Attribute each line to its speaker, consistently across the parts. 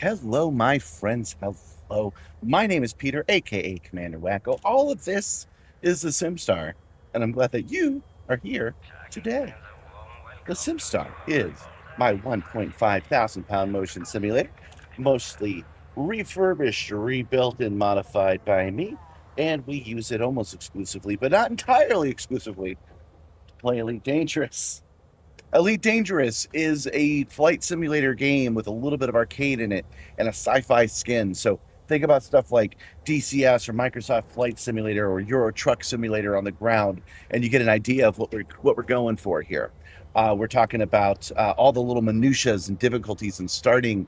Speaker 1: Hello, my friends. Hello. My name is Peter, aka Commander Wacko. All of this is the Simstarr, and I'm glad that you are here today. The Simstarr is my 1.5 thousand pound motion simulator, mostly refurbished, rebuilt, and modified by me, and we use it almost exclusively, but not entirely exclusively, to play Elite Dangerous. Elite Dangerous is a flight simulator game with a little bit of arcade in it and a sci-fi skin. So think about stuff like DCS or Microsoft Flight Simulator or Euro Truck Simulator on the ground, and you get an idea of what we're going for here. We're talking about all the little minutiae and difficulties in starting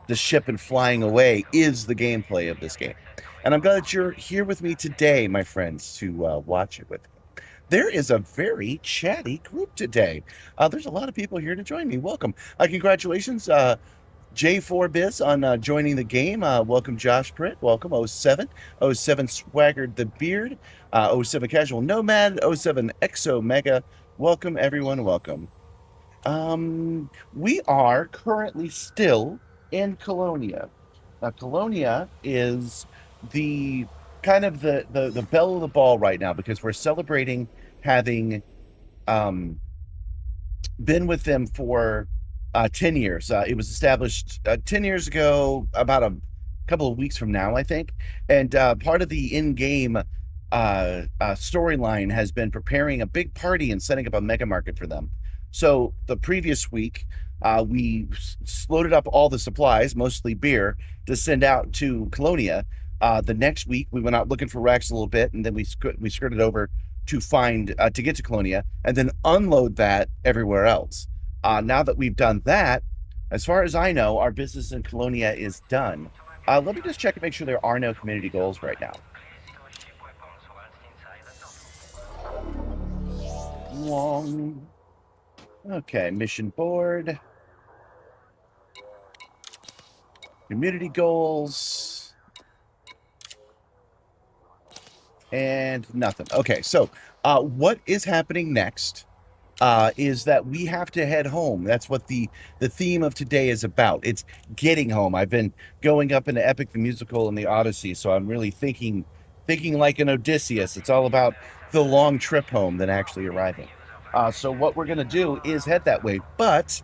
Speaker 1: the ship and flying away is the gameplay of this game. And I'm glad that you're here with me today, my friends, to watch it with me. There is a very chatty group today. There's a lot of people here to join me. Welcome. Congratulations, J4Biz, on joining the game. Welcome, Josh Pritt. Welcome, '07. '07 Swaggered the Beard. '07 Casual Nomad. '07 Exo Mega. Welcome, everyone. Welcome. We are currently still in Colonia. Now, Colonia is the kind of the belle of the ball right now because we're celebrating having um, been with them for 10 years. It was established 10 years ago, about a couple of weeks from now, I think. And part of the in-game storyline has been preparing a big party and setting up a mega market for them. So the previous week, we loaded up all the supplies, mostly beer, to send out to Colonia. The next week, we went out looking for racks a little bit, and then we skirted over to find to get to Colonia, and then unload that everywhere else. Now that we've done that, as far as I know, our business in Colonia is done. Let me just check and make sure there are no community goals right now. Long. Okay, mission board. Community goals. And nothing. Okay, so what is happening next is that we have to head home. That's what the theme of today is about. It's getting home. I've been going up into Epic the Musical and the Odyssey, so I'm really thinking like an Odysseus. It's all about the long trip home than actually arriving. So what we're going to do is head that way, but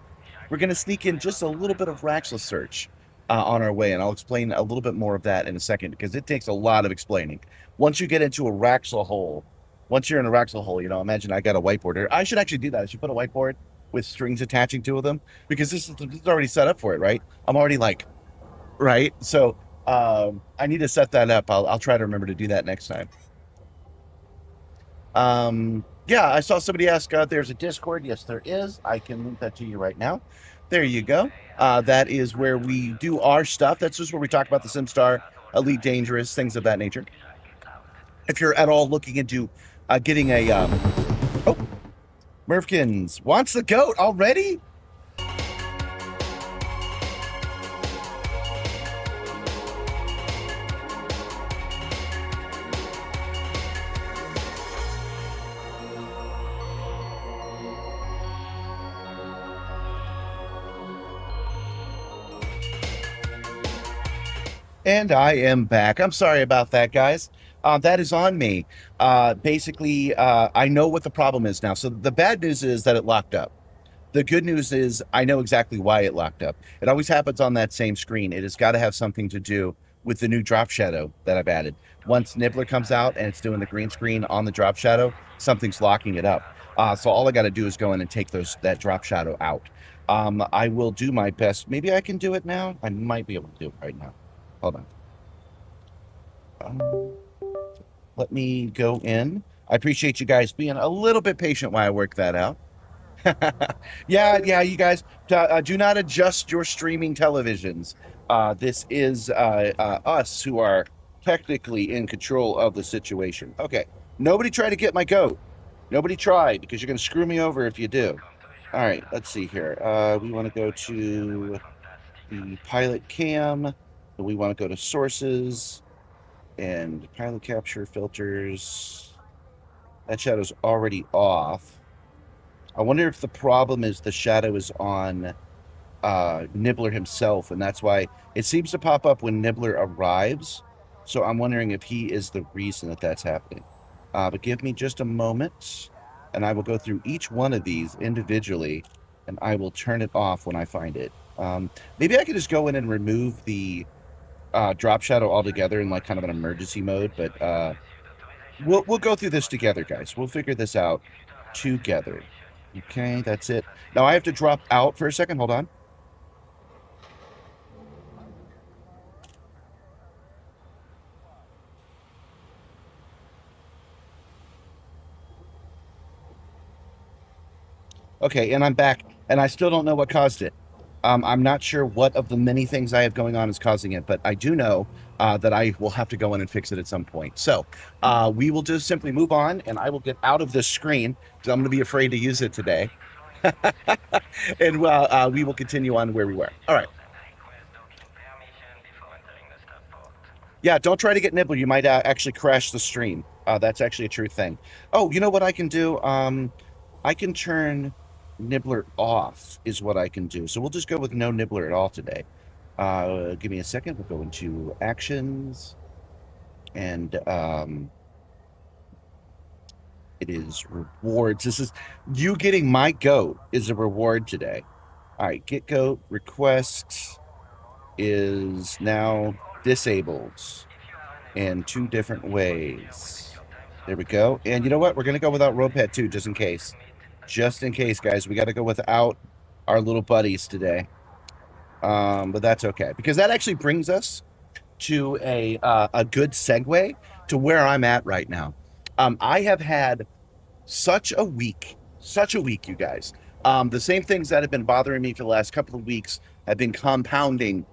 Speaker 1: we're going to sneak in just a little bit of Raxla search on our way, and I'll explain a little bit more of that in a second because it takes a lot of explaining. Once you get into a Raxla hole, once you're in a Raxla hole, imagine I got a whiteboard here. I should actually do that. I should put a whiteboard with strings attaching to them because this is already set up for it, right? I'm already right? So I need to set that up. I'll try to remember to do that next time. Yeah, I saw somebody ask, there's a Discord. Yes, there is. I can link that to you right now. There you go. That is where we do our stuff. That's just where we talk about the Simstarr, Elite Dangerous, things of that nature. If you're at all looking into getting a... oh, Murphkins wants the goat already? And I am back. I'm sorry about that, guys. That is on me. Basically, I know what the problem is now. So the bad news is that it locked up. The good news is I know exactly why it locked up. It always happens on that same screen. It has got to have something to do with the new drop shadow that I've added. Once Nibbler comes out and it's doing the green screen on the drop shadow, something's locking it up. So all I got to do is go in and take that drop shadow out. I will do my best. Maybe I can do it now. I might be able to do it right now. Hold on. Let me go in. I appreciate you guys being a little bit patient while I work that out. Yeah, you guys do not adjust your streaming televisions. This is us who are technically in control of the situation. Okay, nobody try to get my goat. Nobody try, because you're going to screw me over if you do. All right, let's see here. We want to go to the pilot cam. We want to go to sources and pilot capture filters. That shadow's already off. I wonder if the problem is the shadow is on Nibbler himself, and that's why it seems to pop up when Nibbler arrives. So I'm wondering if he is the reason that that's happening. But give me just a moment, and I will go through each one of these individually, and I will turn it off when I find it. Maybe I could just go in and remove the drop shadow altogether in like kind of an emergency mode, but we'll go through this together, guys. We'll figure this out together. Okay, that's it. Now I have to drop out for a second. Hold on. Okay, and I'm back, and I still don't know what caused it. I'm not sure what of the many things I have going on is causing it, but I do know that I will have to go in and fix it at some point. So we will just simply move on, and I will get out of this screen because I'm going to be afraid to use it today. And we will continue on where we were. All right. Yeah, don't try to get Nibbler. You might actually crash the stream. That's actually a true thing. Oh, you know what I can do? I can turn Nibbler off is what I can do. So we'll just go with no Nibbler at all today. Give me a second. We'll go into actions. And it is rewards. This is you getting my goat is a reward today. All right, get goat request is now disabled in 2 different ways. There we go. And you know what? We're going to go without rope pet too, just in case. Just in case, guys. We got to go without our little buddies today. But that's okay. Because that actually brings us to a good segue to where I'm at right now. I have had such a week, you guys. The same things that have been bothering me for the last couple of weeks have been compounding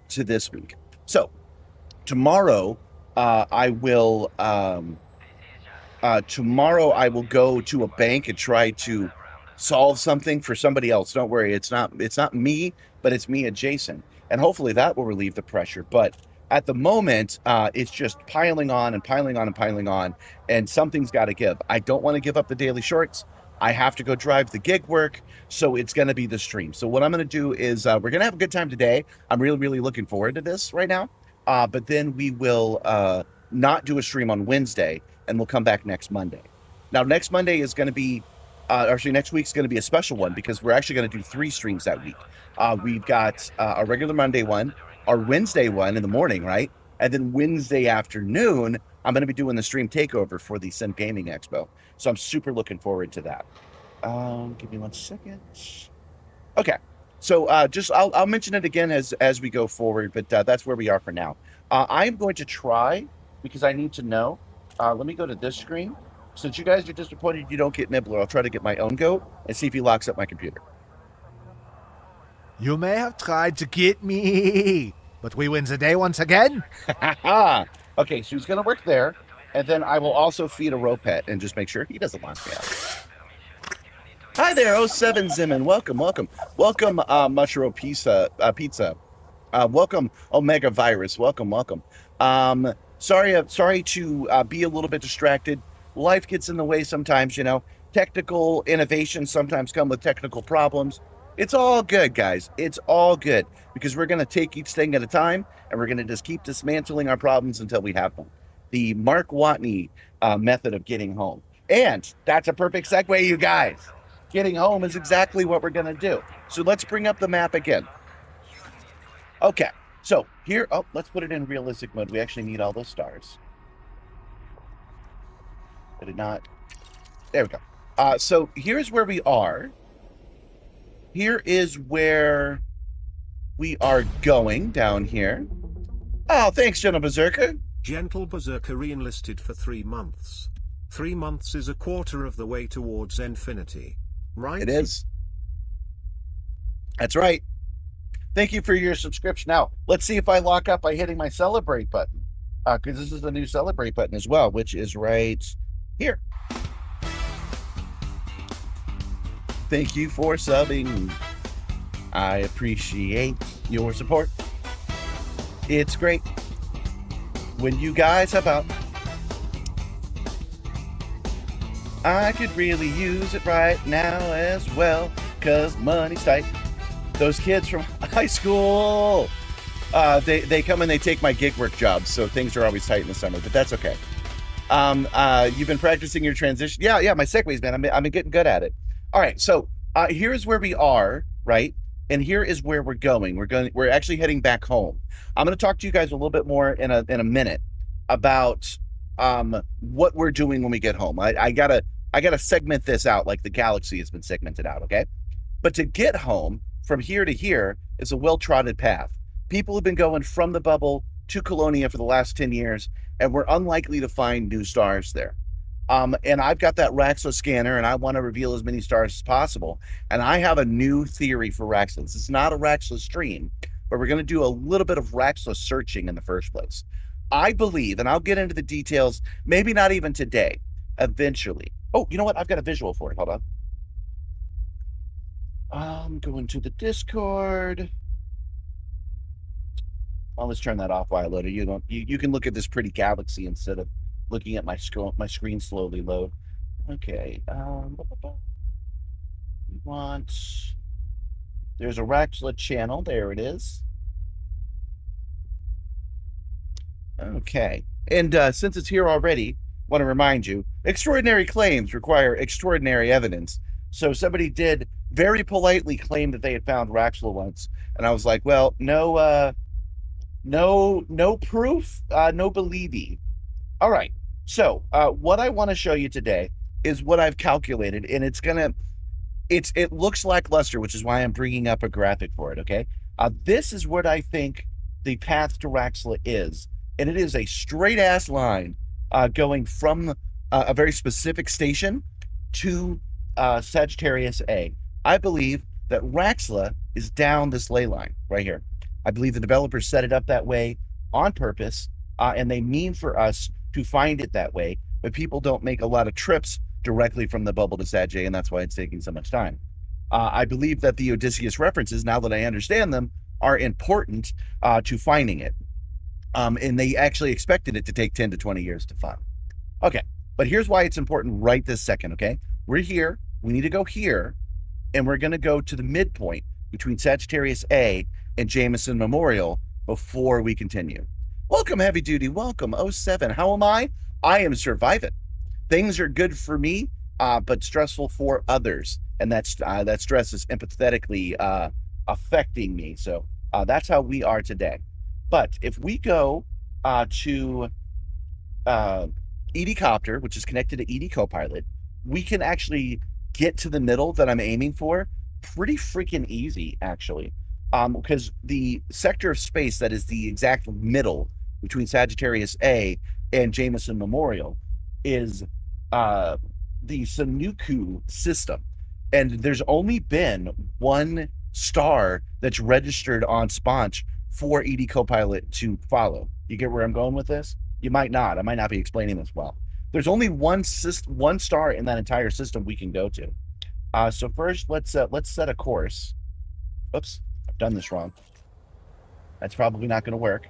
Speaker 1: to this week. So tomorrow, I will go to a bank and try to solve something for somebody else. Don't worry, it's not me, but it's me adjacent, and hopefully that will relieve the pressure. But at the moment, it's just piling on and piling on and piling on, and something's got to give. I don't want to give up the daily shorts. I have to go drive the gig work, so it's going to be the stream. So what I'm going to do is we're going to have a good time today. I'm really, really looking forward to this right now. But then we will not do a stream on Wednesday, and we'll come back next Monday. Now, next Monday is going to be, next week's going to be a special one because we're actually going to do 3 streams that week. We've got a regular Monday one, our Wednesday one in the morning, right? And then Wednesday afternoon, I'm going to be doing the stream takeover for the Sim Gaming Expo. So I'm super looking forward to that. Give me 1 second. Okay. So I'll mention it again as we go forward, but that's where we are for now. I'm going to try, because I need to know. Let me go to this screen. Since you guys are disappointed you don't get Nibbler, I'll try to get my own goat and see if he locks up my computer.
Speaker 2: You may have tried to get me, but we win the day once again.
Speaker 1: Okay, so he's going to work there, and then I will also feed a rope pet and just make sure he doesn't lock me out. Hi there, 07 Zimmon. Welcome. Mushroom Pizza. Welcome, Omega Virus. Welcome. Sorry to be a little bit distracted. Life gets in the way sometimes, you know. Technical innovations sometimes come with technical problems. It's all good, guys. It's all good because we're going to take each thing at a time, and we're going to just keep dismantling our problems until we have them. The Mark Watney method of getting home. And that's a perfect segue, you guys. Getting home is exactly what we're going to do. So let's bring up the map again. Okay, so here, let's put it in realistic mode. We actually need all those stars. I did not. There we go. So here's where we are. Here is where we are going down here. Oh, thanks, Gentle Berserker.
Speaker 3: Gentle Berserker re-enlisted for 3 months. 3 months is a quarter of the way towards infinity. Right?
Speaker 1: It is. That's right. Thank you for your subscription. Now, let's see if I lock up by hitting my celebrate button. Because this is the new celebrate button as well, which is right here. Thank you for subbing. I appreciate your support. It's great when you guys help out. I could really use it right now as well, 'cause money's tight. Those kids from high school, they come and they take my gig work jobs, so things are always tight in the summer, but that's okay. You've been practicing your transition. Yeah, my segues, man. I've been getting good at it. All right, so here's where we are, right? And here is where we're going. We're actually heading back home. I'm going to talk to you guys a little bit more in a minute about what we're doing when we get home. I gotta segment this out like the galaxy has been segmented out, okay? But to get home from here to here is a well-trodden path. People have been going from the bubble to Colonia for the last 10 years, and we're unlikely to find new stars there. And I've got that Raxla scanner, and I want to reveal as many stars as possible. And I have a new theory for Raxla. This is not a Raxla stream, but we're going to do a little bit of Raxla searching in the first place. I believe, and I'll get into the details, maybe not even today, eventually. Oh, you know what? I've got a visual for it. Hold on. I'm going to the Discord. Oh, let's turn that off while I load it. You can look at this pretty galaxy instead of looking at my screen slowly load. Okay. There's a Raxla channel. There it is. Okay. And since it's here already, I want to remind you, extraordinary claims require extraordinary evidence. So somebody did very politely claim that they had found Raxla once, and I was like, well, no proof, no believey. All right. So what I want to show you today is what I've calculated, and it looks lackluster, which is why I'm bringing up a graphic for it. Okay. This is what I think the path to Raxla is, and it is a straight ass line going from a very specific station to Sagittarius A. I believe that Raxla is down this ley line right here. I believe the developers set it up that way on purpose, and they mean for us to find it that way, but people don't make a lot of trips directly from the bubble to Sag A, and that's why it's taking so much time. I believe that the Odysseus references, now that I understand them, are important to finding it. And they actually expected it to take 10 to 20 years to find. Okay, but here's why it's important right this second, okay? We're here, we need to go here, and we're gonna go to the midpoint between Sagittarius A and Jameson Memorial before we continue. Welcome, Heavy Duty, welcome, 07. How am I? I am surviving. Things are good for me, but stressful for others. And that stress is empathetically affecting me. So that's how we are today. But if we go to ED Copter, which is connected to ED Copilot, we can actually get to the middle that I'm aiming for pretty freaking easy, actually. Because the sector of space that is the exact middle between Sagittarius A and Jameson Memorial is the Sunuku system. And there's only been one star that's registered on Sponge for ED Copilot to follow. You get where I'm going with this? You might not. I might not be explaining this well. There's only one star in that entire system we can go to. So first, let's set a course. Oops, I've done this wrong. That's probably not going to work.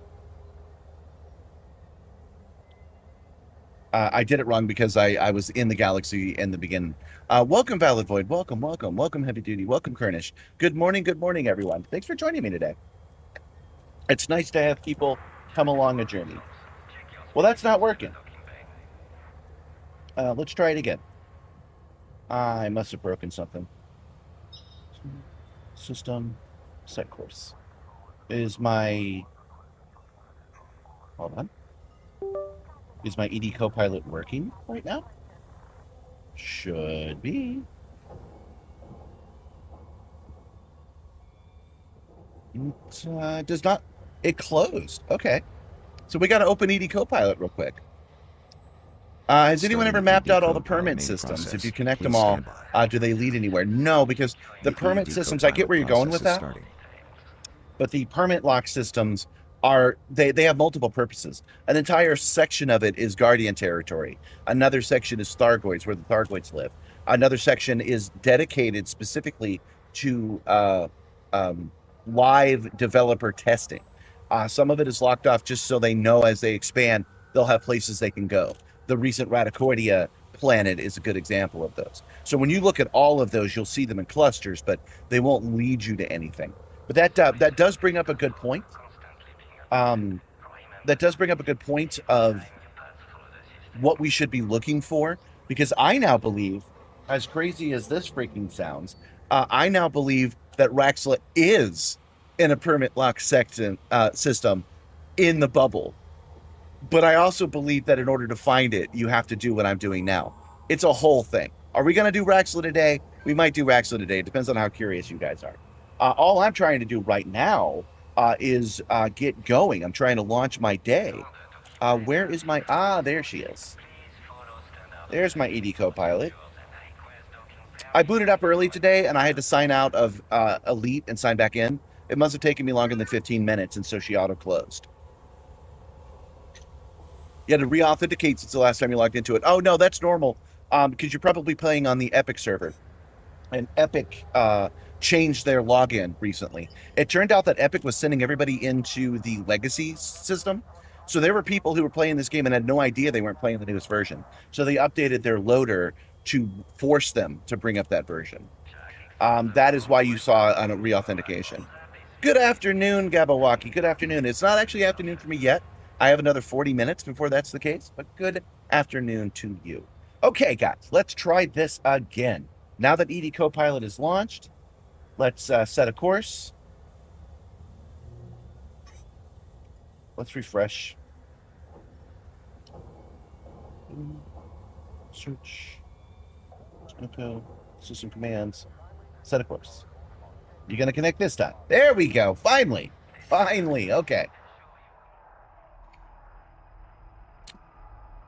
Speaker 1: I did it wrong because I was in the galaxy in the beginning. Welcome, Valid Void. Welcome, welcome, welcome, Heavy Duty. Welcome, Kernish. Good morning, everyone. Thanks for joining me today. It's nice to have people come along a journey. Well, that's not working. Let's try it again. I must have broken something. System, set course. Is my... Hold on. Is my ED Copilot working right now? Should be. It does not. It closed. Okay. So we got to open ED Copilot real quick. Has anyone ever mapped out all the permit systems? If you connect them all, do they lead anywhere? No, because the permit systems, I get where you're going with that. But the permit lock systems are, they have multiple purposes. An entire section of it is Guardian territory. Another section is Thargoids, where the Thargoids live. Another section is dedicated specifically to live developer testing. Some of it is locked off just so they know as they expand, they'll have places they can go. The recent Radicordia planet is a good example of those. So when you look at all of those, you'll see them in clusters, but they won't lead you to anything. But that does bring up a good point. That does bring up a good point of what we should be looking for, because I now believe, as crazy as this freaking sounds, I now believe that Raxla is in a permit lock system in the bubble. But I also believe that in order to find it, you have to do what I'm doing now. It's a whole thing. Are we going to do Raxla today? We might do Raxla today. It depends on how curious you guys are. All I'm trying to do right now is get going. I'm trying to launch my day. Where is my... there she is. There's my ED Copilot. I booted up early today, and I had to sign out of Elite and sign back in. It must have taken me longer than 15 minutes, and so she auto-closed. You had to re-authenticate since the last time you logged into it. Oh, no, that's normal, because you're probably playing on the Epic server. And Epic changed their login recently. It turned out that Epic was sending everybody into the legacy system. So there were people who were playing this game and had no idea they weren't playing the newest version. So they updated their loader to force them to bring up that version. That is why you saw a re-authentication. Good afternoon, Gabawaki. Good afternoon. It's not actually afternoon for me yet. I have another 40 minutes before that's the case, but good afternoon to you. Okay, guys, let's try this again. Now that ED Copilot is launched, let's set a course. Let's refresh. Search. Echo. System commands. Set a course. You're going to connect this time. There we go. Finally. Finally. Okay.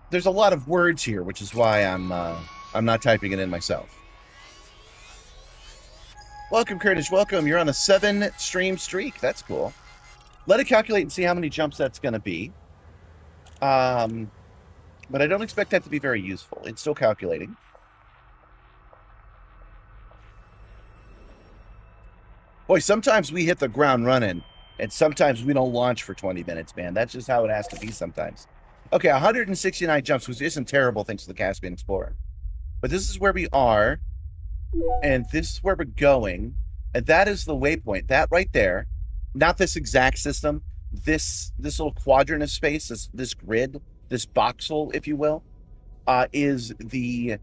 Speaker 1: There's a lot of words here, which is why I'm not typing it in myself. Welcome, Curtis. Welcome. You're on a 7-stream streak. That's cool. Let it calculate and see how many jumps that's going to be. But I don't expect that to be very useful. It's still calculating. Boy, sometimes we hit the ground running, and sometimes we don't launch for 20 minutes, man. That's just how it has to be sometimes. Okay, 169 jumps, which isn't terrible thanks to the Caspian Explorer. But this is where we are, and this is where we're going, and that is the waypoint. That right there, not this exact system, this little quadrant of space, this grid, this voxel, if you will, is the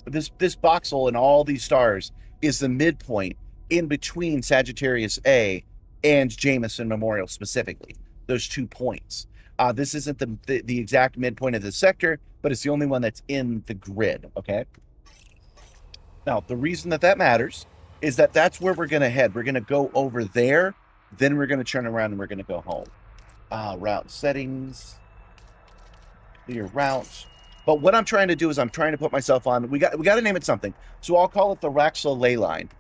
Speaker 1: this voxel and all these stars is the midpoint in between Sagittarius A and Jameson Memorial specifically. Those 2 points. This isn't the exact midpoint of the sector, but it's the only one that's in the grid. Okay. Now the reason that matters is that that's where we're going to head. We're going to go over there, then we're going to turn around and we're going to go home. Route settings, clear route. But what I'm trying to do is I'm trying to put myself on. We got to name it something. So I'll call it the Raxla ley line.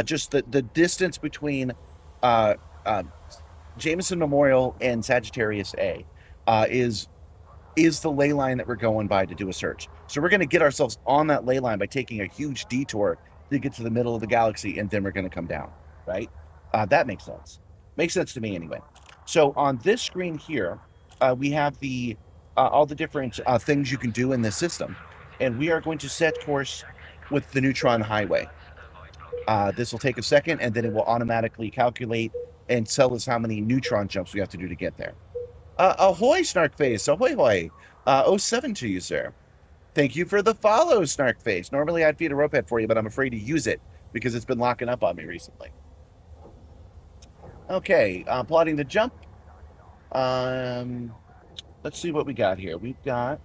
Speaker 1: Just the distance between Jameson Memorial and Sagittarius A is the ley line that we're going by to do a search. So we're going to get ourselves on that ley line by taking a huge detour to get to the middle of the galaxy, and then we're going to come down, right? That makes sense. Makes sense to me anyway. So on this screen here, we have all the different things you can do in this system, and we are going to set course with the neutron highway. This will take a second, and then it will automatically calculate and tell us how many neutron jumps we have to do to get there. Ahoy, Snarkface. Ahoy, hoy. 07 to you, sir. Thank you for the follow, Snarkface. Normally I'd feed a rope head for you, but I'm afraid to use it because it's been locking up on me recently. Okay, plotting the jump. Let's see what we got here. We've got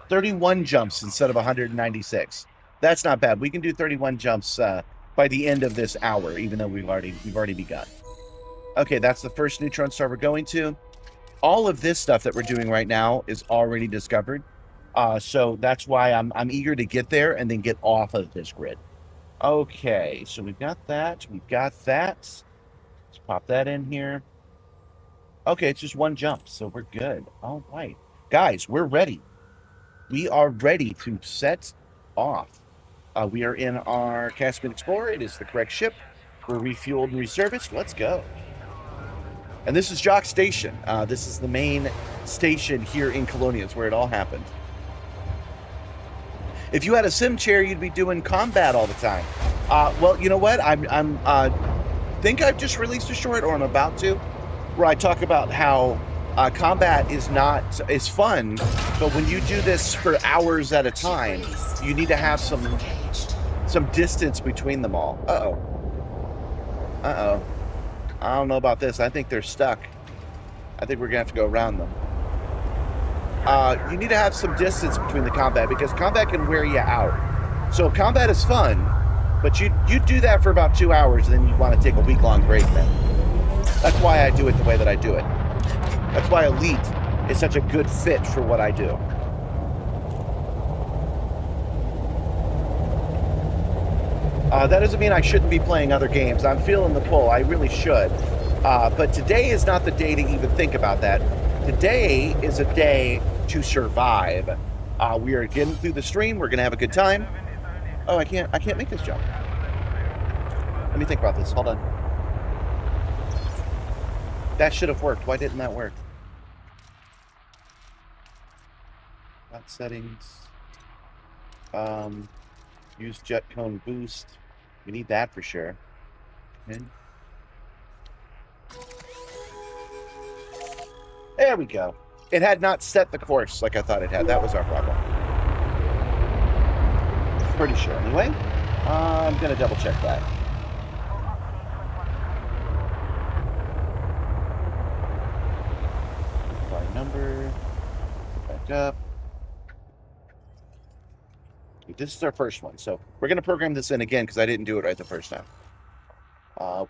Speaker 1: 31 jumps instead of 196. That's not bad. We can do 31 jumps by the end of this hour, even though we've already begun. Okay, that's the first neutron star we're going to. All of this stuff that we're doing right now is already discovered. So that's why I'm eager to get there and then get off of this grid. Okay, so we've got that. We've got that. Let's pop that in here. Okay, it's just one jump, so we're good. All right. Guys, we're ready. We are ready to set off. We are in our Caspian Explorer. It is the correct ship. We're refueled and reserviced. Let's go. And this is Jock Station. This is the main station here in Colonia. It's where it all happened. If you had a sim chair, you'd be doing combat all the time. Well, you know what? Think I've just released a short, or I'm about to, where I talk about how combat is fun, but when you do this for hours at a time, you need to have some distance between them all. Uh-oh. I don't know about this. I think they're stuck. I think we're going to have to go around them. You need to have some distance between the combat, because combat can wear you out. So combat is fun, but you do that for about 2 hours, and then you want to take a week-long break then. That's why I do it the way that I do it. That's why Elite is such a good fit for what I do. That doesn't mean I shouldn't be playing other games. I'm feeling the pull. I really should. But today is not the day to even think about that. Today is a day to survive. We are getting through the stream. We're going to have a good time. Oh, I can't make this jump. Let me think about this. Hold on. That should have worked. Why didn't that work? Got settings. Use jet cone boost. We need that for sure. Okay. There we go. It had not set the course like I thought it had. That was our problem. Pretty sure. Anyway, I'm going to double check that. Line number. Back up. This is our first one, so we're going to program this in again because I didn't do it right the first time.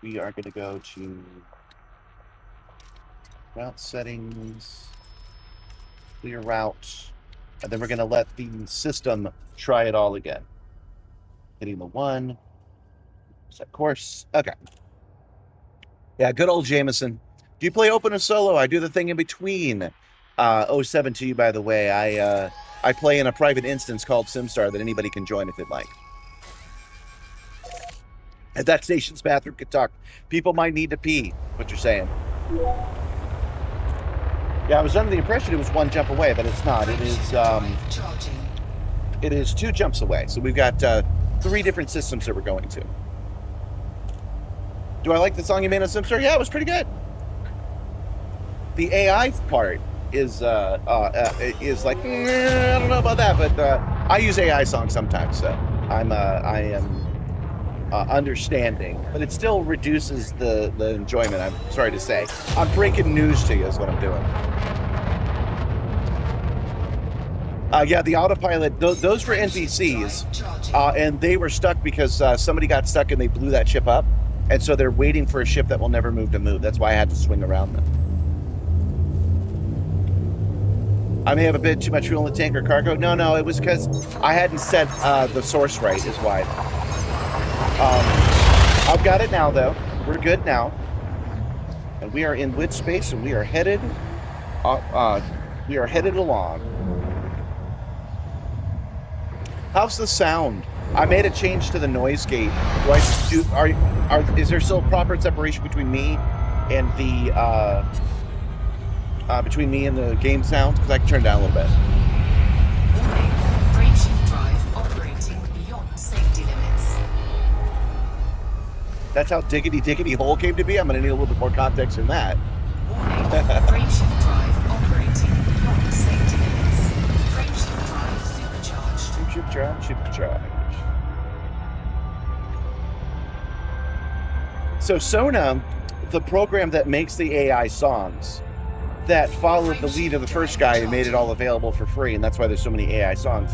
Speaker 1: We are going to go to route settings, clear route, and then we're going to let the system try it all again. Hitting the 1, set course. Okay. Yeah, good old Jameson. Do you play open or solo? I do the thing in between. 07 to you, by the way. I play in a private instance called Simstarr that anybody can join if they'd like. At that station's bathroom could talk. People might need to pee, what you're saying. Yeah, I was under the impression it was 1 jump away, but it's not. It is 2 jumps away. So we've got 3 different systems that we're going to. Do I like the song you made on Simstarr? Yeah, it was pretty good. The AI part is like, I don't know about that, but I use AI songs sometimes, so I am understanding, but it still reduces the enjoyment. I'm sorry to say. I'm breaking news to you is what I'm doing. Yeah, the autopilot, those were NPCs, and they were stuck because somebody got stuck and they blew that ship up, and so they're waiting for a ship that will never move to move. That's why I had to swing around them. I may have a bit too much fuel in the tank or cargo. No, it was because I hadn't set the source right is why. I've got it now, though. We're good now. And we are in wid space, and we are headed along. How's the sound? I made a change to the noise gate. Is there still proper separation between me and the game sounds? Because I can turn it down a little bit.
Speaker 4: Warning, frameshift drive operating beyond safety limits.
Speaker 1: That's how diggity hole came to be? I'm going to need a little bit more context than that.
Speaker 4: Warning, frameshift drive operating beyond safety limits. Frameshift drive supercharged.
Speaker 1: Supercharged. So Sona, the program that makes the AI songs, that followed the lead of the first guy and made it all available for free, and that's why there's so many AI songs.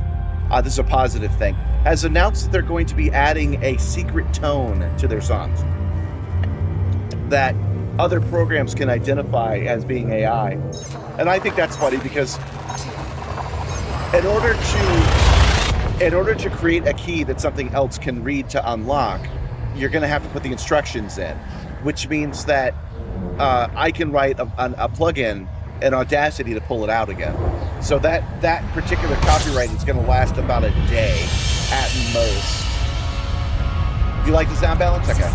Speaker 1: This is a positive thing. Has announced that they're going to be adding a secret tone to their songs that other programs can identify as being AI. And I think that's funny because in order to create a key that something else can read to unlock, you're going to have to put the instructions in, which means that I can write a plugin in Audacity to pull it out again. So that particular copyright is going to last about a day at most. Do you like the sound balance? Okay.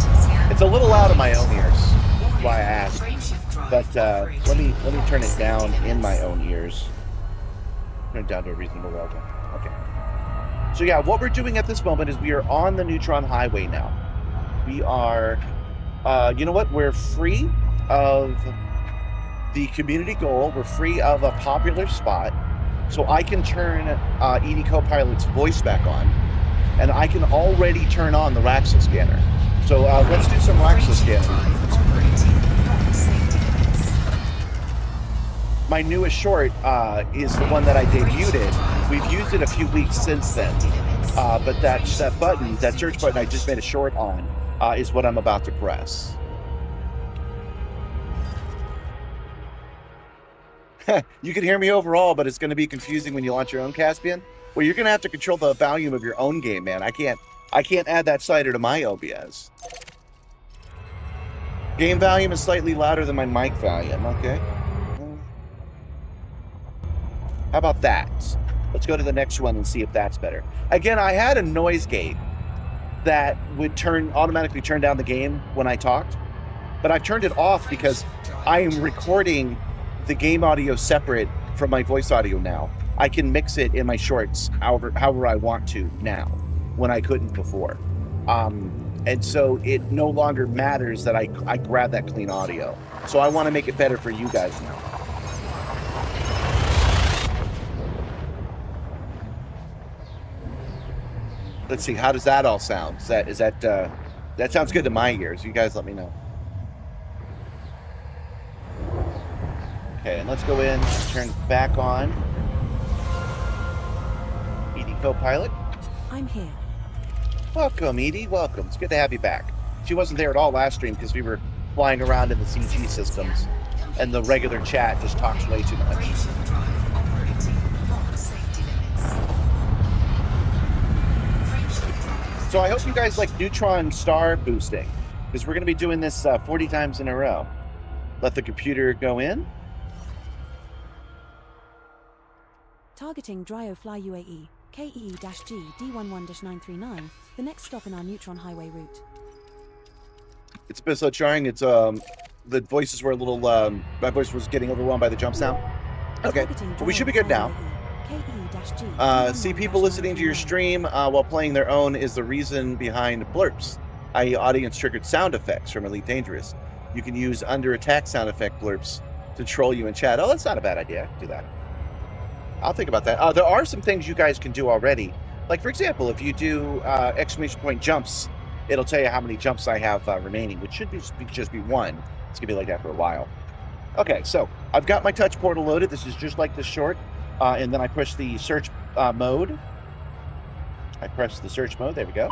Speaker 1: It's a little loud in my own ears. That's why I asked.
Speaker 4: Frameshift drive
Speaker 1: But let me turn it down in my own ears. Turn it down to a reasonable level. Okay. So yeah, what we're doing at this moment is we are on the Neutron Highway now. We are, you know what? We're free of the community goal. We're free of a popular spot. So I can turn ED Copilot's voice back on, and I can already turn on the Raxel scanner. So let's do some Raxel scanning. My newest short is the one that I debuted in. We've used it a few weeks since then. But that button, that search button I just made a short on, is what I'm about to press. You can hear me overall, but it's going to be confusing when you launch your own Caspian. Well, you're going to have to control the volume of your own game, man. I can't add that slider to my OBS. Game volume is slightly louder than my mic volume. Okay. How about that? Let's go to the next one and see if that's better. Again, I had a noise gate that would automatically turn down the game when I talked, but I've turned it off because I am recording the game audio separate from my voice audio now. I can mix it in my shorts however I want to now, when I couldn't before. And so it no longer matters that I grab that clean audio. So I want to make it better for you guys now. Let's see, how does that all sound? That sounds good to my ears. You guys let me know. Okay, and let's go in and turn back on Edie Copilot.
Speaker 5: I'm here.
Speaker 1: Welcome, Edie. Welcome. It's good to have you back. She wasn't there at all last stream because we were flying around in the CG systems, and the regular chat just talks way too much. So I hope you guys like Neutron Star boosting, because we're going to be doing this 40 times in a row. Let the computer go in.
Speaker 5: Targeting Dryofly UAE, KEE-G D11-939, the next stop in our Neutron Highway route.
Speaker 1: It's a bit slow charring. It's the voices were a little my voice was getting overwhelmed by the jump sound. Okay, well, we should be good now. See, people listening to your stream while playing their own is the reason behind blurps, i.e. audience-triggered sound effects from Elite Dangerous. You can use under attack sound effect blurps to troll you in chat. Oh, that's not a bad idea. Do that. I'll think about that. There are some things you guys can do already. Like, for example, if you do exclamation point jumps, it'll tell you how many jumps I have remaining, which should just be one. It's going to be like that for a while. Okay, so I've got my touch portal loaded. This is just like the short. And then I push the search mode. I press the search mode. There we go.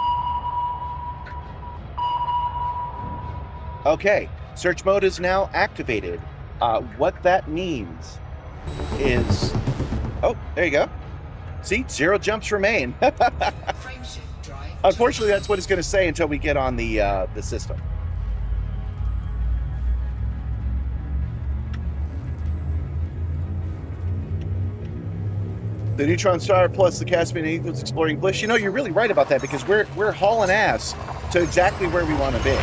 Speaker 1: Okay, search mode is now activated. What that means is... Oh, there you go. See, 0 jumps remain. Unfortunately, that's what it's going to say until we get on the system. The Neutron Star plus the Caspian equals exploring bliss. You know, you're really right about that, because we're hauling ass to exactly where we want to be.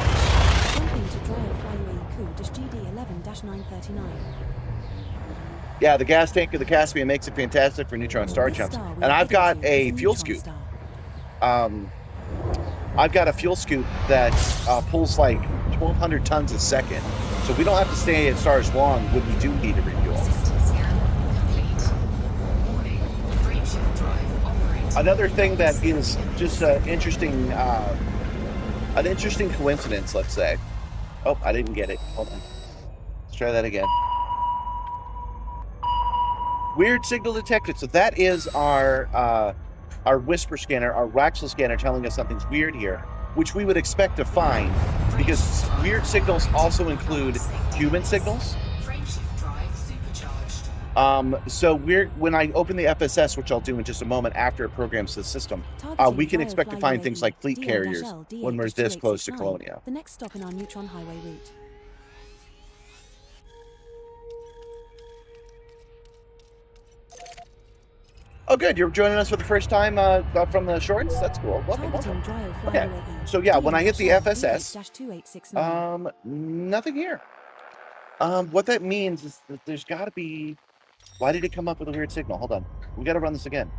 Speaker 1: Yeah, the gas tank of the Caspian makes it fantastic for Neutron Star jumps. And I've got a fuel scoop. I've got a fuel scoop that pulls like 1,200 tons a second. So we don't have to stay at stars long when we do need to refuel. Another thing that is just an interesting coincidence, let's say. Oh, I didn't get it. Hold on. Let's try that again. Weird signal detected. So that is our whisper scanner, our Raxel scanner, telling us something's weird here, which we would expect to find, because weird signals also include human signals. So when I open the FSS, which I'll do in just a moment after it programs the system, we can expect to find things like fleet carriers when we're this close to Colonia.
Speaker 5: The next stop in our Neutron Highway route.
Speaker 1: Oh, good. You're joining us for the first time from the shorts? That's cool. Welcome. Okay. So, yeah, when I hit the FSS, nothing here. What that means is that there's got to be... Why did it come up with a weird signal? Hold on. We got to run this again.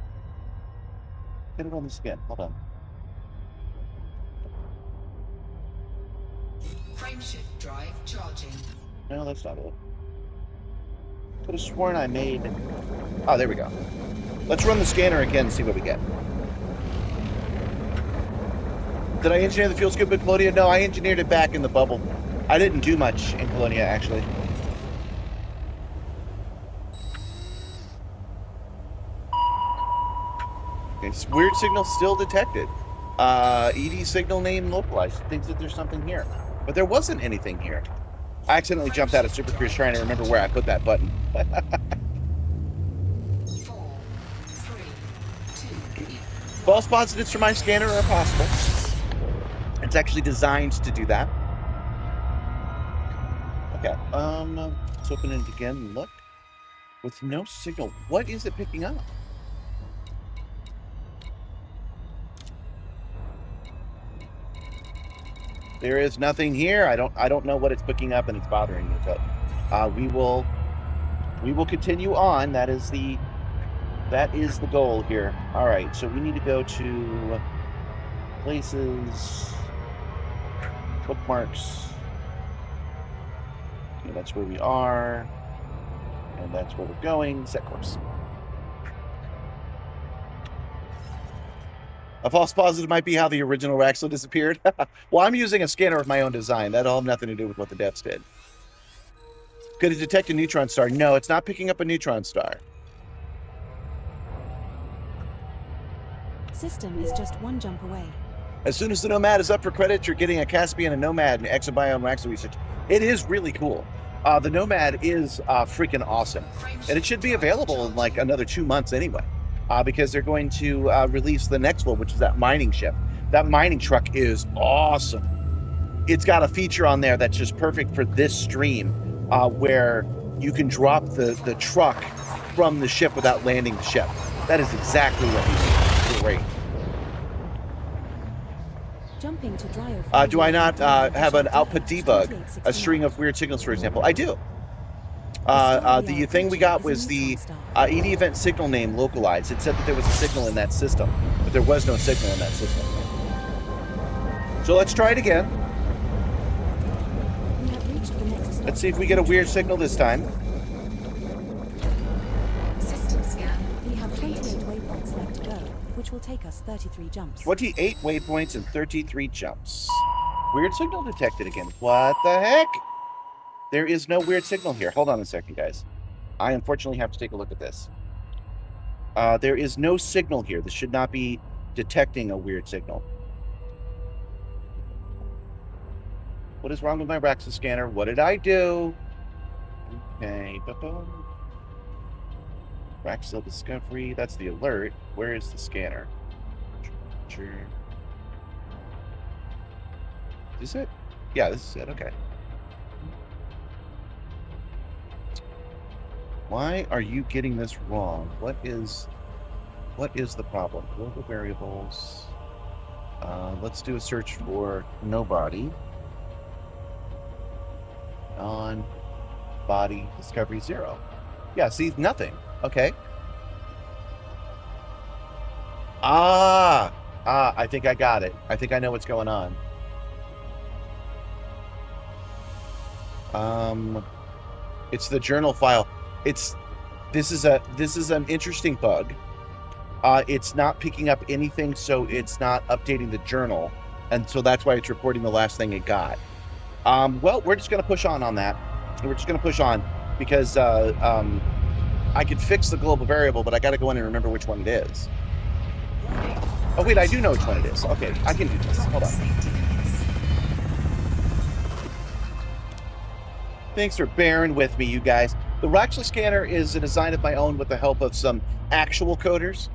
Speaker 1: Hold on.
Speaker 4: Frameshift drive charging.
Speaker 1: No, that's not it. Could have sworn I made... Oh, there we go. Let's run the scanner again and see what we get. Did I engineer the fuel scoop in Colonia? No, I engineered it back in the bubble. I didn't do much in Colonia, actually. Okay, weird signal still detected. ED signal name localized. Thinks that there's something here. But there wasn't anything here. I accidentally jumped out of Super Cruise trying to remember where I put that button.
Speaker 4: 4, 3, 2.
Speaker 1: False positives for my scanner are possible. It's actually designed to do that. Okay, let's open it again and look. With no signal, what is it picking up? There is nothing here. I don't know what it's picking up, and it's bothering me. But we will continue on. That is the goal here. All right. So we need to go to places, bookmarks. Okay, that's where we are, and that's where we're going. Set course. A false positive might be how the original Raxel disappeared. Well, I'm using a scanner of my own design. That'll have nothing to do with what the devs did. Could it detect a neutron star? No, it's not picking up a neutron star.
Speaker 5: System is just one jump away.
Speaker 1: As soon as the Nomad is up for credit, you're getting a Caspian, a Nomad, and Exobiome Raxel research. It is really cool. The Nomad is freaking awesome. And it should be available in like another 2 months anyway. Because they're going to release the next one, which is that mining ship. That mining truck is awesome. It's got a feature on there that's just perfect for this stream, where you can drop the truck from the ship without landing the ship. That is exactly what you need. Great.
Speaker 5: Jumping to Dryo.
Speaker 1: Do I not have an output debug, a string of weird signals, for example? I do. The thing we got was the ED event signal name localized. It said that there was a signal in that system, but there was no signal in that system. So let's try it again. Let's see if we get a weird signal this time.
Speaker 4: System scan.
Speaker 5: We have 28 waypoints left to go, which will take us 33 jumps.
Speaker 1: 28 waypoints and 33 jumps. Weird signal detected again. What the heck? There is no weird signal here. Hold on a second, guys. I unfortunately have to take a look at this. There is no signal here. This should not be detecting a weird signal. What is wrong with my Raxel scanner? What did I do? Okay. Raxel discovery. That's the alert. Where is the scanner? Is it? Yeah, this is it. Okay. Why are you getting this wrong? What is the problem? Global variables. Let's do a search for nobody. On body discovery 0. Yeah, see, nothing. Okay. I think I got it. I think I know what's going on. It's the journal file. This is an interesting bug. It's not picking up anything, so it's not updating the journal, and so that's why it's reporting the last thing it got. Well, we're just going to push on that. We're just going to push on because I could fix the global variable, but I got to go in and remember which one it is. Oh wait, I do know which one it is. Okay, I can do this. Hold on. Thanks for bearing with me, you guys. The Raxel scanner is a design of my own with the help of some actual coders.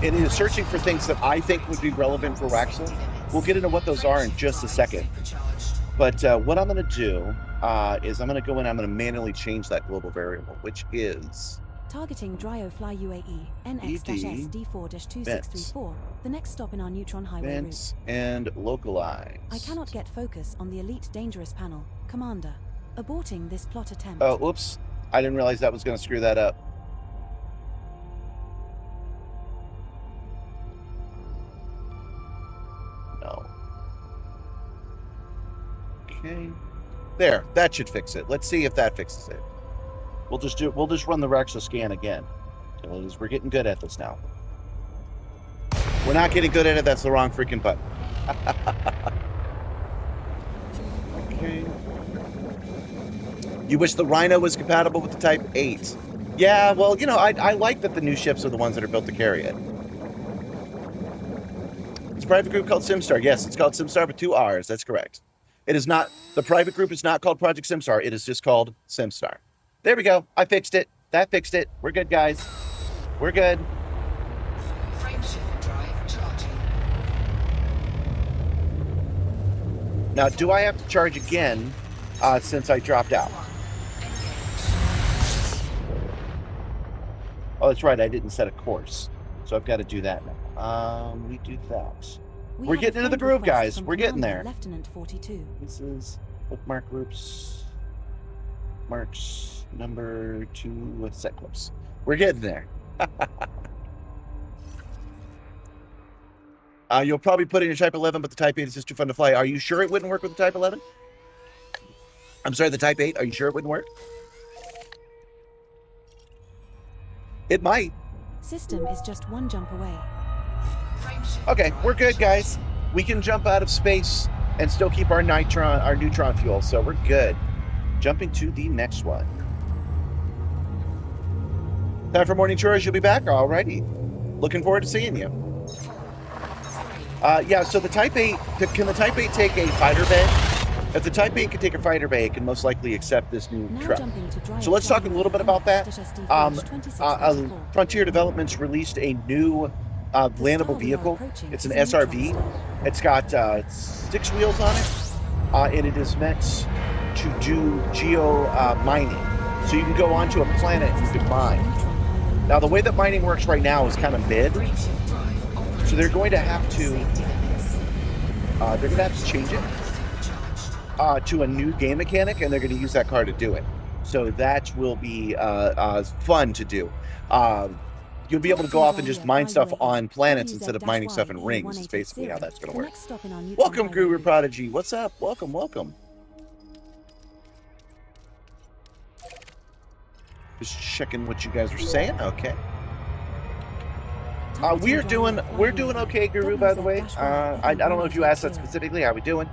Speaker 1: It is searching for things that I think would be relevant for Raxel. We'll get into what those are in just a second. But what I'm going to do is I'm going to go in, I'm going to manually change that global variable, which is...
Speaker 5: Targeting Dryofly UAE, NX-SD4-2634, the next stop in our neutron highway route.
Speaker 1: And localize.
Speaker 5: I cannot get focus on the Elite Dangerous panel, Commander. Aborting this plot attempt.
Speaker 1: Oh, oops. I didn't realize that was going to screw that up. No. Okay. There. That should fix it. Let's see if that fixes it. We'll just run the Rexa scan again. Because we're getting good at this now. We're not getting good at it. That's the wrong freaking button. Okay. You wish the Rhino was compatible with the Type 8. Yeah, well, you know, I like that the new ships are the ones that are built to carry it. It's a private group called Simstarr. Yes, it's called Simstarr with 2 R's. That's correct. It is not, the private group is not called Project Simstarr. It is just called Simstarr. There we go. I fixed it. That fixed it. We're good, guys. We're good.
Speaker 4: Frameshift drive charging.
Speaker 1: Now, do I have to charge again since I dropped out? Oh, that's right. I didn't set a course. So I've got to do that now. We do that. We're getting into the groove, guys. We're getting there.
Speaker 5: Lieutenant 42.
Speaker 1: This is bookmark groups. Marks number 2 set clips. We're getting there. You'll probably put in your Type 11, but the Type 8 is just too fun to fly. Are you sure it wouldn't work with the Type 11? I'm sorry, the Type 8. Are you sure it wouldn't work? It might.
Speaker 5: System is just 1 jump away.
Speaker 1: Okay, we're good, guys. We can jump out of space and still keep our neutron fuel, so we're good. Jumping to the next one. Time for morning chores. You'll be back. Alrighty. Looking forward to seeing you. Yeah, so the Type 8, can the Type 8 take a fighter bay? If the Type 8 can take a fighter bay, it can most likely accept this new truck. So let's talk a little bit about that. Frontier Developments released a new landable vehicle. It's an SRV. It's got 6 wheels on it, and it is meant to do geo mining. So you can go onto a planet and you can mine. Now, the way that mining works right now is kind of mid. So they're going to have to change it to a new game mechanic, and they're going to use that car to do it. So that will be fun to do. You'll be able to go off and just mine stuff on planets instead of mining stuff in rings. Is basically how that's going to work. Welcome, Guru Prodigy. What's up? Welcome, welcome. Just checking what you guys are saying. Okay. We're doing okay, Guru, by the way. I don't know if you asked that specifically. How we doing?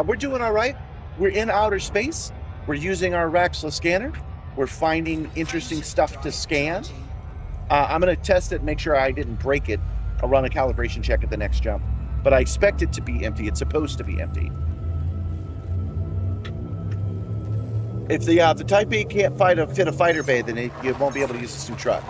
Speaker 1: We're doing all right. We're in outer space. We're using our Raxla scanner. We're finding interesting stuff to scan. I'm going to test it, make sure I didn't break it. I'll run a calibration check at the next jump. But I expect it to be empty. It's supposed to be empty. If the Type 8 can't fit a fighter bay, then it won't be able to use this new truck.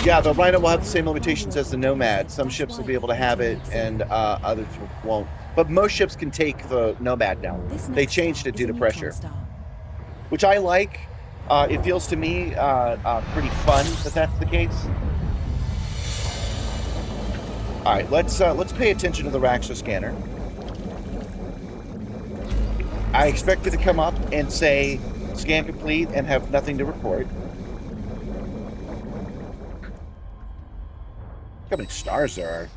Speaker 1: Yeah, the Rhino will have the same limitations as the Nomad. Some ships will be able to have it, and others won't. But most ships can take the Nomad now. They changed it due to pressure, which I like. It feels to me pretty fun that that's the case. All right, let's pay attention to the Raxla scanner. I expect it to come up and say scan complete and have nothing to report. How many stars there are?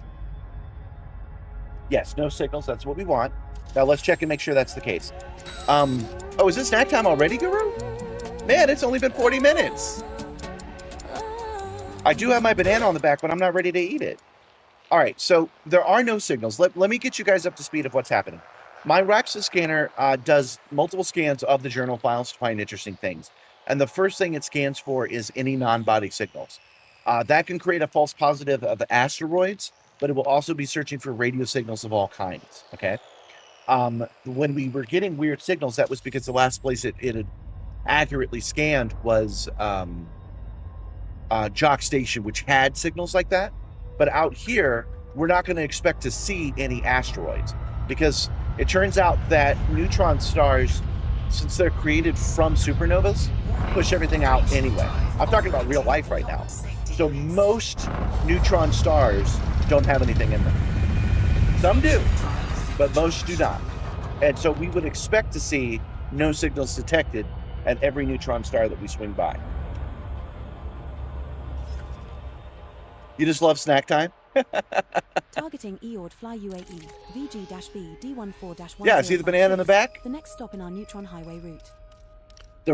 Speaker 1: Yes, no signals. That's what we want. Now let's check and make sure that's the case. Oh, is this snack time already, Guru? Man, it's only been 40 minutes. I do have my banana on the back, but I'm not ready to eat it. All right, so there are no signals. Let me get you guys up to speed of what's happening. My Raxla scanner does multiple scans of the journal files to find interesting things. And the first thing it scans for is any non-body signals. That can create a false positive of asteroids, but it will also be searching for radio signals of all kinds, okay? When we were getting weird signals, that was because the last place it had accurately scanned was Jock Station, which had signals like that. But out here, we're not going to expect to see any asteroids because it turns out that neutron stars, since they're created from supernovas, push everything out anyway. I'm talking about real life right now. So most neutron stars don't have anything in them. Some do, but most do not. And so we would expect to see no signals detected at every neutron star that we swing by. You just love snack time?
Speaker 5: Targeting Eord Fly UAE, VG-B D14-1.
Speaker 1: Yeah, see the banana in the back?
Speaker 5: The next stop in our neutron highway route.
Speaker 1: The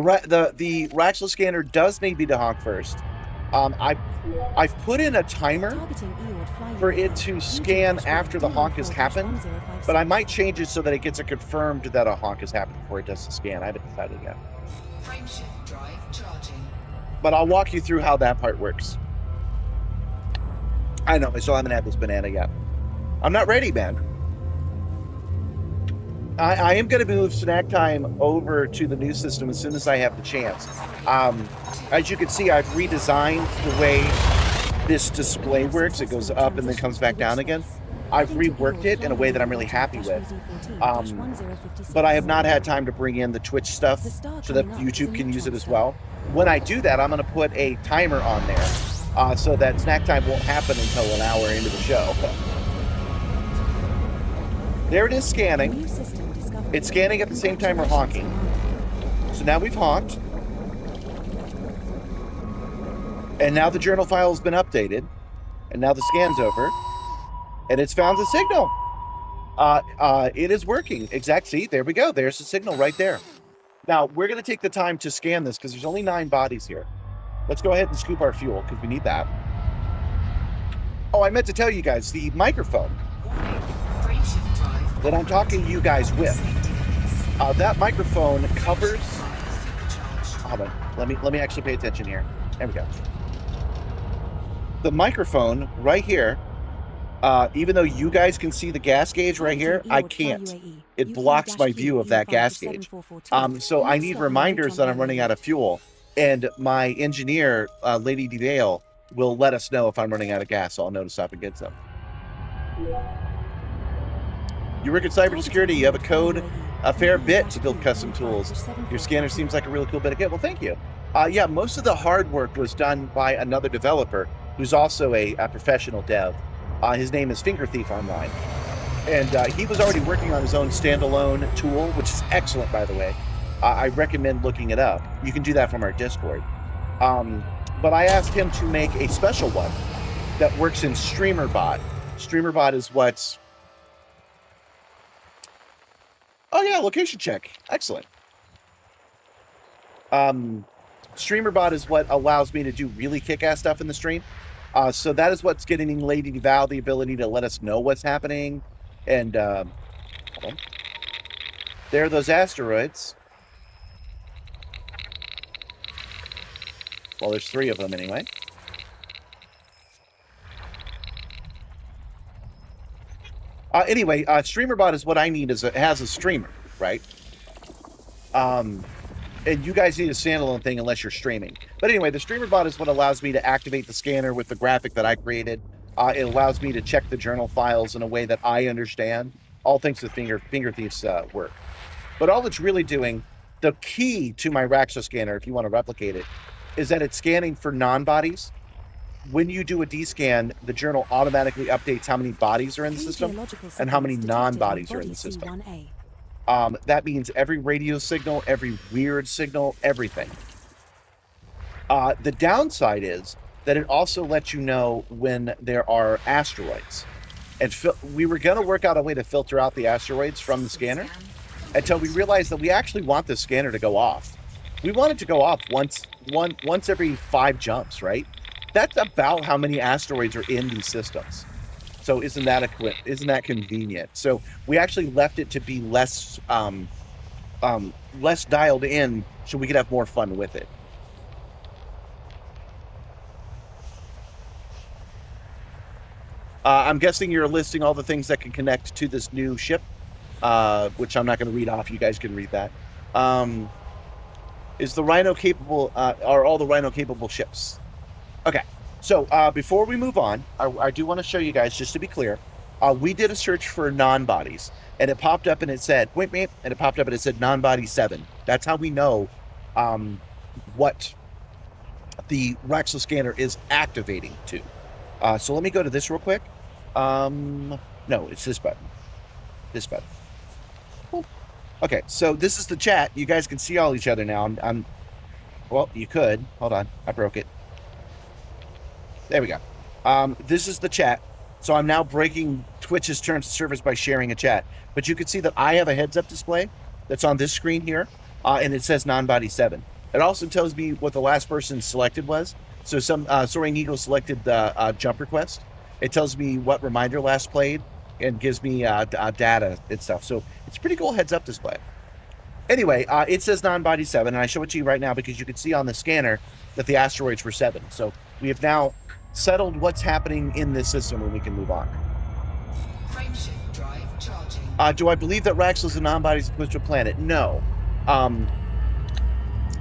Speaker 1: Raxel scanner does need me to honk first. I've put in a timer
Speaker 5: Targeting Eord Fly
Speaker 1: for
Speaker 5: UAE,
Speaker 1: it to scan
Speaker 5: VG-B
Speaker 1: after the honk has happened,
Speaker 5: D14-1057.
Speaker 1: but I might change it so that it gets it confirmed that a honk has happened before it does the scan. I haven't decided yet.
Speaker 4: Frameshift drive charging.
Speaker 1: But I'll walk you through how that part works. I know, I still haven't had this banana yet. I'm not ready, man. I am going to move snack time over to the new system as soon as I have the chance. As you can see, I've redesigned the way this display works. It goes up and then comes back down again. I've reworked it in a way that I'm really happy with. But I have not had time to bring in the Twitch stuff so that YouTube can use it as well. When I do that, I'm going to put a timer on there so that snack time won't happen until an hour into the show. There it is scanning. It's scanning at the same time we're honking. So now we've honked. And now the journal file has been updated. And now the scan's over. And it's found the signal. It is working. See, there we go. There's the signal right there. Now, we're going to take the time to scan this because there's only 9 bodies here. Let's go ahead and scoop our fuel because we need that. Oh, I meant to tell you guys, the microphone that I'm talking to you guys with, that microphone covers... Hold on. Let me actually pay attention here. There we go. The microphone right here, even though you guys can see the gas gauge right here, I can't. It blocks my view of that gas gauge. So I need reminders that I'm running out of fuel. And my engineer, Lady DeVale, will let us know if I'm running out of gas, so I'll know to stop and get some. You work in cybersecurity, you have a code a fair bit to build custom tools. Your scanner seems like a really cool bit of kit. Well, thank you. Yeah, most of the hard work was done by another developer who's also a professional dev. His name is Finger Thief Online. And he was already working on his own standalone tool, which is excellent, by the way. I recommend looking it up. You can do that from our Discord. But I asked him to make a special one that works in StreamerBot. StreamerBot is what's... Oh yeah, location check. Excellent. StreamerBot is what allows me to do really kick-ass stuff in the stream. So that is what's getting Lady Val the ability to let us know what's happening. And hold on. There are those asteroids. Well, there's 3 of them anyway. Anyway, StreamerBot is what I need. It has a streamer, right? And you guys need a standalone thing unless you're streaming. But anyway, the StreamerBot is what allows me to activate the scanner with the graphic that I created. It allows me to check the journal files in a way that I understand. All thanks to Finger Thief's work. But all it's really doing, the key to my Raxo scanner, if you want to replicate it, is that it's scanning for non-bodies. When you do a D-scan, the journal automatically updates how many bodies are in the system and how many non-bodies are in the system. That means every radio signal, every weird signal, everything. The downside is that it also lets you know when there are asteroids. And we were going to work out a way to filter out the asteroids from the scanner until we realized that we actually want the scanner to go off. We want it to go off once every 5 jumps, right? That's about how many asteroids are in these systems. So isn't that convenient? So we actually left it to be less dialed in so we could have more fun with it. I'm guessing you're listing all the things that can connect to this new ship, which I'm not going to read off. You guys can read that. Is the Rhino capable? Are all the Rhino capable ships? Okay. So before we move on, I do want to show you guys, just to be clear, we did a search for non-bodies, and it popped up and it said, wait, and it popped up and it said non-body 7. That's how we know what the Raxo scanner is activating to. So let me go to this real quick. No, it's this button. This button. Okay, so this is the chat. You guys can see all each other now. Well, you could. Hold on. I broke it. There we go. This is the chat. So I'm now breaking Twitch's terms of service by sharing a chat. But you can see that I have a heads-up display that's on this screen here, and it says non-body 7. It also tells me what the last person selected was. So some Soaring Eagle selected the jump request. It tells me what reminder last played and gives me data and stuff. So it's a pretty cool heads-up display. Anyway, it says non-body 7, and I show it to you right now because you can see on the scanner that the asteroids were 7. So we have now settled what's happening in this system, and we can move on.
Speaker 4: Frameshift drive charging.
Speaker 1: Do I believe that Raxel is a non-body celestial planet? No.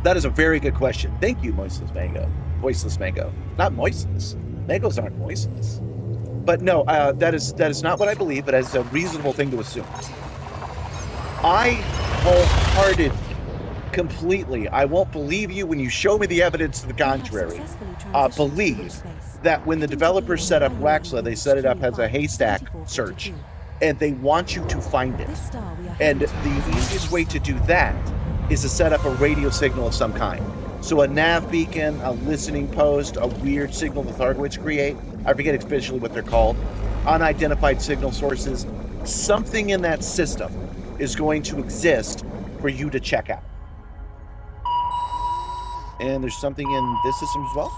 Speaker 1: That is a very good question. Thank you, Moistless Mango. Voiceless Mango. Not Moistless. Mangoes aren't moistless. But no, that is not what I believe, but it's a reasonable thing to assume. I wholeheartedly, completely, I won't believe you when you show me the evidence to the contrary, believe that when the developers set up Raxla, they set it up as a haystack search, and they want you to find it. And the easiest way to do that is to set up a radio signal of some kind. So a nav beacon, a listening post, a weird signal the Thargoids create, I forget officially what they're called, unidentified signal sources, something in that system is going to exist for you to check out. And there's something in this system as well?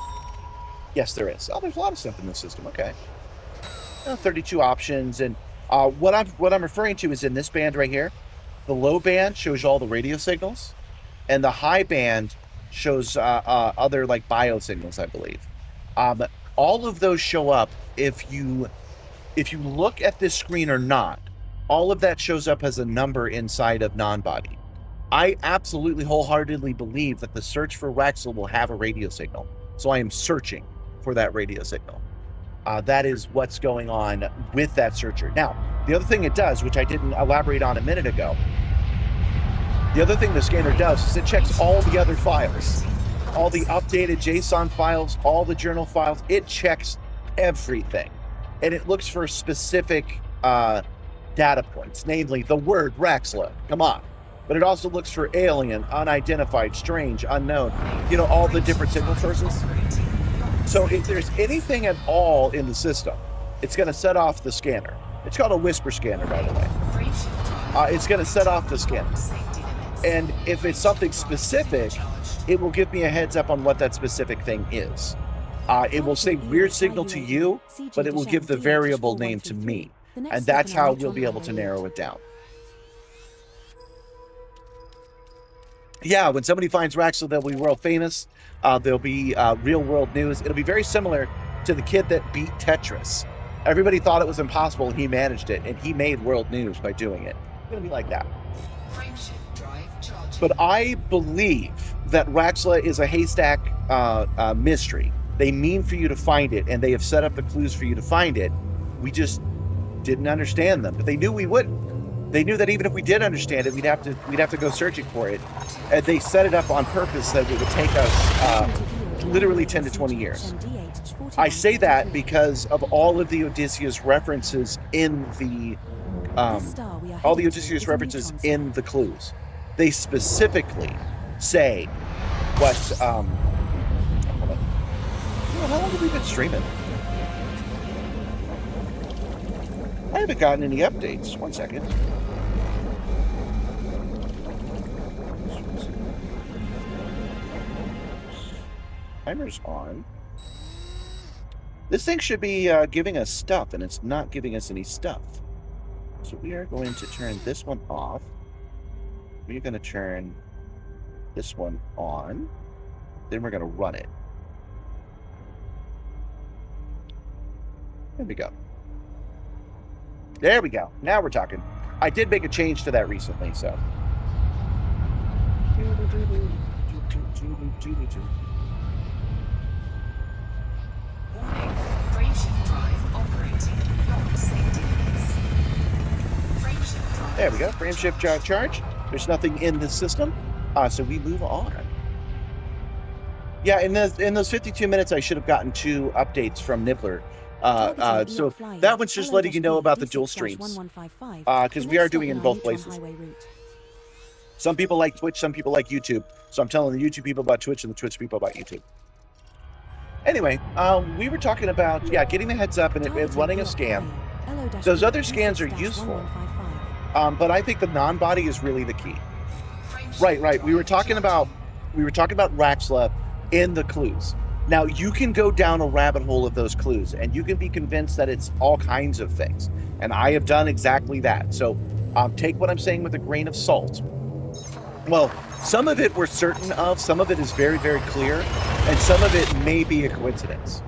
Speaker 1: Yes, there is. Oh, there's a lot of stuff in this system. Okay. 32 options. And what I'm referring to is in this band right here. The low band shows you all the radio signals, and the high band shows other like bio signals, I believe. All of those show up if you look at this screen or not. All of that shows up as a number inside of non-body. I absolutely wholeheartedly believe that the search for Raxel will have a radio signal. So I am searching for that radio signal. That is what's going on with that searcher. Now, the other thing it does, which I didn't elaborate on a minute ago, the other thing the scanner does is it checks all the other files, all the updated JSON files, all the journal files. It checks everything. And it looks for specific data points, namely the word Raxla. Come on. But it also looks for alien, unidentified, strange, unknown, all the different signal sources. So if there's anything at all in the system, it's going to set off the scanner. It's called a whisper scanner, by the way. It's going to set off the scanner. And if it's something specific, it will give me a heads up on what that specific thing is. It will say weird signal to you, but it will give the variable name to me. And that's how we'll be able to narrow it down. Yeah, when somebody finds Raxel, they'll be world famous. There'll be real world news. It'll be very similar to the kid that beat Tetris. Everybody thought it was impossible, and he managed it, and he made world news by doing it. It's going to be like that. But I believe that Raxla is a haystack mystery. They mean for you to find it, and they have set up the clues for you to find it. We just didn't understand them, but they knew we wouldn't. They knew that even if we did understand it, we'd have to go searching for it. And they set it up on purpose that it would take us literally 10 to 20 years. I say that because of all of the Odysseus references in the clues. They specifically say what. Hold on. How long have we been streaming? I haven't gotten any updates. 1 second. Timer's on. This thing should be giving us stuff, and it's not giving us any stuff. So we are going to turn this one off. We're going to turn this one on. Then we're going to run it. There we go. There we go. Now we're talking. I did make a change to that recently, so. There we go. Frameshift charge. There's nothing in this system, so we move on. Yeah, in those 52 minutes, I should have gotten 2 updates from Nibbler. So that one's just letting you know about the dual streams, because we are doing it in both places. Some people like Twitch, some people like YouTube. So I'm telling the YouTube people about Twitch and the Twitch people about YouTube. Anyway, we were talking about, getting the heads up and running a scan. Those other scans are useful, but I think the non-body is really the key. Right. We were talking about Raxla in the clues. Now, you can go down a rabbit hole of those clues, and you can be convinced that it's all kinds of things. And I have done exactly that. So take what I'm saying with a grain of salt. Well, some of it we're certain of, some of it is very, very clear, and some of it may be a coincidence.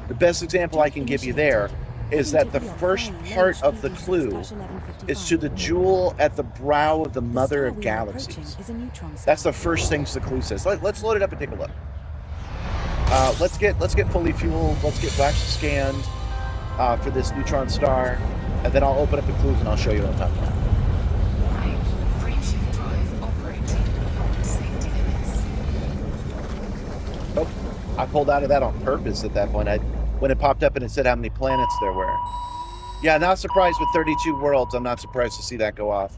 Speaker 1: The best example I can give you there is that the first part of the clue is to the jewel at the brow of the Mother of Galaxies. That's the first thing the clue says. Let's load it up and take a look. Let's get fully fueled. Let's get Raxla scanned for this neutron star, and then I'll open up the clues and I'll show you what I'm talking about. Oh, I pulled out of that on purpose at that point. When it popped up and it said how many planets there were. Yeah, not surprised with 32 worlds. I'm not surprised to see that go off.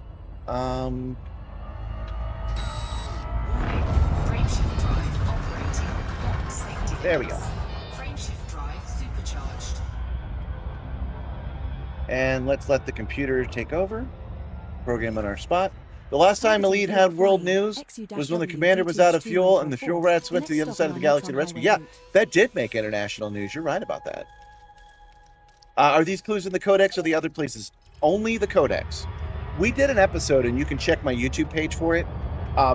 Speaker 1: There we go.
Speaker 4: Frameshift drive supercharged.
Speaker 1: And let's let the computer take over. Program on our spot. The last time Elite had world news was when the commander was out of fuel and the fuel rats went to the other side of the galaxy to rescue. Yeah, that did make international news. You're right about that. Are these clues in the Codex or the other places? Only the Codex. We did an episode, and you can check my YouTube page for it,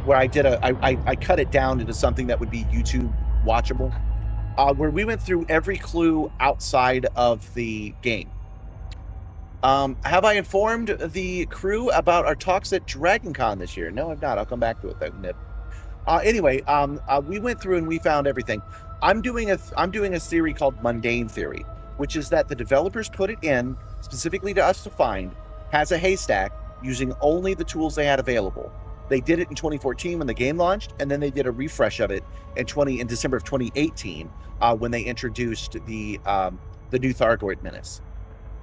Speaker 1: where I cut it down into something that would be YouTube watchable, where we went through every clue outside of the game. Have I informed the crew about our talks at DragonCon this year? No, I've not. I'll come back to it though, Nip. Anyway, we went through and we found everything. I'm doing a theory called mundane theory, which is that the developers put it in specifically to us to find, has a haystack using only the tools they had available. They did it in 2014 when the game launched, and then they did a refresh of it in December of 2018 when they introduced the new Thargoid menace.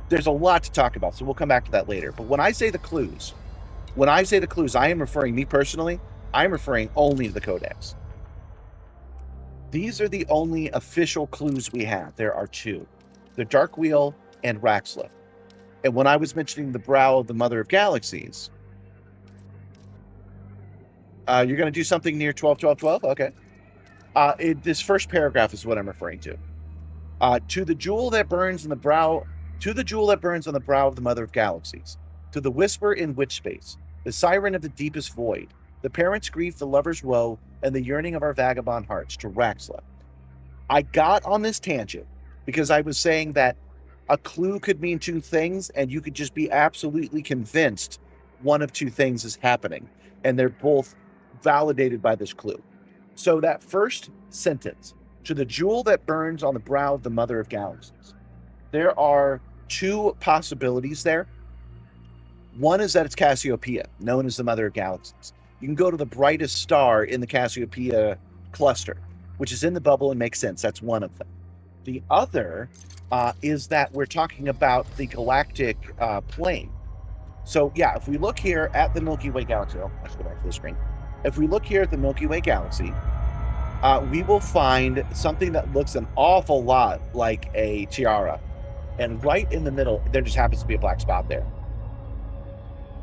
Speaker 1: There's a lot to talk about, so we'll come back to that later. But when I say the clues, I am referring, me personally, I'm referring only to the Codex. These are the only official clues we have. There are two. The Dark Wheel and Raxla. And when I was mentioning the brow of the Mother of Galaxies, you're going to do something near 12-12-12? Okay. This first paragraph is what I'm referring to. To the jewel that burns on the brow of the Mother of Galaxies, to the whisper in witch space, the siren of the deepest void, the parent's grief, the lover's woe, and the yearning of our vagabond hearts, to Raxla. I got on this tangent because I was saying that a clue could mean two things, and you could just be absolutely convinced one of two things is happening, and they're both validated by this clue. So that first sentence, to the jewel that burns on the brow of the Mother of Galaxies, there are two possibilities there. One is that it's Cassiopeia, known as the Mother of Galaxies. You can go to the brightest star in the Cassiopeia cluster, which is in the bubble and makes sense. That's one of them. The other is that we're talking about the galactic plane. So yeah, if we look here at the Milky Way galaxy, let's go back to the screen. If we look here at the Milky Way galaxy, we will find something that looks an awful lot like a tiara. And right in the middle, there just happens to be a black spot there.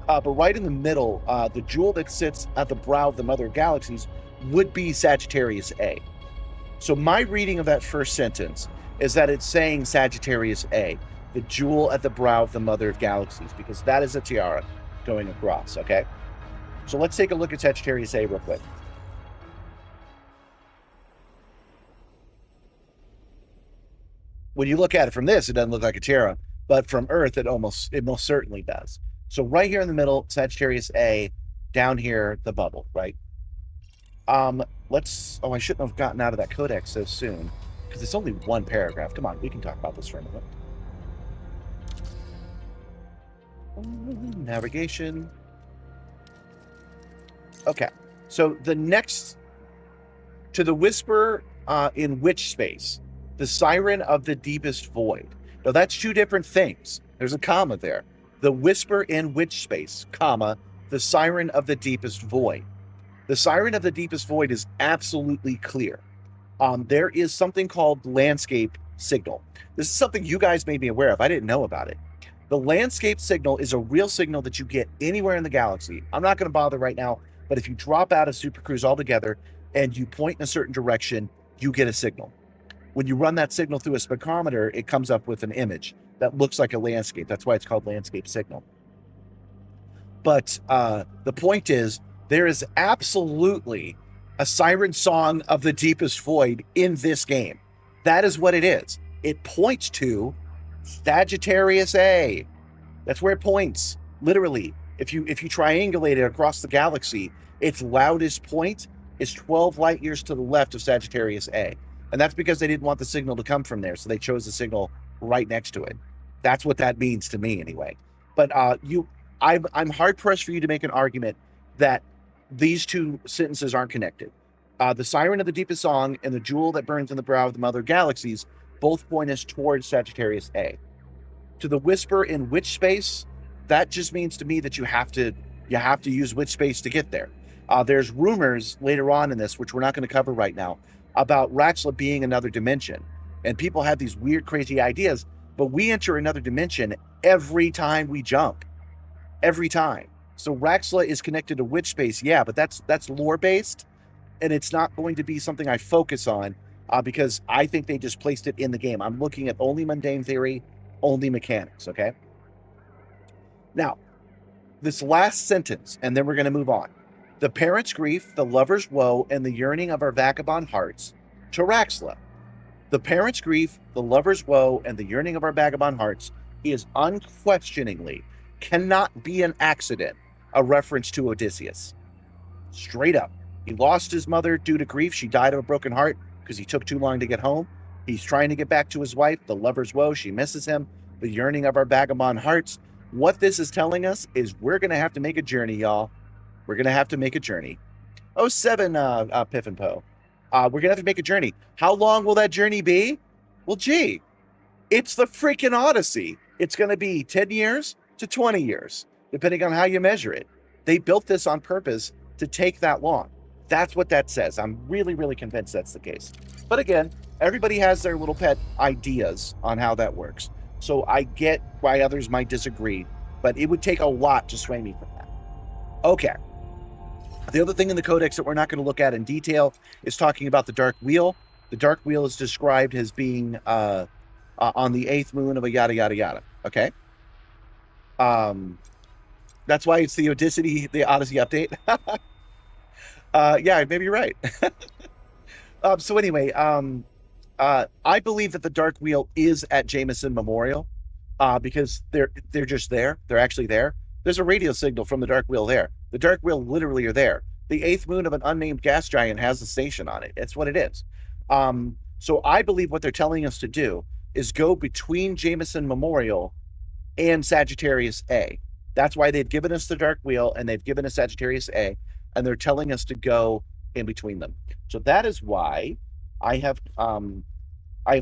Speaker 1: But right in the middle, the jewel that sits at the brow of the Mother of Galaxies would be Sagittarius A. So my reading of that first sentence is that it's saying Sagittarius A, the jewel at the brow of the Mother of Galaxies, because that is a tiara going across, okay? So let's take a look at Sagittarius A real quick. When you look at it from this, it doesn't look like a tiara, but from Earth, it most certainly does. So right here in the middle, Sagittarius A, down here, the bubble, right? I shouldn't have gotten out of that codex so soon, because it's only one paragraph. Come on, we can talk about this for a moment. Navigation. Okay, so the next, to the whisper in witch space, the siren of the deepest void. Now that's two different things. There's a comma there. The whisper in which space, comma, the siren of the deepest void. The siren of the deepest void is absolutely clear. There is something called landscape signal. This is something you guys may be aware of. I didn't know about it. The landscape signal is a real signal that you get anywhere in the galaxy. I'm not going to bother right now, but if you drop out of Super Cruise altogether and you point in a certain direction, you get a signal. When you run that signal through a spectrometer, it comes up with an image that looks like a landscape. That's why it's called landscape signal. But the point is, there is absolutely a siren song of the deepest void in this game. That is what it is. It points to Sagittarius A. That's where it points. Literally, if you triangulate it across the galaxy, its loudest point is 12 light years to the left of Sagittarius A. And that's because they didn't want the signal to come from there, so they chose the signal right next to it. That's what that means to me, anyway. But I'm hard pressed for you to make an argument that these two sentences aren't connected. The siren of the deepest song and the jewel that burns in the brow of the mother galaxies both point us towards Sagittarius A. To the whisper in which space, that just means to me that you have to use which space to get there. There's rumors later on in this, which we're not going to cover right now, about Raxla being another dimension. And people have these weird, crazy ideas, but we enter another dimension every time we jump. Every time. So Raxla is connected to which space, yeah, but that's lore-based, and it's not going to be something I focus on because I think they just placed it in the game. I'm looking at only mundane theory, only mechanics, okay? Now, this last sentence, and then we're going to move on. The parent's grief, the lover's woe, and the yearning of our vagabond hearts to Raxla. The parent's grief, the lover's woe, and the yearning of our vagabond hearts is unquestioningly, cannot be an accident, a reference to Odysseus. Straight up. He lost his mother due to grief. She died of a broken heart because he took too long to get home. He's trying to get back to his wife. The lover's woe, she misses him. The yearning of our vagabond hearts. What this is telling us is we're going to have to make a journey, y'all. We're going to have to make a journey. 07, Piff and Poe. We're going to have to make a journey. How long will that journey be? Well, gee, it's the freaking Odyssey. It's going to be 10 years to 20 years, depending on how you measure it. They built this on purpose to take that long. That's what that says. I'm really, really convinced that's the case. But again, everybody has their little pet ideas on how that works. So I get why others might disagree, but it would take a lot to sway me from that. Okay. The other thing in the codex that we're not going to look at in detail is talking about the Dark Wheel. The Dark Wheel is described as being on the 8th moon of a yada, yada, yada. Okay? That's why it's the Odyssey update. Yeah, maybe you're right. So anyway, I believe that the Dark Wheel is at Jameson Memorial because they're just there. They're actually there. There's a radio signal from the Dark Wheel there. The Dark Wheel literally are there. The 8th moon of an unnamed gas giant has a station on it. That's what it is. So I believe what they're telling us to do is go between Jameson Memorial and Sagittarius A. That's why they've given us the Dark Wheel and they've given us Sagittarius A, and they're telling us to go in between them. So that is why I have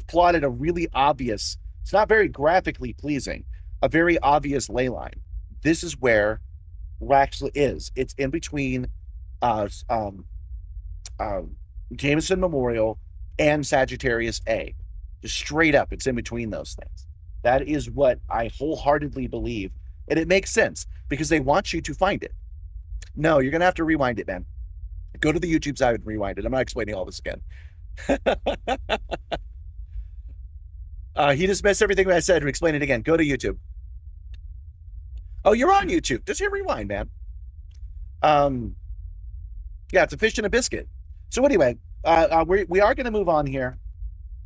Speaker 1: plotted a really obvious, it's not very graphically pleasing, a very obvious ley line. This is where Raxla is. It's in between Jameson Memorial and Sagittarius A. Just straight up, it's in between those things. That is what I wholeheartedly believe. And it makes sense because they want you to find it. No, you're going to have to rewind it, man. Go to the YouTube side and rewind it. I'm not explaining all this again. He just missed everything I said to explain it again. Go to YouTube. Oh, you're on YouTube. Just hit rewind, man. Yeah, it's a fish and a biscuit. So anyway, we are going to move on here.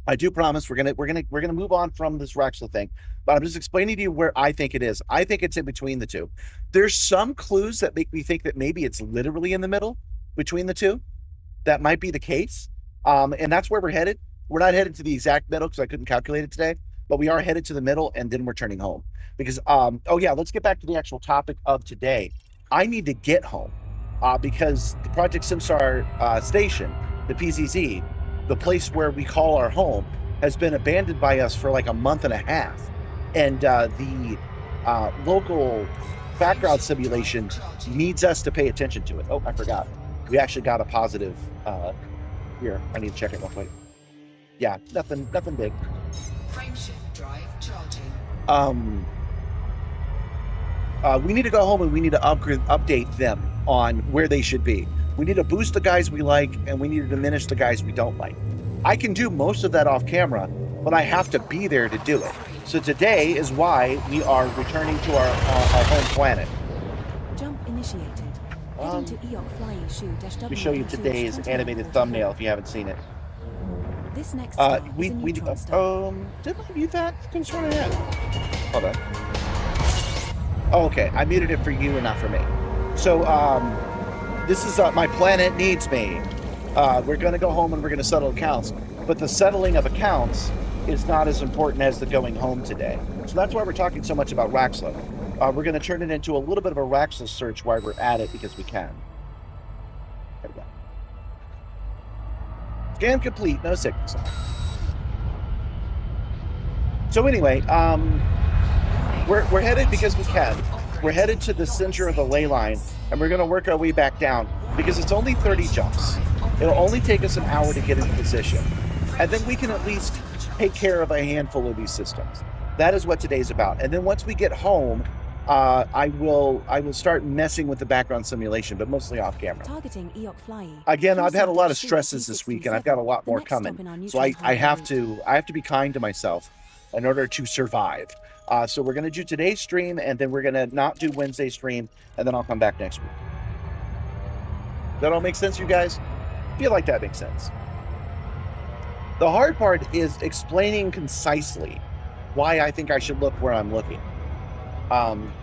Speaker 1: I do promise we're gonna move on from this Raxla thing, but I'm just explaining to you where I think it is. I think it's in between the two. There's some clues that make me think that maybe it's literally in the middle between the two. That might be the case, and that's where we're headed. We're not headed to the exact middle because I couldn't calculate it today, but we are headed to the middle, and then we're turning home because oh yeah, let's get back to the actual topic of today. I need to get home because the Project Simstarr station, the PZZ, the place where we call our home, has been abandoned by us for like a month and a half. And the local background simulation needs us to pay attention to it. Oh, I forgot. We actually got a positive here. I need to check it real quick. Yeah, nothing big.
Speaker 4: Frameshift drive charging.
Speaker 1: We need to go home and we need to update them on where they should be. We need to boost the guys we like, and we need to diminish the guys we don't like. I can do most of that off camera, but I have to be there to do it. So today is why we are returning to our home planet.
Speaker 5: Jump initiated. Heading to Eok Flyi Shu
Speaker 1: Let me show you today's animated thumbnail if you haven't seen it.
Speaker 5: This next star
Speaker 1: We
Speaker 5: is a neutron star.
Speaker 1: did I mute that? Could have sworn I had. Hold on. Oh, okay. I muted it for you and not for me. So, this is my planet needs me. We're going to go home and we're going to settle accounts. But the settling of accounts is not as important as the going home today. So that's why we're talking so much about Raxla. We're going to turn it into a little bit of a Raxla search while we're at it because we can. There we go. Scan complete, no sickness. So anyway, we're headed because we can. We're headed to the center of the ley line, and we're going to work our way back down because it's only 30 jumps. It'll only take us an hour to get into position, and then we can at least take care of a handful of these systems. That is what today's about. And then once we get home, I will start messing with the background simulation, but mostly off camera.
Speaker 5: Targeting Eok Flyi.
Speaker 1: Again, I've had a lot of stresses this week, and I've got a lot more coming. So I have to be kind to myself in order to survive. So we're going to do today's stream, and then we're going to not do Wednesday's stream, and then I'll come back next week. That all makes sense, you guys? I feel like that makes sense. The hard part is explaining concisely why I think I should look where I'm looking.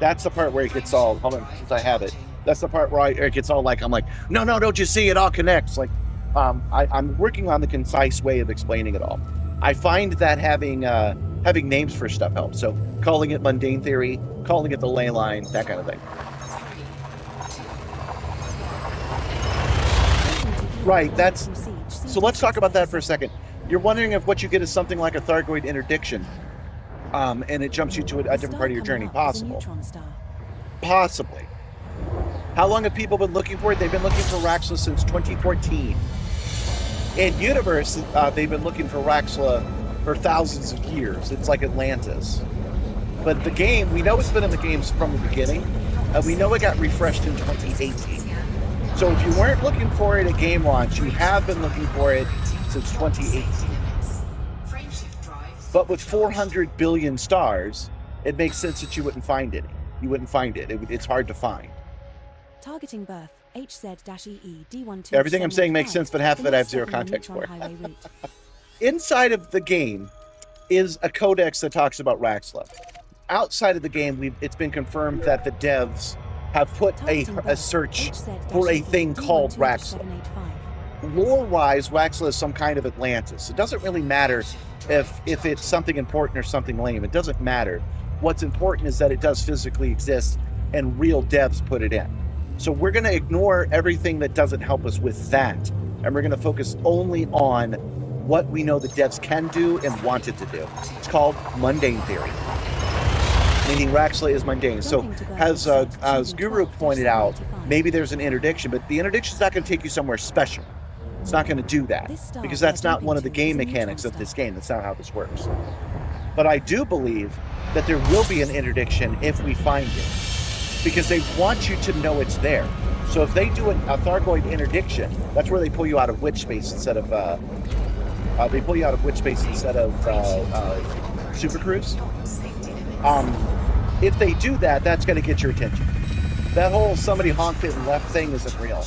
Speaker 1: That's the part where it gets all, hold on, since I have it, that's the part where it gets all like, I'm like, no, don't you see, it all connects. Like, I'm working on the concise way of explaining it all. I find that having names for stuff helps. So calling it mundane theory, calling it the ley line, that kind of thing. Right, so let's talk about that for a second. You're wondering if what you get is something like a Thargoid interdiction, and it jumps you to a different part of your journey. Possible. Possibly. How long have people been looking for it? They've been looking for Raxla since 2014. In universe, they've been looking for Raxla for thousands of years. It's like Atlantis. But the game, we know it's been in the games from the beginning, and we know it got refreshed in 2018. So if you weren't looking for it at game launch, you have been looking for it since 2018. But with 400 billion stars, it makes sense that you wouldn't find any. You wouldn't find it. It's hard to find.
Speaker 5: Targeting birth, HZ-EE D12.
Speaker 1: Everything I'm saying makes sense, but half of it I have zero context for. Inside of the game is a codex that talks about Raxla. Outside of the game, it's been confirmed that the devs have put a search for a thing called Raxla. Lore-wise, Raxla is some kind of Atlantis. It doesn't really matter if it's something important or something lame. It doesn't matter. What's important is that it does physically exist and real devs put it in. So we're going to ignore everything that doesn't help us with that, and we're going to focus only on what we know the devs can do and want it to do. It's called mundane theory, meaning Raxla is mundane. So as Guru pointed out, maybe there's an interdiction, but the interdiction's not going to take you somewhere special. It's not going to do that, because that's not one of the game mechanics of this game. That's not how this works. But I do believe that there will be an interdiction if we find it, because they want you to know it's there. So if they do a Thargoid interdiction, that's where they pull you out of witch space instead of Super Cruise. If they do that, that's going to get your attention. That whole somebody honked it and left thing isn't real.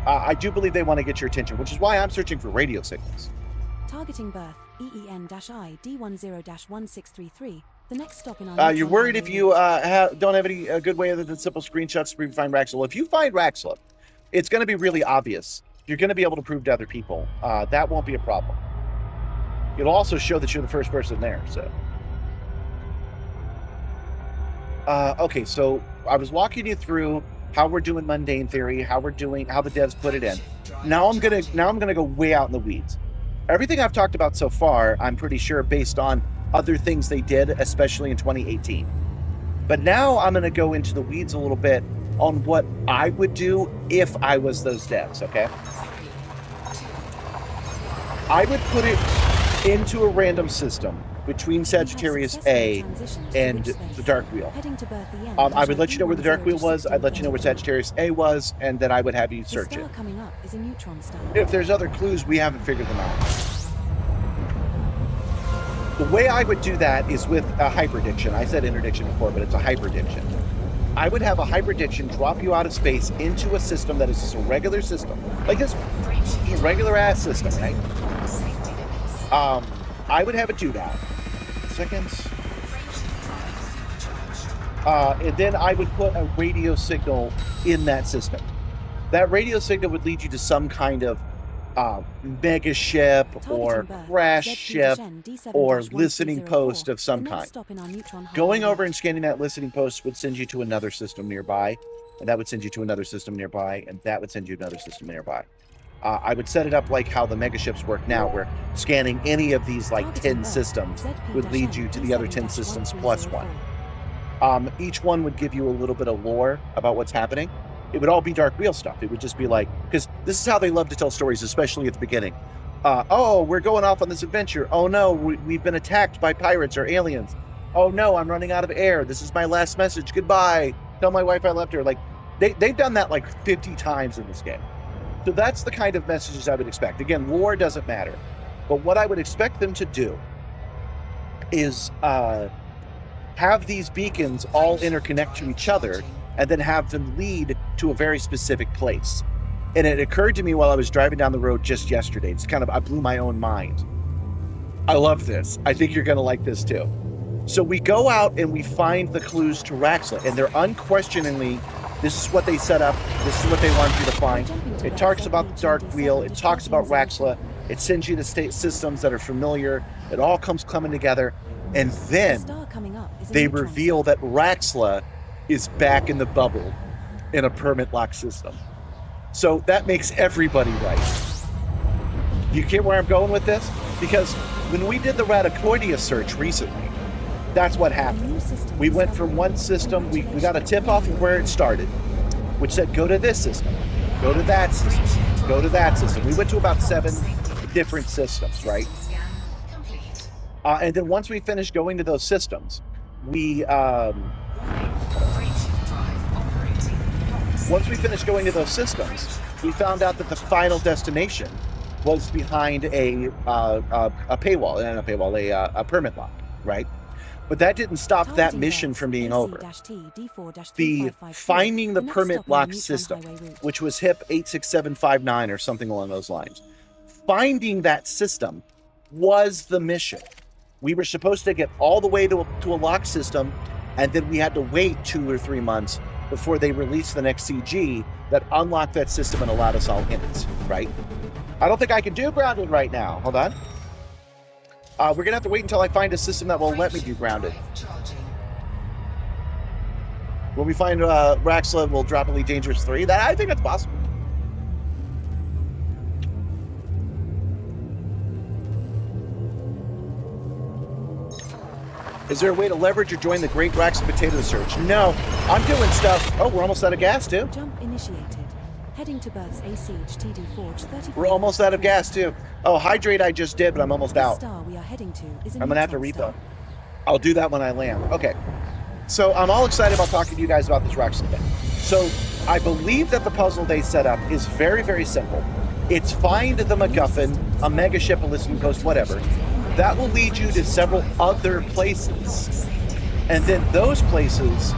Speaker 1: I do believe they want to get your attention, which is why I'm searching for radio signals.
Speaker 5: Targeting birth, EEN-I D10-1633. The next stop in our
Speaker 1: you're worried if you don't have any good way other than simple screenshots to find Raxla. Well, if you find Raxla, it's going to be really obvious. You're going to be able to prove to other people. That won't be a problem. It'll also show that you're the first person there. So, okay, so I was walking you through how we're doing mundane theory, how the devs put it in. now I'm gonna go way out in the weeds. Everything I've talked about so far, I'm pretty sure based on other things they did, especially in 2018. But now I'm gonna go into the weeds a little bit on what I would do if I was those devs, okay? I would put it into a random system between Sagittarius A and the Dark Wheel. I would let you know where the Dark Wheel was, I'd let you know where Sagittarius A was, and then I would have you search it.
Speaker 5: Coming up is a neutron star.
Speaker 1: If there's other clues, we haven't figured them out. The way I would do that is with a hyperdiction. I said interdiction before, but it's a hyperdiction. I would have a hyperdiction drop you out of space into a system that is just a regular system. Like this regular ass system, right? I would have it do that. Seconds. And then I would put a radio signal in that system. That radio signal would lead you to some kind of mega ship or crash ship or listening post of some kind. Going over and scanning that listening post would send you to another system nearby, and that would send you to another system nearby, and that would send you to another system nearby. I would set it up like how the megaships work now, where scanning any of these like 10 systems would lead you to the other 10 systems plus one. Each one would give you a little bit of lore about what's happening. It would all be Dark Wheel stuff. It would just be like, because this is how they love to tell stories, especially at the beginning. Oh, we're going off on this adventure. Oh no, we've been attacked by pirates or aliens. Oh no, I'm running out of air. This is my last message. Goodbye. Tell my wife I left her. Like, they've done that like 50 times in this game. So that's the kind of messages I would expect. Again, lore doesn't matter. But what I would expect them to do is have these beacons all interconnect to each other and then have them lead to a very specific place. And it occurred to me while I was driving down the road just yesterday. It's kind of, I blew my own mind. I love this. I think you're going to like this too. So we go out and we find the clues to Raxla, and they're unquestioningly, this is what they set up. This is what they want you to find. It talks about the Dark Wheel. It talks about Raxla. It sends you to state systems that are familiar. It all comes coming together. And then they reveal that Raxla is back in the bubble in a permit lock system. So that makes everybody right. You get where I'm going with this? Because when we did the Radicoidia search recently, that's what happened. We went from one system, we got a tip off of where it started, which said go to this system, go to that system, go to that system. We went to about 7 different systems, right? And then once we finished going to those systems, we found out that the final destination was behind a paywall, and a paywall, a permit lock, right? But that didn't stop that mission from being over. The finding the permit lock system, which was HIP 86759 or something along those lines, finding that system was the mission. We were supposed to get all the way to a lock system, and then we had to wait 2 or 3 months before they released the next CG that unlocked that system and allowed us all in it, right? I don't think I can do grounded right now. Hold on. We're going to have to wait until I find a system that will let me do grounded. When we find Raxla, we'll drop Elite Dangerous 3. I think that's possible. Is there a way to leverage or join the Great Raxla Potato Search? No, I'm doing stuff. Oh, we're almost out of gas, too.
Speaker 5: Jump initiated. Heading to berths A Siege TD Forge 35.
Speaker 1: We're almost out of gas, too. Oh, Hydrate I just did, but I'm almost out.
Speaker 5: The star we are heading to is
Speaker 1: I'm going to have to refill. I'll do that when I land. Okay. So I'm all excited about talking to you guys about this Raxla thing. So I believe that the puzzle they set up is very, very simple. It's find the MacGuffin, a mega ship, a listening post, whatever. That will lead you to several other places. And then those places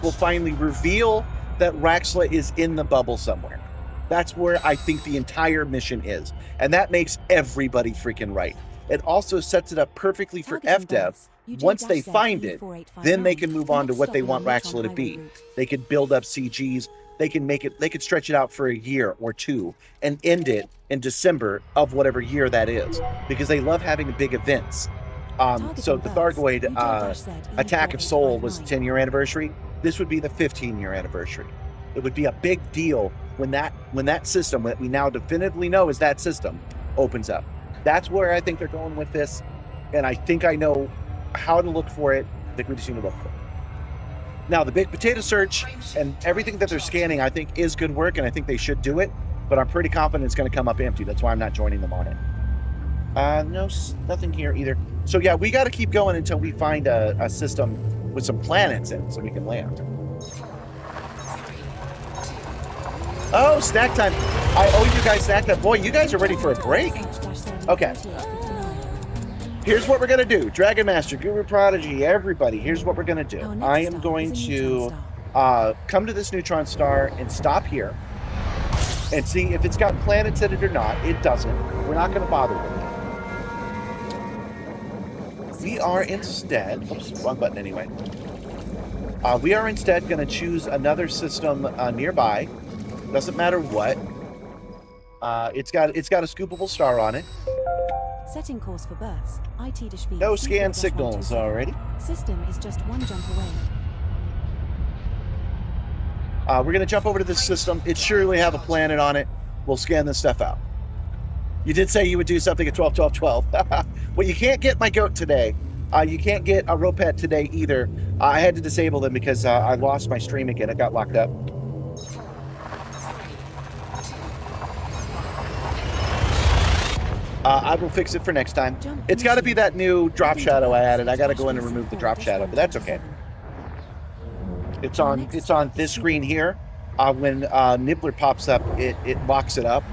Speaker 1: will finally reveal that Raxla is in the bubble somewhere. That's where I think the entire mission is. And that makes everybody freaking right. It also sets it up perfectly for FDev. Once they find it, then they can move on to what they want Raxla to be. They could build up CGs. They could stretch it out for a year or 2 and end it in December of whatever year that is, because they love having big events. So the Thargoid Attack of Sol was the 10-year anniversary. this would be the 15-year anniversary. It would be a big deal when that system that we now definitively know is that system opens up. That's where I think they're going with this, and I think I know how to look for it. I think we just need to look for it. Now, the big potato search and everything that they're scanning, I think, is good work, and I think they should do it, but I'm pretty confident it's going to come up empty. That's why I'm not joining them on it. No, nothing here either. So, yeah, we got to keep going until we find a system with some planets in it so we can land. Oh, snack time. I owe you guys snack time. Boy, you guys are ready for a break. Okay. Here's what we're going to do. Dragon Master, Guru Prodigy, everybody, here's what we're going to do. I am going to come to this neutron star and stop here and see if it's got planets in it or not. It doesn't. We're not going to bother with it. We are instead... Oops, wrong button anyway. We are instead going to choose another system nearby. Doesn't matter what. It's got a scoopable star on it.
Speaker 5: Setting course for berths. IT-B.
Speaker 1: No scan signals already.
Speaker 5: System is just one jump away.
Speaker 1: We're going to jump over to this system. It surely have a planet on it. We'll scan this stuff out. You did say you would do something at 12, 12, 12. Well, you can't get my goat today. You can't get a Ropet today either. I had to disable them because I lost my stream again. It got locked up. I will fix it for next time. It's got to be that new drop shadow I added. I got to go in and remove the drop shadow, but that's okay. It's on this screen here. When Nibbler pops up, it locks it up.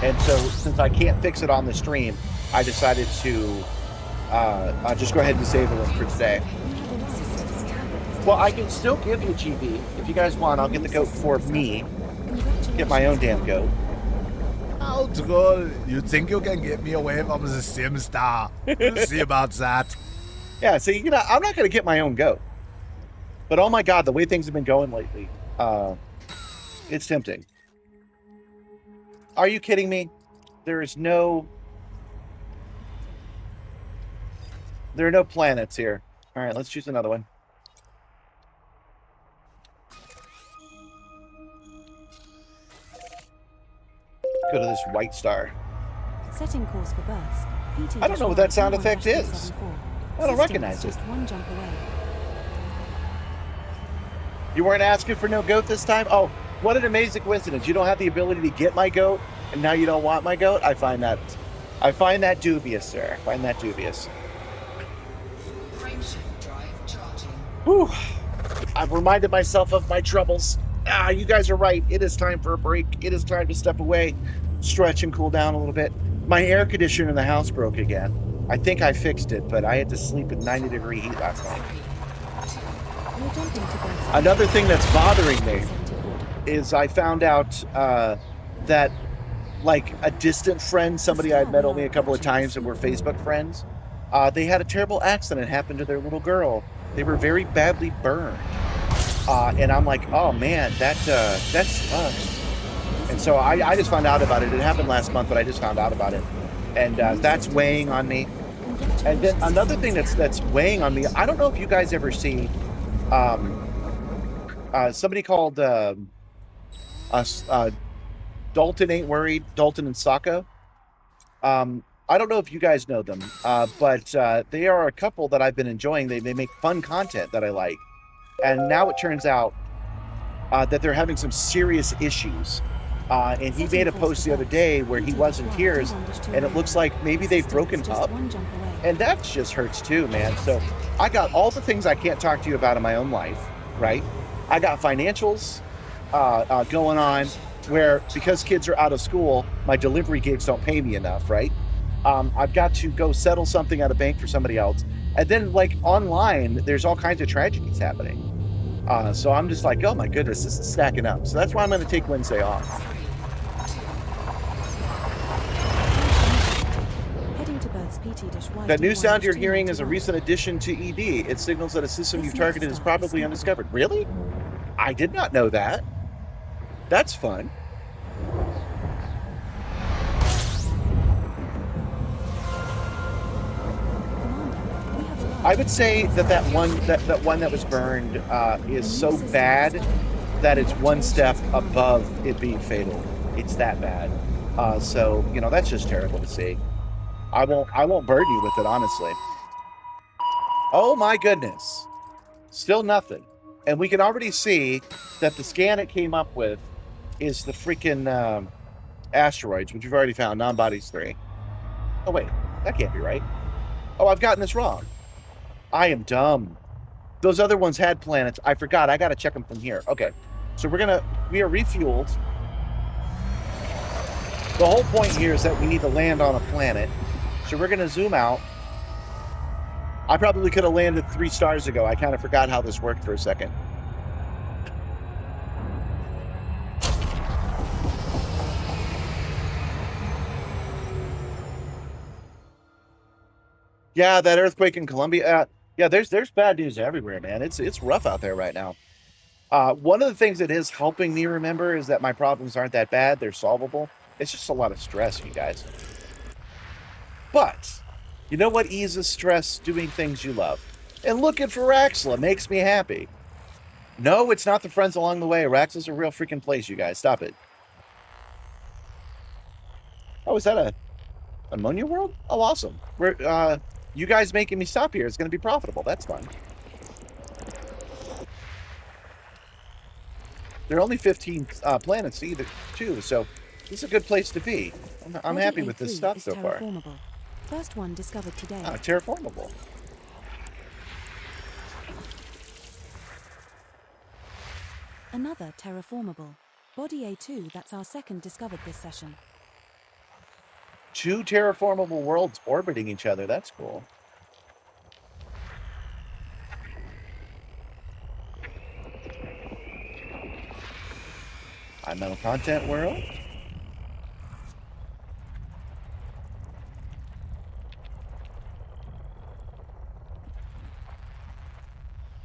Speaker 1: And so since I can't fix it on the stream, I decided to just go ahead and disable it for today. Well, I can still give you GB. If you guys want, I'll get the goat for me. Get my own damn goat.
Speaker 2: Oh, troll, you think you can get me away from the Simstarr? We'll see about that.
Speaker 1: Yeah, see, I'm not going to get my own goat. But oh my god, the way things have been going lately, it's tempting. Are you kidding me? There are no planets here. All right, let's choose another one. Go to this white star.
Speaker 5: Setting course for berths.
Speaker 1: I don't know what that sound effect is. I don't recognize it.
Speaker 5: Just one jump away.
Speaker 1: You weren't asking for no goat this time? Oh, what an amazing coincidence. You don't have the ability to get my goat, and now you don't want my goat? I find that dubious, sir. I find that dubious.
Speaker 4: Frameshift drive charging.
Speaker 1: Whew. I've reminded myself of my troubles. You guys are right. It is time for a break. It is time to step away, stretch, and cool down a little bit. My air conditioner in the house broke again. I think I fixed it, but I had to sleep in 90-degree heat last night. Another thing that's bothering me is I found out that, like, a distant friend, somebody I'd met only a couple of times and were Facebook friends, they had a terrible accident happen to their little girl. They were very badly burned. And I'm like, oh man, that sucks. And so I just found out about it. It happened last month, but I just found out about it. And that's weighing on me. And then another thing that's weighing on me, I don't know if you guys ever see somebody called Dalton Ain't Worried, Dalton and Sacco. I don't know if you guys know them, but they are a couple that I've been enjoying. They make fun content that I like. And now it turns out that they're having some serious issues. And he made a post the other day where he was in tears, and it looks like maybe they've broken up. And that just hurts too, man. So I got all the things I can't talk to you about in my own life, right? I got financials going on where, because kids are out of school, my delivery gigs don't pay me enough, right? I've got to go settle something at a bank for somebody else. And then, like, online, there's all kinds of tragedies happening. So I'm just like, oh my goodness, this is stacking up. So that's why I'm going to take Wednesday off. That new sound you're hearing is a recent addition to ED. It signals that a system you've targeted is probably undiscovered. Really? I did not know that. That's fun. I would say that one that was burned is so bad that it's one step above it being fatal. It's that bad. So that's just terrible to see. I won't burden you with it, honestly. Oh my goodness. Still nothing. And we can already see that the scan it came up with is the freaking asteroids, which we've already found, non-bodies 3. Oh wait, that can't be right. Oh, I've gotten this wrong. I am dumb. Those other ones had planets. I forgot. I got to check them from here. Okay. So we are refueled. The whole point here is that we need to land on a planet. So we're going to zoom out. I probably could have landed 3 stars ago. I kind of forgot how this worked for a second. Yeah, that earthquake in Colombia. Yeah, there's bad news everywhere, man. It's rough out there right now. One of the things that is helping me remember is that my problems aren't that bad. They're solvable. It's just a lot of stress, you guys. But you know what eases stress? Doing things you love. And looking for Raxla makes me happy. No, it's not the friends along the way. Raxla's a real freaking place, you guys. Stop it. Oh, is that a ammonia world? Oh, awesome. You guys making me stop here is going to be profitable. That's fun. There are only 15 planets too, so this is a good place to be. I'm happy with this stuff so far.
Speaker 5: First one discovered today.
Speaker 1: Terraformable.
Speaker 5: Another terraformable. Body A2, that's our second discovered this session.
Speaker 1: 2 terraformable worlds orbiting each other. That's cool. High metal content world.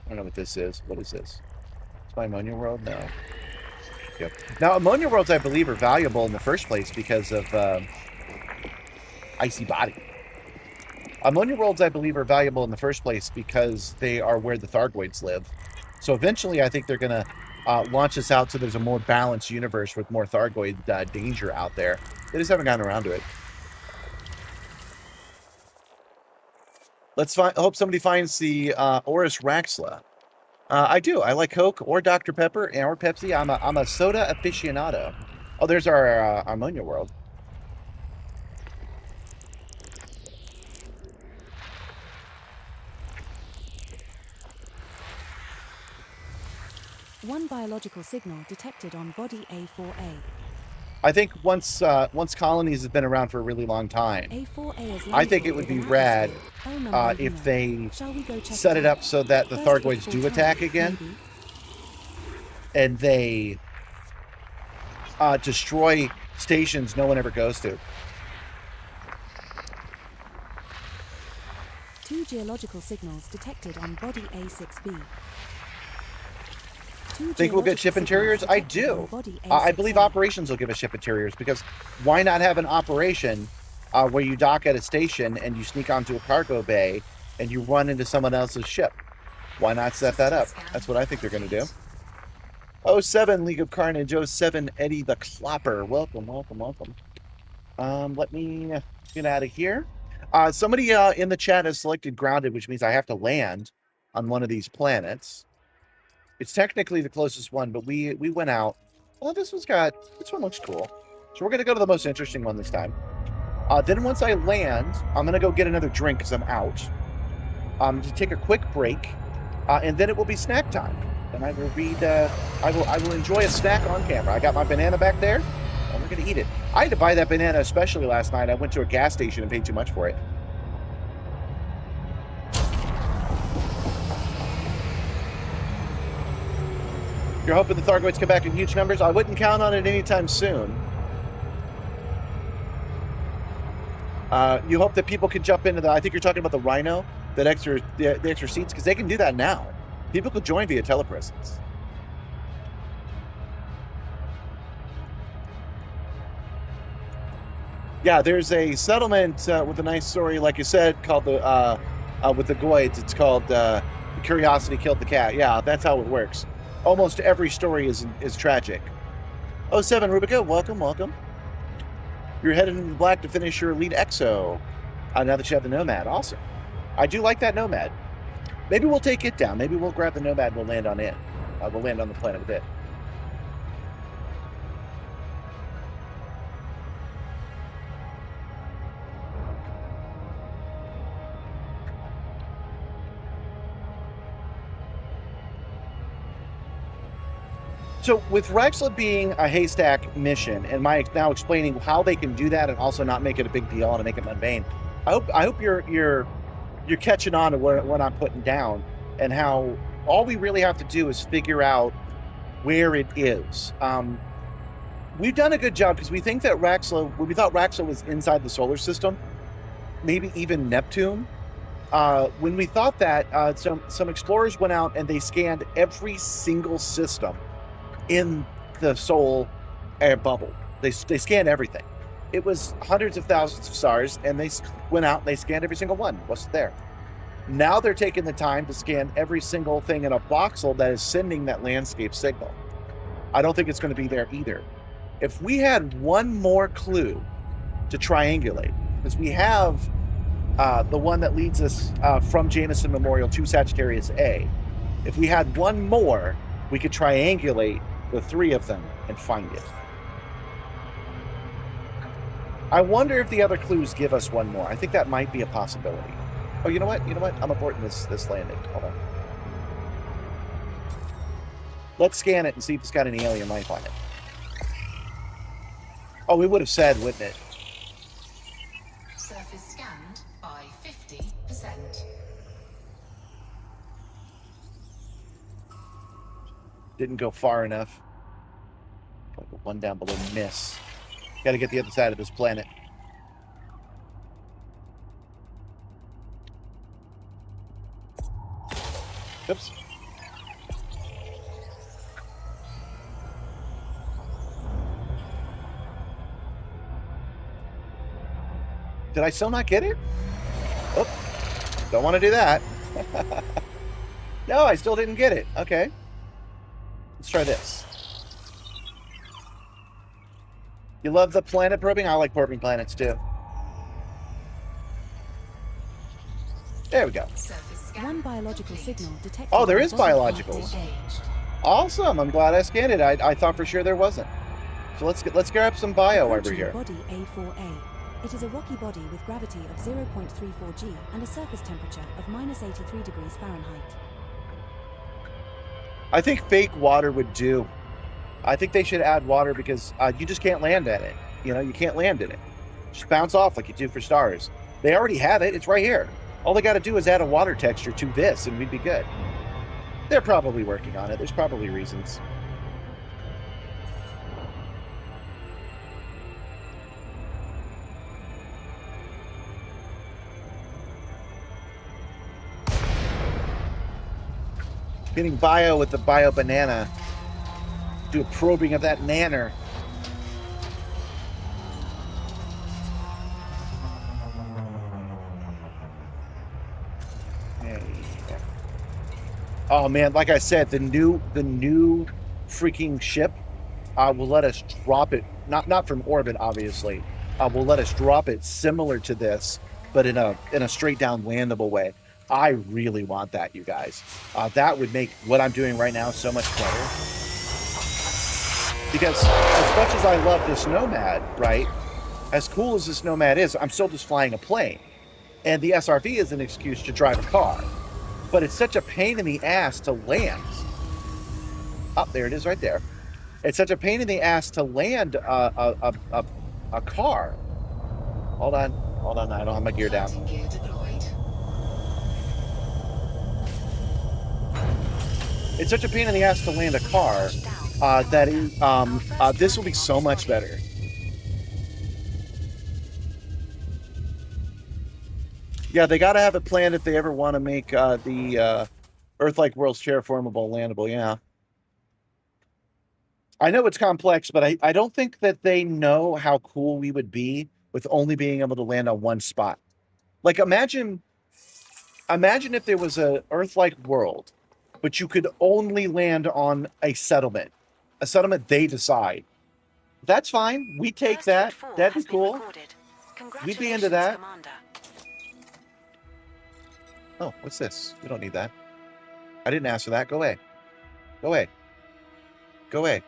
Speaker 1: I don't know what this is. What is this? It's my ammonia world? No. Yep. Now, ammonia worlds, I believe, are valuable in the first place because of icy body. Ammonia worlds, I believe, are valuable in the first place because they are where the Thargoids live. So eventually, I think they're going to launch us out so there's a more balanced universe with more Thargoid danger out there. They just haven't gotten around to it. Let's hope somebody finds the Oris Raxla. I do. I like Coke or Dr. Pepper or Pepsi. I'm a soda aficionado. Oh, there's our ammonia world.
Speaker 5: One biological signal detected on body A4A.
Speaker 1: I think once colonies have been around for a really long time,
Speaker 5: A4A is
Speaker 1: I think it would be rad if they set it up so that the Thargoids do attack again, and they destroy stations no one ever goes to.
Speaker 5: 2 geological signals detected on body A6B.
Speaker 1: Think we'll get ship interiors? I do. I believe operations will give us ship interiors, because why not have an operation where you dock at a station and you sneak onto a cargo bay and you run into someone else's ship? Why not set that up? That's what I think they're going to do. 07 League of Carnage, 07 Eddie the Clopper. Welcome, welcome, welcome. Let me get out of here. Somebody in the chat has selected grounded, which means I have to land on one of these planets. It's technically the closest one, but we went out. Well, this one looks cool. So we're going to go to the most interesting one this time. Then once I land, I'm going to go get another drink because I'm out. To take a quick break, and then it will be snack time. And I will read. I will enjoy a snack on camera. I got my banana back there, and we're going to eat it. I had to buy that banana especially last night. I went to a gas station and paid too much for it. You're hoping the Thargoids come back in huge numbers? I wouldn't count on it anytime soon. You hope that people can jump into I think you're talking about the Rhino, the extra seats, because they can do that now. People could join via telepresence. Yeah, there's a settlement with a nice story, like you said, called the with the Goids, it's called the Curiosity Killed the Cat. Yeah, that's how it works. Almost every story is tragic. Oh, 7 Rubica, welcome, welcome. You're headed into the black to finish your Elite Exo. Now that you have the Nomad, awesome. I do like that Nomad. Maybe we'll take it down. Maybe we'll grab the Nomad and we'll land on it. We'll land on the planet with it. So with Rexla being a haystack mission, and my now explaining how they can do that and also not make it a big deal and make it mundane, I hope you're catching on to what I'm putting down and how all we really have to do is figure out where it is. We've done a good job because we think that we thought Rexla was inside the solar system, maybe even Neptune. When we thought that, some explorers went out and they scanned every single system in the solar air bubble. They scanned everything. It was hundreds of thousands of stars, and they went out and they scanned every single one. What's there? Now they're taking the time to scan every single thing in a voxel that is sending that landscape signal. I don't think it's going to be there either. If we had one more clue to triangulate, because we have the one that leads us from Jameson Memorial to Sagittarius A. If we had one more, we could triangulate the 3 of them and find it. I wonder if the other clues give us one more. I think that might be a possibility. Oh, you know what? I'm aborting this landing. Hold on. Let's scan it and see if it's got any alien life on it. Oh, we would have said, wouldn't it?
Speaker 4: Surface scanned by 50%.
Speaker 1: Didn't go far enough. Like a one down below miss. Got to get the other side of this planet. Oops. Did I still not get it? Oh, don't want to do that. No, I still didn't get it. Okay. Let's try this. You love the planet probing? I like probing planets too. There we go.
Speaker 5: One biological signal detected.
Speaker 1: Oh, there
Speaker 5: by
Speaker 1: is
Speaker 5: body
Speaker 1: biologicals.
Speaker 5: A4A.
Speaker 1: Awesome. I'm glad I scanned it. I thought for sure there wasn't. So let's grab some bio over
Speaker 5: Approaching
Speaker 1: here.
Speaker 5: Body A4A. It is a rocky body with gravity of 0.34 g and a surface temperature of -83 degrees Fahrenheit.
Speaker 1: I think fake water would do. I think they should add water because you just can't land at it. You know, you can't land in it. Just bounce off like you do for stars. They already have it. It's right here. All they got to do is add a water texture to this and we'd be good. They're probably working on it. There's probably reasons. Getting bio with the bio banana. Do a probing of that nanner. Hey. Oh man, like I said, the new freaking ship will let us drop it. Not from orbit, obviously. Will let us drop it similar to this, but in a straight down landable way. I really want that, you guys. That would make what I'm doing right now so much better. Because as much as I love this Nomad, right? As cool as this Nomad is, I'm still just flying a plane. And the SRV is an excuse to drive a car. But it's such a pain in the ass to land. Oh, there it is right there. It's such a pain in the ass to land a car. Hold on, I don't have my gear down.
Speaker 4: Gear deployed.
Speaker 1: It's such a pain in the ass to land a car that this will be so much better. Yeah, they got to have it planned if they ever want to make the Earth-like worlds terraformable, landable. Yeah, I know it's complex, but I don't think that they know how cool we would be with only being able to land on one spot. Like, imagine Imagine if there was a Earth-like world, but you could only land on a settlement they decide. That's fine. We take that. That'd be cool. We'd be into that. Oh, what's this? We don't need that. I didn't ask for that. Go away. Go away. Go away.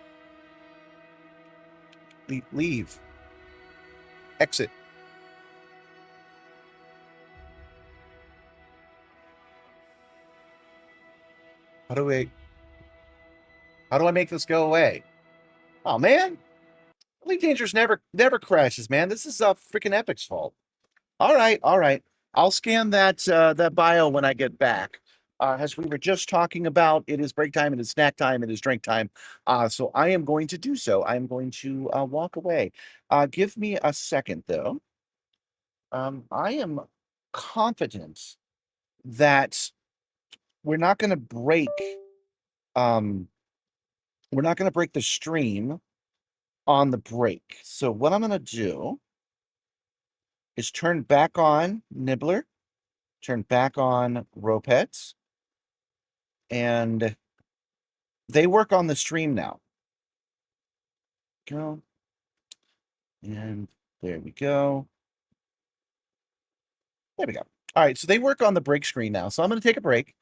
Speaker 1: Leave. Exit. How do I make this go away? Oh man. Elite Dangerous never crashes, man. This is freaking Epic's fault. All right, all right. I'll scan that bio when I get back. As we were just talking about, it is break time, it is snack time, it is drink time. So I am going to do so. I am going to walk away. Give me a second, though. I am confident that we're not going to break. We're not going to break the stream on the break. So what I'm going to do is turn back on Nibbler, turn back on Ropets, and they work on the stream now. Go. And there we go. There we go. All right, so they work on the break screen now. So I'm going to take a break.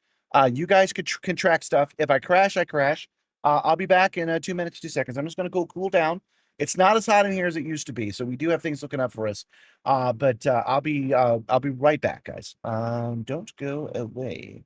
Speaker 1: You guys can track stuff. If I crash, I crash. I'll be back in 2 minutes, 2 seconds. I'm just going to go cool down. It's not as hot in here as it used to be, so we do have things looking up for us. But I'll be right back, guys. Don't go away.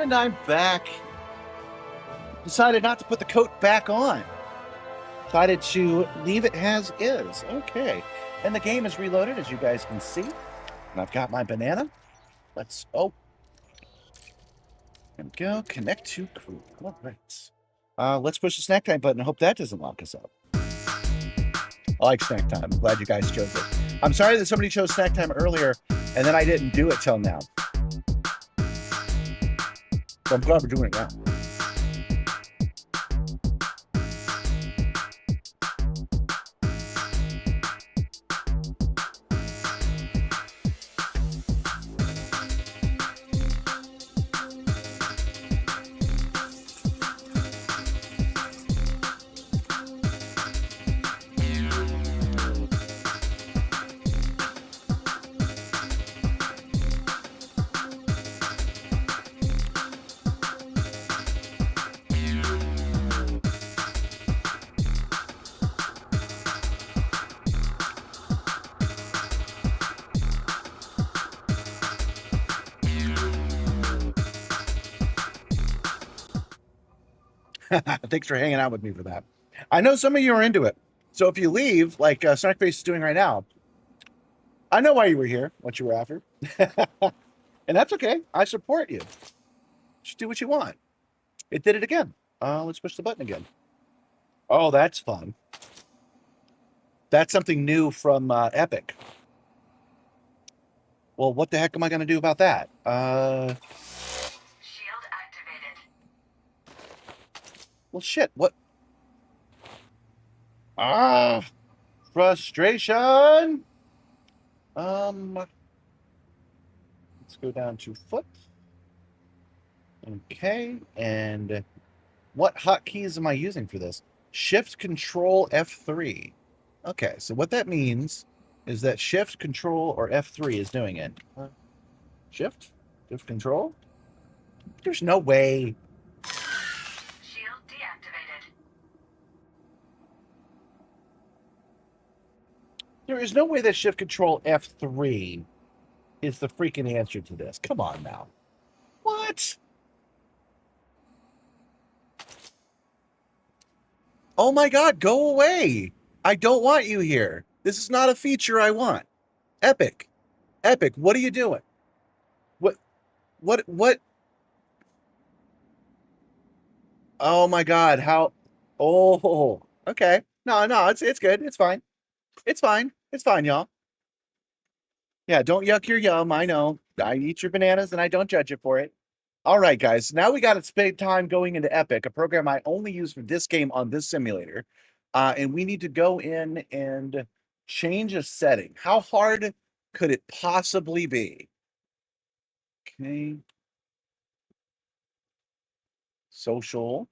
Speaker 1: And I'm back. Decided not to put the coat back on. Decided to leave it as is. Okay. And the game is reloaded, as you guys can see. And I've got my banana. Let's, oh. There we go. Connect to crew. All right. Let's push the snack time button. I hope that doesn't lock us up. I like snack time. I'm glad you guys chose it. I'm sorry that somebody chose snack time earlier, and then I didn't do it till now. So I'm glad we're doing it now. Thanks for hanging out with me for that. I know some of you are into it. So if you leave, like Snackface is doing right now, I know why you were here, what you were after. And that's okay. I support you. Just do what you want. It did it again. Let's push the button again. Oh, that's fun. That's something new from Epic. Well, what the heck am I going to do about that?
Speaker 4: Shield activated.
Speaker 1: Well, shit. What? Frustration. Let's go down to foot. Okay, and what hotkeys am I using for this? Shift Control F3. Okay, so what that means is that Shift Control or F3 is doing it. Shift Control. There's no way.
Speaker 4: Shield deactivated.
Speaker 1: There is no way that Shift Control F3 is the freaking answer to this. Come on now. What? Oh my God, go away. I don't want you here. This is not a feature I want. Epic. Epic, what are you doing? What? Oh my God, how? Oh, okay. No, it's good. It's fine. It's fine. It's fine, y'all. Yeah, don't yuck your yum. I know. I eat your bananas and I don't judge you for it. All right, guys. Now we got to spend time going into Epic, a program I only use for this game on this simulator. And we need to go in and change a setting. How hard could it possibly be? Okay. Social.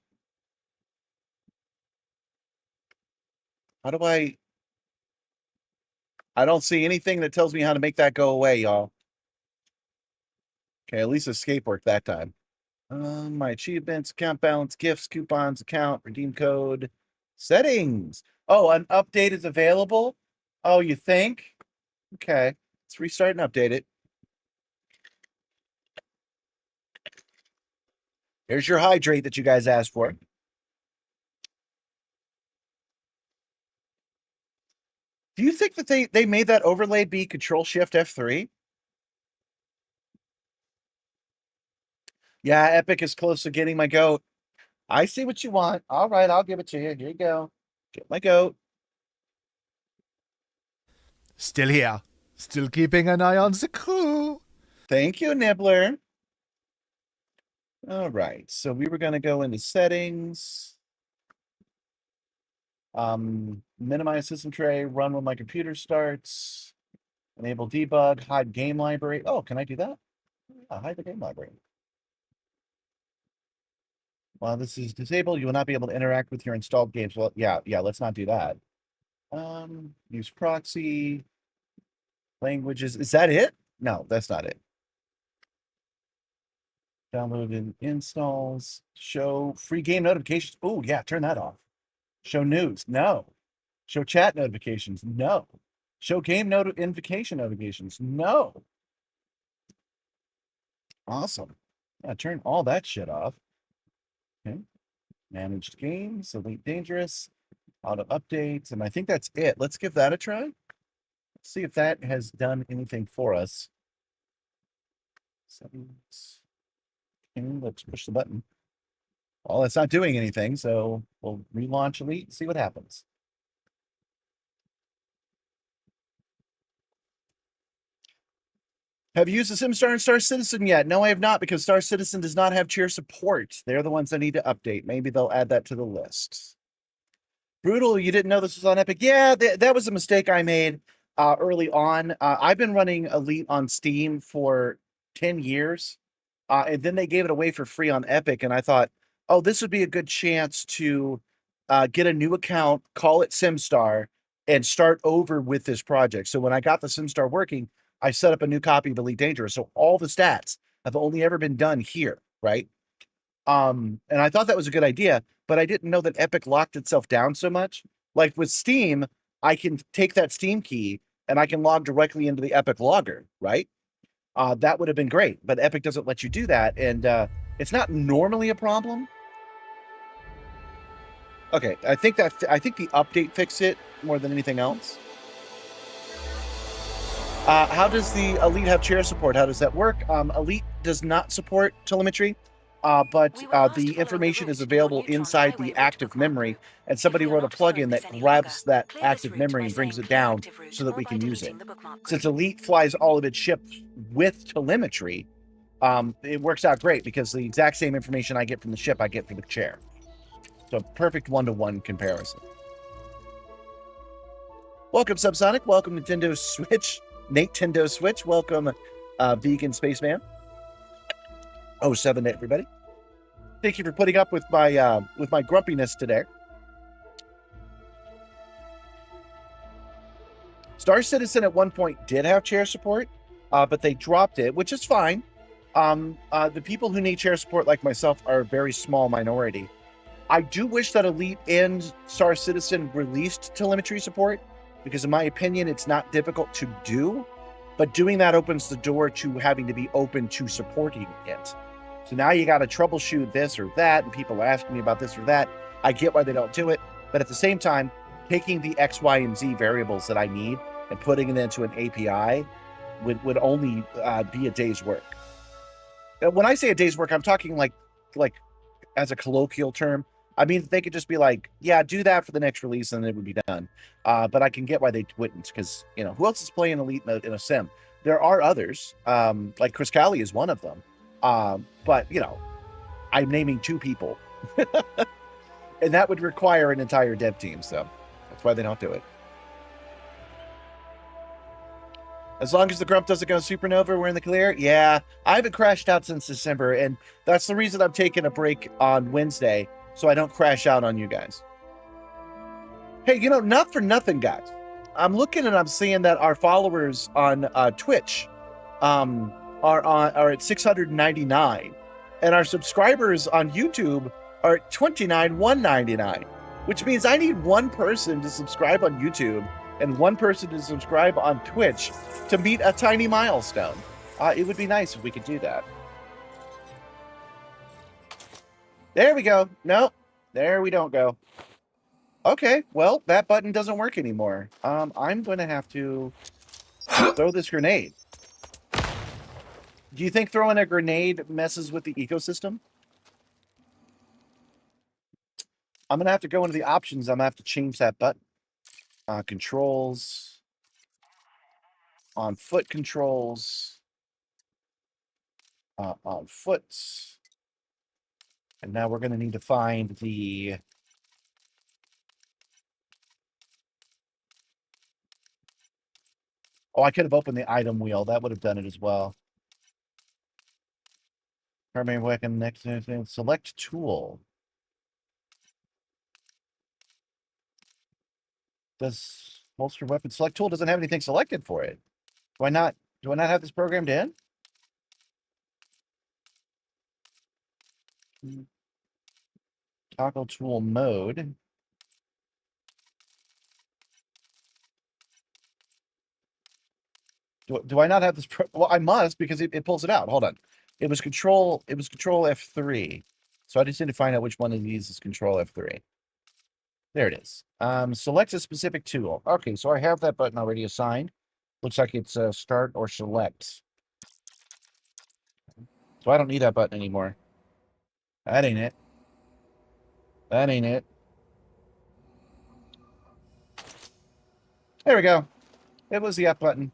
Speaker 1: How do I don't see anything that tells me how to make that go away, y'all. Okay, at least escape worked that time. My achievements, account balance, gifts, coupons, account, redeem code, settings. Oh, an update is available? Oh, you think? Okay, let's restart and update it. Here's your hydrate that you guys asked for. Do you think that they made that overlay be Control Shift F3? Yeah, Epic is close to getting my goat. I see what you want. All right, I'll give it to you. Here you go. Get my goat.
Speaker 2: Still here. Still keeping an eye on the crew.
Speaker 1: Thank you, Nibbler. All right, so we were going to go into settings. Minimize system tray, run when my computer starts. Enable debug, hide game library. Oh, can I do that? Yeah, hide the game library. While this is disabled, you will not be able to interact with your installed games. Well, yeah, let's not do that. Use proxy. Languages. Is that it? No, that's not it. Download and installs. Show free game notifications. Oh, yeah, turn that off. Show news. No. Show chat notifications. No. Show game notification notifications. No. Awesome. Turn all that shit off. Okay. Managed games, Elite Dangerous, auto updates, and I think that's it. Let's give that a try. Let's see if that has done anything for us. Settings. Okay, let's push the button. Well, it's not doing anything, so we'll relaunch Elite and see what happens. Have you used the Simstarr and Star Citizen yet? No, I have not, because Star Citizen does not have cheer support. They're the ones I need to update. Maybe they'll add that to the list. Brutal, you didn't know this was on Epic? Yeah, that was a mistake I made early on. I've been running Elite on Steam for 10 years, and then they gave it away for free on Epic, and I thought, oh, this would be a good chance to get a new account, call it Simstarr, and start over with this project. So when I got the Simstarr working, I set up a new copy of Elite Dangerous. So all the stats have only ever been done here, right? And I thought that was a good idea, but I didn't know that Epic locked itself down so much. Like with Steam, I can take that Steam key and I can log directly into the Epic logger, right? That would have been great, but Epic doesn't let you do that, and it's not normally a problem. Okay, I think the update fixed it more than anything else. How does the Elite have chair support? How does that work? Elite does not support telemetry, but the information is available inside the active memory, and somebody wrote a plugin that grabs that active memory and brings it down so that we can use it. Since Elite flies all of its ships with telemetry, it works out great because the exact same information I get from the ship, I get from the chair. So perfect one-to-one comparison. Welcome, Subsonic. Welcome, Nintendo Switch. Nintendo Switch. Welcome, Vegan Spaceman. 07 to everybody. Thank you for putting up with my grumpiness today. Star Citizen at one point did have chair support, but they dropped it, which is fine. The people who need chair support, like myself, are a very small minority. I do wish that Elite and Star Citizen released telemetry support, because in my opinion, it's not difficult to do, but doing that opens the door to having to be open to supporting it. So now you got to troubleshoot this or that, and people ask me about this or that. I get why they don't do it, but at the same time, taking the X, Y, and Z variables that I need and putting it into an API would only be a day's work. When I say a day's work, I'm talking like as a colloquial term. I mean, they could just be like, yeah, do that for the next release and it would be done. But I can get why they wouldn't, because, you know, who else is playing Elite in a sim? There are others, like Chris Callie is one of them. But, you know, I'm naming 2 people. And that would require an entire dev team, so that's why they don't do it. As long as the Grump doesn't go supernova, we're in the clear. Yeah, I haven't crashed out since December, and that's the reason I'm taking a break on Wednesday, so I don't crash out on you guys. Hey, you know, not for nothing, guys. I'm looking and I'm seeing that our followers on Twitch are at 699, and our subscribers on YouTube are at 29,199, which means I need one person to subscribe on YouTube and one person to subscribe on Twitch to meet a tiny milestone. It would be nice if we could do that. There we go. No, there we don't go. Okay, well, that button doesn't work anymore. I'm going to have to throw this grenade. Do you think throwing a grenade messes with the ecosystem? I'm going to have to go into the options. I'm going to have to change that button. Controls. On foot controls. On foot. And now we're going to need to find the... Oh, I could have opened the item wheel. That would have done it as well. Primary weapon, next thing. Select tool. Does holster weapon select tool doesn't have anything selected for it? Do I not have this programmed in? Toggle tool mode. Do I not have this? Well, I must, because it pulls it out. Hold on. It was control F3. So I just need to find out which one of these is control F3. There it is. Select a specific tool. Okay, so I have that button already assigned. Looks like it's start or select. So I don't need that button anymore. That ain't it. That ain't it. There we go. It was the up button.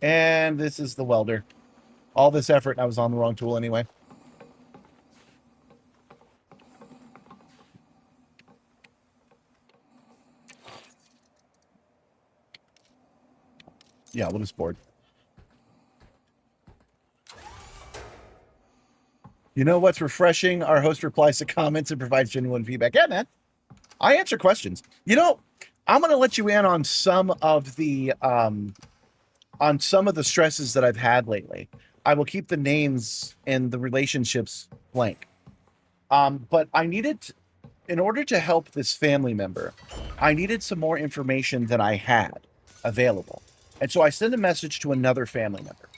Speaker 1: And this is the welder. All this effort, and I was on the wrong tool anyway. Yeah, we'll just board. You know what's refreshing? Our host replies to comments and provides genuine feedback. Yeah, man. I answer questions. You know, I'm going to let you in on some of the stresses that I've had lately. I will keep the names and the relationships blank. But I needed, in order to help this family member, I needed some more information than I had available. And so I sent a message to another family member.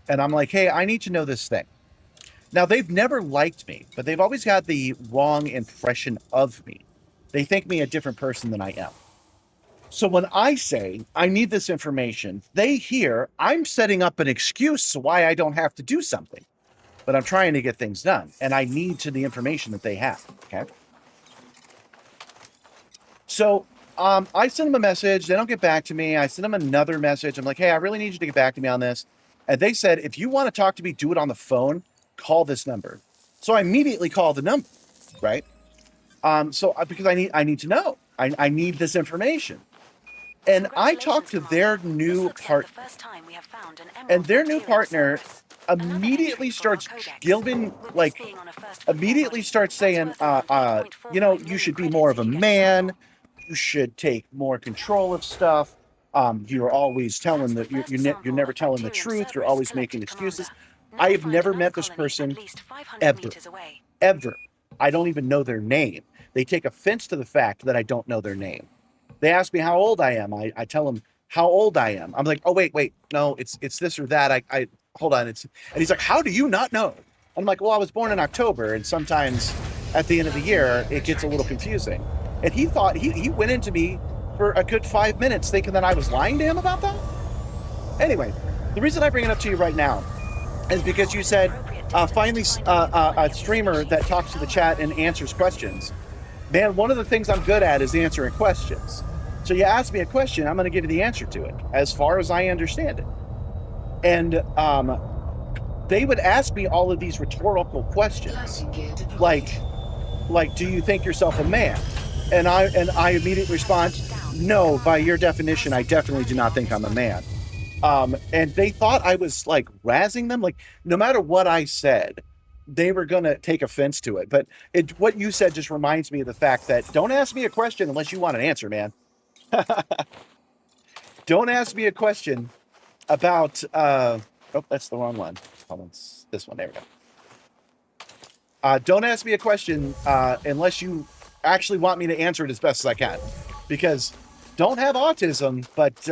Speaker 1: And I'm like, hey, I need to know this thing. Now, they've never liked me, but they've always had the wrong impression of me. They think me a different person than I am. So when I say I need this information, they hear I'm setting up an excuse why I don't have to do something. But I'm trying to get things done, and I need the information that they have, okay? So I send them a message. They don't get back to me. I send them another message. I'm like, hey, I really need you to get back to me on this. And they said, if you want to talk to me, do it on the phone. Call this number. So I immediately call the number, right? Because I need to know. I need this information. And I talked to their new partner. And their new partner immediately starts giving, like, immediately starts saying, you know, you should be more of a man. You should take more control of stuff. You're always telling you're never telling the truth. You're always making excuses. I have never met this person ever. I don't even know their name. They take offense to the fact that I don't know their name. They ask me how old I am. I tell them how old I am. I'm like, oh, wait. No, it's this or that. I hold on. And he's like, how do you not know? I'm like, well, I was born in October. And sometimes at the end of the year, it gets a little confusing. And he thought he went into me for a good 5 minutes thinking that I was lying to him about that. Anyway, the reason I bring it up to you right now is because you said, finally, a streamer that talks to the chat and answers questions. Man, one of the things I'm good at is answering questions. So you ask me a question, I'm going to give you the answer to it, as far as I understand it. And they would ask me all of these rhetorical questions, like, do you think yourself a man? And I immediately respond, no, by your definition, I definitely do not think I'm a man. And they thought I was like razzing them. Like no matter what I said, they were going to take offense to it. But what you said just reminds me of the fact that don't ask me a question unless you want an answer, man. Don't ask me a question about, oh, that's the wrong one. Hold on, it's this one. There we go. Don't ask me a question unless you actually want me to answer it as best as I can. Because don't have autism, but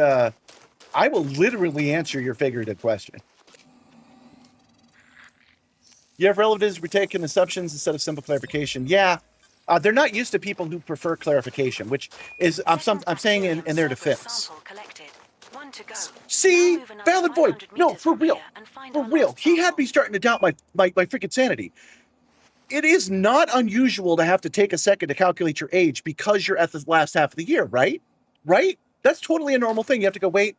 Speaker 1: I will literally answer your figurative question. You have relatives who take in assumptions instead of simple clarification. Yeah, they're not used to people who prefer clarification, which is I'm saying in their defense. See, valid void. No, for real, for real. He had me starting to doubt my freaking sanity. It is not unusual to have to take a second to calculate your age because you're at the last half of the year, right? Right? That's totally a normal thing. You have to go, wait,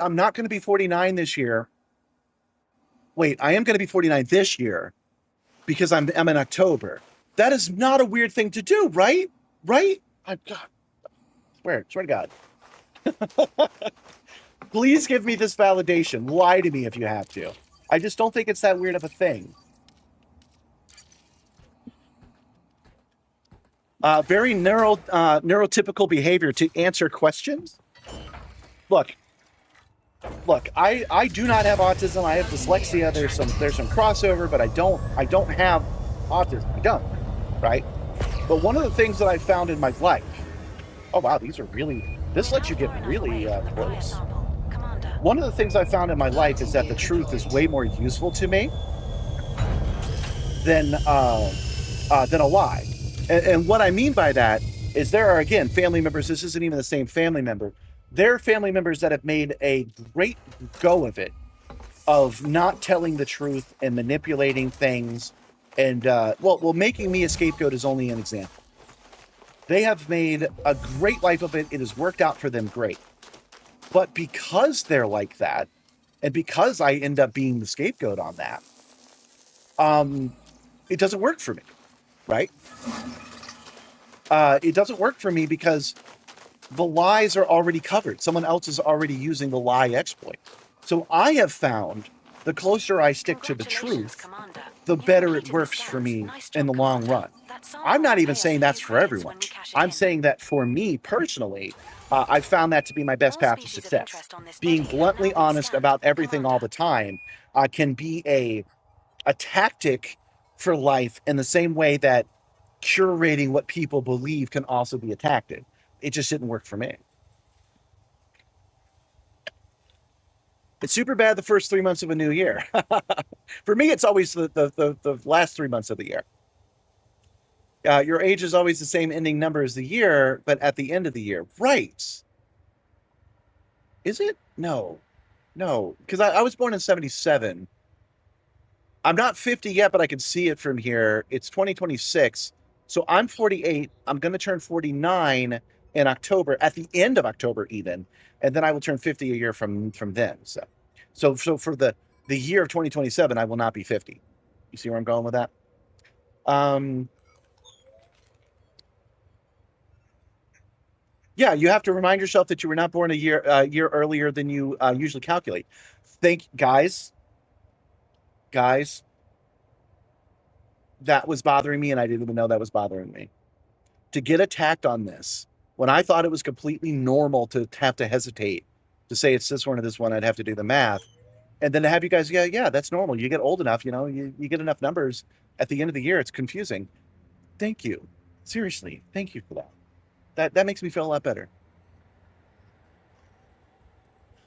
Speaker 1: I'm not going to be 49 this year. Wait, I am going to be 49 this year because I'm in October. That is not a weird thing to do, right? Right? Swear to God. Please give me this validation. Lie to me if you have to. I just don't think it's that weird of a thing. Very neurotypical behavior to answer questions. Look, I do not have autism. I have dyslexia. There's some crossover, but I don't have autism. I don't, right? But one of the things that I found in my life, oh wow, this lets you get really close. one of the things I found in my life is that the truth is way more useful to me than a lie. And what I mean by that is there are, again, family members. This isn't even the same family member. There are family members that have made a great go of it, of not telling the truth and manipulating things. And, making me a scapegoat is only an example. They have made a great life of it. It has worked out for them great. But because they're like that, and because I end up being the scapegoat on that, it doesn't work for me, right? It doesn't work for me because the lies are already covered. Someone else is already using the lie exploit. So I have found the closer I stick to the truth, the better it works for me in the long run. I'm not even saying that's for everyone. I'm saying that for me personally, I've found that to be my best path to success. Being bluntly honest about everything all the time can be a tactic for life in the same way that curating what people believe can also be a tactic. It just didn't work for me. It's super bad the first 3 months of a new year. For me, it's always the last 3 months of the year. Your age is always the same ending number as the year, but at the end of the year. Right. Is it? No. Because I was born in 77. I'm not 50 yet, but I can see it from here. It's 2026. So I'm 48. I'm going to turn 49 in October, at the end of October even. And then I will turn 50 a year from then. So for the year of 2027, I will not be 50. You see where I'm going with that? Yeah, you have to remind yourself that you were not born a year earlier than you usually calculate. Guys, that was bothering me, and I didn't even know that was bothering me. To get attacked on this, when I thought it was completely normal to have to hesitate to say it's this one or this one, I'd have to do the math. And then to have you guys, yeah, that's normal. You get old enough, you get enough numbers at the end of the year, it's confusing. Thank you. Seriously, thank you for that. That makes me feel a lot better.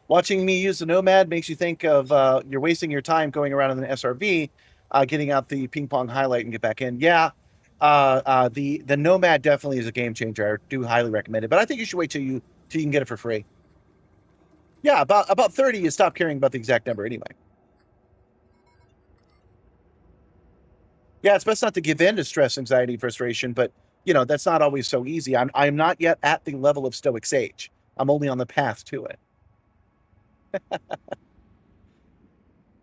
Speaker 1: Watching me use the Nomad makes you think of you're wasting your time going around in an SRV, getting out the ping pong highlight and get back in. Yeah, the Nomad definitely is a game changer. I do highly recommend it, but I think you should wait till you can get it for free. Yeah, about 30, you stop caring about the exact number anyway. Yeah, it's best not to give in to stress, anxiety, frustration, but that's not always so easy. I'm not yet at the level of Stoic Sage. I'm only on the path to it.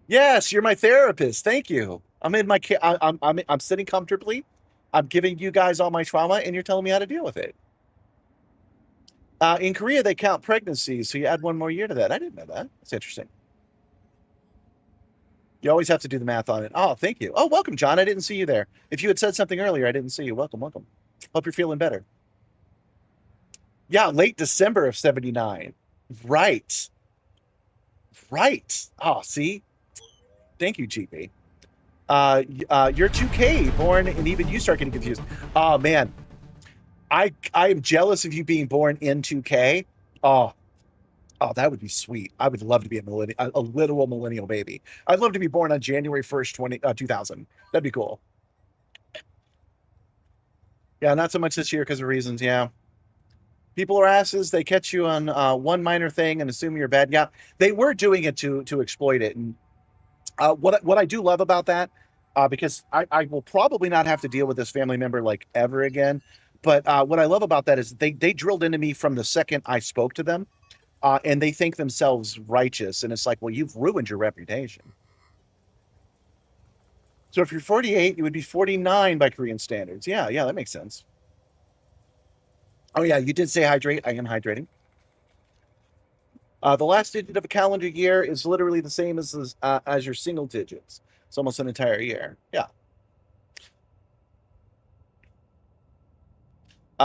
Speaker 1: Yes, you're my therapist. Thank you. I'm sitting comfortably. I'm giving you guys all my trauma, and you're telling me how to deal with it. In Korea, they count pregnancies, so you add one more year to that. I didn't know that. That's interesting. You always have to do the math on it. Oh, thank you. Oh, welcome, John. I didn't see you there. If you had said something earlier, I didn't see you. Welcome. Hope you're feeling better. Yeah, late December of 79. Right. Oh, see? Thank you, GP. You're 2K born, and even you start getting confused. Oh, man. I am jealous of you being born in 2K. Oh, that would be sweet. I would love to be a literal millennial baby. I'd love to be born on January 1st, 2000. That'd be cool. Yeah, not so much this year because of reasons. Yeah. People are asses. They catch you on one minor thing and assume you're bad. Yeah, they were doing it to exploit it. And what I do love about that, because I will probably not have to deal with this family member like ever again. But what I love about that is they drilled into me from the second I spoke to them, and they think themselves righteous. And it's like, well, you've ruined your reputation. So if you're 48, you would be 49 by Korean standards. Yeah, that makes sense. Oh, yeah, you did say hydrate. I am hydrating. The last digit of a calendar year is literally the same as your single digits. It's almost an entire year. Yeah.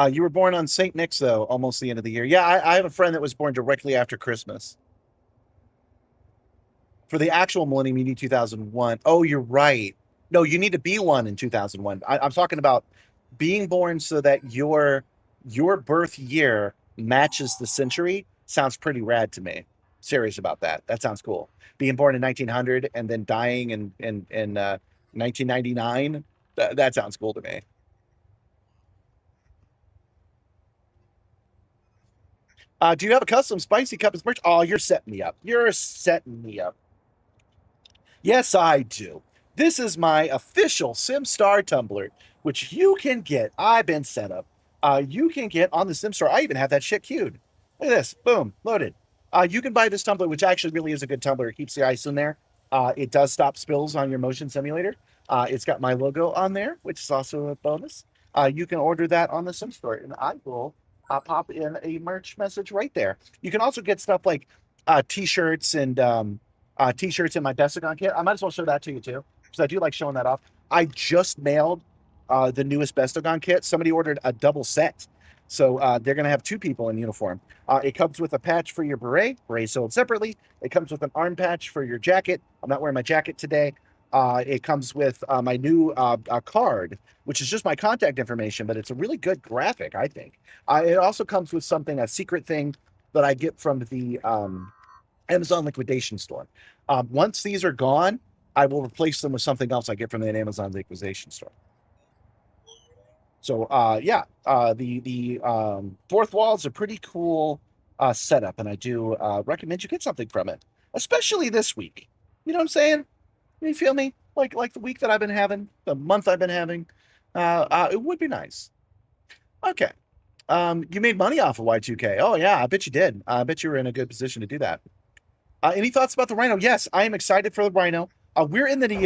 Speaker 1: You were born on St. Nick's, though, almost the end of the year. Yeah, I have a friend that was born directly after Christmas. For the actual millennium, you need 2001. Oh, you're right. No, you need to be one in 2001. I'm talking about being born so that your birth year matches the century. Sounds pretty rad to me. serious about that. That sounds cool. Being born in 1900 and then dying in 1999. That sounds cool to me. Do you have a custom spicy cup as merch? Oh, you're setting me up. You're setting me up. Yes, I do. This is my official Simstarr tumbler, which you can get. I've been set up. You can get on the Simstarr. I even have that shit queued. Look at this. Boom. Loaded. You can buy this tumbler, which actually really is a good tumbler. It keeps the ice in there. It does stop spills on your motion simulator. It's got my logo on there, which is also a bonus. You can order that on the Simstarr, and I will pop in a merch message right there. You can also get stuff like t-shirts and t-shirts in my Bestagon kit. I might as well show that to you too, because I do like showing that off. I just mailed the newest Bestagon kit. Somebody ordered a double set, so they're gonna have 2 people in uniform. It comes with a patch for your beret sold separately. It comes with an arm patch for your jacket. I'm not wearing my jacket today. It comes with my new card, which is just my contact information, but it's a really good graphic, I think. It also comes with something, a secret thing that I get from the Amazon liquidation store. Once these are gone, I will replace them with something else I get from the Amazon liquidation store. So yeah, the fourth wall is a pretty cool setup, and I do recommend you get something from it, especially this week. You know what I'm saying? You feel me? Like the week that I've been having, the month I've been having. It would be nice. Okay. You made money off of Y2K. Oh yeah, I bet you did. I bet you were in a good position to do that. Any thoughts about the Rhino? Yes, I am excited for the Rhino. We're in the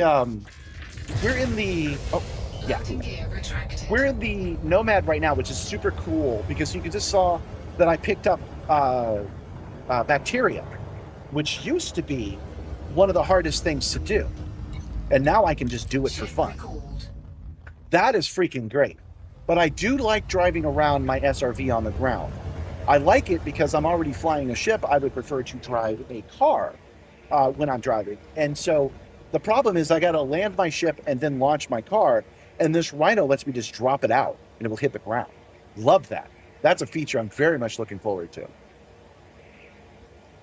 Speaker 1: Nomad right now, which is super cool because you just saw that I picked up bacteria, which used to be one of the hardest things to do. And now I can just do it for fun. That is freaking great. But I do like driving around my SRV on the ground. I like it because I'm already flying a ship. I would prefer to drive a car when I'm driving. And so the problem is I got to land my ship and then launch my car. And this Rhino lets me just drop it out and it will hit the ground. Love that. That's a feature I'm very much looking forward to.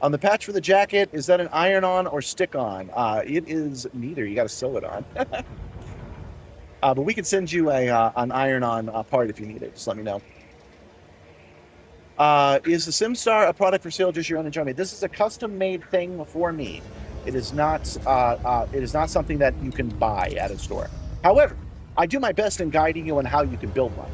Speaker 1: On the patch for the jacket, is that an iron-on or stick-on? It is neither. You got to sew it on. But we can send you an iron-on part if you need it. Just let me know. Is the Simstarr a product for sale, just your own enjoyment? This is a custom-made thing for me. It is not something that you can buy at a store. However, I do my best in guiding you on how you can build one.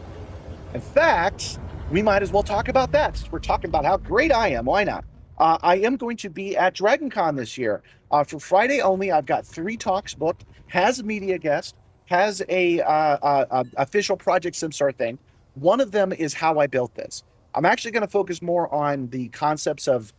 Speaker 1: In fact, we might as well talk about that. We're talking about how great I am. Why not? I am going to be at DragonCon this year. For Friday only, I've got 3 talks booked, has a media guest, has a official Project Simstarr thing. One of them is how I built this. I'm actually going to focus more on the concepts of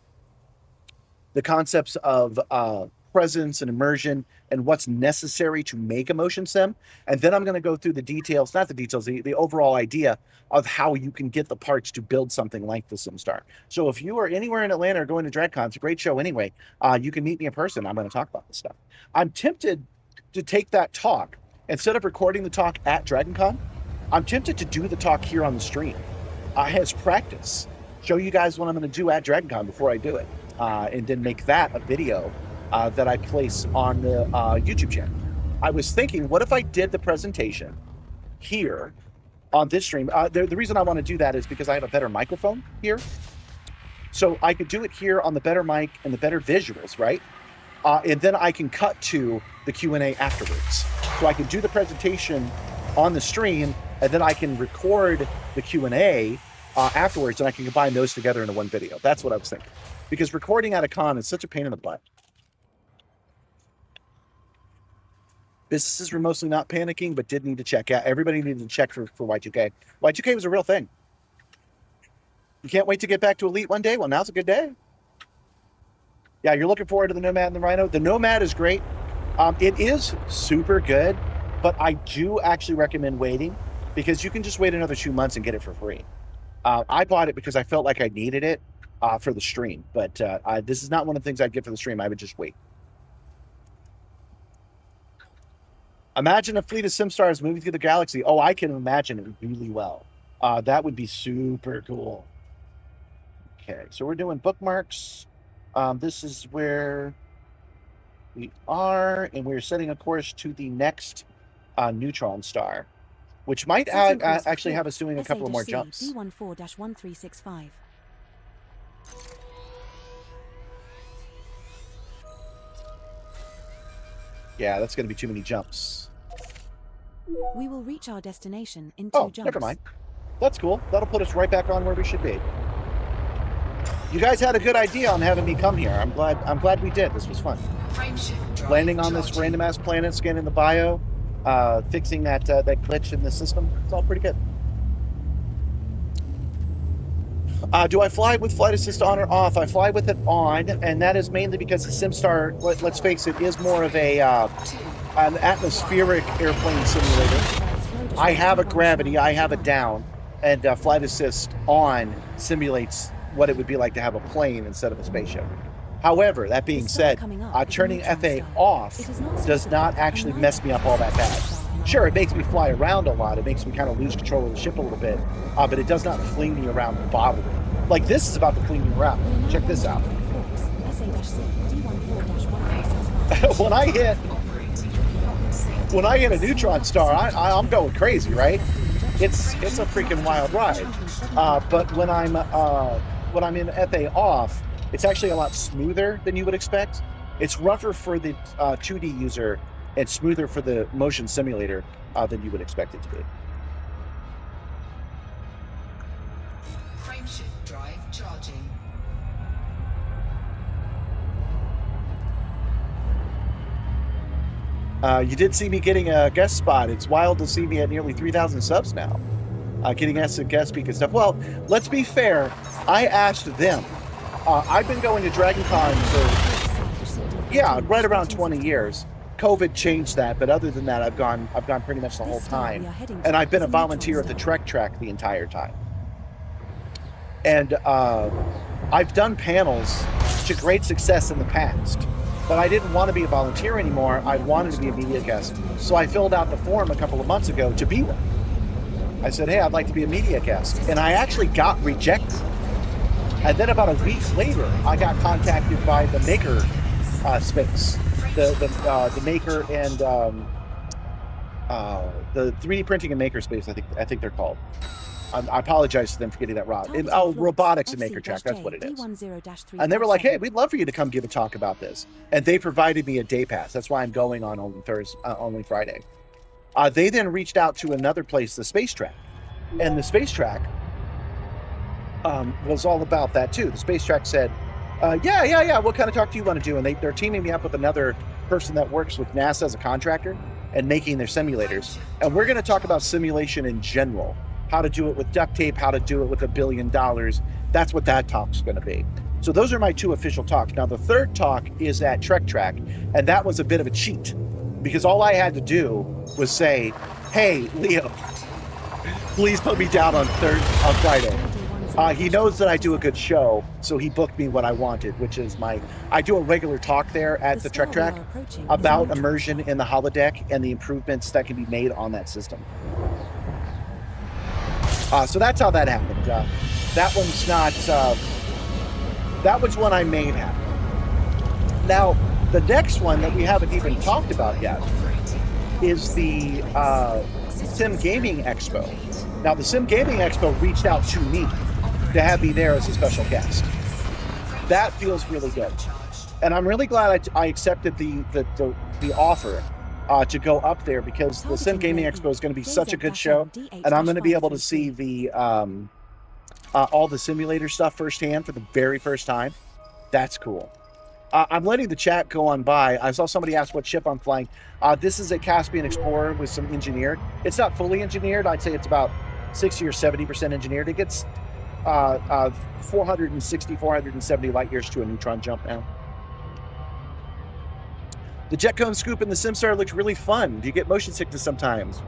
Speaker 1: presence and immersion and what's necessary to make a motion sim. And then I'm going to go through the details, not the details, the overall idea of how you can get the parts to build something like the Simstarr. So if you are anywhere in Atlanta or going to DragCon, it's a great show anyway. You can meet me in person. I'm going to talk about this stuff. I'm tempted to take that talk, instead of recording the talk at DragonCon, I'm tempted to do the talk here on the stream as practice. Show you guys what I'm going to do at DragonCon before I do it. And then make that a video that I place on the YouTube channel. I was thinking, what if I did the presentation here on this stream? The reason I want to do that is because I have a better microphone here. So I could do it here on the better mic and the better visuals, right? And then I can cut to the Q&A afterwards. So I can do the presentation on the stream, and then I can record the Q&A afterwards, and I can combine those together into one video. That's what I was thinking. Because recording at a con is such a pain in the butt. Businesses were mostly not panicking, but did need to check. Yeah, everybody needed to check for Y2K. Y2K was a real thing. You can't wait to get back to Elite one day? Well, now's a good day. Yeah, you're looking forward to the Nomad and the Rhino. The Nomad is great. It is super good, but I do actually recommend waiting because you can just wait another 2 months and get it for free. I bought it because I felt like I needed it for the stream, but this is not one of the things I'd get for the stream. I would just wait. Imagine a fleet of Simstarrs moving through the galaxy. Oh, I can imagine it really well. That would be super cool. Okay, so we're doing bookmarks. This is where we are, and we're setting a course to the next neutron star, which might
Speaker 5: Setting course for
Speaker 1: actually have
Speaker 5: Thor,
Speaker 1: us doing a couple of more
Speaker 5: SA-C,
Speaker 1: jumps.
Speaker 5: D14-1365.
Speaker 1: Yeah, that's going to be too many jumps.
Speaker 5: We will reach our destination in 2
Speaker 1: Oh,
Speaker 5: jumps.
Speaker 1: never mind. That's cool. That'll put us right back on where we should be. You guys had a good idea on having me come here. I'm glad we did. This was fun. Landing on this random ass planet, scanning the bio, fixing that glitch in the system. It's all pretty good. Do I fly with flight assist on or off? I fly with it on, and that is mainly because the Simstarr, let's face it, is more of an atmospheric airplane simulator. I have a gravity, I have it down, and flight assist on simulates what it would be like to have a plane instead of a spaceship. However, that being said, turning FA off does not actually mess me up all that bad. Sure, it makes me fly around a lot. It makes me kind of lose control of the ship a little bit, but it does not fling me around bodily. Like this is about to fling me around. Check this out. when I hit a neutron star, I'm going crazy, right? It's a freaking wild ride. But when I'm in FA off, it's actually a lot smoother than you would expect. It's rougher for the 2D user and smoother for the motion simulator than you would expect it to be.
Speaker 6: Frameshift drive charging.
Speaker 1: You did see me getting a guest spot. It's wild to see me at nearly 3,000 subs now. Getting asked to guest speak and stuff. Well, let's be fair. I asked them. I've been going to Dragon Con for, right around 20 years. COVID changed that, but other than that, I've gone pretty much the whole time. And I've been a volunteer at the Trek Track the entire time. And I've done panels to great success in the past. But I didn't want to be a volunteer anymore. I wanted to be a media guest. So I filled out the form a couple of months ago to be one. I said, hey, I'd like to be a media guest. And I actually got rejected. And then about a week later, I got contacted by the Maker space. The Maker and the 3D printing and Maker space, I think they're called. I apologize to them for getting that wrong. Robotics and Maker Track, that's what it is. And they were like, hey, we'd love for you to come give a talk about this. And they provided me a day pass. That's why I'm going on only Friday. They then reached out to another place, the Space Track. And the Space Track was all about that too. The Space Track said, yeah, what kind of talk do you want to do? And they're teaming me up with another person that works with NASA as a contractor and making their simulators. And we're going to talk about simulation in general. How to do it with duct tape, how to do it with $1 billion. That's what that talk's going to be. So those are my 2 official talks. Now the third talk is at Trek Track, and that was a bit of a cheat because all I had to do was say, hey, Leo, please put me down on Friday. He knows that I do a good show, so he booked me what I wanted, which is I do a regular talk there at the Trek Track about immersion in the holodeck and the improvements that can be made on that system. So that's how that happened. That one's not. That was one I made happen. Now, the next one that we haven't even talked about yet is the Sim Gaming Expo. Now, the Sim Gaming Expo reached out to me to have me there as a special guest. That feels really good, and I'm really glad I accepted the offer. To go up there because the Sim Gaming Expo is going to be such a good show, and I'm going to be able to see the all the simulator stuff firsthand for the very first time. That's cool. I'm letting the chat go on by. I saw somebody ask what ship I'm flying. This is a Caspian Explorer with some engineered. It's not fully engineered. I'd say it's about 60 or 70% engineered. It gets 460, 470 light years to a neutron jump now. The jet cone scoop in the Simstarr looks really fun. Do you get motion sickness sometimes?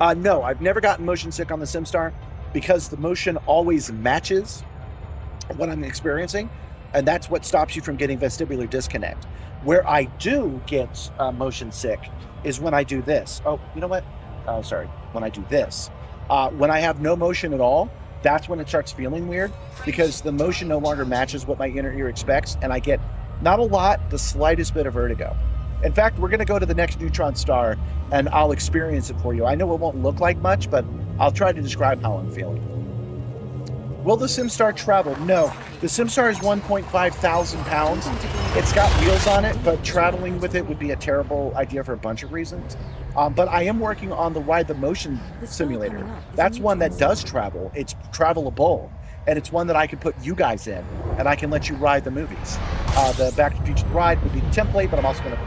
Speaker 1: No, I've never gotten motion sick on the Simstarr because the motion always matches what I'm experiencing, and that's what stops you from getting vestibular disconnect. Where I do get motion sick is when I do this. Oh, you know what? Sorry. When I do this. When I have no motion at all, that's when it starts feeling weird, because the motion no longer matches what my inner ear expects, and I get not a lot, the slightest bit of vertigo. In fact, we're going to go to the next neutron star, and I'll experience it for you. I know it won't look like much, but I'll try to describe how I'm feeling. Will the Simstarr travel? No. The Simstarr is 1.5 thousand pounds. It's got wheels on it, but traveling with it would be a terrible idea for a bunch of reasons. But I am working on the Ride the Motion simulator. That's one that does travel. It's travelable, and it's one that I can put you guys in, and I can let you ride the movies. The Back to the Future ride would be the template, but I'm also going to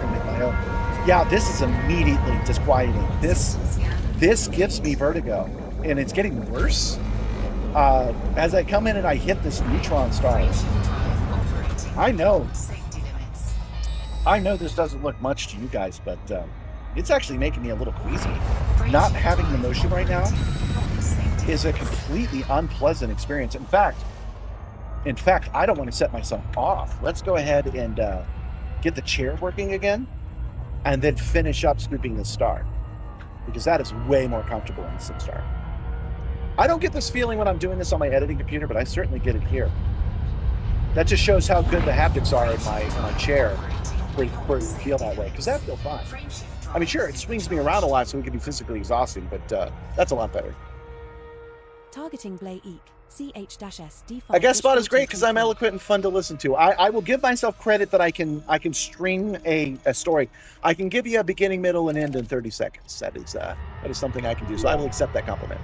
Speaker 1: make my own. Yeah, this is immediately disquieting. This gives me vertigo, and it's getting worse. As I come in and I hit this neutron star, I know this doesn't look much to you guys, but it's actually making me a little queasy. Not having the motion right now is a completely unpleasant experience. In fact, I don't want to set myself off. Let's go ahead and get the chair working again, and then finish up scooping the star, because that is way more comfortable in the Simstarr. I don't get this feeling when I'm doing this on my editing computer, but I certainly get it here. That just shows how good the haptics are in my chair, where you feel that way, because that feels fine. I mean, sure, it swings me around a lot, so it can be physically exhausting, but that's a lot better.
Speaker 5: Targeting Blay Eek, CH-SD5.
Speaker 1: I guess spot is great because I'm eloquent and fun to listen to. I will give myself credit that I can string a story. I can give you a beginning, middle, and end in 30 seconds. That is something I can do, so I will accept that compliment.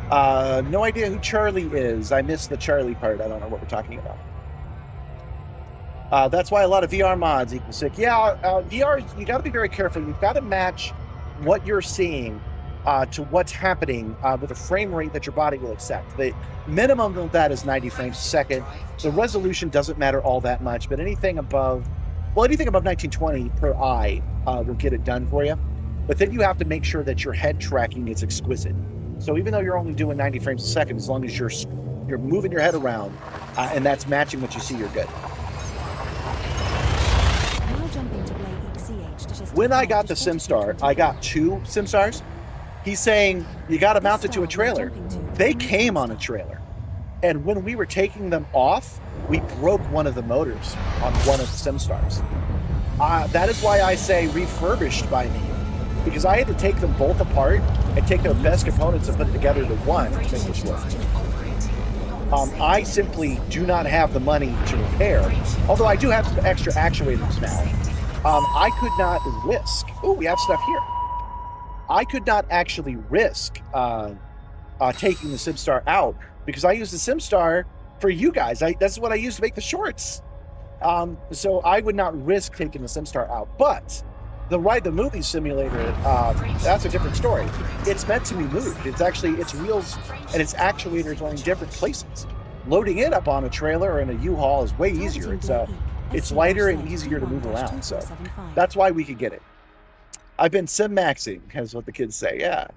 Speaker 1: No idea who Charlie is. I missed the Charlie part. I don't know what we're talking about. That's why a lot of VR mods equal sick. Yeah, VR, you got to be very careful. You've got to match what you're seeing to what's happening with a frame rate that your body will accept. The minimum of that is 90 frames a second. The resolution doesn't matter all that much, but anything above 1920 per eye will get it done for you. But then you have to make sure that your head tracking is exquisite. So even though you're only doing 90 frames a second, as long as you're moving your head around and that's matching what you see, you're good.
Speaker 5: Now jumping to Blay Eek,
Speaker 1: When I got the Simstarr, I got 2 Simstarrs. He's saying you got to mount it to a trailer. They came on a trailer. And when we were taking them off, we broke one of the motors on one of the Simstarrs. That is why I say refurbished by me, because I had to take them both apart and take their best components and put it together to one to make this work. I simply do not have the money to repair, although I do have some extra actuators now. I could not risk, we have stuff here. I could not actually risk taking the Simstarr out, because I use the Simstarr for you guys. That's what I use to make the shorts. So I would not risk taking the Simstarr out. But the Ride the Movie simulator, that's a different story. It's meant to be moved. Its wheels and its actuators are in different places. Loading it up on a trailer or in a U-Haul is way easier. It's lighter and easier to move around. So that's why we could get it. I've been sim-maxing, is what the kids say, yeah.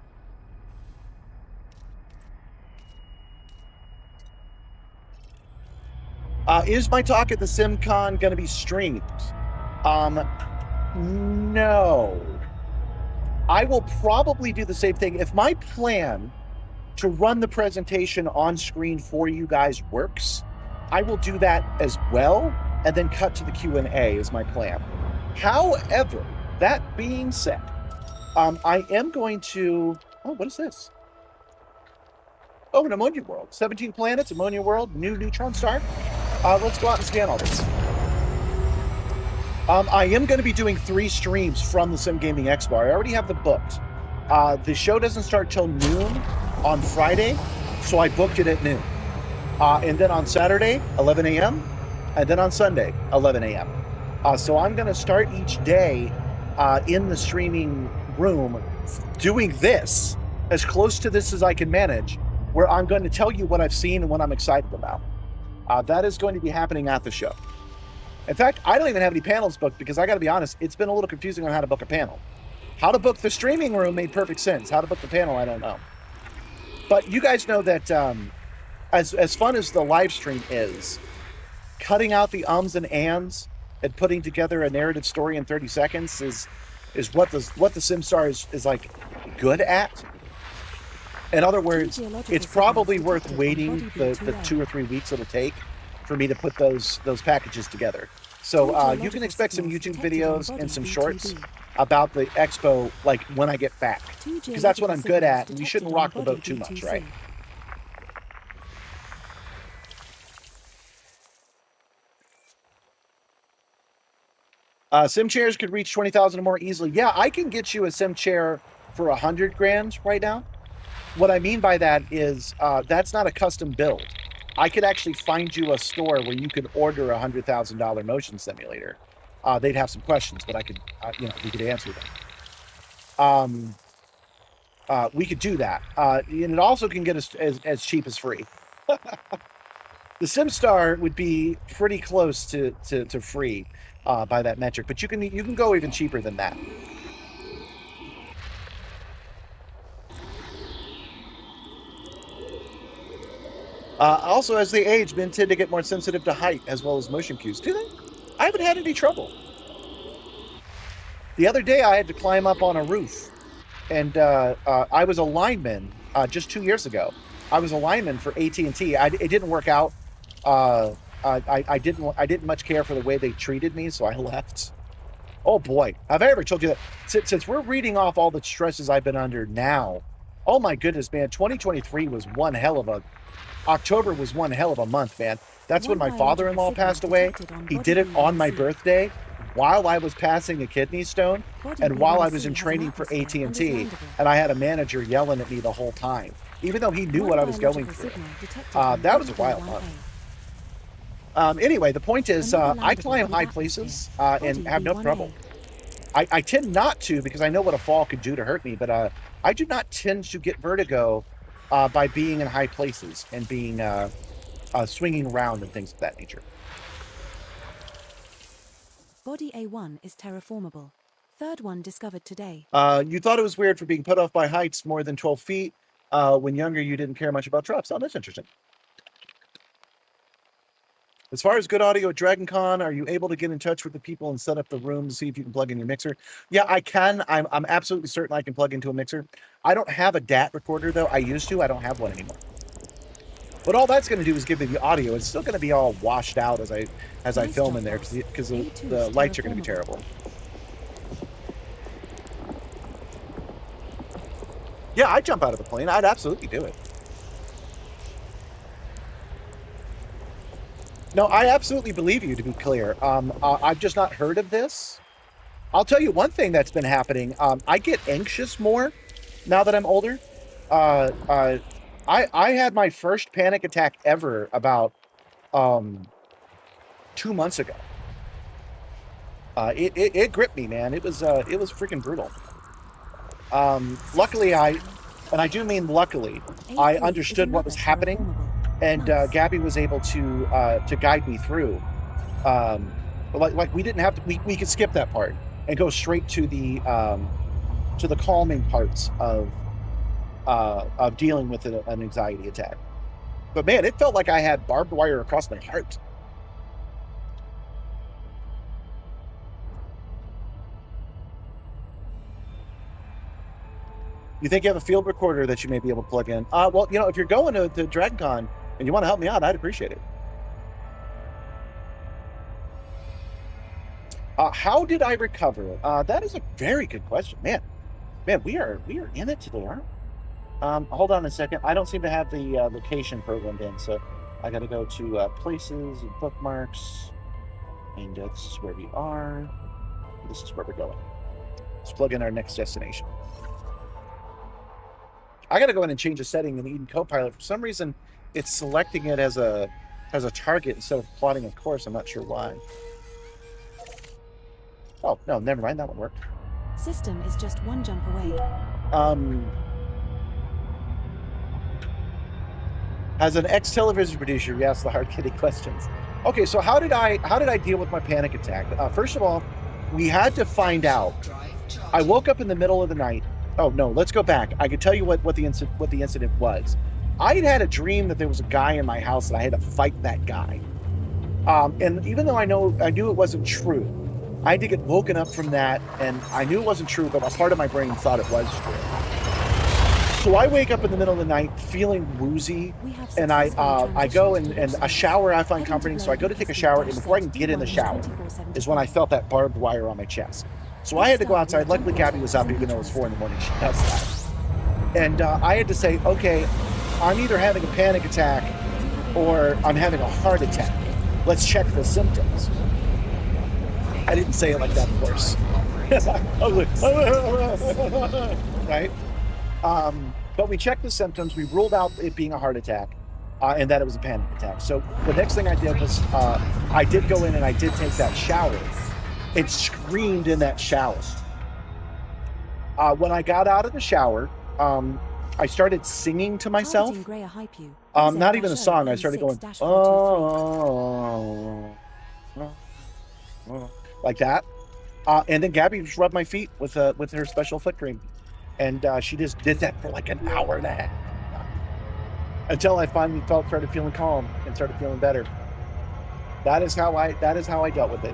Speaker 1: Is my talk at the SimCon going to be streamed? No. I will probably do the same thing. If my plan to run the presentation on screen for you guys works, I will do that as well, and then cut to the Q&A is my plan. However, that being said, I am going to... Oh, what is this? Oh, an ammonia world. 17 planets, ammonia world, new neutron star. Let's go out and scan all this. I am going to be doing 3 streams from the Sim Gaming Expo. I already have them booked. The show doesn't start till noon on Friday, so I booked it at noon. And then on Saturday, 11 a.m., and then on Sunday, 11 a.m. So I'm going to start each day in the streaming room doing this, as close to this as I can manage, where I'm going to tell you what I've seen and what I'm excited about. That is going to be happening at the show. In fact, I don't even have any panels booked, because I got to be honest, it's been a little confusing on how to book a panel. How to book the streaming room made perfect sense. How to book the panel, I don't know. But you guys know that as fun as the live stream is, cutting out the ums and ands and putting together a narrative story in 30 seconds is what the Simstarr is like good at. In other words,
Speaker 5: geological
Speaker 1: it's probably
Speaker 5: signals
Speaker 1: worth
Speaker 5: detected on
Speaker 1: waiting
Speaker 5: body
Speaker 1: the
Speaker 5: B2A.
Speaker 1: 2 or 3 weeks it'll take for me to put those packages together. So you can
Speaker 5: geological
Speaker 1: expect some
Speaker 5: signals
Speaker 1: YouTube
Speaker 5: detected on
Speaker 1: videos
Speaker 5: body
Speaker 1: and some
Speaker 5: B2B.
Speaker 1: shorts about the expo, like when I get back, because that's what I'm good at. And you shouldn't rock the boat too much, right? Sim chairs could reach 20,000 or more easily. Yeah, I can get you a sim chair for 100 grand right now. What I mean by that is that's not a custom build. I could actually find you a store where you could order a $100,000 motion simulator. They'd have some questions, but I could, we could answer them. We could do that, and it also can get us as cheap as free. The Simstarr would be pretty close to free by that metric, but you can go even cheaper than that. Also, as they age, men tend to get more sensitive to height as well as motion cues. Do they? I haven't had any trouble. The other day, I had to climb up on a roof, and I was a lineman just 2 years ago. I was a lineman for AT&T. It didn't work out. I didn't much care for the way they treated me, so I left. Oh boy, have I ever told you that? Since we're reading off all the stresses I've been under now, oh my goodness, man, 2023 was one hell of a. October was one hell of a month, man. That's when my father-in-law passed away. He did it on my birthday while I was passing a kidney stone and while I was in training for AT&T, and I had a manager yelling at me the whole time, even though he knew what I was going through. That was a wild month. Anyway, the point is, I climb high places and have no trouble. I tend not to because I know what a fall could do to hurt me, but I do not tend to get vertigo by being in high places and being swinging around and things of that nature.
Speaker 5: Body A1 is terraformable. Third one discovered today.
Speaker 1: You thought it was weird for being put off by heights more than 12 feet. When younger, you didn't care much about drops. Oh, that's interesting. As far as good audio at DragonCon, are you able to get in touch with the people and set up the room to see if you can plug in your mixer? Yeah, I can. I'm absolutely certain I can plug into a mixer. I don't have a DAT recorder, though. I used to. I don't have one anymore. But all that's going to do is give me the audio. It's still going to be all washed out as I film in there because the lights are going to be terrible. Yeah, I'd jump out of the plane. I'd absolutely do it. No, I absolutely believe you, to be clear. I've just not heard of this. I'll tell you one thing that's been happening. I get anxious more now that I'm older. I had my first panic attack ever about 2 months ago. It gripped me, man. It was freaking brutal. Luckily, and I do mean luckily, I understood what was happening. And Gabby was able to guide me through. Like we didn't have to. We could skip that part and go straight to the calming parts of dealing with an anxiety attack. But man, it felt like I had barbed wire across my heart. You think you have a field recorder that you may be able to plug in? Well, if you're going to DragonCon and you want to help me out, I'd appreciate it. How did I recover? That is a very good question, man. We are in it today, aren't we? Hold on a second. I don't seem to have the location programmed in, so I got to go to places and bookmarks, and this is where we are. This is where we're going. Let's plug in our next destination. I got to go in and change a setting in Eden Copilot. For some reason, it's selecting it as a target instead of plotting a course. I'm not sure why. Oh, no, never mind. That one worked.
Speaker 5: System is just one jump away.
Speaker 1: As an ex-television producer, you ask the hard-hitting questions. Okay, so how did I deal with my panic attack? First of all, we had to find out. I woke up in the middle of the night. Oh no, let's go back. I can tell you what the incident was. I had a dream that there was a guy in my house and I had to fight that guy. And even though I knew it wasn't true, I had to get woken up from that, and I knew it wasn't true, but a part of my brain thought it was true. So I wake up in the middle of the night feeling woozy,
Speaker 5: We have
Speaker 1: and I
Speaker 5: successfully
Speaker 1: go
Speaker 5: transitioned to
Speaker 1: and
Speaker 5: launch
Speaker 1: a shower I find
Speaker 5: Heading to
Speaker 1: comforting, so
Speaker 5: Blair
Speaker 1: I go to take a
Speaker 5: Beacon
Speaker 1: shower, and
Speaker 5: Dash
Speaker 1: before I can
Speaker 5: Z
Speaker 1: get in the shower
Speaker 5: D1
Speaker 1: is when I felt that barbed wire on my chest. So I had to go outside. Luckily, Gabby was up, even though it was 4 in the morning. She does that. And I had to say, okay, I'm either having a panic attack or I'm having a heart attack. Let's check the symptoms. I didn't say it like that, of course. I was like, right? But we checked the symptoms. We ruled out it being a heart attack and that it was a panic attack. So the next thing I did was I did go in and I did take that shower. It screamed in that shower. When I got out of the shower, I started singing to myself. Not even a song. I started going, oh, like that. And then Gabby just rubbed my feet with her special foot cream. And she just did that for like an hour and a half. Until I finally started feeling calm and started feeling better. That is how I dealt with it.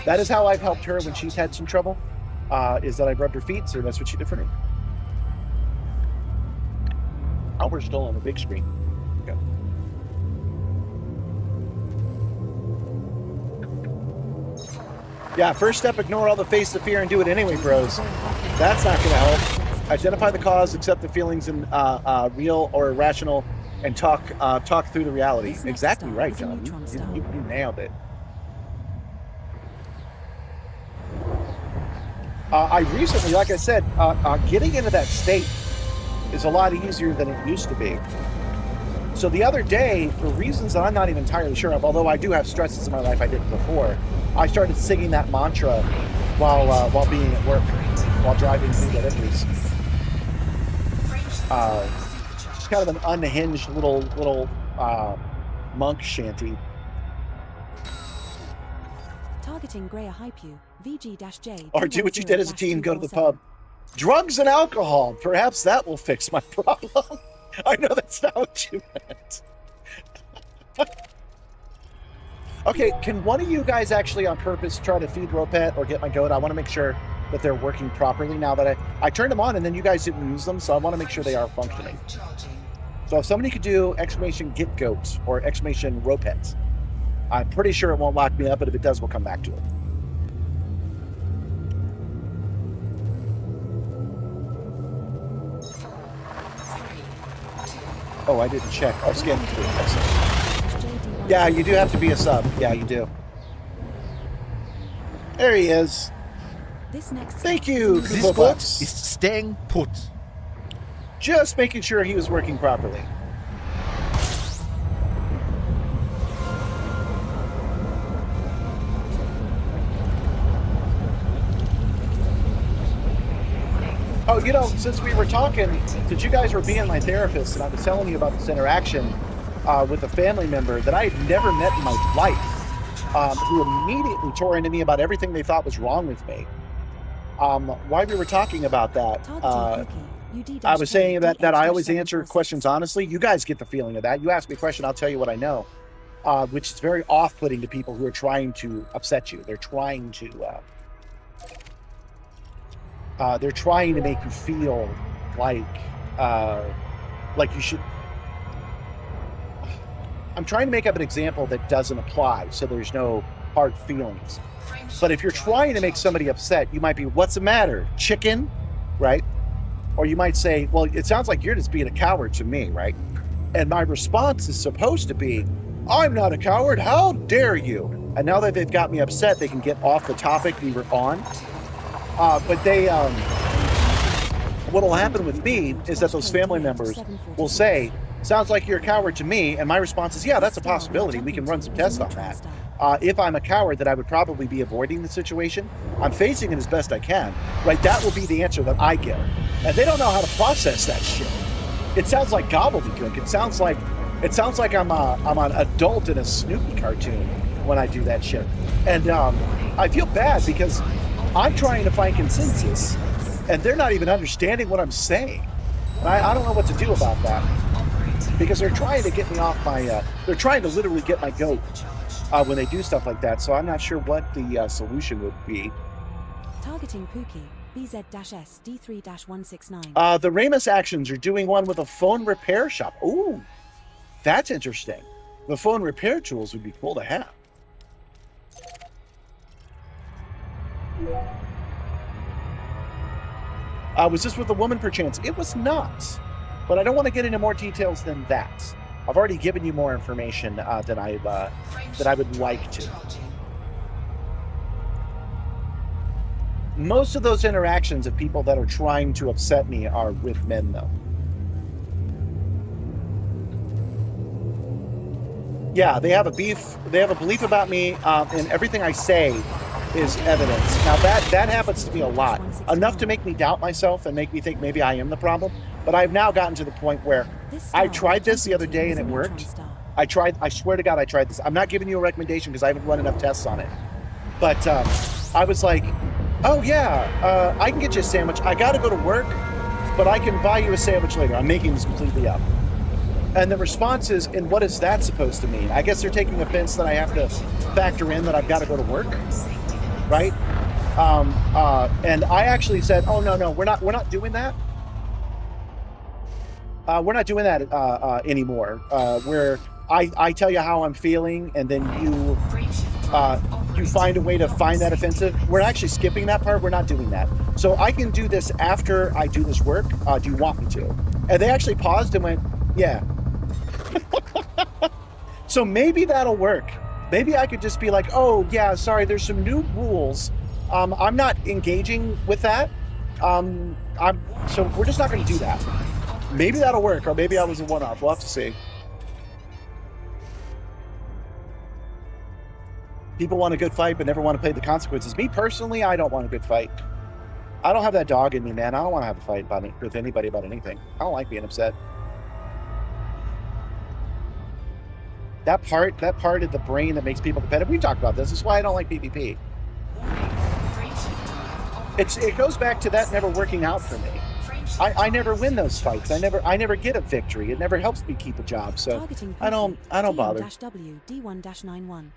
Speaker 1: That is how I've helped her when she's had some trouble, is that I rubbed her feet, so that's what she did for me. Oh, we're still on the big screen. Go. Yeah, first step, ignore all the face of fear and do it anyway, bros. That's not going to help. Identify the cause, accept the feelings and real or irrational, and talk through the reality. Exactly right, John. You nailed it. I recently, like I said, getting into that state is a lot easier than it used to be. So the other day, for reasons that I'm not even entirely sure of, although I do have stresses in my life I didn't before, I started singing that mantra while being at work, while driving through deliveries. It's kind of an unhinged little monk shanty.
Speaker 5: Targeting Greyer Hypew, VG-J.
Speaker 1: Or do what you did as a teen, go to the pub. Drugs and alcohol. Perhaps that will fix my problem. I know that's not what you meant. Okay, can one of you guys actually on purpose try to feed Ropet or get my goat? I want to make sure that they're working properly now that I turned them on and then you guys didn't use them, so I want to make sure they are functioning. So if somebody could do exclamation get goat or exclamation Ropet, I'm pretty sure it won't lock me up, but if it does, we'll come back to it. Oh, I didn't check. I'll scan through it. Yeah, you do have to be a sub. Yeah, you do. There he is. Thank you,
Speaker 2: This
Speaker 1: Kupo
Speaker 2: goat
Speaker 1: Bucks.
Speaker 2: is staying put.
Speaker 1: Just making sure he was working properly. Oh, you know, since we were talking, since you guys were being my therapist, and I was telling you about this interaction with a family member that I had never met in my life, who immediately tore into me about everything they thought was wrong with me. Why we were talking about that, I was saying that I always answer questions honestly. You guys get the feeling of that. You ask me a question, I'll tell you what I know, which is very off-putting to people who are trying to upset you. They're trying to make you feel like you should. I'm trying to make up an example that doesn't apply, so there's no hard feelings. But if you're trying to make somebody upset, you might be, what's the matter? Chicken, right? Or you might say, well, it sounds like you're just being a coward to me, right? And my response is supposed to be, I'm not a coward, how dare you? And now that they've got me upset, they can get off the topic we were on. But they, what will happen with me is that those family members will say, sounds like you're a coward to me. And my response is, yeah, that's a possibility. We can run some tests on that. If I'm a coward, then I would probably be avoiding the situation. I'm facing it as best I can, right? That will be the answer that I give. And they don't know how to process that shit. It sounds like gobbledygook. It sounds like I'm an adult in a Snoopy cartoon when I do that shit. And I feel bad because I'm trying to find consensus and they're not even understanding what I'm saying. And I don't know what to do about that because they're trying to get me off my, they're trying to literally get my goat when they do stuff like that. So I'm not sure what the solution would be.
Speaker 5: Targeting Pookie, BZ-S D3-169.
Speaker 1: The Ramus actions are doing one with a phone repair shop. Ooh, that's interesting. The phone repair tools would be cool to have. Was this with a woman perchance? It was not. But I don't want to get into more details than that. I've already given you more information than I would like to. Most of those interactions of people that are trying to upset me are with men, though. Yeah, they have a belief about me, and everything I say is evidence. Now that happens to me a lot. Enough to make me doubt myself and make me think maybe I am the problem. But I've now gotten to the point where I tried this the other day and it worked. I swear to God, I tried this. I'm not giving you a recommendation because I haven't run enough tests on it. But I was like, oh yeah, I can get you a sandwich. I got to go to work, but I can buy you a sandwich later. I'm making this completely up. And the response is, and what is that supposed to mean? I guess they're taking offense that I have to factor in that I've got to go to work, right? And I actually said, oh no, we're not doing that. We're not doing that anymore. Where I tell you how I'm feeling, and then you find a way to find that offensive. We're actually skipping that part. We're not doing that. So I can do this after I do this work. Do you want me to? And they actually paused and went, yeah. So maybe that'll work. Maybe I could just be like, oh yeah, sorry, there's some new rules. I'm not engaging with that. So we're just not going to do that. Maybe that'll work, or maybe I was a one-off. We'll have to see. People want a good fight, but never want to pay the consequences. Me personally, I don't want a good fight. I don't have that dog in me, man. I don't want to have a fight with anybody about anything. I don't like being upset. That part of the brain that makes people competitive. We've talked about this. This is why I don't like PvP. It goes back to that never working out for me. I never win those fights. I never get a victory. It never helps me keep a job. So I don't bother.
Speaker 5: W D1-91.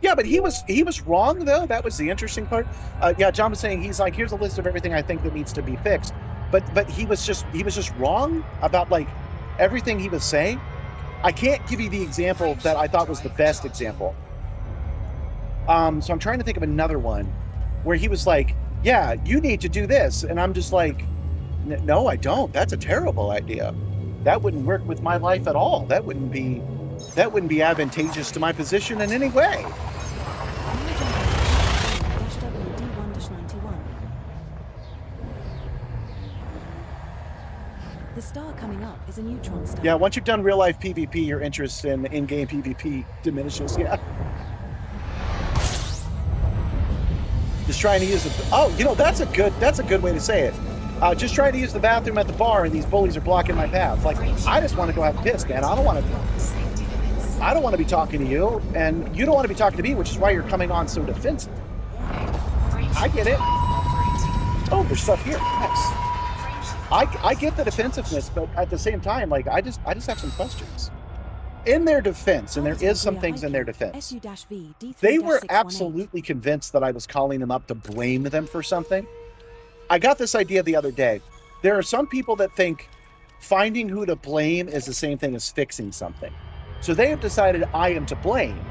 Speaker 1: Yeah, but he was wrong though. That was the interesting part. Yeah, John was saying he's like, here's a list of everything I think that needs to be fixed. But he was just wrong about like everything he was saying. I can't give you the example that I thought was the best example. So I'm trying to think of another one where he was like, yeah, you need to do this. And I'm just like, no, I don't. That's a terrible idea. That wouldn't work with my life at all. That wouldn't be advantageous to my position in any way.
Speaker 5: The star coming up is a neutron star.
Speaker 1: Yeah, once you've done real life PvP, your interest in in-game PvP diminishes. Yeah. Just trying to use that's a good way to say it. Just trying to use the bathroom at the bar and these bullies are blocking my path. Like, I just want to go have a piss, man. I don't want to be talking to you, and you don't want to be talking to me, which is why you're coming on so defensive. I get it. Oh, there's stuff here. Nice. I get the defensiveness, but at the same time, like I just have some questions. In their defense, and there is some things in their defense, they were absolutely convinced that I was calling them up to blame them for something. I got this idea the other day. There are some people that think finding who to blame is the same thing as fixing something. So they have decided I am to blame.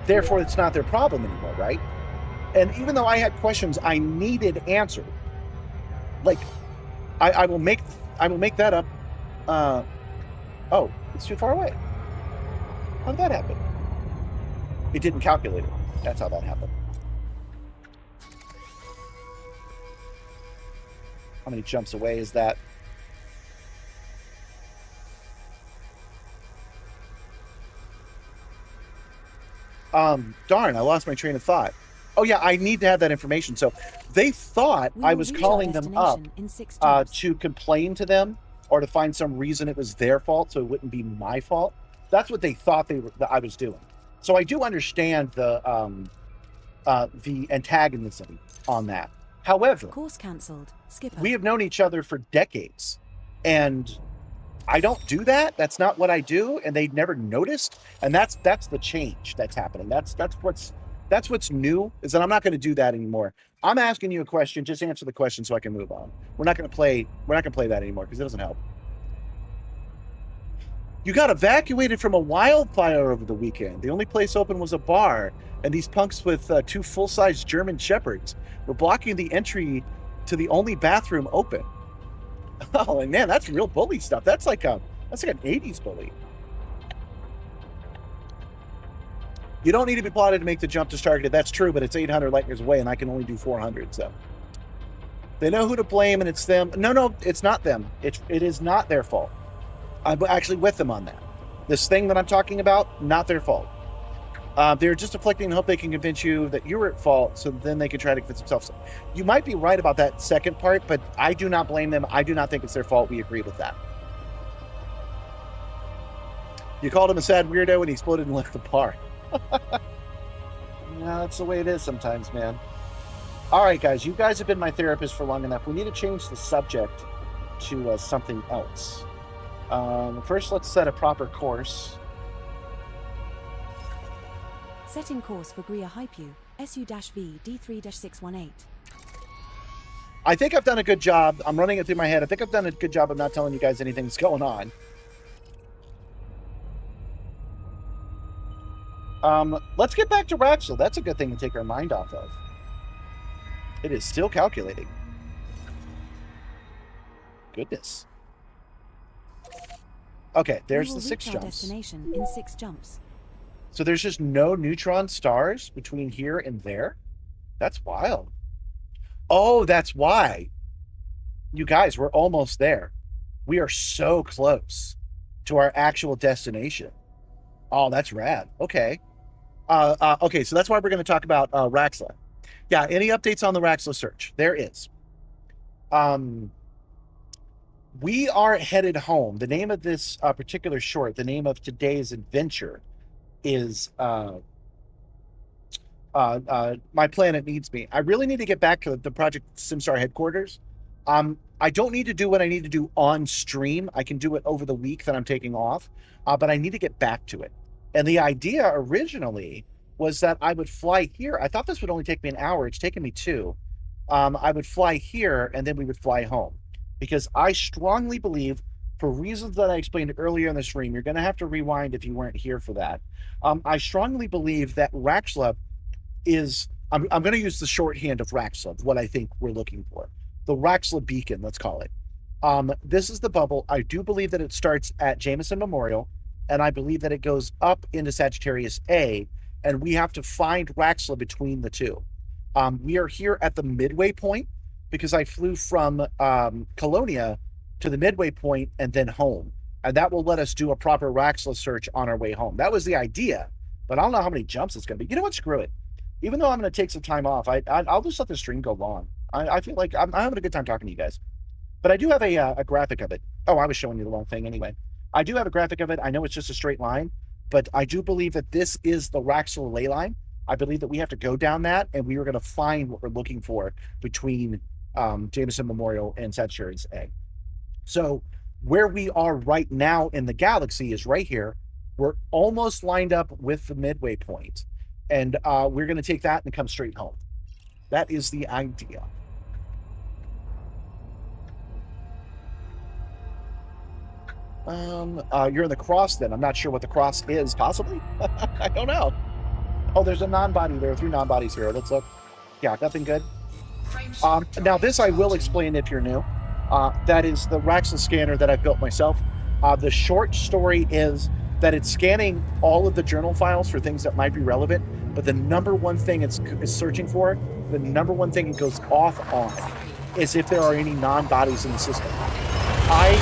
Speaker 1: Therefore, it's not their problem anymore, right? And even though I had questions I needed answered, like I will make that up. Oh, it's too far away. How did that happen? It didn't calculate it. That's how that happened. How many jumps away is that? Darn, I lost my train of thought. Oh yeah, I need to have that information. So they thought I was calling them up to complain to them or to find some reason it was their fault so it wouldn't be my fault. That's what they thought that I was doing. So I do understand the antagonism on that. However,
Speaker 5: course cancelled. Skipper.
Speaker 1: We have known each other for decades, and I don't do that. That's not what I do, and they never noticed. And that's the change that's happening. That's what's new, is that I'm not going to do that anymore. I'm asking you a question. Just answer the question so I can move on. We're not going to play that anymore because it doesn't help. You got evacuated from a wildfire over the weekend. The only place open was a bar, and these punks with 2 full-size German shepherds were blocking the entry to the only bathroom open. Oh, man, that's real bully stuff. That's like an 80s bully. You don't need to be plotted to make the jump to Stargate. That's true, but it's 800 light years away, and I can only do 400. So they know who to blame, and it's them. No, it's not them. It is not their fault. I'm actually with them on that. This thing that I'm talking about, not their fault. They're just deflecting and hope they can convince you that you're at fault, so then they can try to convince themselves. You might be right about that second part, but I do not blame them. I do not think it's their fault. We agree with that. You called him a sad weirdo and he exploded and left the bar. Yeah, that's the way it is sometimes, man. All right, guys, you guys have been my therapist for long enough. We need to change the subject to something else. First, let's set a proper course.
Speaker 5: Setting course for Greer Hypu, SU-V D3-618.
Speaker 1: I think I've done a good job. I'm running it through my head. I think I've done a good job of not telling you guys anything that's going on. Let's get back to Raxel. That's a good thing to take our mind off of. It is still calculating. Goodness. Okay, there's the 6 jumps.
Speaker 5: Destination in 6 jumps.
Speaker 1: So there's just no neutron stars between here and there? That's wild. Oh, that's why. You guys, we're almost there. We are so close to our actual destination. Oh, that's rad. Okay. Okay, so that's why we're going to talk about Raxla. Yeah, any updates on the Raxla search? There is. We are headed home. The name of this particular short, the name of today's adventure, is My Planet Needs Me. I really need to get back to the Project Simstarr headquarters. I don't need to do what I need to do on stream. I can do it over the week that I'm taking off, but I need to get back to it. And the idea originally was that I would fly here. I thought this would only take me an hour. It's taken me 2. I would fly here, and then we would fly home. Because I strongly believe, for reasons that I explained earlier in the stream, you're going to have to rewind if you weren't here for that. I strongly believe that Raxla is, I'm going to use the shorthand of Raxla, what I think we're looking for. The Raxla Beacon, let's call it. This is the bubble. I do believe that it starts at Jameson Memorial, and I believe that it goes up into Sagittarius A, and we have to find Raxla between the two. We are here at the midway point, because I flew from Colonia to the midway point and then home. And that will let us do a proper Raxla search on our way home. That was the idea, but I don't know how many jumps it's going to be. You know what? Screw it. Even though I'm going to take some time off, I'll just let the stream go long. I feel like I'm having a good time talking to you guys. But I do have a graphic of it. Oh, I was showing you the wrong thing anyway. I do have a graphic of it. I know it's just a straight line, but I do believe that this is the Raxla ley line. I believe that we have to go down that, and we are going to find what we're looking for between Jameson Memorial and Sagittarius A. So where we are right now in the galaxy is right here. We're almost lined up with the midway point, and we're going to take that and come straight home. That is the idea. You're in the cross then. I'm not sure what the cross is, possibly. I don't know. Oh, there's a non-body. There are 3 non-bodies here. Let's look. Yeah, nothing good. Now this I will explain if you're new. That is the Raxla scanner that I built myself. The short story is that it's scanning all of the journal files for things that might be relevant, but the number one thing it's searching for, the number one thing it goes off on, is if there are any non-bodies in the system. I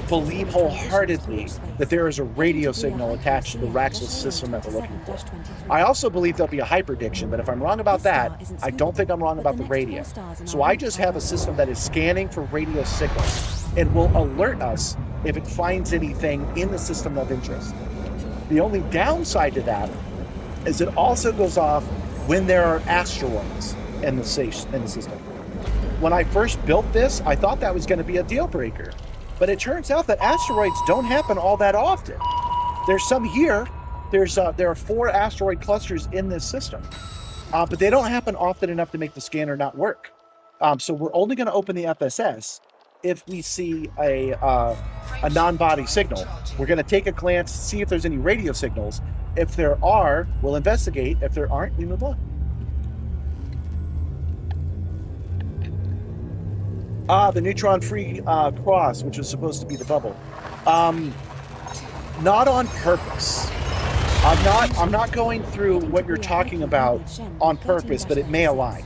Speaker 1: believe wholeheartedly that there is a radio signal attached to the Raxla system that we're looking for. I also believe there'll be a hyperdiction, but if I'm wrong about that, I don't think I'm wrong about the radio. So I just have a system that is scanning for radio signals and will alert us if it finds anything in the system of interest. The only downside to that is it also goes off when there are asteroids in the system. When I first built this, I thought that was going to be a deal breaker. But it turns out that asteroids don't happen all that often. There's some here. There are 4 asteroid clusters in this system, but they don't happen often enough to make the scanner not work. So we're only going to open the FSS if we see a non-body signal. We're going to take a glance, see if there's any radio signals. If there are, we'll investigate. If there aren't, we move on. The neutron-free cross, which was supposed to be the bubble. Not on purpose. I'm not going through what you're talking about on purpose, but it may align.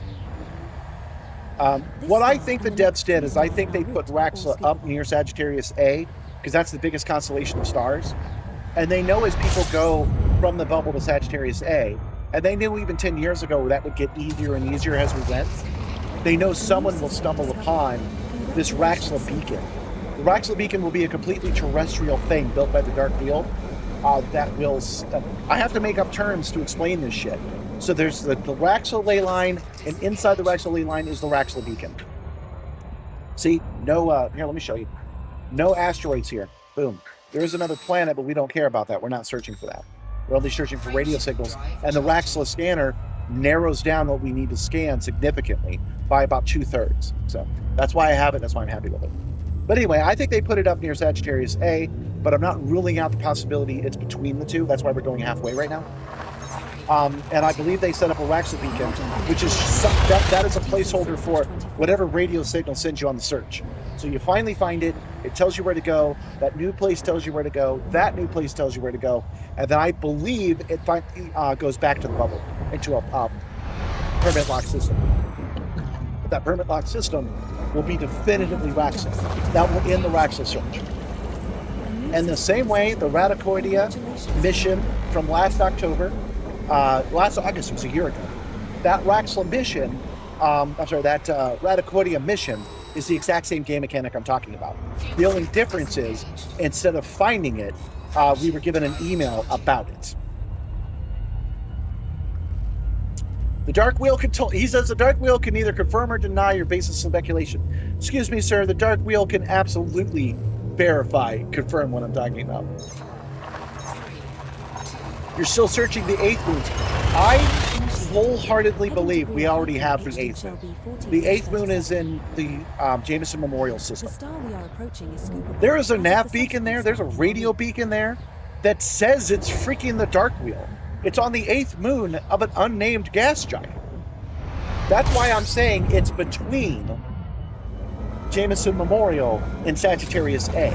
Speaker 1: What I think the devs did is I think they put Raxla up near Sagittarius A, because that's the biggest constellation of stars. And they know as people go from the bubble to Sagittarius A, and they knew even 10 years ago that would get easier and easier as we went, they know someone will stumble upon this Raxla beacon. The Raxla beacon will be a completely terrestrial thing built by the Dark Wheel that will... I have to make up terms to explain this shit. So there's the Raxla ley line, and inside the Raxla ley line is the Raxla beacon. See? No, here, let me show you. No asteroids here. Boom. There is another planet, but we don't care about that. We're not searching for that. We're only searching for radio signals. And the Raxla scanner narrows down what we need to scan significantly by about 2/3. So that's why I have it. That's why I'm happy with it. But anyway, I think they put it up near Sagittarius A, but I'm not ruling out the possibility it's between the two. That's why we're going halfway right now. And I believe they set up a Raxla beacon, which is that is a placeholder for whatever radio signal sends you on the search. So you finally find it. It tells you where to go. That new place tells you where to go. That new place tells you where to go. And then I believe it finally goes back to the bubble, into a permanent lock system. That permanent lock system will be definitively Raxla. That will end the Raxla search. And the same way, the Radicoidia mission from last October, last August, it was a year ago, that Raxla mission, that Radicoidia mission is the exact same game mechanic I'm talking about. The only difference is, instead of finding it, we were given an email about it. The Dark Wheel he says the Dark Wheel can neither confirm or deny your basis of speculation. Excuse me, sir, the Dark Wheel can absolutely confirm what I'm talking about. You're still searching the 8th moon. I wholeheartedly believe we already have the 8th moon. The 8th moon is in the Jameson Memorial System. There is a nav beacon there. There's a radio beacon there that says it's freaking the Dark Wheel. It's on the 8th moon of an unnamed gas giant. That's why I'm saying it's between Jameson Memorial and Sagittarius A.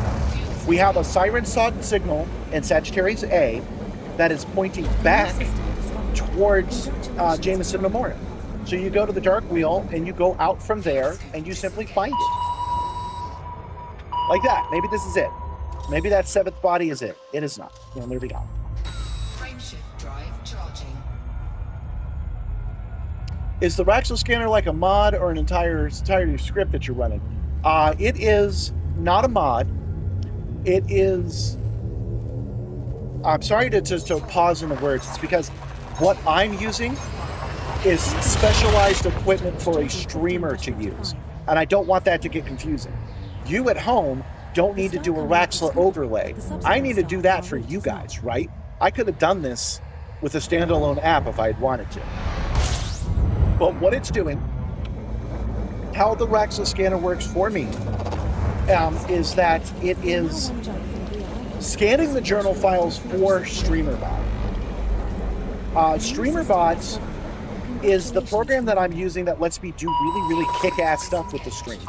Speaker 1: We have a siren signal in Sagittarius A that is pointing back towards Jameson Memorial. So you go to the Dark Wheel and you go out from there and you simply find it. Like that. Maybe this is it. Maybe that 7th body is it. It is not. Well, there we go.
Speaker 6: Frameshift drive charging.
Speaker 1: Is the Raxla scanner like a mod or an entire script that you're running? It is not a mod. It is... I'm sorry to pause in the words. It's because what I'm using is specialized equipment for a streamer to use. And I don't want that to get confusing. You at home don't need to do a Raxla overlay. I need to do that for you guys, right? I could have done this with a standalone app if I had wanted to. But what it's doing, how the Raxla scanner works for me, is that it is scanning the journal files for StreamerBot. StreamerBot is the program that I'm using that lets me do really, really kick-ass stuff with the stream.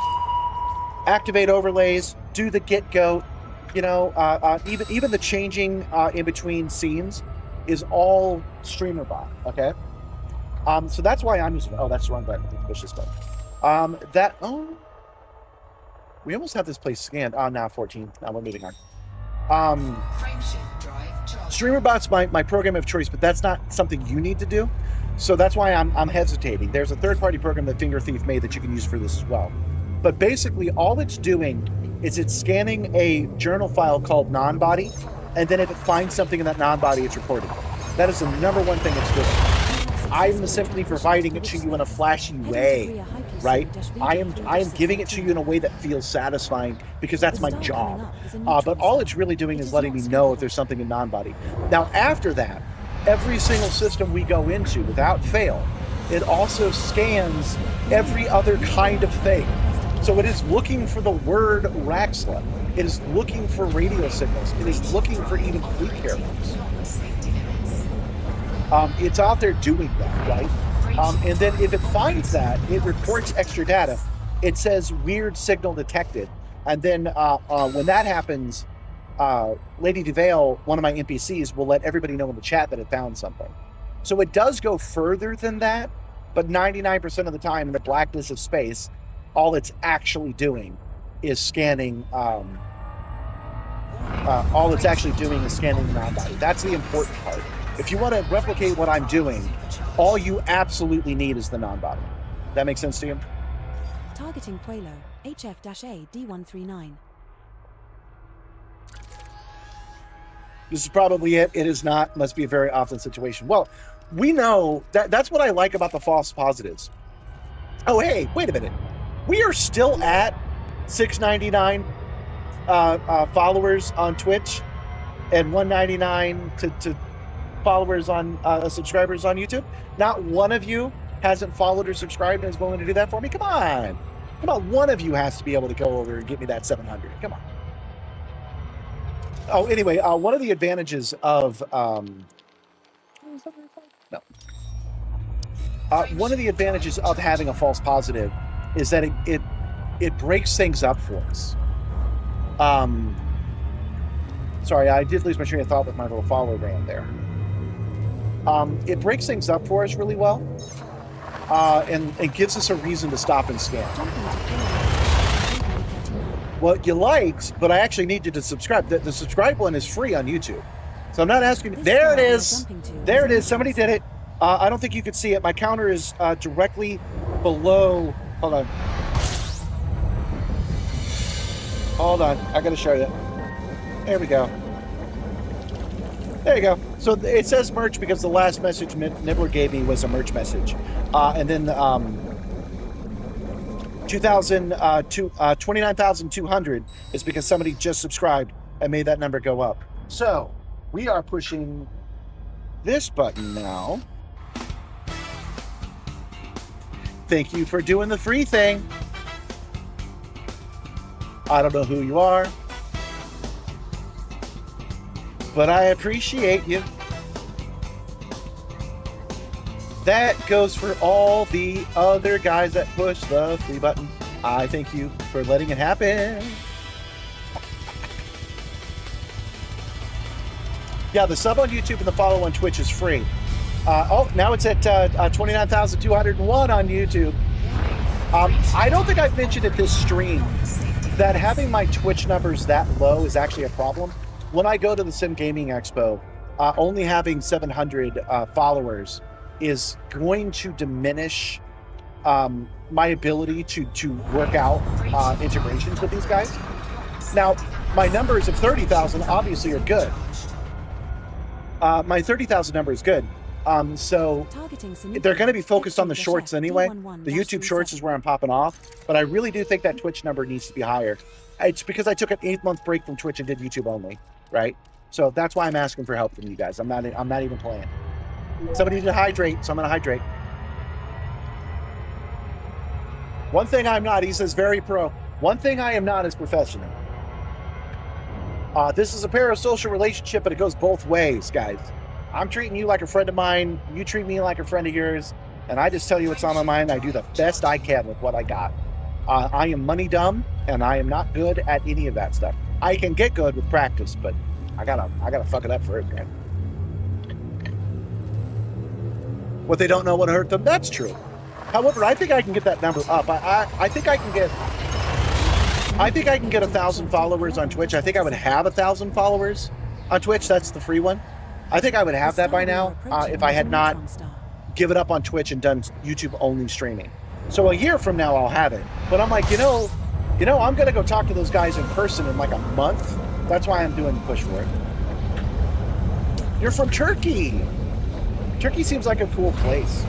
Speaker 1: Activate overlays, do the get goat, even the changing in between scenes is all StreamerBot, okay? So that's why I'm using... Oh, that's the wrong button. Push this button. We almost have this place scanned. Now 14. Now we're moving on.
Speaker 6: Frameshift drive charging.
Speaker 1: StreamerBot's my program of choice, but that's not something you need to do. So that's why I'm hesitating. There's a third-party program that Finger Thief made that you can use for this as well. But basically, all it's doing is it's scanning a journal file called non-body, and then if it finds something in that non-body, it's reporting it. That is the number one thing it's doing. I'm simply providing it to you in a flashy way. right? I am giving it to you in a way that feels satisfying because that's my job. But all it's really doing is letting me know if there's something in non-body. Now, after that, every single system we go into, without fail, it also scans every other kind of thing. So it is looking for the word Raxla. It is looking for radio signals. It is looking for even fleet carriers. It's out there doing that, right? And then if it finds that, it reports extra data. It says weird signal detected. And then when that happens, Lady DeVale, one of my NPCs, will let everybody know in the chat that it found something. So it does go further than that, but 99% of the time in the blackness of space, all it's actually doing is scanning. All it's actually doing is scanning the non-body. That's the important part. If you want to replicate what I'm doing, all you absolutely need is the non-body. That makes sense to you?
Speaker 5: Targeting Puelo, HF-A D139.
Speaker 1: This is probably it. It is not. Must be a very often situation. Well, we know that's what I like about the false positives. Oh, hey, wait a minute. We are still at 699 followers on Twitch and 199 to followers on subscribers on YouTube. Not one of you hasn't followed or subscribed and is willing to do that for me. Come on. One of you has to be able to go over and get me that 700. Come on. Oh, anyway, one of the advantages of one of the advantages of having a false positive is that it breaks things up for us. Sorry, I did lose my train of thought with my little follow rant there. It breaks things up for us really well, and it gives us a reason to stop and scan. Well, you liked, but I actually need you to subscribe. The subscribe one is free on YouTube. So I'm not asking. There it is. There it is. Somebody did it. I don't think you could see it. My counter is directly below. Hold on. Hold on. I got to show you. There we go. There you go. So it says merch because the last message Nibbler gave me was a merch message. And then 29,200 is because somebody just subscribed and made that number go up. So we are pushing this button now. Thank you for doing the free thing. I don't know who you are, but I appreciate you. That goes for all the other guys that push the free button. I thank you for letting it happen. Yeah, the sub on YouTube and the follow on Twitch is free. Now it's at 29,201 on YouTube. I don't think I've mentioned at this stream that having my Twitch numbers that low is actually a problem. When I go to the Sim Gaming Expo, only having 700 followers is going to diminish my ability to work out integrations with these guys. Now, my numbers of 30,000 obviously are good. My 30,000 number is good. So they're going to be focused on the shorts anyway. The YouTube shorts is where I'm popping off, but I really do think that Twitch number needs to be higher. It's because I took an 8-month break from Twitch and did YouTube only, right? So that's why I'm asking for help from you guys. I'm not even playing. Somebody need to hydrate, so I'm going to hydrate. One thing I'm not, he says very pro. One thing I am not is professional. This is a parasocial relationship, but it goes both ways, guys. I'm treating you like a friend of mine. You treat me like a friend of yours. And I just tell you what's on my mind. I do the best I can with what I got. I am money dumb, and I am not good at any of that stuff. I can get good with practice, but I gotta fuck it up first, man. What they don't know would hurt them. That's true. However, I think I can get that number up. I think I can get 1,000 followers on Twitch. I think I would have 1,000 followers on Twitch. That's the free one. I think I would have that by now if I had not given up on Twitch and done YouTube only streaming. So a year from now I'll have it. But I'm like, you know, I'm gonna go talk to those guys in person in like a month. That's why I'm doing the push for it. You're from Turkey. Turkey seems like a cool place.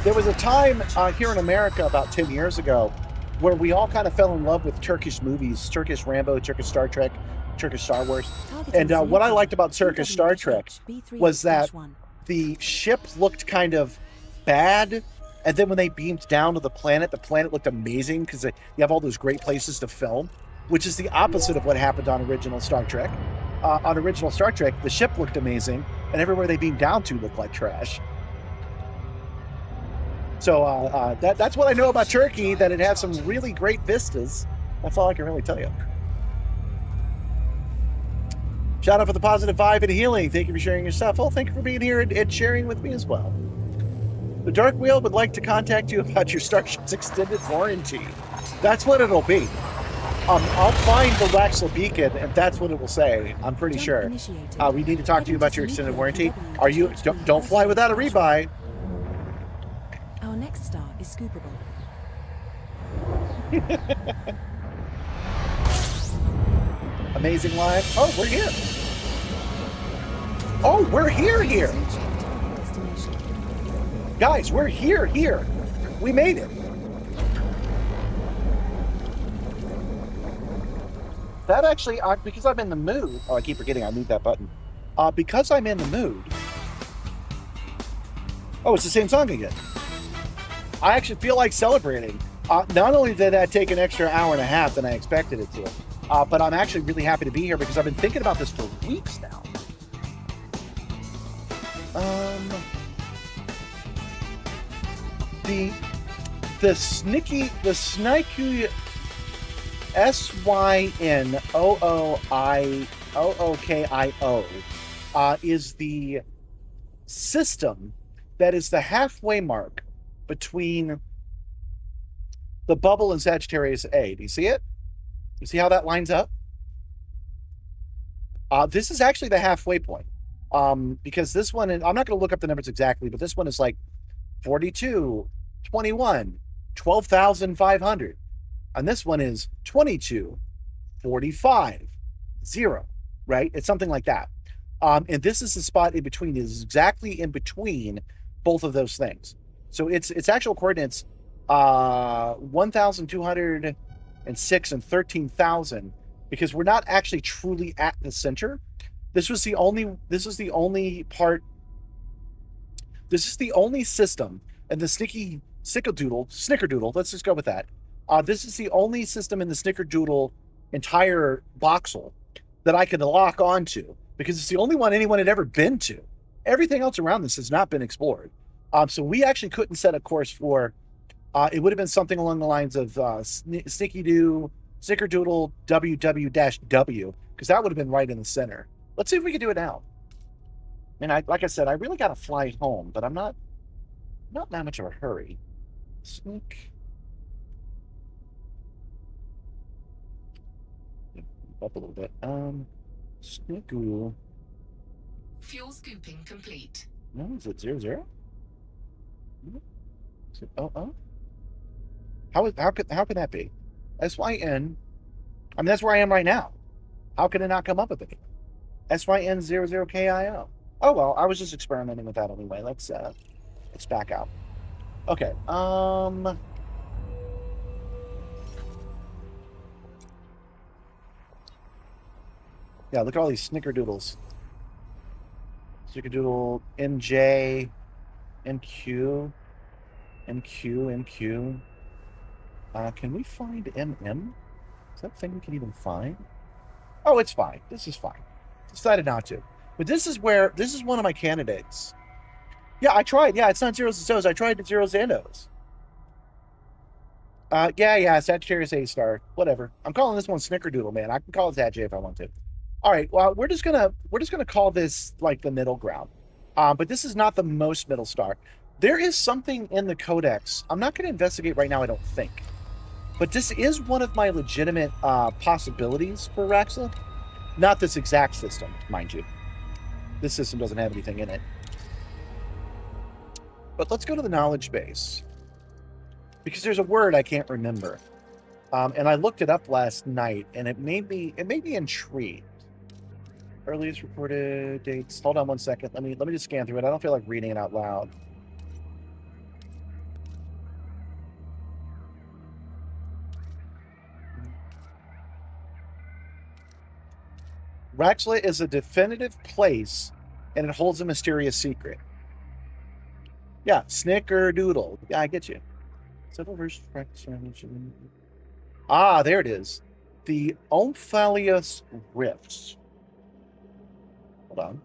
Speaker 1: There was a time here in America about 10 years ago where we all kind of fell in love with Turkish movies, Turkish Rambo, Turkish Star Trek, Turkish Star Wars. And what I liked about Turkish Star Trek was that the ship looked kind of bad. And then when they beamed down to the planet looked amazing because you have all those great places to film, which is the opposite of what happened on original Star Trek. On original Star Trek, the ship looked amazing, and everywhere they beamed down to looked like trash. So that's what I know about Turkey, that it has some really great vistas. That's all I can really tell you. Shout out for the positive vibe and healing. Thank you for sharing your stuff. Well, thank you for being here and sharing with me as well. The Dark Wheel would like to contact you about your Starship's extended warranty. That's what it'll be. I'll find the Waxel beacon, and that's what it will say. I'm pretty sure. We need to talk to you about your extended warranty. Are you? Don't fly without a rebuy.
Speaker 5: Our next star is scoopable.
Speaker 1: Amazing live. Oh, we're here. Oh, we're here. Guys, we're here. We made it. That actually, because I'm in the mood. Oh, I keep forgetting I moved that button. Because I'm in the mood. Oh, it's the same song again. I actually feel like celebrating. Not only did that take an extra hour and a half than I expected it to, but I'm actually really happy to be here because I've been thinking about this for weeks now. The Snyky SYNOOIOOKIO is the system that is the halfway mark between the bubble and Sagittarius A. Do you see it? You see how that lines up? This is actually the halfway point. Because this one, I'm not going to look up the numbers exactly, but this one is like 42, 21, 12,500. And this one is 22, 45, 0, right? It's something like that. And this is the spot in between. It is exactly in between both of those things. So its actual coordinates 1,206 and 13,000, because we're not actually truly at the center. This is the only system, and the snickerdoodle, let's just go with that. This is the only system in the snickerdoodle entire voxel that I can lock onto, because it's the only one anyone had ever been to. Everything else around this has not been explored. So we actually couldn't set a course for, it would have been something along the lines of snickerdoodle WW-W, because that would have been right in the center. Let's see if we can do it now. And like I said, I really got to fly home, but I'm not that much of a hurry. Sneak. Up a little bit. Snickerdoodle.
Speaker 6: Fuel scooping complete.
Speaker 1: No, is it 00? Is it How could that be? SYN. I mean, that's where I am right now. How could it not come up with it? SYN00KIO. Oh well, I was just experimenting with that anyway. Let's back out. Okay. Yeah, look at all these snickerdoodles. Snickerdoodle NJ, NQ, NQ. Can we find MM? Is that a thing we can even find? Oh, it's fine. This is fine. Decided not to. But this is one of my candidates. Yeah, I tried. Yeah, it's not zeros and O's. I tried the zeros and O's. Yeah, Sagittarius A star. Whatever. I'm calling this one Snickerdoodle, man. I can call it Sag if I want to. All right. Well, we're just gonna call this like the middle ground. But this is not the most middle star. There is something in the codex. I'm not going to investigate right now, I don't think. But this is one of my legitimate possibilities for Raxa. Not this exact system, mind you. This system doesn't have anything in it. But let's go to the knowledge base. Because there's a word I can't remember. And I looked it up last night, and it made me intrigued. Earliest reported dates. Hold on one second. Let me just scan through it. I don't feel like reading it out loud. Raxla is a definitive place, and it holds a mysterious secret. Yeah, snickerdoodle. Yeah, I get you. Several versions of practice. Ah, there it is. The Omphalius Rifts. Hold on.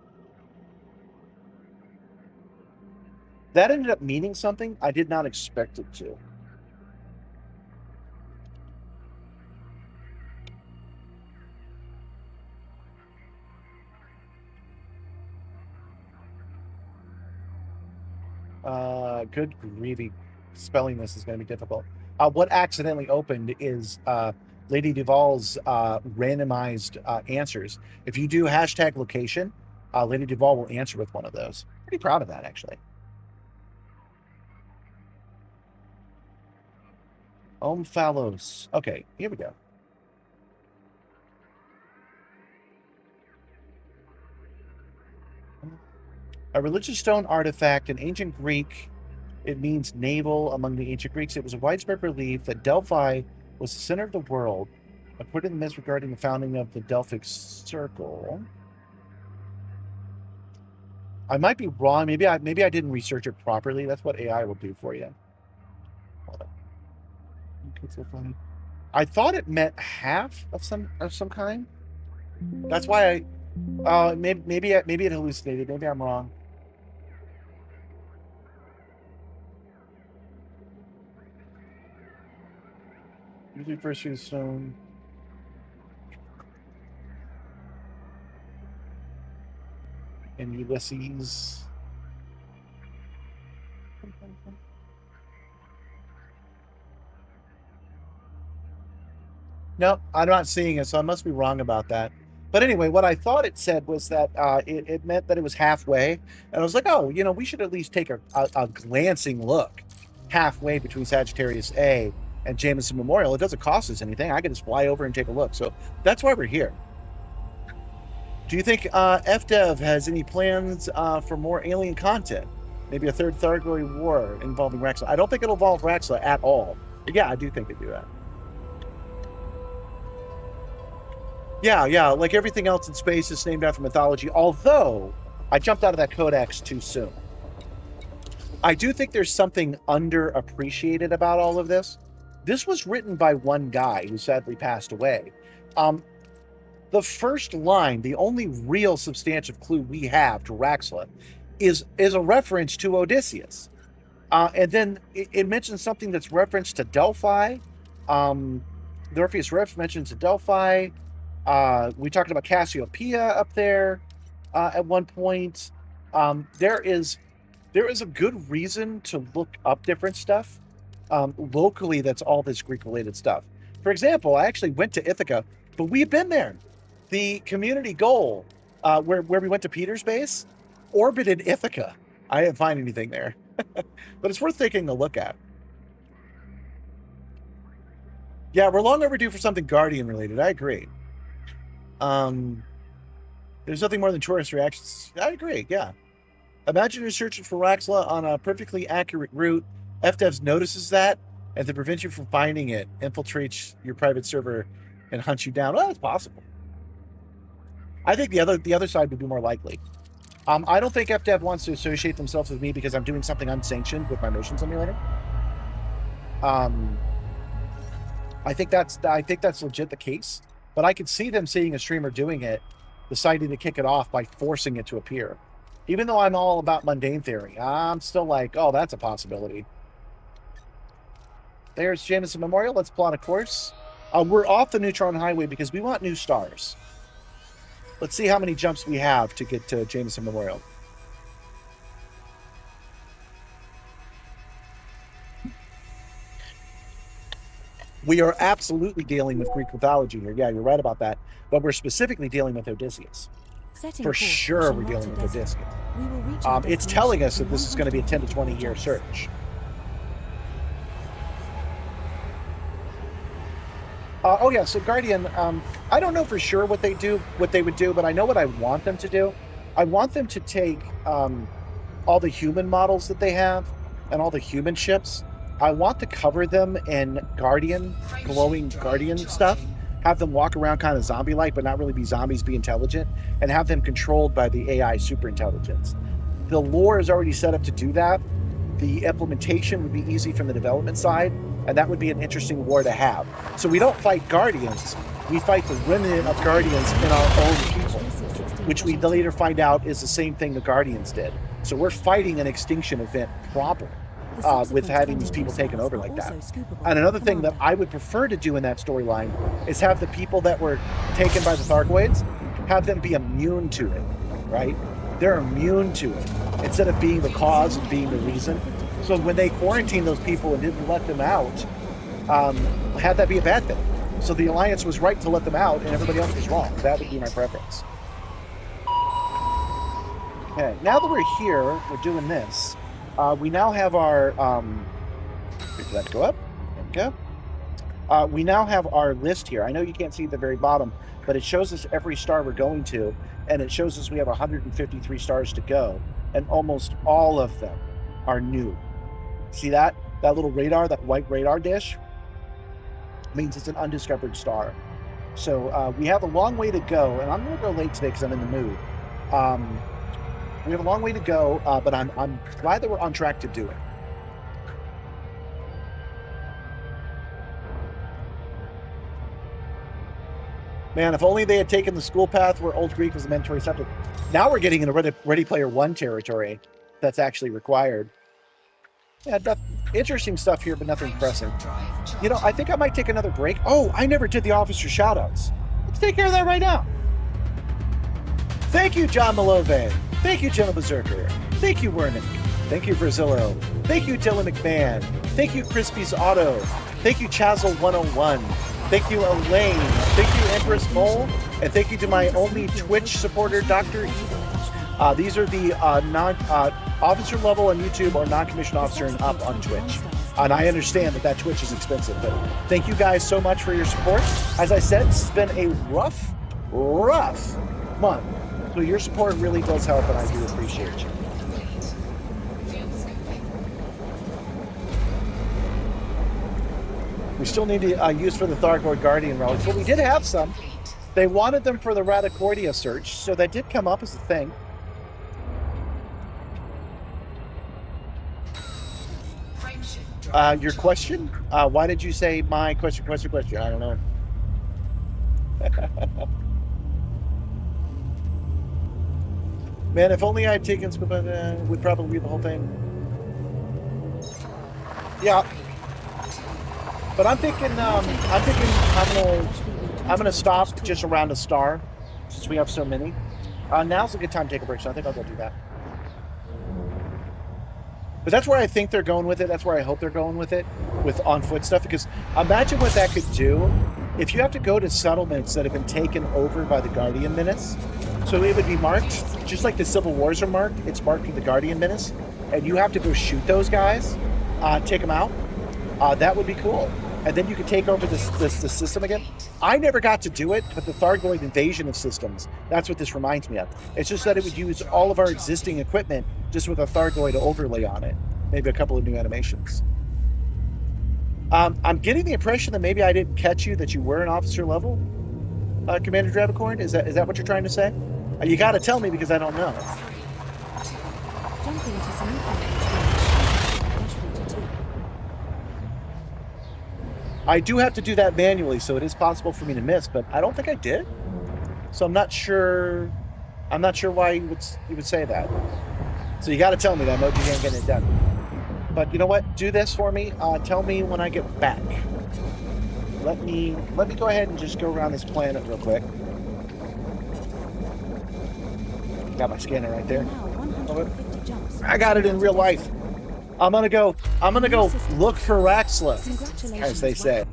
Speaker 1: That ended up meaning something I did not expect it to. Good grievy. Spelling this is going to be difficult. What accidentally opened is Lady Duval's randomized answers. If you do hashtag location, Lady Duval will answer with one of those. Pretty proud of that, actually. Omphalos. Okay, here we go. A religious stone artifact in ancient Greek. It means navel among the ancient Greeks. It was a widespread belief that Delphi was the center of the world, according to the myths regarding the founding of the Delphic Circle. I might be wrong. Maybe I didn't research it properly. That's what AI will do for you. Hold on. Okay, so funny. I thought it meant half of some kind. That's why maybe it hallucinated. Maybe I'm wrong. Usually first use stone. And Ulysses. No, I'm not seeing it, so I must be wrong about that. But anyway, what I thought it said was that it meant that it was halfway. And I was like, oh, we should at least take a glancing look halfway between Sagittarius A and Jameson Memorial. It doesn't cost us anything. I can just fly over and take a look. So that's why we're here. Do you think FDev has any plans for more alien content? Maybe a third Thargoid war involving Raxla? I don't think it'll involve Raxla at all. But yeah, I do think they do that. Yeah, like everything else in space is named after mythology, although I jumped out of that codex too soon. I do think there's something underappreciated about all of this. This was written by one guy who sadly passed away. The first line, the only real substantive clue we have to Raxla, is a reference to Odysseus. And then it mentions something that's referenced to Delphi. The Orpheus Rift mentions to Delphi. We talked about Cassiopeia up there at one point. There is a good reason to look up different stuff. Locally, that's all this Greek-related stuff. For example, I actually went to Ithaca, but we've been there. The community goal, where we went to Peter's base, orbited Ithaca. I didn't find anything there, but it's worth taking a look at. Yeah, we're long overdue for something Guardian-related. I agree. There's nothing more than tourist reactions. I agree, yeah. Imagine you're searching for Raxla on a perfectly accurate route. FDevs notices that, and to prevent you from finding it, infiltrates your private server and hunts you down. Well, that's possible. I think the other side would be more likely. I don't think FDev wants to associate themselves with me because I'm doing something unsanctioned with my motion simulator. I think that's legit the case. But I could see them seeing a streamer doing it, deciding to kick it off by forcing it to appear. Even though I'm all about mundane theory, I'm still like, oh, that's a possibility. There's Jameson Memorial. Let's plot a course. We're off the Neutron Highway because we want new stars. Let's see how many jumps we have to get to Jameson Memorial. We are absolutely dealing with Greek mythology here. Yeah, you're right about that. But we're specifically dealing with Odysseus. For sure we're dealing with Odysseus. It's telling us that this is going to be a 10 to 20 year search. Oh yeah, so Guardian, I don't know for sure what they would do, but I know what I want them to do. I want them to take all the human models that they have and all the human ships. I want to cover them in Guardian, glowing Guardian stuff, have them walk around kind of zombie-like, but not really be zombies, be intelligent, and have them controlled by the AI superintelligence. The lore is already set up to do that. The implementation would be easy from the development side, and that would be an interesting war to have. So we don't fight Guardians, we fight the remnant of Guardians in our own people, which we later find out is the same thing the Guardians did. So we're fighting an extinction event proper with having these people taken over like that. And another thing that I would prefer to do in that storyline is have the people that were taken by the Thargoids, have them be immune to it, right? They're immune to it instead of being the cause and being the reason. So when they quarantined those people and didn't let them out, had that be a bad thing. So the Alliance was right to let them out and everybody else was wrong. That would be my preference. Okay, now that we're here, we're doing this. We now have our, wait for that to go up. There we go. We now have our list here. I know you can't see at the very bottom, but it shows us every star we're going to, and it shows us we have 153 stars to go, and almost all of them are new. See that? That little radar, that white radar dish, means it's an undiscovered star. So we have a long way to go, and I'm going to go late today because I'm in the mood. We have a long way to go, but I'm glad that we're on track to do it. Man, if only they had taken the school path where Old Greek was a mandatory subject. Now we're getting into Ready Player One territory that's actually required. Yeah, interesting stuff here, but nothing pressing. You know, I think I might take another break. Oh, I never did the officer shoutouts. Let's take care of that right now. Thank you, John Malove. Thank you, Gentle Berserker. Thank you, Wernick. Thank you, Brazillo. Thank you, Dylan McMahon. Thank you, Crispy's Auto. Thank you, Chazzle101. Thank you, Elaine. Thank you, Empress Mole. And thank you to my only Twitch supporter, Dr. Evil. These are the officer level on YouTube or non-commissioned officer and up on Twitch. And I understand that Twitch is expensive, but thank you guys so much for your support. As I said, this has been a rough month. So your support really does help, and I do appreciate you. We still need to use for the Thargoid Guardian relics, but we did have some. They wanted them for the Radicordia search, so that did come up as a thing. Your question? Why did you say my question? I don't know. Man, if only I had taken scuba, would probably read the whole thing. Yeah. But I'm thinking I'm gonna stop just around a star, since we have so many. Now's a good time to take a break, so I think I'll go do that. But that's where I think they're going with it. That's where I hope they're going with it, with on-foot stuff. Because imagine what that could do if you have to go to settlements that have been taken over by the Guardian Menace. So it would be marked, just like the Civil Wars are marked. It's marked with the Guardian Menace. And you have to go shoot those guys, take them out. That would be cool. And then you could take over the system again. I never got to do it, but the Thargoid invasion of systems, that's what this reminds me of. It's just that it would use all of our existing equipment just with a Thargoid overlay on it. Maybe a couple of new animations. I'm getting the impression that maybe I didn't catch you, that you were an officer level, Commander Dravicorn. Is that what you're trying to say? You got to tell me because I don't know.
Speaker 5: Jumping to some
Speaker 1: I do have to do that manually, so it is possible for me to miss, but I don't think I did. So I'm not sure why you would say that. So you got to tell me that Moji ain't getting it done. But you know what? Do this for me. Tell me when I get back. Let me go ahead and just go around this planet real quick. Got my scanner right there. I got it in real life. I'm gonna go look for Raxla, as they say.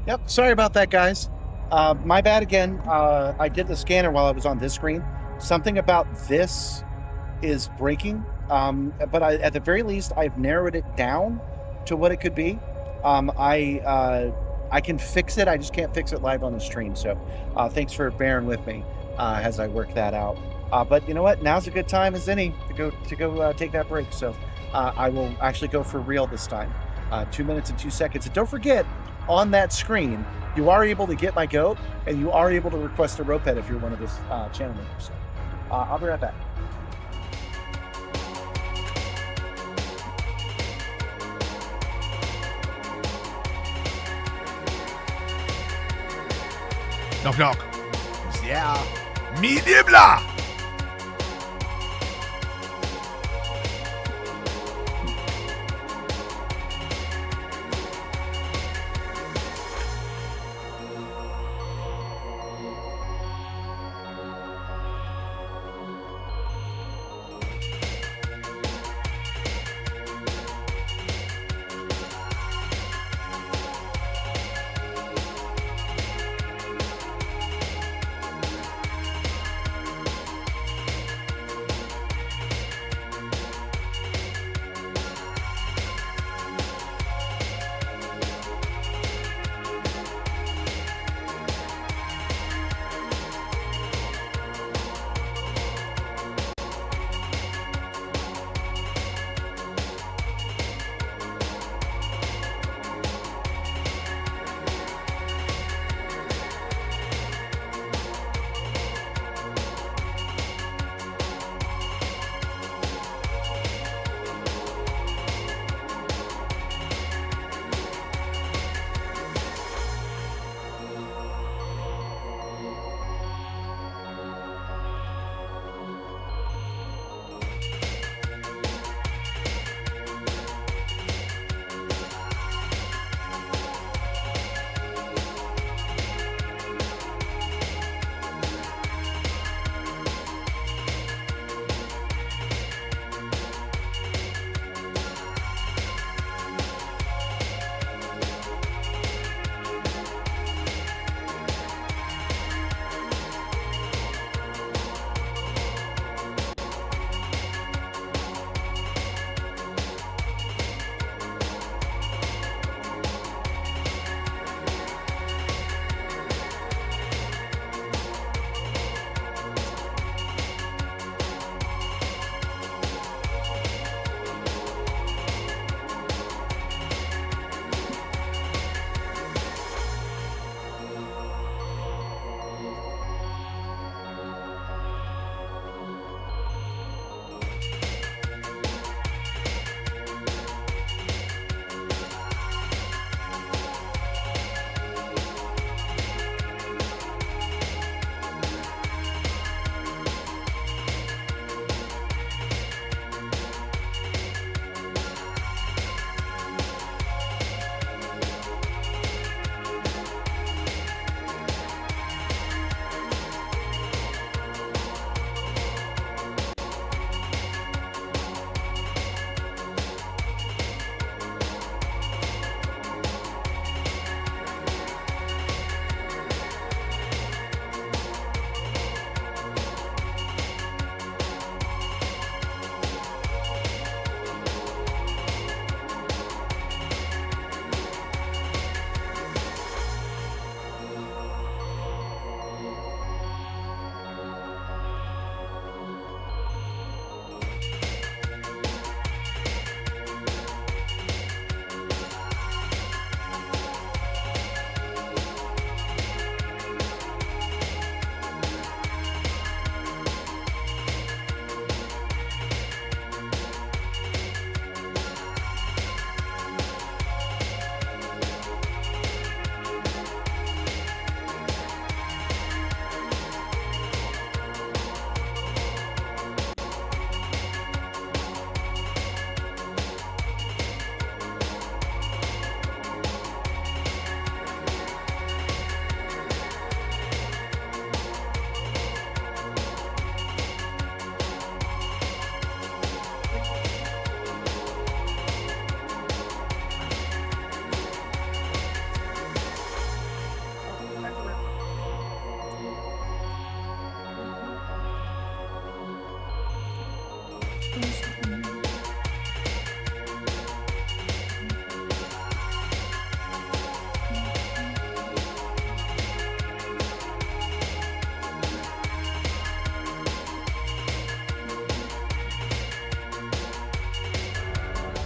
Speaker 1: Yep, sorry about that, guys. My bad again. I did the scanner while I was on this screen, something about this is breaking. But at the very least, I've narrowed it down to what it could be. I can fix it. I just can't fix it live on the stream. So thanks for bearing with me as I work that out. But you know what? Now's a good time as any to go take that break. So I will actually go for real this time. 2 minutes and 2 seconds. And don't forget, on that screen, you are able to get my goat, and you are able to request a rope head if you're one of this channel members. So I'll be right back.
Speaker 2: Knock, knock. Who's there? Me, Nibbler!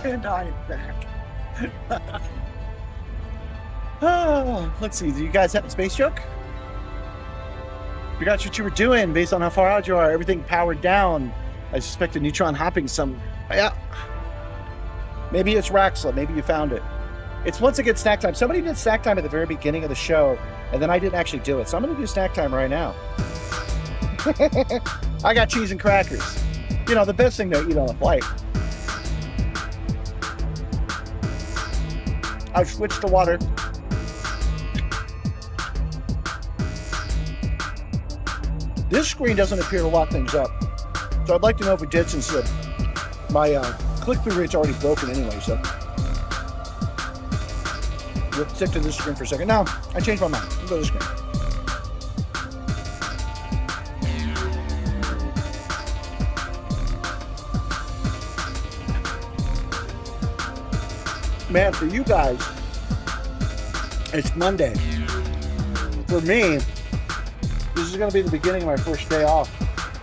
Speaker 1: And I am back. Oh, let's see. Do you guys have a space joke? Forgot what you were doing based on how far out you are. Everything powered down. I suspect a neutron hopping some. Yeah. Maybe it's Raxla. Maybe you found it. It's once again snack time. Somebody did snack time at the very beginning of the show, and then I didn't actually do it. So I'm going to do snack time right now. I got cheese and crackers. You know, the best thing to eat on a flight. I've switched to water. This screen doesn't appear to lock things up. So I'd like to know if it did, since my click-through rate's already broken anyway, so. We'll stick to this screen for a second. No, I changed my mind. We'll go to this screen. Man, for you guys, it's Monday. For me, this is going to be the beginning of my first day off,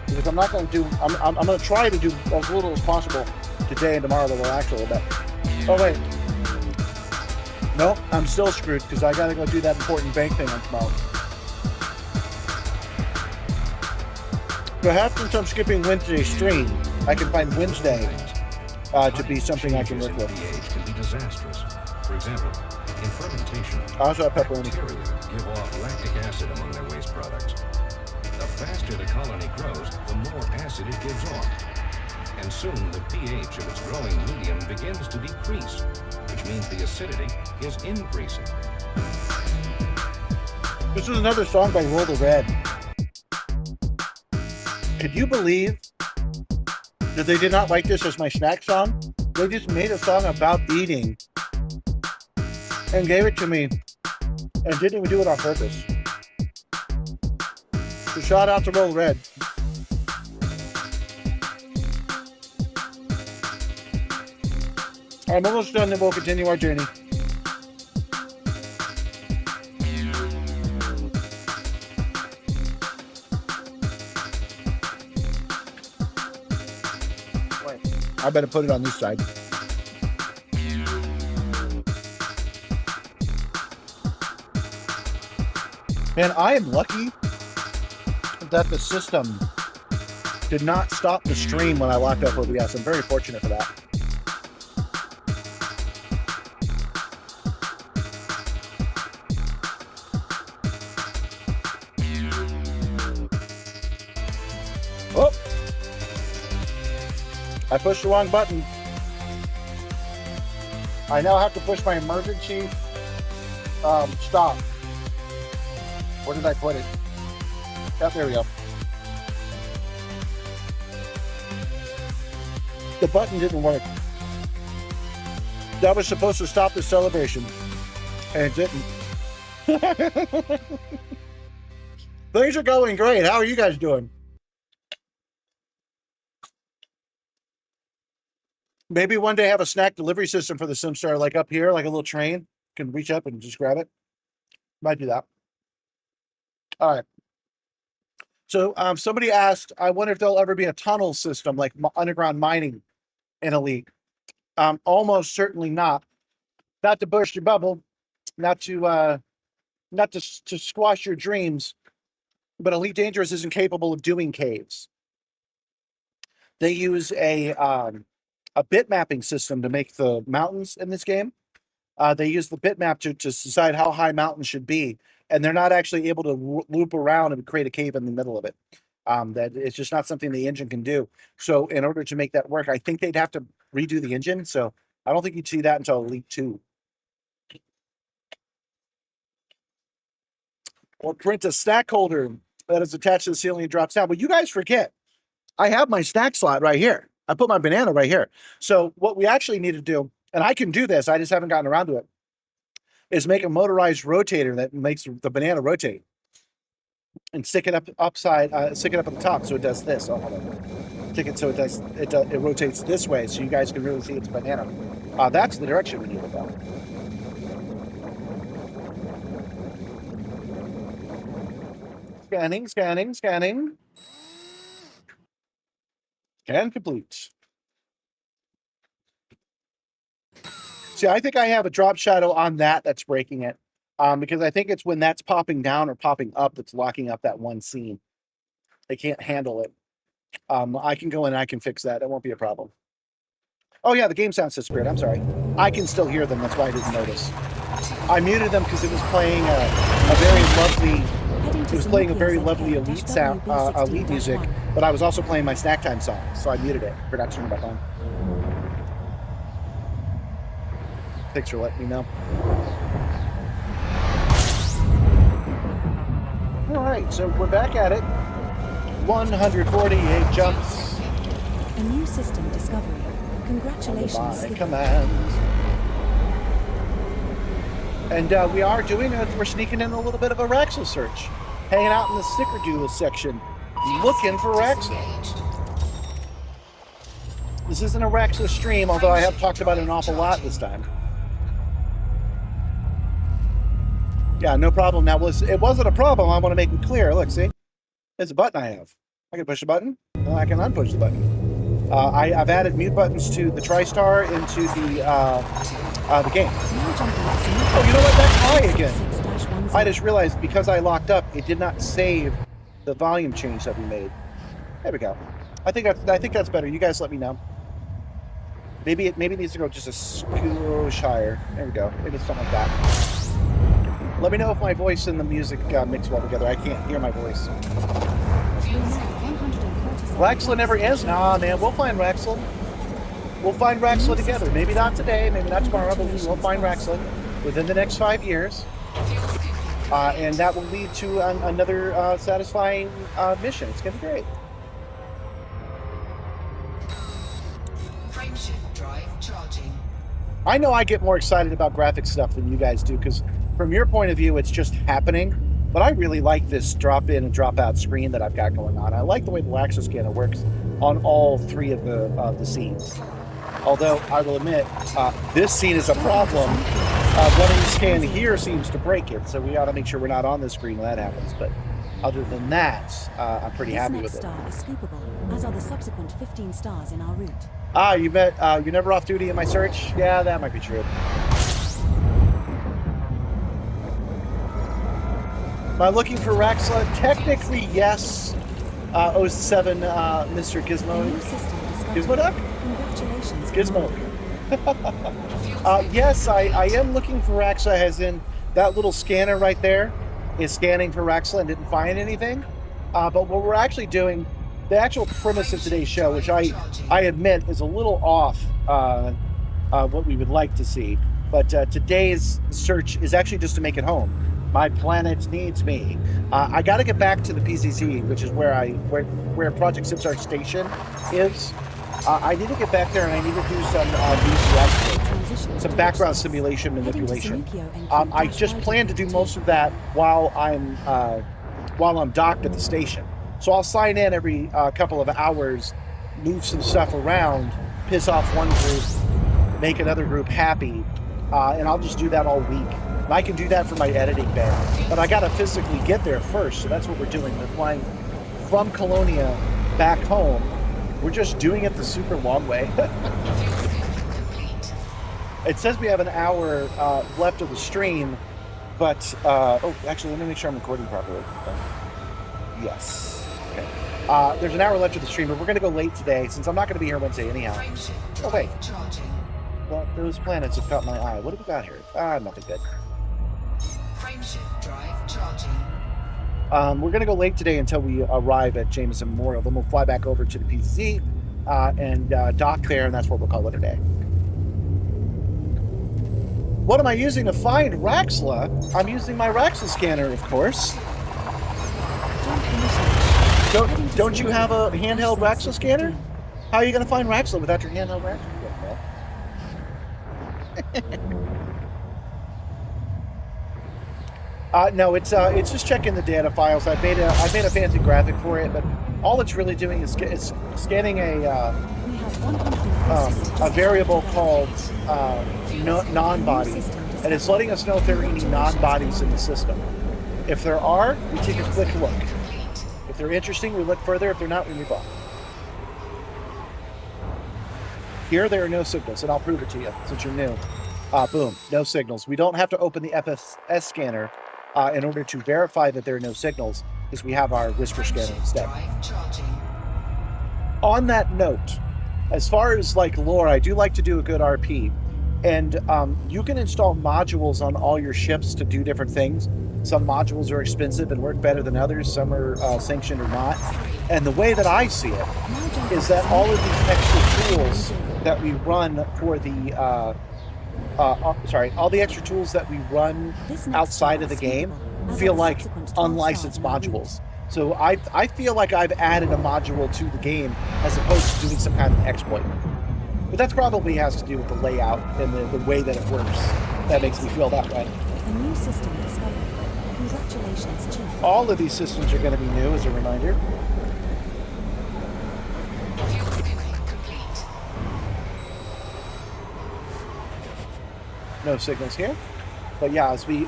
Speaker 1: because I'm not going to do. I'm going to try to do as little as possible today and tomorrow to relax a little bit. Oh wait, no, I'm still screwed because I got to go do that important bank thing on tomorrow. Perhaps since I'm skipping Wednesday's stream, I can find Wednesday to be something I can work with.
Speaker 7: pH can be disastrous. For example, in fermentation,
Speaker 1: I also have pepperoni.
Speaker 7: bacteria give off lactic acid among their waste products. The faster the colony grows, the more acid it gives off. And soon the pH of its growing medium begins to decrease, which means the acidity is increasing.
Speaker 1: This is another song by Roll the Red. Could you believe that they did not like this as my snack song? They just made a song about eating and gave it to me and didn't even do it on purpose. So shout out to Roll the Red. I'm almost done, then we'll continue our journey. I better put it on this side. Man, I am lucky that the system did not stop the stream when I locked up OBS. I'm very fortunate for that. Oh! I pushed the wrong button. I now have to push my emergency stop. Where did I put it? Oh, there we go. The button didn't work. That was supposed to stop the celebration, and it didn't. Things are going great. How are you guys doing? Maybe one day have a snack delivery system for the Simstarr, like up here, like a little train. You can reach up and just grab it. Might do that. All right. So somebody asked, I wonder if there'll ever be a tunnel system like underground mining in Elite. Almost certainly not. Not to burst your bubble, not to squash your dreams, but Elite Dangerous isn't capable of doing caves. They use a bit mapping system to make the mountains in this game. They use the bitmap to decide how high mountains should be, and they're not actually able to loop around and create a cave in the middle of it. That it's just not something the engine can do. So in order to make that work, I think they'd have to redo the engine. So I don't think you'd see that until Elite 2. Or print a stack holder that is attached to the ceiling and drops down. But you guys forget, I have my stack slot right here. I put my banana right here. So what we actually need to do, and I can do this, I just haven't gotten around to it, is make a motorized rotator that makes the banana rotate. And stick it up stick it up at the top so it does this. Oh, hold on. Stick it so it rotates this way so you guys can really see it's a banana. That's the direction we need to go. Scanning, scanning, scanning. Scan complete. See, I think I have a drop shadow on that's breaking it. Because I think it's when that's popping down or popping up that's locking up that one scene. They can't handle it. I can go in and I can fix that. That won't be a problem. Oh yeah, the game sounds disappeared. I'm sorry. I can still hear them. That's why I didn't notice. I muted them because it was playing a very lovely. It was playing a very lovely elite sound, elite music, but I was also playing my snack time song, so I muted it. Forgot to turn it back on. Thanks for letting me know. All right, so we're back at it. 148 jumps.
Speaker 5: A new system discovery. Congratulations.
Speaker 1: My command. And we are we're sneaking in a little bit of a Raxel search. Hanging out in the Snickerdoodle section, looking for Raxel. This isn't a Raxel stream, although I have talked about it an awful lot this time. Yeah, no problem. Now, it wasn't a problem. I want to make it clear. Look, see? There's a button I have. I can push the button, and I can unpush the button. I've added mute buttons to the TriStar into the game. Oh, you know what? That's high again. I just realized because I locked up, it did not save the volume change that we made. There we go. I think that's better. You guys let me know. Maybe it needs to go just a skosh higher. There we go. Maybe it's something like that. Let me know if my voice and the music mix well together. I can't hear my voice. Raxel never ends. Nah, man, we'll find Raxel. We'll find Raxel together. Maybe not today, maybe not tomorrow, but we'll find Raxel within the next 5 years. And that will lead to another satisfying mission. It's going to be great.
Speaker 6: Frameshift drive charging.
Speaker 1: I know I get more excited about graphic stuff than you guys do, because from your point of view, it's just happening. But I really like this drop in and drop out screen that I've got going on. I like the way the Laxo scanner works on all three of the scenes. Although I will admit, this scene is a problem. Running the scan here seems to break it, so we ought to make sure we're not on the screen when that happens. But other than that, I'm pretty happy with it.
Speaker 5: This next star is scoopable, as are the subsequent 15 stars in our route.
Speaker 1: You bet. You're never off duty in my search? Yeah, that might be true. Am I looking for Raxla? Technically, yes. 07, Mr. Gizmo. Gizmo Duck?
Speaker 5: Congratulations.
Speaker 1: Gizmo. Yes, I am looking for Raxla, as in that little scanner right there is scanning for Raxla and didn't find anything. But what we're actually doing, the actual premise of today's show, which I admit is a little off what we would like to see. But today's search is actually just to make it home. My planet needs me. I got to get back to the PCC, which is where Project Simstarr Station is. I need to get back there, and I need to do some background simulation manipulation. I just plan to do most of that while I'm docked at the station. So I'll sign in every couple of hours, move some stuff around, piss off one group, make another group happy, and I'll just do that all week. And I can do that for my editing bay, but I got to physically get there first. So that's what we're doing. We're flying from Colonia back home. We're just doing it the super long way. It says we have an hour left of the stream, but oh, actually, let me make sure I'm recording properly. Yes. Okay. There's an hour left of the stream, but we're going to go late today since I'm not going to be here Wednesday anyhow. Oh wait. Well, those planets have caught my eye. What have we got here? Nothing good.
Speaker 6: Frameshift drive charging.
Speaker 1: We're going to go late today until we arrive at Jameson Memorial. Then we'll fly back over to the PCC and dock there, and that's what we'll call it a day. What am I using to find Raxla? I'm using my Raxla scanner, of course. Don't you have a handheld Raxla scanner? How are you going to find Raxla without your handheld Raxla scanner? No, it's just checking the data files. I made a fancy graphic for it, but all it's really doing is scanning a variable called non-body, and it's letting us know if there are any non-bodies in the system. If there are, we take a quick look. If they're interesting, we look further. If they're not, we move on. Here, there are no signals, and I'll prove it to you since you're new. Boom, no signals. We don't have to open the FSS scanner in order to verify that there are no signals, because we have our Whisper scanner
Speaker 6: Frameshift
Speaker 1: instead.
Speaker 6: drive charging.
Speaker 1: On that note, as far as like lore, I do like to do a good RP. And you can install modules on all your ships to do different things. Some modules are expensive and work better than others. Some are sanctioned or not. And the way that I see it is that all of these extra tools that we run for the all the extra tools that we run outside of the game feel like unlicensed modules. So I feel like I've added a module to the game as opposed to doing some kind of exploit. But that probably has to do with the layout and the way that it works. That makes me feel that way.
Speaker 5: A new system discovered. Congratulations, Chief.
Speaker 1: All of these systems are going to be new, as a reminder.
Speaker 6: Fuel skimming complete.
Speaker 1: No signals here. But yeah, as we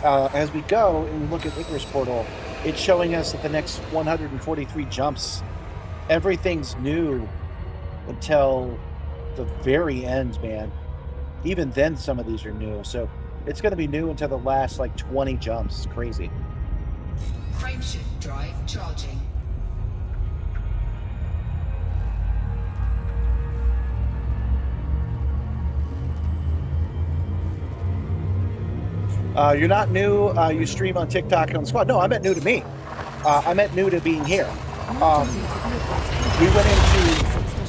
Speaker 1: go and look at Icarus Portal, it's showing us that the next 143 jumps, everything's new until the very end, man. Even then, some of these are new. So it's going to be new until the last like 20 jumps. It's crazy.
Speaker 6: Frameshift drive charging.
Speaker 1: You're not new. You stream on TikTok and on Squad. No, I meant new to me. I meant new to being here.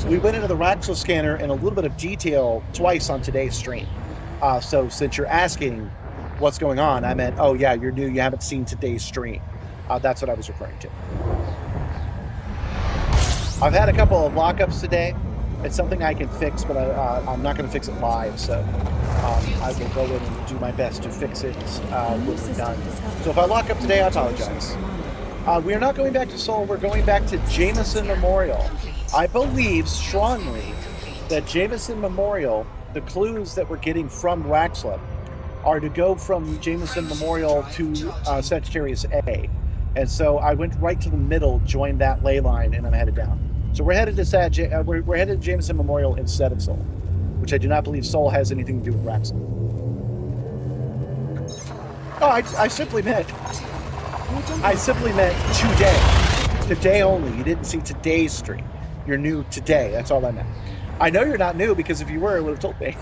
Speaker 1: We went into the Raxel scanner in a little bit of detail twice on today's stream. So since you're asking what's going on, I meant, oh yeah, you're new. You haven't seen today's stream. That's what I was referring to. I've had a couple of lockups today. It's something I can fix, but I'm not going to fix it live. So I will go in and do my best to fix it when we're done. So if I lock up today, I apologize. We are not going back to Seoul. We're going back to Jameson Memorial. I believe strongly that Jameson Memorial, the clues that we're getting from Raxlip, are to go from Jameson Memorial to Sagittarius A. And so I went right to the middle, joined that ley line, and I'm headed down. So we're headed to we're headed to Jameson Memorial instead of Seoul, which I do not believe Seoul has anything to do with Raxlip. Oh, I simply meant today. Today only. You didn't see today's stream. You're new today. That's all I meant. I know you're not new because if you were, it would have told me.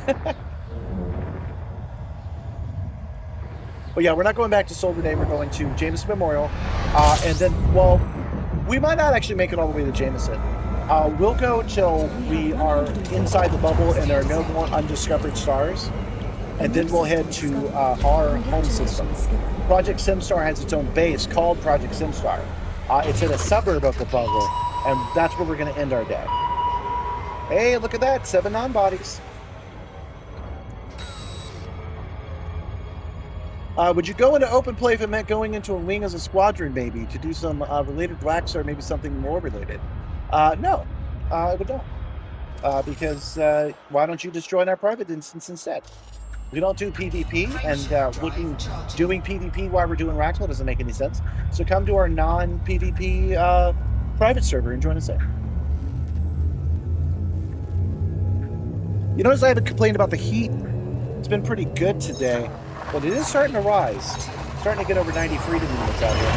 Speaker 1: But yeah, we're not going back to Seoul today. We're going to Jameson Memorial. And then, well, we might not actually make it all the way to Jameson. We'll go till we are inside the bubble and there are no more undiscovered stars. And then we'll head to our home system. Project Simstarr has its own base called Project Simstarr. It's in a suburb of the bubble, and that's where we're going to end our day. Hey, look at that, 7 non-bodies. Would you go into open play if it meant going into a wing as a squadron, maybe, to do some related racks or maybe something more related? No, I would not. Because why don't you just join our private instance instead? We don't do PvP, and doing PvP while we're doing Raxel doesn't make any sense. So come to our non-PvP private server and join us there. You notice I haven't complained about the heat. It's been pretty good today, but it is starting to rise. Starting to get over 93 degrees out here.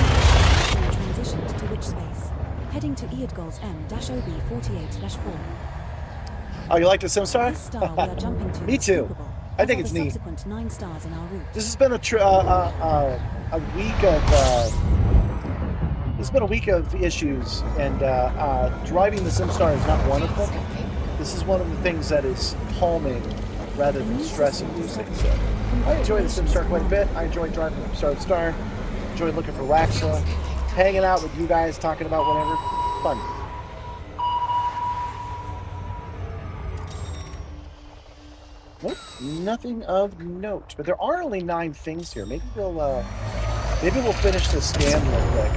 Speaker 5: Transitioned to which space? Heading to Eardgol's M-OB48-4.
Speaker 1: Oh, you like the Simstarr?
Speaker 5: This star we are jumping to
Speaker 1: Me
Speaker 5: is
Speaker 1: too.
Speaker 5: Superball,
Speaker 1: I
Speaker 5: as
Speaker 1: think
Speaker 5: are
Speaker 1: it's
Speaker 5: the
Speaker 1: neat.
Speaker 5: subsequent 9 stars in our route.
Speaker 1: This has been a week of issues, and driving the Simstarr is not one of them. This is one of the things that is calming rather than stress-inducing. So I enjoy the Simstarr quite a bit. I enjoy driving from star to star. Enjoy looking for Raxel, hanging out with you guys, talking about whatever. Fun. Nope, nothing of note. But there are only 9 things here. Maybe we'll finish the scan real quick.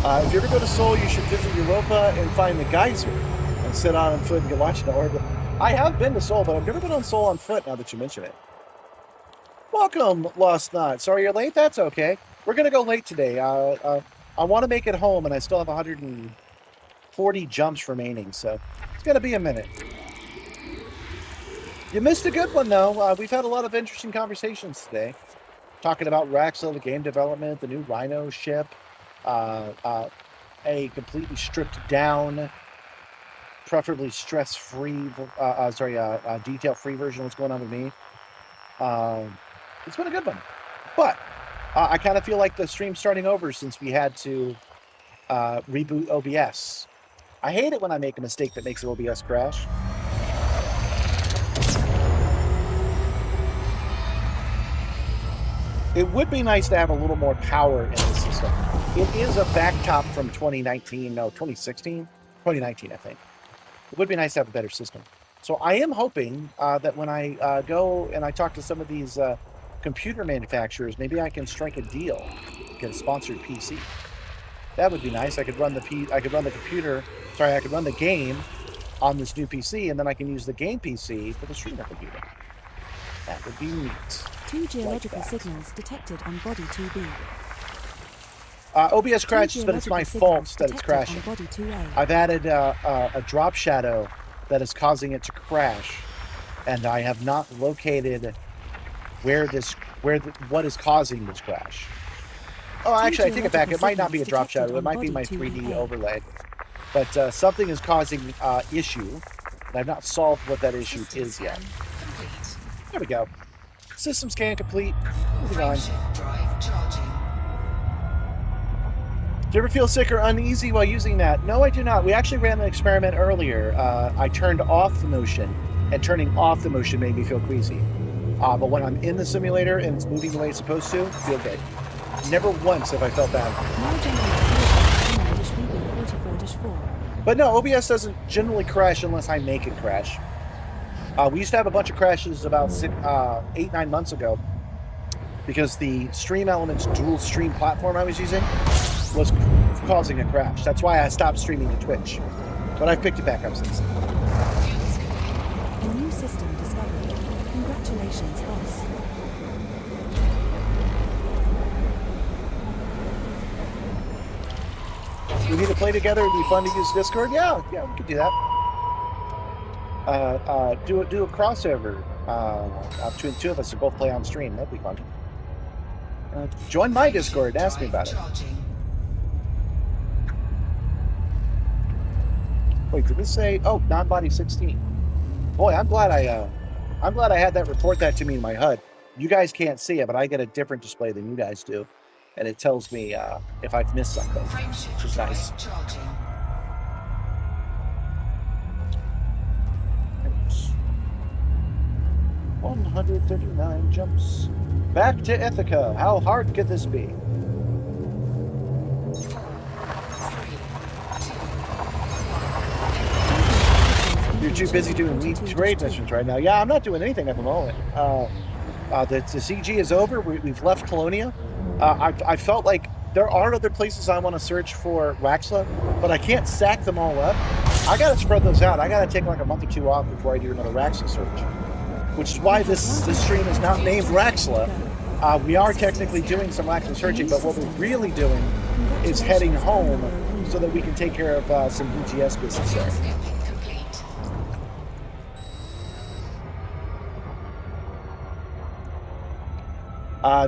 Speaker 1: If you ever go to Seoul, you should visit Europa and find the geyser and sit on foot and get watching the orbit. I have been to Seoul, but I've never been on Seoul on foot now that you mention it. Welcome, Lost Knot. Sorry you're late? That's okay. We're going to go late today. I want to make it home, and I still have 140 40 jumps remaining, so it's going to be a minute. You missed a good one, though. We've had a lot of interesting conversations today. Talking about Raxel, the game development, the new Rhino ship, a completely stripped down, preferably stress-free, detail-free version of what's going on with me. It's been a good one. But I kind of feel like the stream's starting over since we had to reboot OBS. I hate it when I make a mistake that makes the OBS crash. It would be nice to have a little more power in the system. It is a backtop from 2019, no, 2016? 2019, I think. It would be nice to have a better system. So I am hoping that when I go and I talk to some of these computer manufacturers, maybe I can strike a deal, get a sponsored PC. That would be nice. I could run the game on this new PC, and then I can use the game PC for the streamer computer. That would be neat.
Speaker 5: 2 geological signals detected on body 2B.
Speaker 1: OBS crashes, but it's my fault that it's crashing.
Speaker 5: Body 2A.
Speaker 1: I've added a drop shadow that is causing it to crash, and I have not located what is causing this crash. Oh, actually, I take it back. It might not be a drop shadow. It might be my 3D overlay. But something is causing issue, and I've not solved what that issue is yet. There we go. System scan complete. Moving on.
Speaker 6: Frameshift drive charging.
Speaker 1: Do you ever feel sick or uneasy while using that? No, I do not. We actually ran an experiment earlier. I turned off the motion, and turning off the motion made me feel queasy. But when I'm in the simulator and it's moving the way it's supposed to, I feel good. Never once have I felt bad. But no, OBS doesn't generally crash unless I make it crash. We used to have a bunch of crashes about 8-9 months ago because the Stream Elements dual stream platform I was using was causing a crash. That's why I stopped streaming to Twitch. But I've picked it back up since.
Speaker 5: A new system discovered. Congratulations, boss.
Speaker 1: We need to play together. It'd be fun to use Discord. Yeah, we could do that. Do a crossover between the two of us to both play on stream. That'd be fun. Join my Discord and ask me about it. Wait, did this say? Oh, non-body 16. Boy, I'm glad I had that report that to me in my HUD. You guys can't see it, but I get a different display than you guys do, and it tells me if I've missed something, which is nice. 139 jumps. Back to Ithaca. How hard could this be? You're too busy doing lead trade missions right now. Yeah, I'm not doing anything at the moment. The CG is over. We've left Colonia. I felt like there are other places I want to search for Raxla, but I can't stack them all up. I got to spread those out. I got to take like a month or two off before I do another Raxla search, which is why this stream is not named Raxla. We are technically doing some Raxla searching, but what we're really doing is heading home so that we can take care of some BGS business there.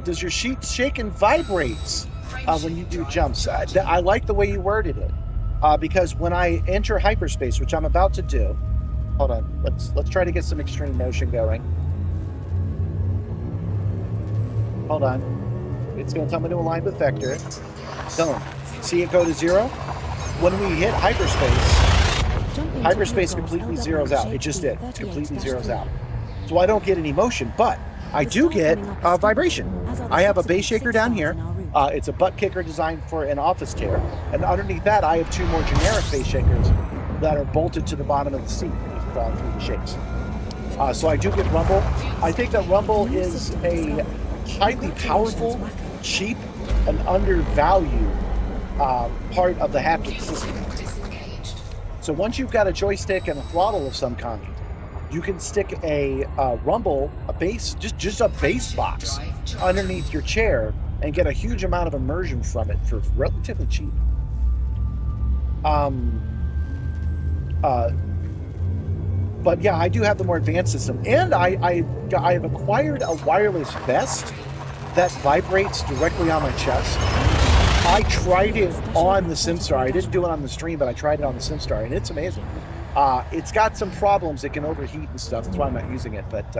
Speaker 1: Does your sheet shake and vibrate when you do jumps? I like the way you worded it, because when I enter hyperspace, which I'm about to do, hold on, let's try to get some extreme motion going. Hold on, it's going to tell me to align with vector. Boom. See it go to 0? When we hit hyperspace completely zeroes out. It just did. Completely zeroes out. So I don't get any motion, but I do get vibration. I have a base shaker down here. It's a butt kicker designed for an office chair. And underneath that, I have two more generic base shakers that are bolted to the bottom of the seat through the shakes. So I do get rumble. I think that rumble is a highly powerful, cheap, and undervalued part of the haptic system. So once you've got a joystick and a throttle of some kind, you can stick a rumble, a bass, just a bass box underneath your chair and get a huge amount of immersion from it for relatively cheap. But yeah, I do have the more advanced system, and I have acquired a wireless vest that vibrates directly on my chest. I tried it on the Simstarr. I didn't do it on the stream, but I tried it on the Simstarr, and it's amazing. It's got some problems. It can overheat and stuff. That's why I'm not using it. But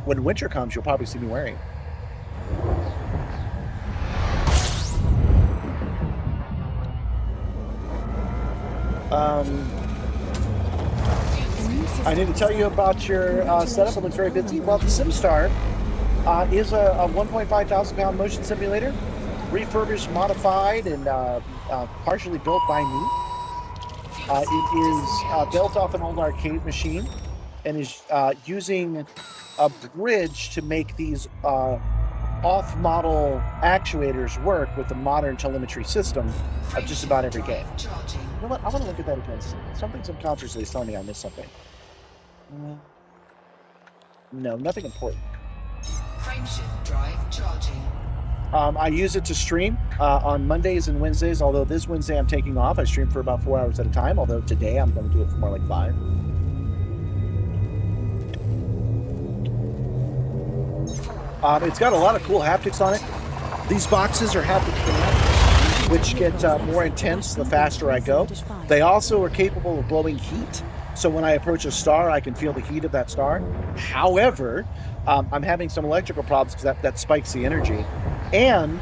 Speaker 1: when winter comes, you'll probably see me wearing it. I need to tell you about your setup. It looks very busy. Well, the Simstarr is a 1.5 thousand pound motion simulator, refurbished, modified, and partially built by me. It is built off an old arcade machine and is using a bridge to make these off-model actuators work with the modern telemetry system of just about every game.
Speaker 6: Charging.
Speaker 1: You know what? I want to look at that again. Something subconsciously is telling me I missed something. No, nothing important.
Speaker 6: Frameshift drive charging.
Speaker 1: I use it to stream on Mondays and Wednesdays, although this Wednesday I'm taking off. I stream for about 4 hours at a time, although today I'm going to do it for more like 5. It's got a lot of cool haptics on it. These boxes are haptic fans, which get more intense the faster I go. They also are capable of blowing heat, so when I approach a star, I can feel the heat of that star. However, I'm having some electrical problems because that spikes the energy. And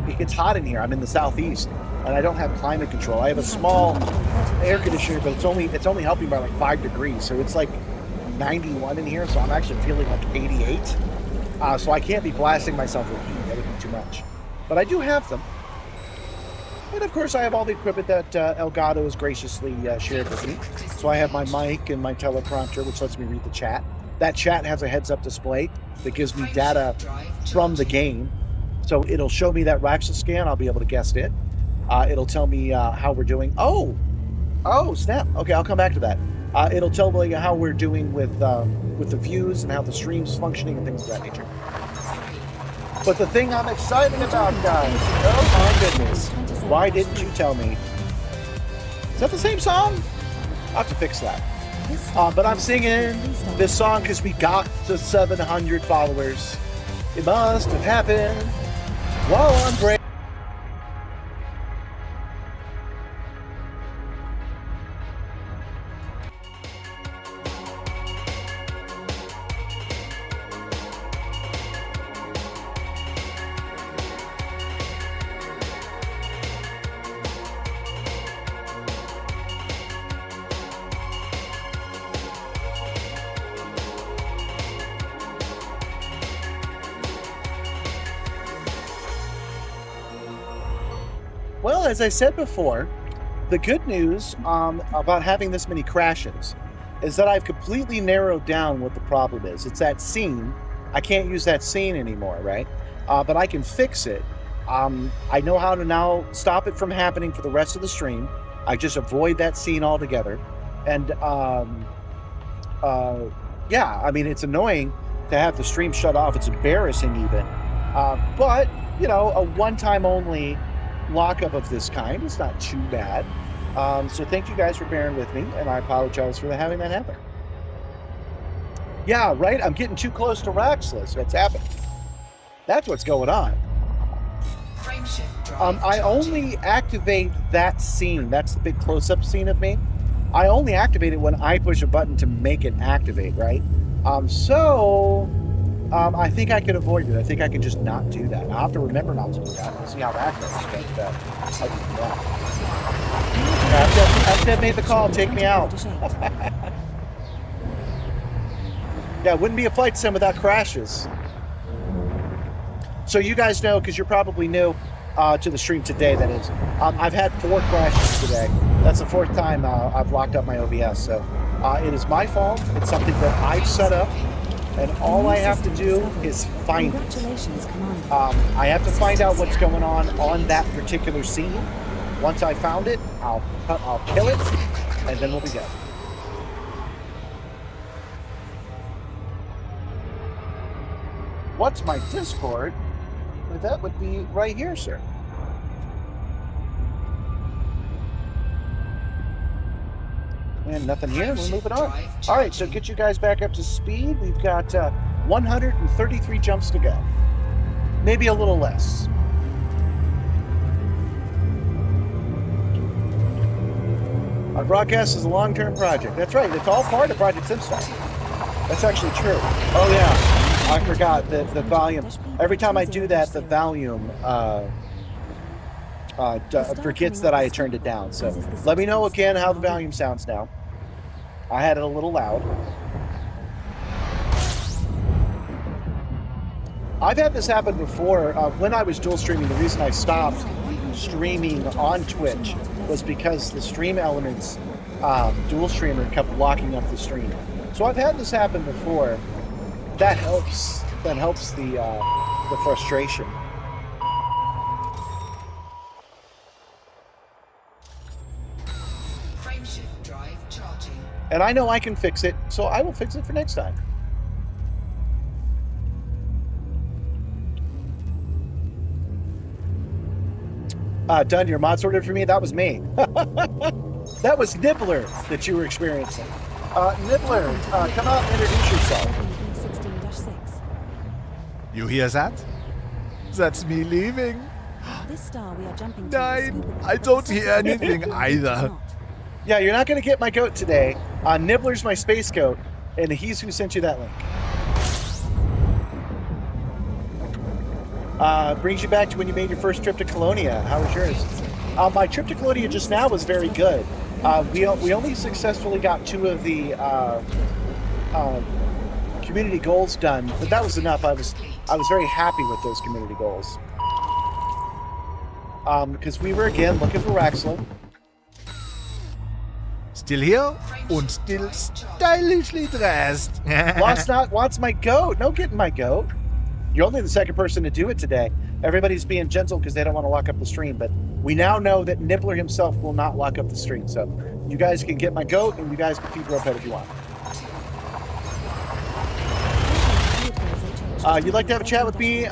Speaker 1: it gets hot in here. I'm in the southeast, and I don't have climate control. I have a small air conditioner, but it's only helping by like 5 degrees. So it's like 91 in here, so I'm actually feeling like 88. So I can't be blasting myself with heat. That would be too much. But I do have them. And of course, I have all the equipment that Elgato has graciously shared with me. So I have my mic and my teleprompter, which lets me read the chat. That chat has a heads-up display that gives me data from the game. So it'll show me that Raxel scan. I'll be able to guess it. It'll tell me how we're doing. Oh, snap. Okay, I'll come back to that. It'll tell me how we're doing with the views and how the stream's functioning and things of that nature. But the thing I'm excited about, guys, oh my goodness, why didn't you tell me? Is that the same song? I'll have to fix that. But I'm singing this song because we got to 700 followers. It must have happened while on break. Well, as I said before, the good news about having this many crashes is that I've completely narrowed down what the problem is. It's that scene. I can't use that scene anymore, right? But I can fix it. I know how to now stop it from happening for the rest of the stream. I just avoid that scene altogether. And yeah, I mean, it's annoying to have the stream shut off. It's embarrassing even. But, you know, a one-time only lockup of this kind is not too bad. So thank you guys for bearing with me, and I apologize for having that happen. Yeah, right? I'm getting too close to Raxless. What's happened? That's what's going on. I only activate that scene. That's the big close-up scene of me. I only activate it when I push a button to make it activate, right? I think I can avoid it. I think I can just not do that. I'll have to remember not to do that. We'll see how that goes. But I'll do that. I've made the call. Take me out. Yeah, it wouldn't be a flight sim without crashes. So you guys know, because you're probably new to the stream today, that is. I've had 4 crashes today. That's the 4th time I've locked up my OBS. So it is my fault. It's something that I've set up. And all I have to do is find it. I have to find out what's going on that particular scene. Once I found it, I'll kill it, and then we'll be good. What's my Discord? Well, that would be right here, sir. And nothing here. We're moving on. All right, so get you guys back up to speed. We've got 133 jumps to go. Maybe a little less. Our broadcast is a long-term project. That's right. It's all part of Project Simstarr. That's actually true. Oh, yeah. I forgot that the volume. Every time I do that, the volume forgets that I turned it down. So let me know again how the volume sounds now. I had it a little loud. I've had this happen before. When I was dual streaming, the reason I stopped streaming on Twitch was because the stream elements dual streamer kept locking up the stream. So I've had this happen before. That helps. That helps the frustration.
Speaker 6: Frameshift drive charging.
Speaker 1: And I know I can fix it, so I will fix it for next time. Done your mod sorted for me? That was me. That was Nibbler that you were experiencing. Nibbler, come out and introduce yourself.
Speaker 5: 16-6.
Speaker 2: You hear that? That's me leaving.
Speaker 5: This star we are jumping to.
Speaker 2: Nine. I don't hear anything either.
Speaker 1: Yeah, you're not going to get my goat today. Nibbler's my space goat, and he's who sent you that link. Brings you back to when you made your first trip to Colonia. How was yours? My trip to Colonia just now was very good. We only successfully got 2 of the community goals done, but that was enough. I was very happy with those community goals. Because we were again looking for Raxlin.
Speaker 2: Still here and still stylishly dressed.
Speaker 1: Lost Not wants my goat. No getting my goat. You're only the second person to do it today. Everybody's being gentle because they don't want to lock up the stream, but we now know that Nibbler himself will not lock up the stream. So you guys can get my goat, and you guys can feed Ropehead if you want. You'd like to have a chat with me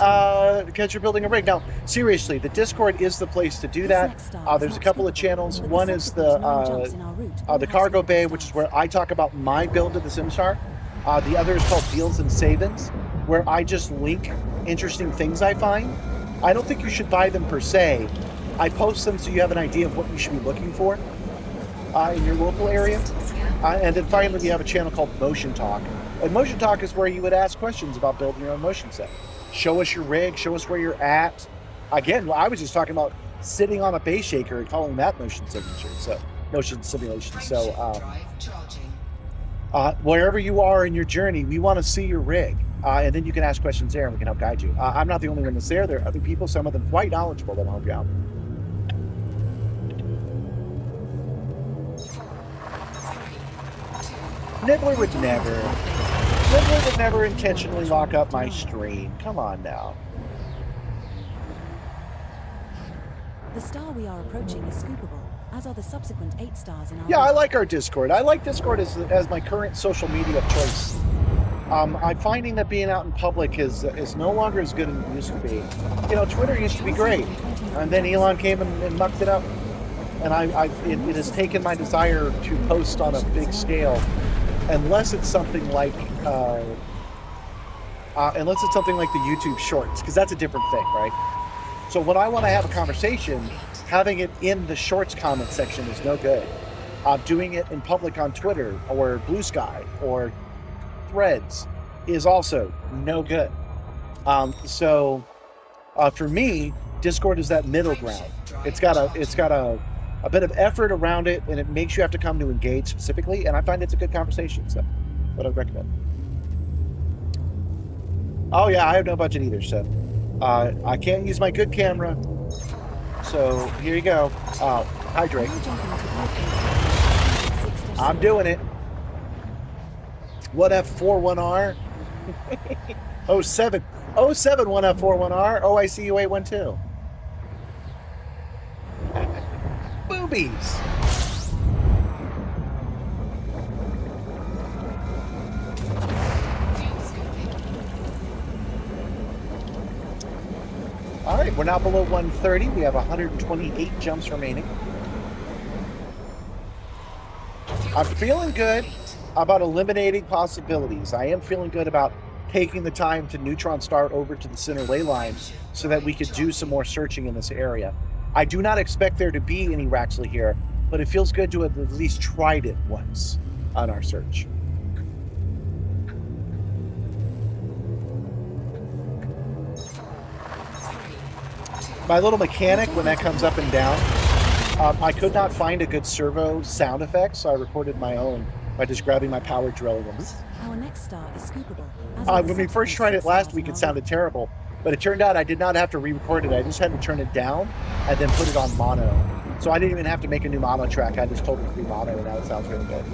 Speaker 1: because you're building a rig. Now, seriously, the Discord is the place to do that. There's a couple of channels. One is the Cargo Bay, which is where I talk about my build of the Simstarr. The other is called Deals and Savings, where I just link interesting things I find. I don't think you should buy them per se. I post them so you have an idea of what you should be looking for in your local area. And then finally, we have a channel called Motion Talk. And Motion Talk is where you would ask questions about building your own motion set. Show us your rig, show us where you're at. Again, I was just talking about sitting on a base shaker and calling that motion simulation. So wherever you are in your journey, we want to see your rig. And then you can ask questions there and we can help guide you. I'm not the only one that's there. There are other people, some of them quite knowledgeable, that will help you out. Nibbler would never intentionally lock up my stream. Come on now.
Speaker 5: The star we are approaching is scoopable, as are the subsequent 8 stars in our
Speaker 1: Yeah, I like our Discord. I like Discord as my current social media of choice. I'm finding that being out in public is no longer as good as it used to be. You know, Twitter used to be great, and then Elon came and mucked it up, and it has taken my desire to post on a big scale, unless it's something like the YouTube Shorts, because that's a different thing, right? So when I want to have a conversation, having it in the Shorts comment section is no good. Doing it in public on Twitter or Blue Sky or Threads is also no good. So for me, Discord is that middle ground. It's got a bit of effort around it, and it makes you have to come to engage specifically, and I find it's a good conversation, so what I'd recommend. Oh yeah, I have no budget either, so I can't use my good camera, so here you go. Hi Drake. I'm doing it. What F41R? 07 1F41R. Oh, I see you 812. Boobies. All right, we're now below 130. We have 128 jumps remaining. I'm feeling good about eliminating possibilities. I am feeling good about taking the time to neutron start over to the center ley line so that we could do some more searching in this area. I do not expect there to be any Raxley here, but it feels good to have at least tried it once on our search. My little mechanic, when that comes up and down, I could not find a good servo sound effect, so I recorded my own by just grabbing my power drill and
Speaker 5: Our next star is scoopable. As are the
Speaker 1: when we first
Speaker 5: subsequent
Speaker 1: tried it
Speaker 5: 6
Speaker 1: last
Speaker 5: stars
Speaker 1: week,
Speaker 5: in
Speaker 1: it
Speaker 5: our
Speaker 1: sounded terrible, but it turned out I did not have to re-record it. I just had to turn it down and then put it on mono. So I didn't even have to make a new mono track. I just told it to be mono, and now it sounds really good.
Speaker 5: A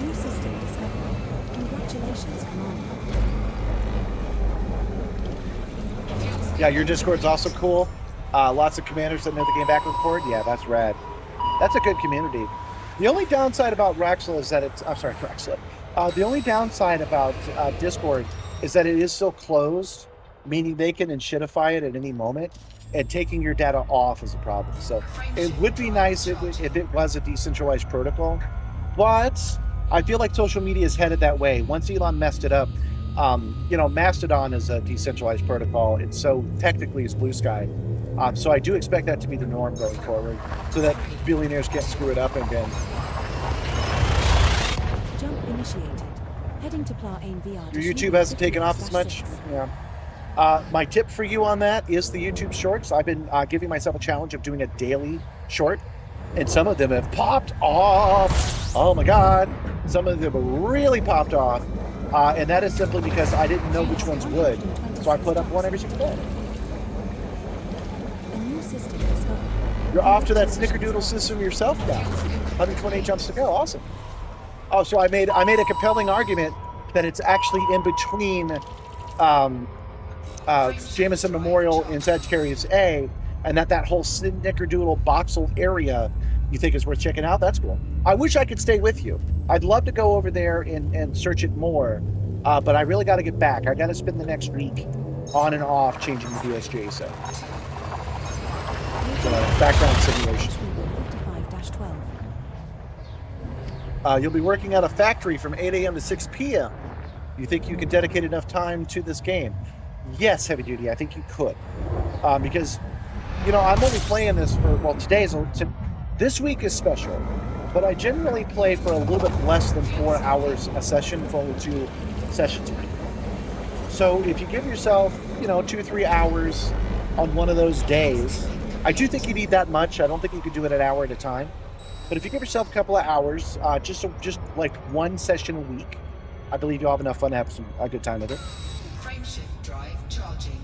Speaker 5: new system discovered. Congratulations, Commander.
Speaker 1: Yeah, your Discord's also cool. Lots of commanders that know the game back and forward. Yeah, that's rad. That's a good community. The only downside about Raxel is that it's... I'm sorry, Raxel. The only downside about Discord is that it is so closed, meaning they can enshittify it at any moment, and taking your data off is a problem. So it would be nice if it was a decentralized protocol, but I feel like social media is headed that way. Once Elon messed it up, Mastodon is a decentralized protocol, and so technically it's Blue Sky. So I do expect that to be the norm going forward, so that billionaires can't screw it up again.
Speaker 5: Jump initiated. Heading to Pla Ain VR.
Speaker 1: Your YouTube hasn't taken off as much. Yeah. My tip for you on that is the YouTube Shorts. I've been giving myself a challenge of doing a daily short, and some of them have popped off. Oh my God. Some of them have really popped off. And that is simply because I didn't know which ones would. So I put up one every single day.
Speaker 5: A new system discovered.
Speaker 1: You're off to that snickerdoodle system yourself now. 128 jumps to go. Awesome. Oh, so I made a compelling argument that it's actually in between Jameson Memorial and Sagittarius A, and that whole snickerdoodle voxel area you think is worth checking out. That's cool. I wish I could stay with you. I'd love to go over there and search it more, but I really got to get back. I got to spend the next week on and off changing the DSJ, so background simulation.
Speaker 5: 55-12.
Speaker 1: You'll be working at a factory from 8 a.m. to 6 p.m. You think you could dedicate enough time to this game? Yes, Heavy Duty, I think you could. Because, I'm only playing this for, this week is special, but I generally play for a little bit less than 4 hours a session for only 2 sessions a week. So if you give yourself, 2-3 hours on one of those days, I do think you need that much. I don't think you could do it an hour at a time. But if you give yourself a couple of hours, just like one session a week, I believe you'll have enough fun to have a good time with it.
Speaker 6: Frameshift drive charging.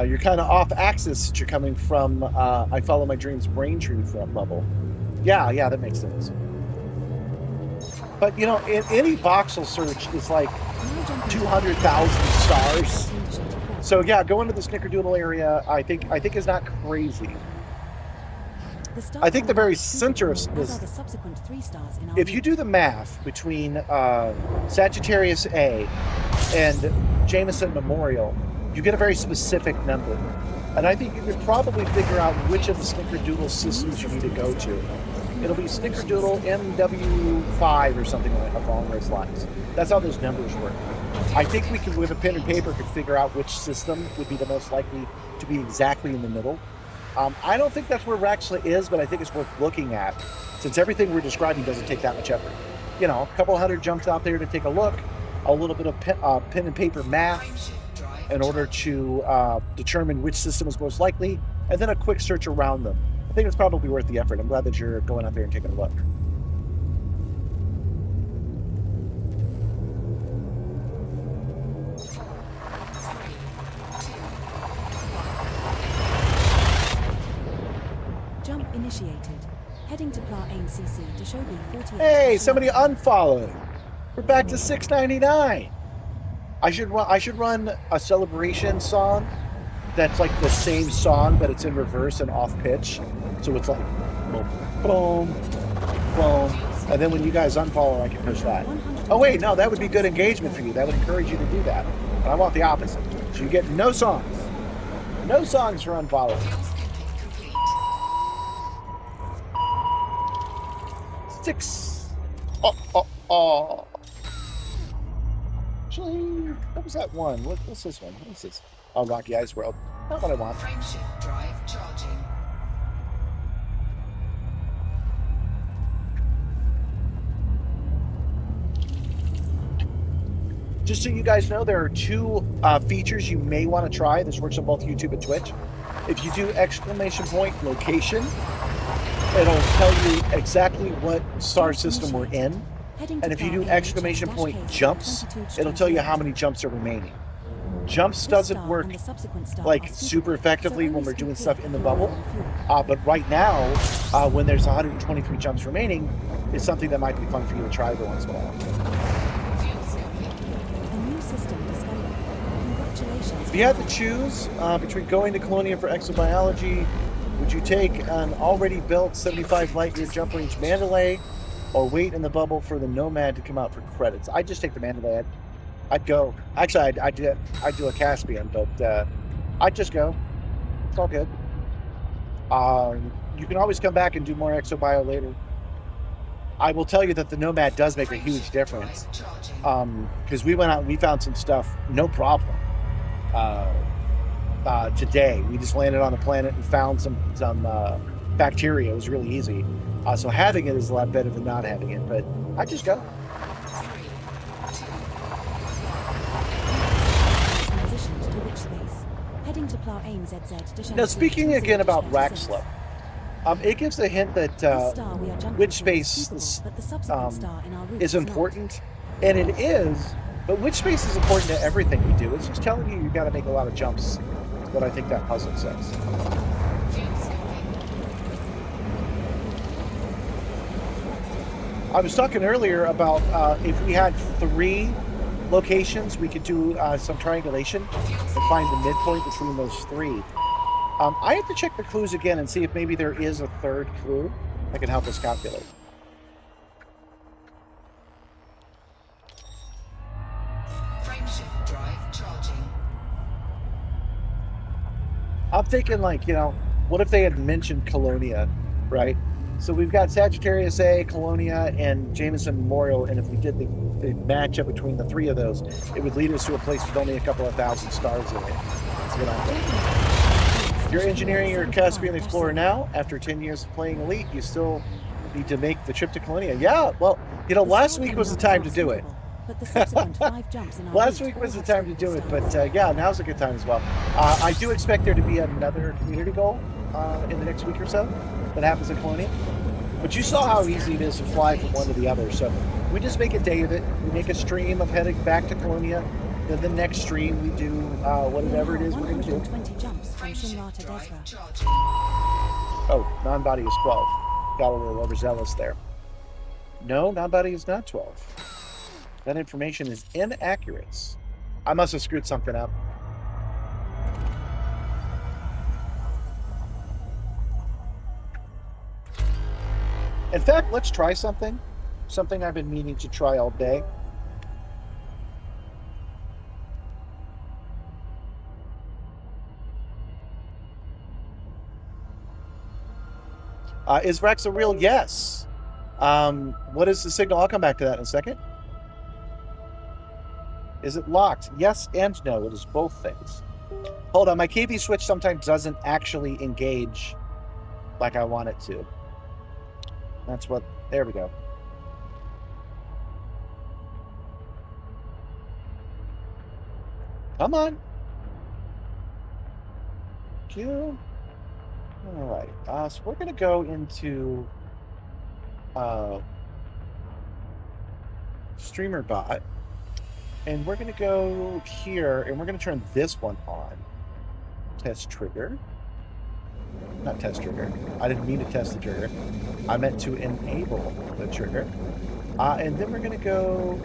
Speaker 1: You're kind of off axis. You're coming from I Follow My Dreams Braintree bubble. Yeah, that makes sense. But in any voxel search is like 200,000 stars. So yeah, going to the snickerdoodle area, I think is not crazy. I think the very center of this. If you do the math between Sagittarius A and Jameson Memorial, you get a very specific number. And I think you could probably figure out which of the snickerdoodle systems you need to go to. It'll be snickerdoodle MW5 or something along those lines. That's how those numbers work. I think we could, with a pen and paper, could figure out which system would be the most likely to be exactly in the middle. I don't think that's where Raxla is, but I think it's worth looking at, since everything we're describing doesn't take that much effort. A couple hundred jumps out there to take a look, a little bit of pen and paper math in order to determine which system is most likely, and then a quick search around them. I think it's probably worth the effort. I'm glad that you're going out there and taking a look.
Speaker 5: Jump initiated. Heading to Pla Ain CC to show me 48.
Speaker 1: Hey, somebody unfollowed. We're back to 699. I should run a celebration song that's like the same song, but it's in reverse and off pitch. So it's like boom, boom, boom. And then when you guys unfollow, I can push that. Oh wait, no, that would be good engagement for you. That would encourage you to do that. But I want the opposite. So you get no songs. No songs are unfollowed.
Speaker 6: Fuel skipping complete.
Speaker 1: 6. Oh. Actually, what was that one? What's this one? What's this? Oh, Rocky Ice World. Not what I want.
Speaker 6: Frameshift drive charging.
Speaker 1: Just so you guys know, there are 2 features you may want to try. This works on both YouTube and Twitch. If you do exclamation point location, it'll tell you exactly what star system we're in. And if you do exclamation point jumps, it'll tell you how many jumps are remaining. Jumps doesn't work like super effectively when we're doing stuff in the bubble. But right now, when there's 123 jumps remaining, it's something that might be fun for you to try every once in a while.
Speaker 6: Fuel skipping.
Speaker 5: A new system discovered. Congratulations.
Speaker 1: If you had to choose between going to Colonia for exobiology, would you take an already built 75 light year jump range Mandalay, or wait in the bubble for the Nomad to come out for credits? I'd just take the Mandalay. I'd go. Actually, I'd do a Caspian, but I'd just go. It's all good. You can always come back and do more exobio later. I will tell you that the Nomad does make a huge difference. Because we went out and we found some stuff, no problem. Today, we just landed on a planet and found some bacteria. It was really easy. So having it is a lot better than not having it. But I just go.
Speaker 6: 3, 2,
Speaker 5: Transitioned to witch space. Heading to Plough Aim ZZ.
Speaker 1: Now, speaking again about Raxla, it gives a hint that witch space is important, and it is. But witch space is important to everything we do. It's just telling you got to make a lot of jumps. That's what I think that puzzle says.
Speaker 6: fuel skipping.
Speaker 1: I was talking earlier about if we had 3 locations, we could do some triangulation and find the midpoint between those 3. I have to check the clues again and see if maybe there is a 3rd clue that can help us calculate.
Speaker 6: Frameshift drive charging.
Speaker 1: I'm thinking, like, what if they had mentioned Colonia, right? So we've got Sagittarius A, Colonia, and Jameson Memorial, and if we did the matchup between the 3 of those, it would lead us to a place with only a couple of thousand stars in it. That's what I'm thinking. You're engineering your Caspian Explorer now. After 10 years of playing Elite, you still need to make the trip to Colonia. Yeah, well, last week was the time to do it.
Speaker 5: But the subsequent 5 jumps in our
Speaker 1: Last
Speaker 5: route
Speaker 1: week was the
Speaker 5: all
Speaker 1: time to
Speaker 5: had
Speaker 1: do it,
Speaker 5: stars.
Speaker 1: but yeah, now's a good time as well. I do expect there to be another community goal in the next week or so that happens in Colonia. But you saw how easy it is to fly from one to the other, so we just make a day of it. We make a stream of heading back to Colonia. Then the next stream we do whatever it is we're going to do.
Speaker 5: 120 jumps from Shinra to
Speaker 6: Frameshift
Speaker 5: Desra.
Speaker 6: drive charging.
Speaker 1: Oh, non-body is 12. Got a little overzealous there. No, non-body is not 12. That information is inaccurate. I must have screwed something up. In fact, let's try something. Something I've been meaning to try all day. Is Rex a real? Yes. What is the signal? I'll come back to that in a second. Is it locked? Yes and no. It is both things. Hold on. My KV switch sometimes doesn't actually engage like I want it to. That's what... There we go. Come on. Q. All right. So we're going to go into Streamer Bot. And we're going to go here, and we're going to turn this one on. Test trigger. Not test trigger. I didn't mean to test the trigger. I meant to enable the trigger. And then we're going to go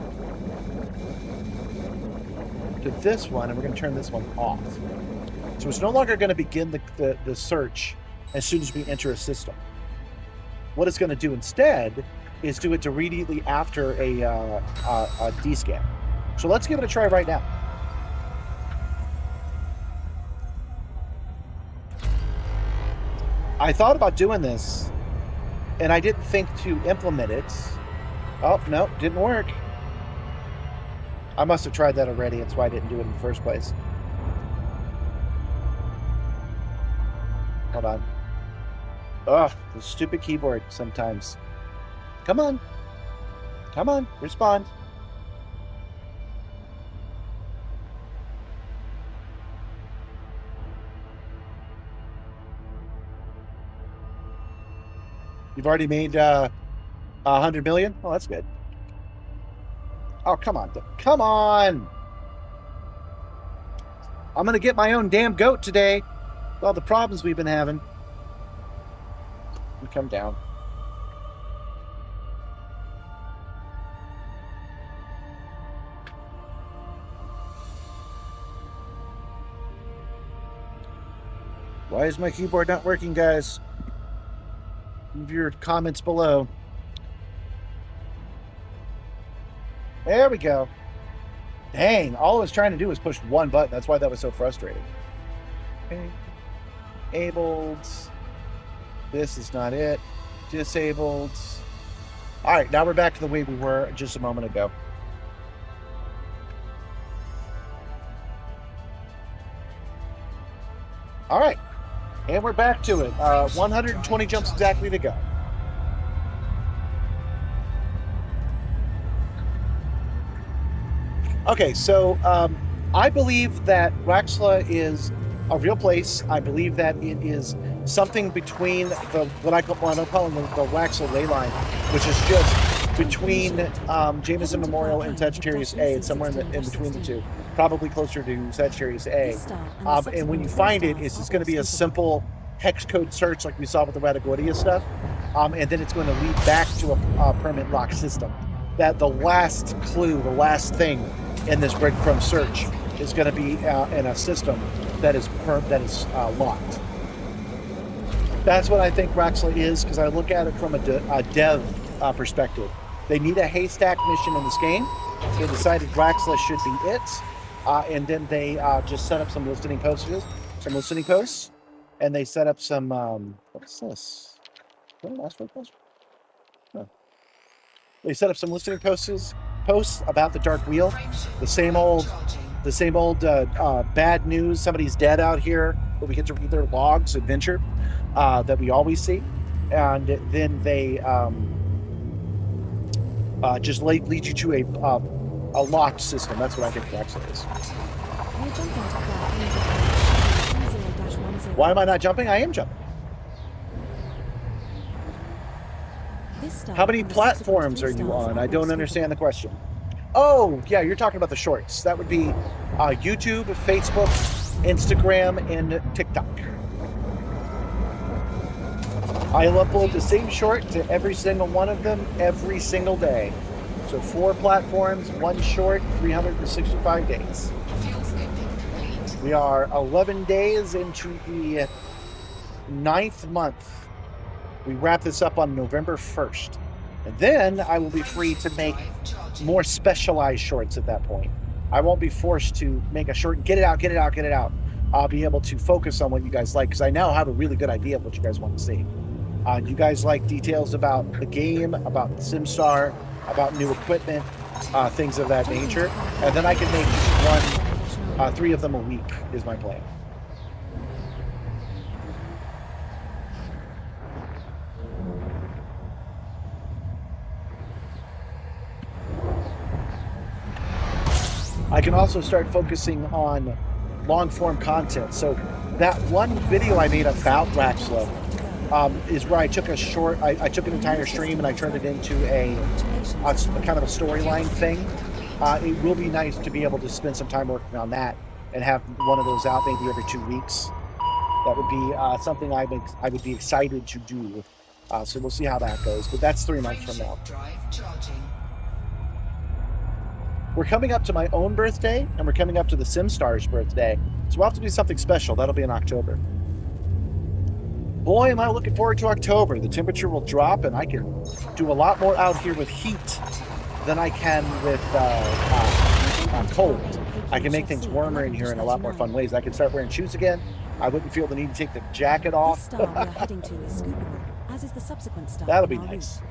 Speaker 1: to this one, and we're going to turn this one off. So it's no longer going to begin the search as soon as we enter a system. What it's going to do instead is do it immediately after a D-scan. So let's give it a try right now.
Speaker 8: I thought about doing this, and I didn't think to implement it. Oh, no, didn't work. I must have tried that already. That's why I didn't do it in the first place. Hold on. Ugh, the stupid keyboard sometimes. Come on. Come on, respond. You've already made 100 million? Oh, that's good. Oh, come on. Come on! I'm going to get my own damn goat today with all the problems we've been having. You come down. Why is my keyboard not working, guys? Leave your comments below. There we go. Dang, all I was trying to do was push one button. That's why that was so frustrating. Okay. Enabled. This is not it. Disabled. All right, now we're back to the way we were just a moment ago. All right, and we're back to it. 120 jumps exactly to go. Okay, so I believe that Waxla is a real place. I believe that it is something between what I'm calling the Waxla ley line, which is just between Jameson Memorial and Sagittarius A. It's somewhere in between the two, probably closer to Sagittarius A. And when you find it, it's just going to be a simple hex code search like we saw with the Radagodia stuff, and then it's going to lead back to a permanent lock system. That the last clue, the last thing in this breadcrumb search is going to be in a system that is locked. That's what I think Waxla is, because I look at it from a dev perspective. They need a haystack mission in this game. They decided Waxla should be it, and then they just set up some listening posts, and they set up some. What's this? What last one? No. They set up some listening posts about the Dark Wheel, the same old bad news. Somebody's dead out here, but we get to read their logs adventure that we always see, and then they just lead you to a locked system. That's what I think Waxla is. Why am I not jumping? I am jumping. How many platforms are you on? I don't understand the question. Oh, yeah, you're talking about the shorts. That would be YouTube, Facebook, Instagram, and TikTok. I'll upload the same short to every single one of them every single day. So 4 platforms, 1 short, 365 days. We are 11 days into the 9th month. We wrap this up on November 1st. And then I will be free to make more specialized shorts at that point. I won't be forced to make a short, get it out. I'll be able to focus on what you guys like, because I now have a really good idea of what you guys want to see. You guys like details about the game, about Simstarr, about new equipment, things of that nature. And then I can make 3 of them a week is my plan. I can also start focusing on long-form content. So that one video I made about Waxla is where I took a short, I took an entire stream and I turned it into a kind of a storyline thing. It will be nice to be able to spend some time working on that and have one of those out maybe every 2 weeks. That would be something I would be excited to do. So we'll see how that goes. But that's 3 months from now. We're coming up to my own birthday, and we're coming up to the Simstarr's birthday. So we'll have to do something special. That'll be in October. Boy, am I looking forward to October. The temperature will drop, and I can do a lot more out here with heat than I can with cold. I can make things warmer in here in a lot more fun ways. I can start wearing shoes again. I wouldn't feel the need to take the jacket
Speaker 5: This
Speaker 8: off.
Speaker 5: star we are heading to is scoopable, as is the subsequent star.
Speaker 8: That'll
Speaker 5: in
Speaker 8: be
Speaker 5: our
Speaker 8: nice.
Speaker 5: route.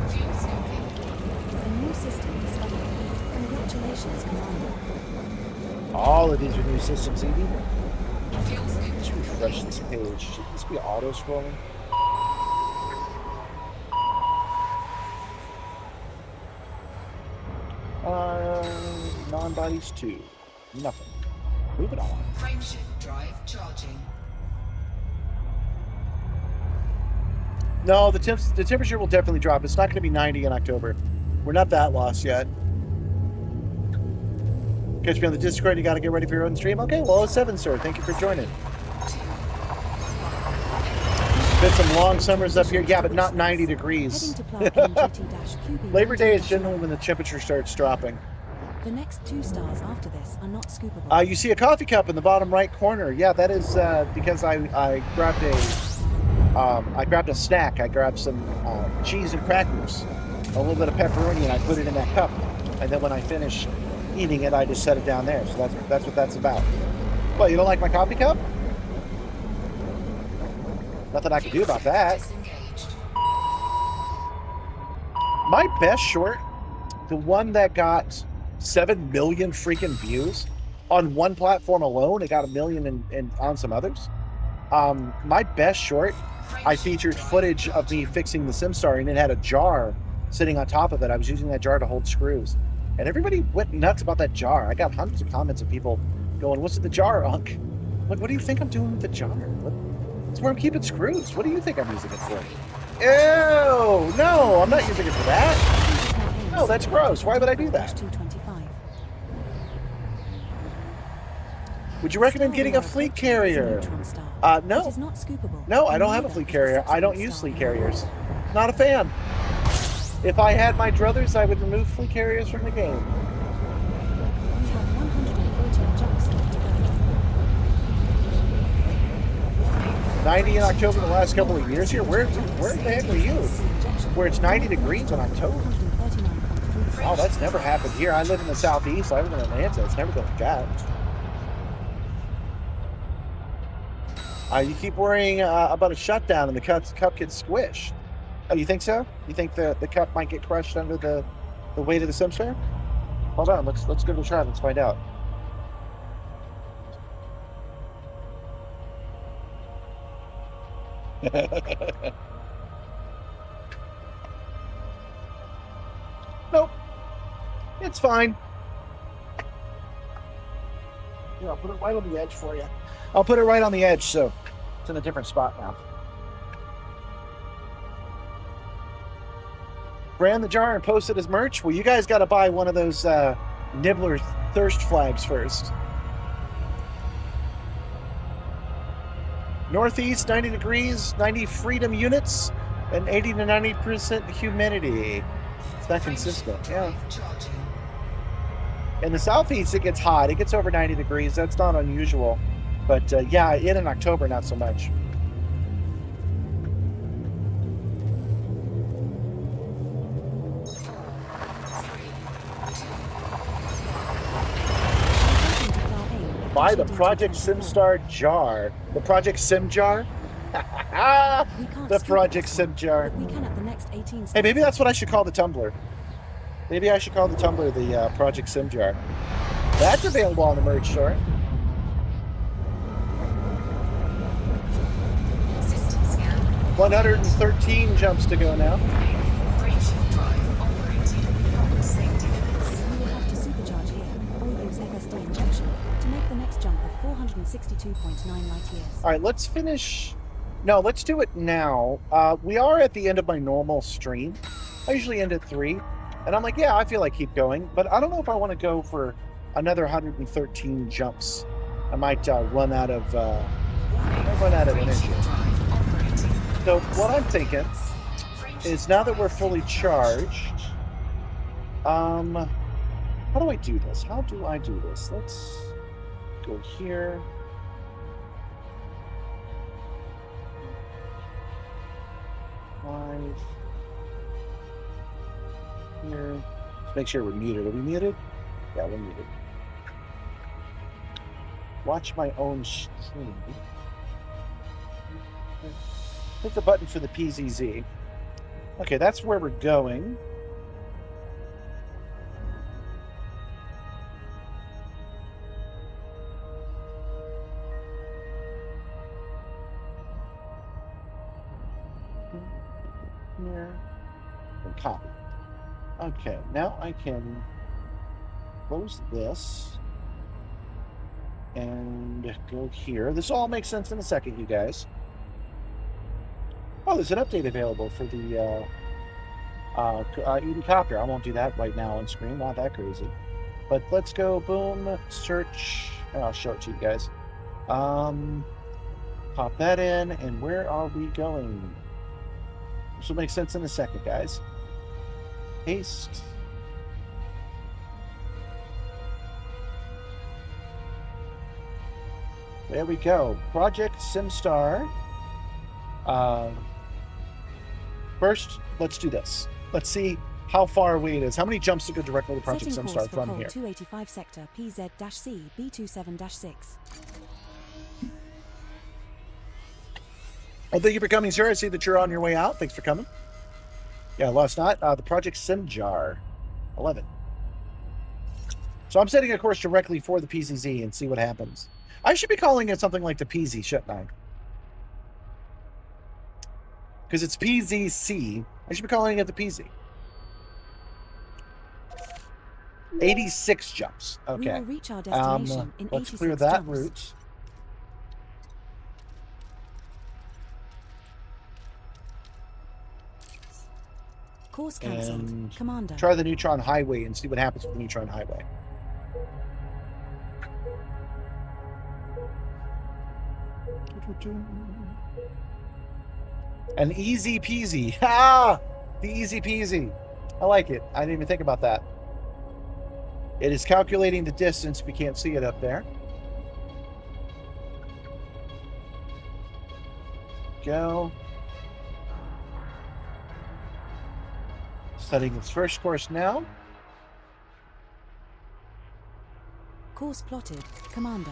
Speaker 6: Fuel scoping.
Speaker 5: A new system discovered. Congratulations, Commander.
Speaker 8: All of these are new systems, Edie.
Speaker 6: Fuel scoping.
Speaker 8: Let's refresh this page. Should this be auto scrolling? Non-bodies 2. Nothing. Moving on.
Speaker 6: Frameshift drive charging.
Speaker 8: No, the temperature will definitely drop. It's not going to be 90 in October. We're not that lost yet. Catch me on the Discord. You got to get ready for your own stream. Okay, well, 7, sir. Thank you for joining. Been some long summers up here. Yeah, but not 90 degrees.
Speaker 5: Heading to Plant NGT-QB
Speaker 8: Labor Day is generally when the temperature starts dropping.
Speaker 5: The next 2 stars after this are not scoopable.
Speaker 8: You see a coffee cup in the bottom right corner. Yeah, that is because I grabbed a snack. I grabbed some cheese and crackers, a little bit of pepperoni, and I put it in that cup. And then when I finish eating it, I just set it down there. So that's what that's about. Well, you don't like my coffee cup? Nothing I can do about that.
Speaker 6: Disengaged.
Speaker 8: My best short, the one that got 7 million freaking views on one platform alone, it got 1 million and on some others. My best short, I featured footage of me fixing the Simstarr, and it had a jar sitting on top of it. I was using that jar to hold screws, and everybody went nuts about that jar. I got hundreds of comments of people going, "What's in the jar, Unc?" Like, what do you think I'm doing with the jar? It's where I'm keeping screws. What do you think I'm using it for? Ew! No, I'm not using it for that. No, that's gross. Why would I do that?
Speaker 5: 225.
Speaker 8: Would you recommend getting a fleet carrier?
Speaker 5: It
Speaker 8: No.
Speaker 5: is not scoopable.
Speaker 8: No, I don't have a
Speaker 5: Neither
Speaker 8: fleet
Speaker 5: is the
Speaker 8: carrier. I don't
Speaker 5: subsequent
Speaker 8: use
Speaker 5: star
Speaker 8: fleet
Speaker 5: in our
Speaker 8: carriers.
Speaker 5: route.
Speaker 8: Not a fan. If I had my druthers, I would remove fleet carriers from the game.
Speaker 5: We have 114 jumps left to go.
Speaker 8: 90 in October the last couple of years here. Where the heck are you? Where it's 90 degrees in October?
Speaker 5: 139.3.
Speaker 8: Oh, that's never happened here. I live in the southeast. I live in Atlanta. It's never been like that. You keep worrying about a shutdown and the cup gets squished. Oh, you think so? You think the cup might get crushed under the weight of the Simstarr? Hold on. Let's give it a try. Let's find out. Nope. It's fine. Here, I'll put it right on the edge for you. I'll put it right on the edge, so it's in a different spot now. Brand the jar and post it as merch? Well, you guys got to buy one of those Nibbler thirst flags first. Northeast, 90 degrees, 90 freedom units, and 80 to 90% humidity. It's not consistent, yeah.
Speaker 6: Drive charging.
Speaker 8: In the southeast, it gets hot. It gets over 90 degrees. That's not unusual. But yeah, in October, not so much. Buy the Project Simstarr jar. The Project Sim jar?
Speaker 5: We can't
Speaker 8: The
Speaker 5: scoop
Speaker 8: Project
Speaker 5: this one,
Speaker 8: Sim jar.
Speaker 5: but we can at the next 18
Speaker 8: Hey, maybe that's what I should call the tumbler. Maybe I should call the tumbler the Project Sim jar. That's available on the merch store.
Speaker 6: System scan.
Speaker 8: 113 jumps to go now.
Speaker 6: Frameshift drive operating. Proper safety limits.
Speaker 5: We will have to supercharge here, or use FSD injection, to make the next jump of 462.9 light years.
Speaker 8: All right, let's finish. No, let's do it now. We are at the end of my normal stream. I usually end at 3. And I'm like, yeah, I feel like keep going. But I don't know if I want to go for another 113 jumps. I might run out of energy.
Speaker 6: Frameshift drive operating.
Speaker 8: So what I'm thinking is now that we're fully charged, how do I do this? How do I do this? Let's go here. Five. Here. Let's make sure we're muted. Are we muted? Yeah, we're muted. Watch my own stream. Hit the button for the PZZ. Okay, that's where we're going. Here. And copy. Okay, now I can close this and go here. This all makes sense in a second, you guys. Oh, there's an update available for the Eden Copter. I won't do that right now on screen. Not that crazy. But let's go, boom, search. I'll show it to you guys. Pop that in, and where are we going? This will make sense in a second, guys. Paste. There we go. Project Simstarr. First, let's do this. Let's see how far away it is. How many jumps to go directly to Project
Speaker 5: Setting
Speaker 8: Simstarr
Speaker 5: course for
Speaker 8: from
Speaker 5: Col
Speaker 8: here?
Speaker 5: 285 sector PZ-C B27-6.
Speaker 8: Well, thank you for coming, sir. I see that you're on your way out. Thanks for coming. Yeah, lost not. The Project Simstarr 11. So I'm setting a course directly for the PZZ and see what happens. I should be calling it something like the PZ, shouldn't I? Because it's PZC. I should be calling it the PZ. 86 jumps.
Speaker 5: We
Speaker 8: Okay.
Speaker 5: will reach our destination in
Speaker 8: Let's
Speaker 5: 86
Speaker 8: clear that
Speaker 5: jumps.
Speaker 8: route.
Speaker 5: Course cancelled.
Speaker 8: And
Speaker 5: Commander.
Speaker 8: try the Neutron Highway and see what happens with the Neutron Highway. An easy peasy. Ah! The easy peasy. I like it. I didn't even think about that. It is calculating the distance if you can't see it up there. Go. Setting its first course now.
Speaker 5: Course plotted. Commander.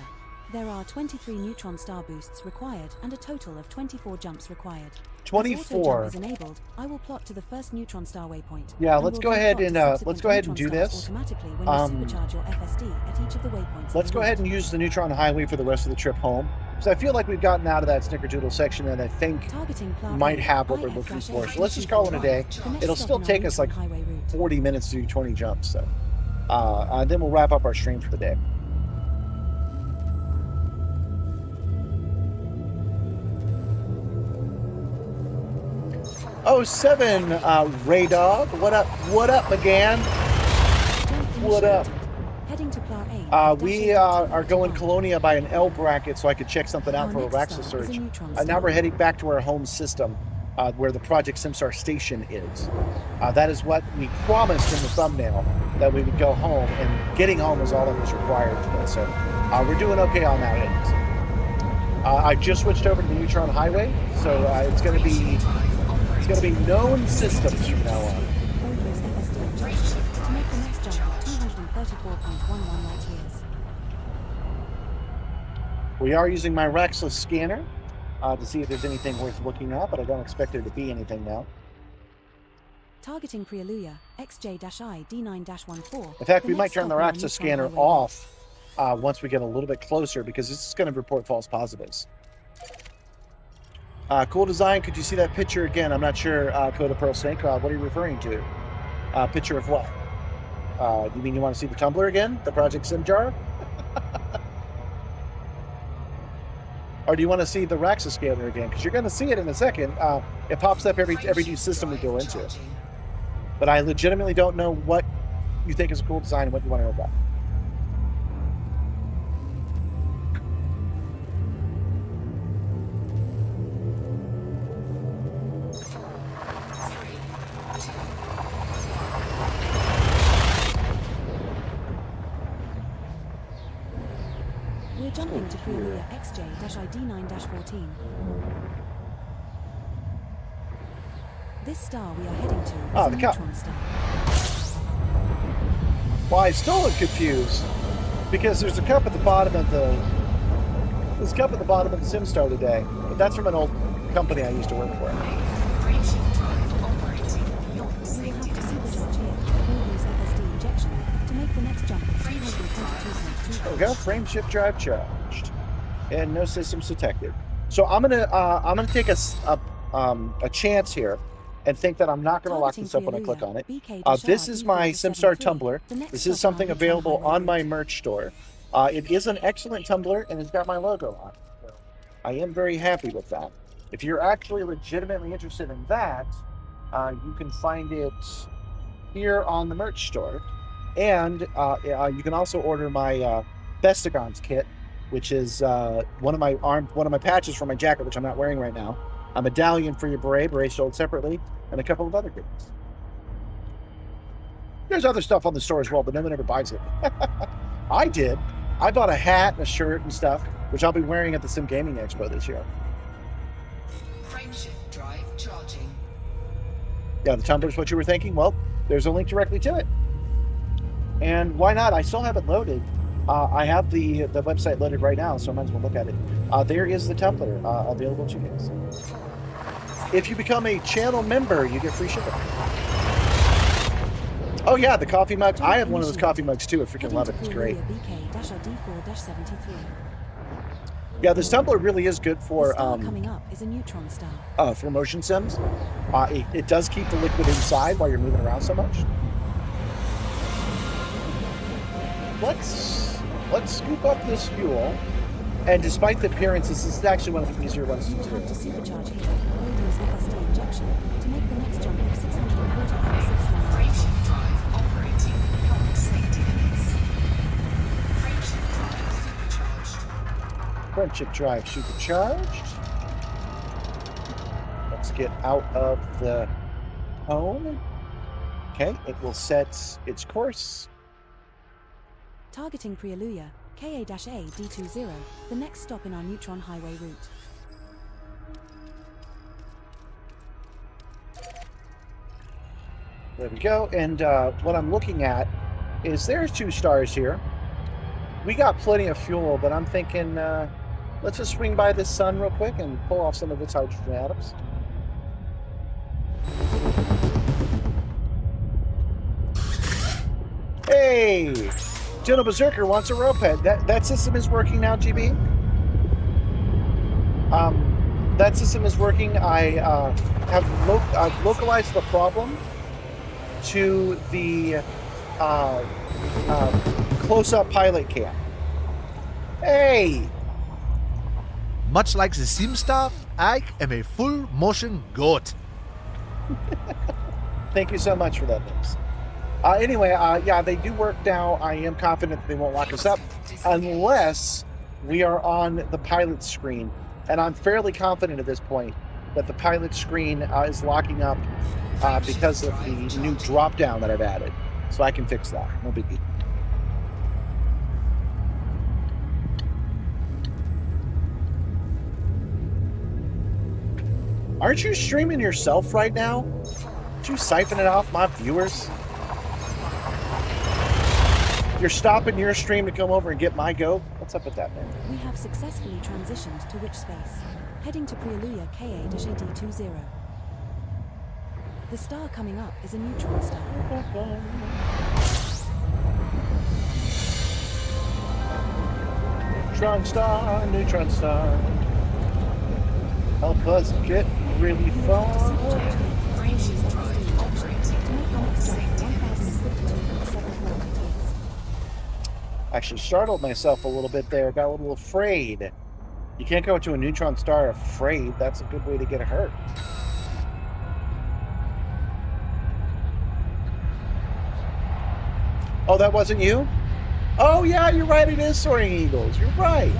Speaker 5: There are 23 neutron star boosts required and a total of 24 jumps required.
Speaker 8: 24.
Speaker 5: As auto jump is enabled, I will plot to the first neutron star waypoint.
Speaker 8: Yeah,
Speaker 5: and
Speaker 8: let's
Speaker 5: will
Speaker 8: go
Speaker 5: then
Speaker 8: ahead
Speaker 5: plot
Speaker 8: and
Speaker 5: to
Speaker 8: let's
Speaker 5: subsequent
Speaker 8: go ahead and
Speaker 5: neutron
Speaker 8: do
Speaker 5: stars
Speaker 8: this.
Speaker 5: automatically when you supercharge your FSD at each of the waypoints. of
Speaker 8: Let's
Speaker 5: the
Speaker 8: go ahead
Speaker 5: route.
Speaker 8: and use the Neutron Highway for the rest of the trip home. Because I feel like we've gotten out of that snickerdoodle section and I think
Speaker 5: Targeting Plough
Speaker 8: might
Speaker 5: A,
Speaker 8: have what we're
Speaker 5: IF
Speaker 8: looking
Speaker 5: -A,
Speaker 8: for. So let's just call it a day.
Speaker 5: The next
Speaker 8: It'll
Speaker 5: stop
Speaker 8: still
Speaker 5: on our
Speaker 8: take us
Speaker 5: neutron
Speaker 8: like
Speaker 5: highway route.
Speaker 8: 40 minutes to do 20 jumps. So then we'll wrap up our stream for the day. Oh, 7, Ray Dog. What up? What up, again?
Speaker 5: Jump
Speaker 8: What up?
Speaker 5: initiated. Heading to Plough A.
Speaker 8: We are going Colonia by an L bracket so I could check something out
Speaker 5: Our
Speaker 8: for a
Speaker 5: next
Speaker 8: Raxel
Speaker 5: stop is a
Speaker 8: search.
Speaker 5: neutron
Speaker 8: Now
Speaker 5: star.
Speaker 8: we're heading back to our home system where the Project Simstarr station is. That is what we promised in the thumbnail, that we would go home, and getting home is all that was required today. So we're doing okay on that end. I just switched over to the Neutron Highway, so it's going to be known systems from now on.
Speaker 5: Focus FSD adjust to make the next jump of 234.11 light years.
Speaker 8: We are using my Raxel scanner to see if there's anything worth looking at, but I don't expect there to be anything now.
Speaker 5: Targeting Prealuya, XJ-I D9-14.
Speaker 8: In fact,
Speaker 5: The
Speaker 8: we might
Speaker 5: next
Speaker 8: turn the
Speaker 5: stop on our
Speaker 8: Raxel
Speaker 5: neutron
Speaker 8: scanner
Speaker 5: highway.
Speaker 8: off once we get a little bit closer, because this is going to report false positives. Cool design. Could you see that picture again? I'm not sure, Coda Pearl Snake. What are you referring to? Picture of what? You mean you want to see the Tumblr again? The Project Simstarr? Or do you want to see the Raxel scanner again? Because you're going to see it in a second. It pops up every new system we go into. But I legitimately don't know what you think is a cool design and what you want to know about.
Speaker 5: We're jumping to Prealuya XJ-I D9-14. This star we are heading to is
Speaker 8: Ah,
Speaker 5: a
Speaker 8: the cup.
Speaker 5: neutron star.
Speaker 8: Well, I still look confused because there's a cup at the bottom of the Simstarr today. But that's from an old company I used to work for.
Speaker 6: Frameshift drive operating beyond
Speaker 5: You will have
Speaker 6: safety
Speaker 5: to
Speaker 6: limits.
Speaker 5: supercharge here or use FSD injection to make the next jump of 322.2
Speaker 8: There we go. Frame shift drive charged, and no systems detected. So I'm gonna take a chance here, and think that I'm not gonna lock this up when I click on it. This is my Simstarr tumbler. This is something available on my merch store. It is an excellent tumbler, and it's got my logo on it. So I am very happy with that. If you're actually legitimately interested in that, you can find it here on the merch store, and you can also order my Bestigons kit, which is one of my patches for my jacket, which I'm not wearing right now, a medallion for your beret sold separately, and a couple of other goodies. There's other stuff on the store as well, but no one ever buys it. I did. I bought a hat and a shirt and stuff, which I'll be wearing at the Sim Gaming Expo this year.
Speaker 6: Frameshift drive charging.
Speaker 8: Yeah, the tumbler's what you were thinking? Well, there's a link directly to it. And why not? I still have it loaded. I have the website loaded right now, so I might as well look at it. There is the tumbler available to you guys. If you become a channel member, you get free shipping. Oh yeah, the coffee mug. I have one of those coffee mugs too. I freaking love it. It's great. Yeah, this tumbler really is good for
Speaker 5: coming up is a neutron star.
Speaker 8: for motion sims. It does keep the liquid inside while you're moving around so much. Let's scoop up this fuel. And despite the appearances, this is actually one of the easier ones to
Speaker 5: You will
Speaker 8: do.
Speaker 5: have to supercharge here or use FSD injection to make the next jump of 640.69.
Speaker 6: Frameshift drive operating beyond safety limits. Frameshift drive supercharged.
Speaker 8: Friendship drive supercharged. Let's get out of the home. Okay, it will set its course.
Speaker 5: Targeting Prealuya, KA-A D20, the next stop in our neutron highway route.
Speaker 8: There we go. And what I'm looking at is there's 2 stars here. We got plenty of fuel, but I'm thinking let's just swing by this sun real quick and pull off some of its hydrogen atoms. Hey! Gentle Berserker wants a rope head. That system is working now, GB. That system is working. I've localized the problem to the close-up pilot cam. Hey!
Speaker 2: Much like the Simstarr, I am a full motion goat.
Speaker 8: Thank you so much for that, Nips. Anyway, yeah, they do work now. I am confident that they won't lock us up unless we are on the pilot screen. And I'm fairly confident at this point that the pilot screen is locking up because of the new drop down that I've added. So I can fix that. No biggie. Aren't you streaming yourself right now? Aren't you siphoning off my viewers? You're stopping your stream to come over and get my goat? What's up with that, man?
Speaker 5: We have successfully transitioned to which space? Heading to Prealuya, KA-A D20. The star coming up is a neutron star.
Speaker 8: Neutron star. Help us get really far.
Speaker 6: Frameshift drive operating beyond safety limits.
Speaker 8: Actually startled myself a little bit there. Got a little afraid. You can't go to a neutron star afraid. That's a good way to get hurt. Oh, that wasn't you? Oh, yeah, you're right. It is Soaring Eagles. You're right.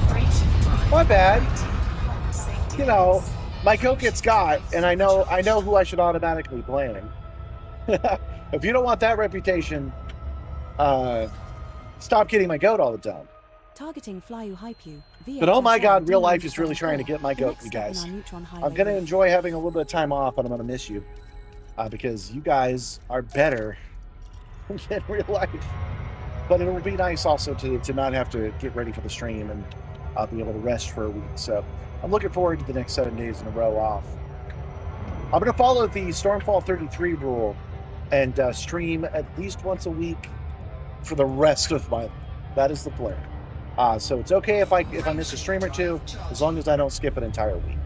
Speaker 6: Frameshift drive
Speaker 8: My bad.
Speaker 6: operating beyond safety
Speaker 8: You know,
Speaker 6: limits.
Speaker 8: my goat gets got, and I know who I should automatically blame. If you don't want that reputation, stop getting my goat all the time.
Speaker 5: Targeting Flyu Hypeu.
Speaker 8: But oh my god, real life is really trying to get my goat, you guys. I'm going to enjoy having a little bit of time off, but I'm going to miss you. Because you guys are better in real life. But it will be nice also to not have to get ready for the stream and be able to rest for a week. So I'm looking forward to the next 7 days in a row off. I'm going to follow the Stormfall 33 rule and stream at least once a week for the rest of my life. That is the plan. So it's okay if I miss a stream or two, as long as I don't skip an entire week.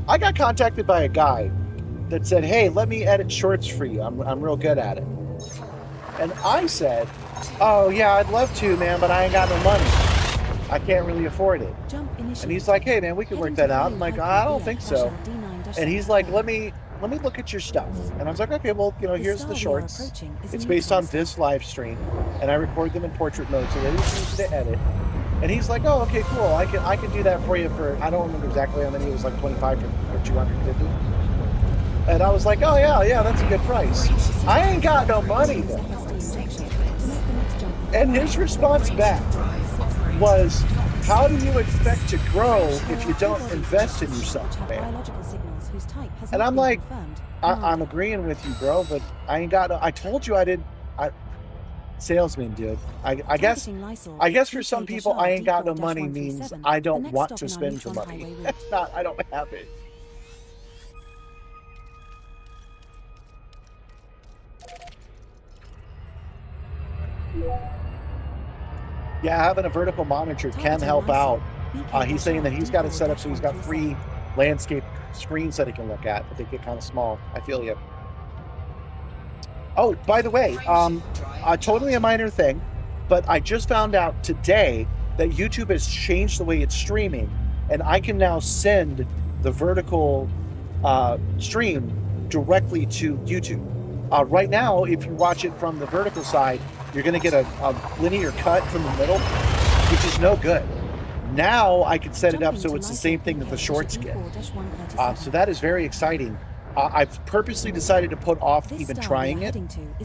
Speaker 8: I got contacted by a guy that said, "Hey, let me edit shorts for you. I'm real good at it." And I said, "Oh yeah, I'd love to, man, but I ain't got no money. I can't really afford it." And he's like, "Hey, man, we can work that out." I'm like, "I don't think so." And he's like, "Let me look at your stuff." And I was like, "Okay, well, here's the shorts. It's based on this live stream, and I record them in portrait mode, so it is easy to edit." And he's like, "Oh, okay, cool. I can do that for you for, I don't remember exactly how many. It was like 25 or 250." And I was like, "Oh yeah, that's a good price. I ain't got no money though." And his response back was, "How do you expect to grow if you don't invest in yourself, man?" And I'm like, I'm agreeing with you, bro, but I ain't got. I told you I did. Salesman, dude. I guess for some people, I ain't got no money means I don't want to spend the money. It's not. I don't have it. Yeah, having a vertical monitor can help out. He's saying that he's got it set up so he's got 3 landscape screens that he can look at, but they get kind of small. I feel you. Oh, by the way, totally a minor thing, but I just found out today that YouTube has changed the way it's streaming, and I can now send the vertical stream directly to YouTube. Right now, if you watch it from the vertical side, you're going to get a linear cut from the middle, which is no good. Now I can set it up so it's the same thing that the shorts get. So that is very exciting. I've purposely decided to put off even trying it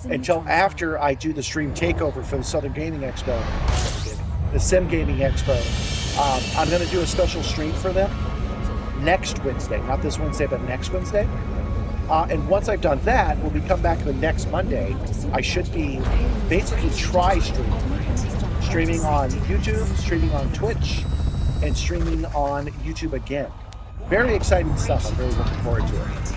Speaker 8: until after I do the stream takeover for the Southern Gaming Expo, the Sim Gaming Expo. I'm going to do a special stream for them next Wednesday, not this Wednesday, but next Wednesday. And once I've done that, when we come back the next Monday, I should be basically streaming on YouTube, streaming on Twitch, and streaming on YouTube again. Very exciting stuff. I'm really looking forward to it.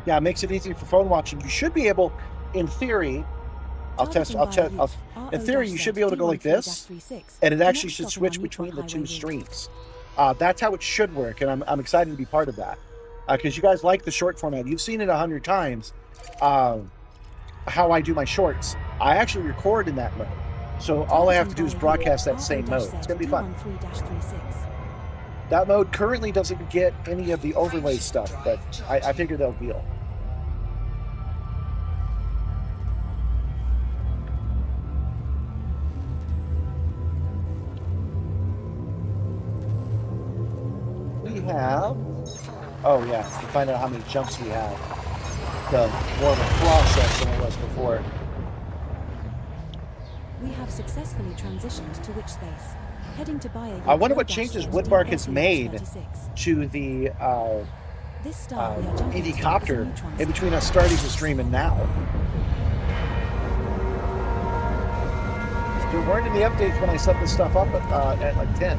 Speaker 8: Yeah, it makes it easier for phone watching. You should be able, in theory, in theory, you should be able to go like this, and it actually should switch between the 2 streams. That's how it should work, and I'm excited to be part of that. Because you guys like the short format. You've seen it 100 times, how I do my shorts. I actually record in that mode. So all I have to do is broadcast that same mode. It's going to be fun. That mode currently doesn't get any of the overlay stuff, but I figure they'll deal. We have... Oh yeah, to find out how many jumps we have. The more of a process than it was before.
Speaker 5: We have successfully transitioned to which space? Heading to buy
Speaker 8: I wonder what changes Woodbark has made to the ED Copter in between us starting the stream and now. There weren't any updates when I set this stuff up at like 10.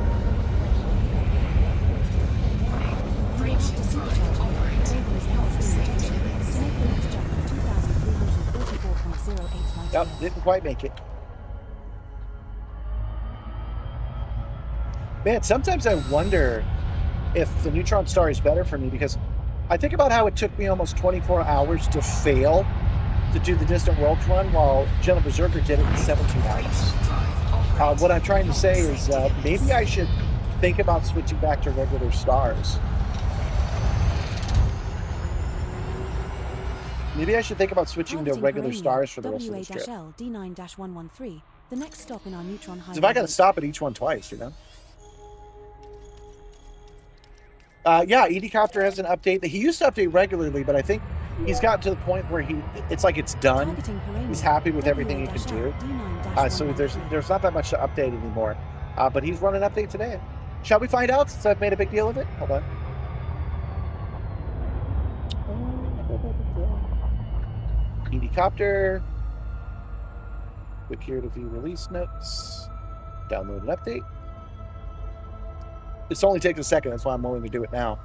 Speaker 8: Yep, didn't quite make it. Man, sometimes I wonder if the Neutron Star is better for me, because I think about how it took me almost 24 hours to fail to do the Distant Worlds run, while Gentle Berserker did it in 17 hours. What I'm trying to say is maybe I should think about switching back to regular stars. Maybe I should think about switching to regular stars for the rest of this trip.
Speaker 5: D9-113, the next stop in our Neutron Highway.
Speaker 8: If I got to stop at each one twice, you know? Yeah, ED Copter has an update. He used to update regularly, but I think he's gotten to the point where it's like it's done. He's happy with everything he can do. So there's not that much to update anymore. But he's running an update today. Shall we find out since I've made a big deal of it? Hold on. Edcopter. Click here to view release notes. Download an update. It's only taking a second, that's why I'm willing to do it now.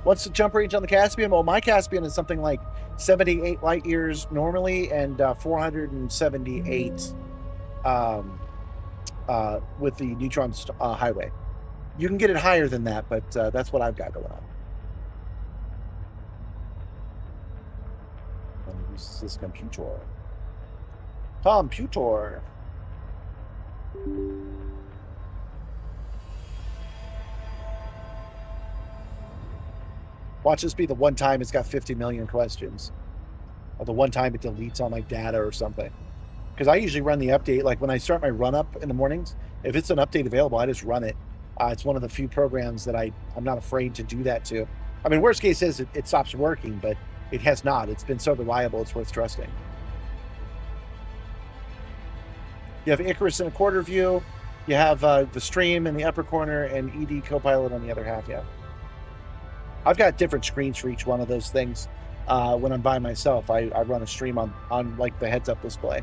Speaker 8: What's the jump range on the Caspian? Well, my Caspian is something like 78 light years normally and 478 with the neutron highway. You can get it higher than that, but that's what I've got going on. Let me use this computer. Computer. Watch this be the one time it's got 50 million questions. Or the one time it deletes all my data or something. Because I usually run the update, like when I start my run up in the mornings, if it's an update available, I just run it. It's one of the few programs that I'm not afraid to do that to. I mean, worst case is it stops working, but it has not. It's been so reliable, it's worth trusting. You have Icarus in a quarter view. You have the stream in the upper corner and ED Copilot on the other half, yeah. I've got different screens for each one of those things. When I'm by myself, I run a stream on like the heads-up display.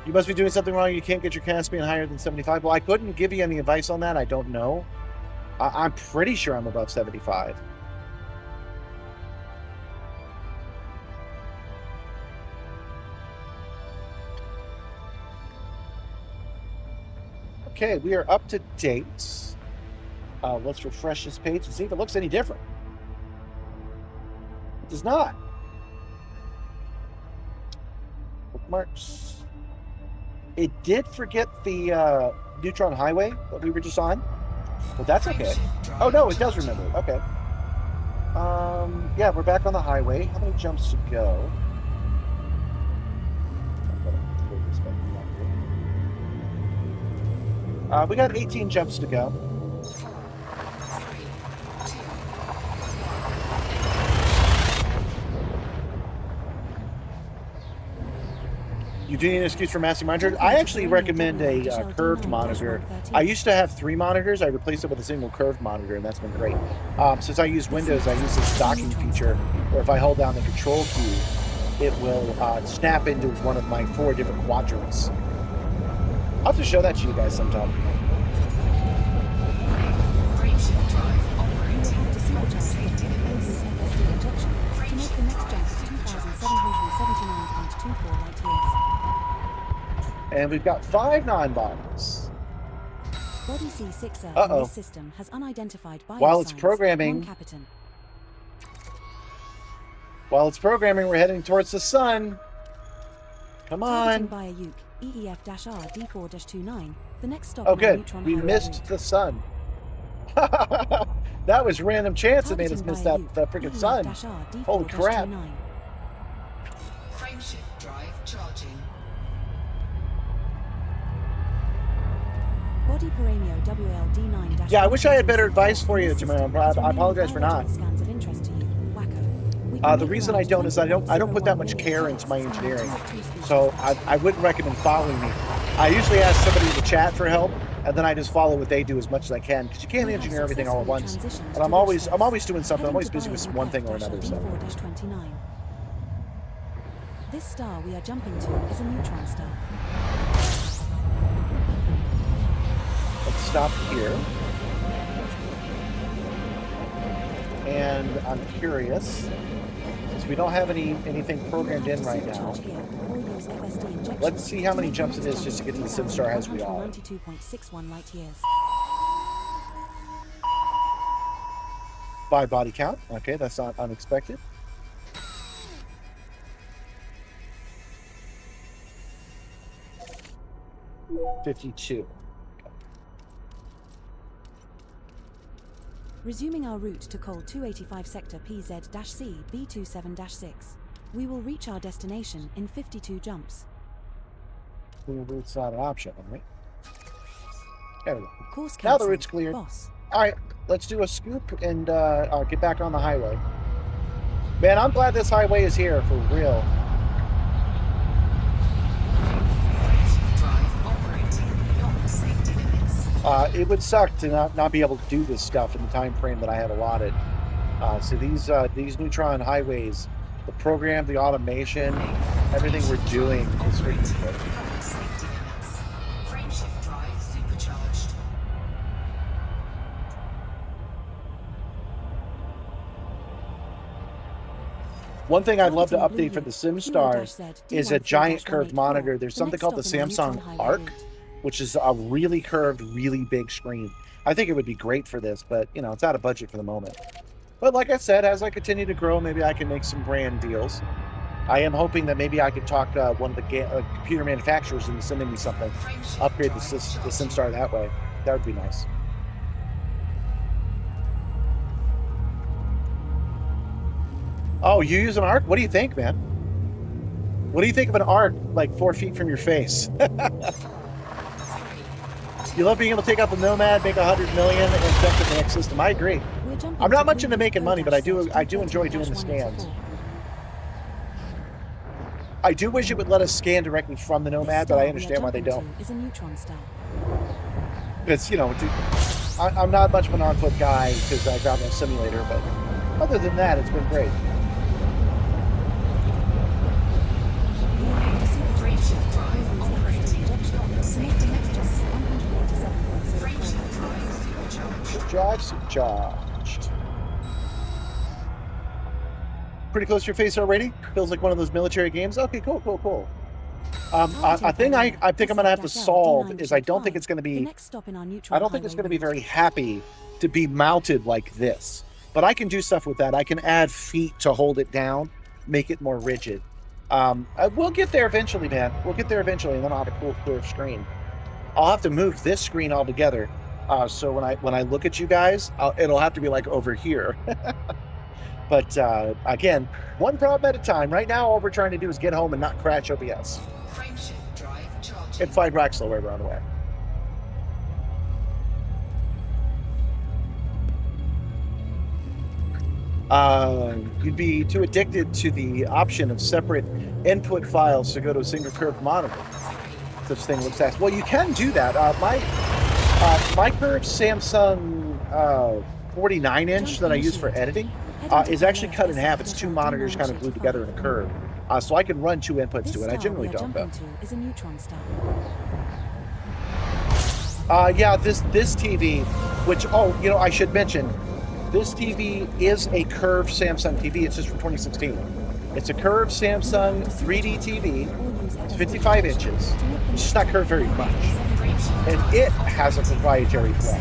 Speaker 8: You must be doing something wrong. You can't get your Caspian higher than 75. Well, I couldn't give you any advice on that. I don't know. I'm pretty sure I'm above 75. Okay, we are up to date. Let's refresh this page and see if it looks any different. It does not. Bookmarks. It did forget the neutron highway that we were just on, but that's okay. Oh no, it does remember it. Okay. Yeah, we're back on the highway. How many jumps to go? We got 18 jumps to go. You do need an excuse for massing monitor? I actually recommend a curved monitor. I used to have 3 monitors. I replaced it with a single curved monitor, and that's been great. Since I use Windows, I use this docking feature where if I hold down the control key, it will snap into one of my 4 different quadrants. I'll have to show that to you guys sometime. And we've got 5 non-bodies.
Speaker 5: Body C6 in this system has unidentified
Speaker 8: While it's programming, we're heading towards the sun. Come on.
Speaker 5: By a Uke, EEF-R D4-29. The next stop.
Speaker 8: Oh, good. We missed the sun. That was random chance that made us miss that freaking sun. Holy crap.
Speaker 6: Frameshift drive charging.
Speaker 5: Body Paramio WLD9.
Speaker 8: Yeah, I wish I had better advice for you, Jamil. I apologize for not. The reason I don't is I don't put that much care into my engineering, so I wouldn't recommend following me. I usually ask somebody in the chat for help, and then I just follow what they do as much as I can, because you can't engineer everything all at once. And I'm always doing something. I'm always busy with one thing or another. So.
Speaker 5: This star we are jumping to is a neutron star.
Speaker 8: Let's stop here. And I'm curious, since we don't have anything programmed in right now, let's see how many jumps it is just to get to the Simstarr as we are.
Speaker 5: 92.61 light years.
Speaker 8: By body count. Okay, that's not unexpected. $52.
Speaker 5: Resuming our route to Col 285 sector PZ-C B27-6. We will reach our destination in 52 jumps.
Speaker 8: Route's not an option, right? There we go.
Speaker 5: Course
Speaker 8: now the route's cleared.
Speaker 5: Boss.
Speaker 8: All right, let's do a scoop and get back on the highway. Man, I'm glad this highway is here for real.
Speaker 6: Safety limits.
Speaker 8: It would suck to not be able to do this stuff in the time frame that I had allotted. So these neutron highways, the program, the automation, everything we're doing is freaking good.
Speaker 6: Current safety limits. Frameshift drive supercharged.
Speaker 8: One thing I'd love to
Speaker 5: Targeting
Speaker 8: update for
Speaker 5: Blue
Speaker 8: the
Speaker 5: Ute,
Speaker 8: Simstarr is a giant curved
Speaker 5: 214-184.
Speaker 8: monitor. There's
Speaker 5: The
Speaker 8: something
Speaker 5: next
Speaker 8: called the
Speaker 5: stop on our
Speaker 8: Samsung
Speaker 5: Neutron Highway
Speaker 8: Arc,
Speaker 5: route.
Speaker 8: which is a really curved, really big screen. I think it would be great for this, but you know, it's out of budget for the moment. But like I said, as I continue to grow, maybe I can make some brand deals. I am hoping that maybe I could talk to one of the computer manufacturers into sending me something.
Speaker 6: Frameshift
Speaker 8: Upgrade the
Speaker 6: drive charged.
Speaker 8: Simstarr that way. That would be nice. Oh, you use an arc? What do you think, man? What do you think of an arc like 4 feet from your face? You love being able to take out the Nomad, make 100 million, and jump to the next system. I agree.
Speaker 5: We're jumping
Speaker 8: I'm not
Speaker 5: to
Speaker 8: much
Speaker 5: Blue
Speaker 8: into
Speaker 5: Ute
Speaker 8: making money, but I do
Speaker 5: 0-Z
Speaker 8: enjoy doing the scans.
Speaker 5: 214-184.
Speaker 8: I do wish it would let us scan directly from the
Speaker 5: This
Speaker 8: Nomad, but
Speaker 5: star
Speaker 8: I
Speaker 5: we are
Speaker 8: understand why they
Speaker 5: jumping
Speaker 8: don't.
Speaker 5: to is a neutron star.
Speaker 8: It's, you know, I'm not much of an on-foot guy because I got no simulator, but other than that, it's been great.
Speaker 6: Warning. Frameshift drive operating. Safety limits.
Speaker 5: 187.0.
Speaker 6: Frameshift drive supercharged.
Speaker 8: Supercharged. Pretty close to your face already? Feels like one of those military games. Okay, cool. A thing I think I'm going to have to solve is I don't think it's going to
Speaker 5: The
Speaker 8: be
Speaker 5: next stop in our Neutron
Speaker 8: I don't think it's
Speaker 5: Highway
Speaker 8: going to be
Speaker 5: route.
Speaker 8: very happy to be mounted like this. But I can do stuff with that. I can add feet to hold it down, make it more rigid. We'll get there eventually, man. We'll get there eventually, and then I'll have a cool clear screen. I'll have to move this screen altogether. So when I look at you guys, it'll have to be like over here. But again, one problem at a time. Right now, all we're trying to do is get home and not crash OBS.
Speaker 6: Frameshift drive charging.
Speaker 8: And find Raxel right around the way. You'd be too addicted to the option of separate input files to go to a single curved monitor. Such thing looks fast. Well, you can do that. My curved Samsung 49-inch that I use for editing is actually cut in half. It's two monitors kind of glued together in a curve. So I can run two inputs
Speaker 5: This
Speaker 8: to it. I
Speaker 5: star
Speaker 8: generally
Speaker 5: we are
Speaker 8: don't, though.
Speaker 5: jumping to is a neutron star.
Speaker 8: Yeah, this TV, which, I should mention, this TV is a curved Samsung TV. It's just from 2016. It's a curved Samsung 3D TV. It's 55 inches. It's just not curved very much. And it has a proprietary plug,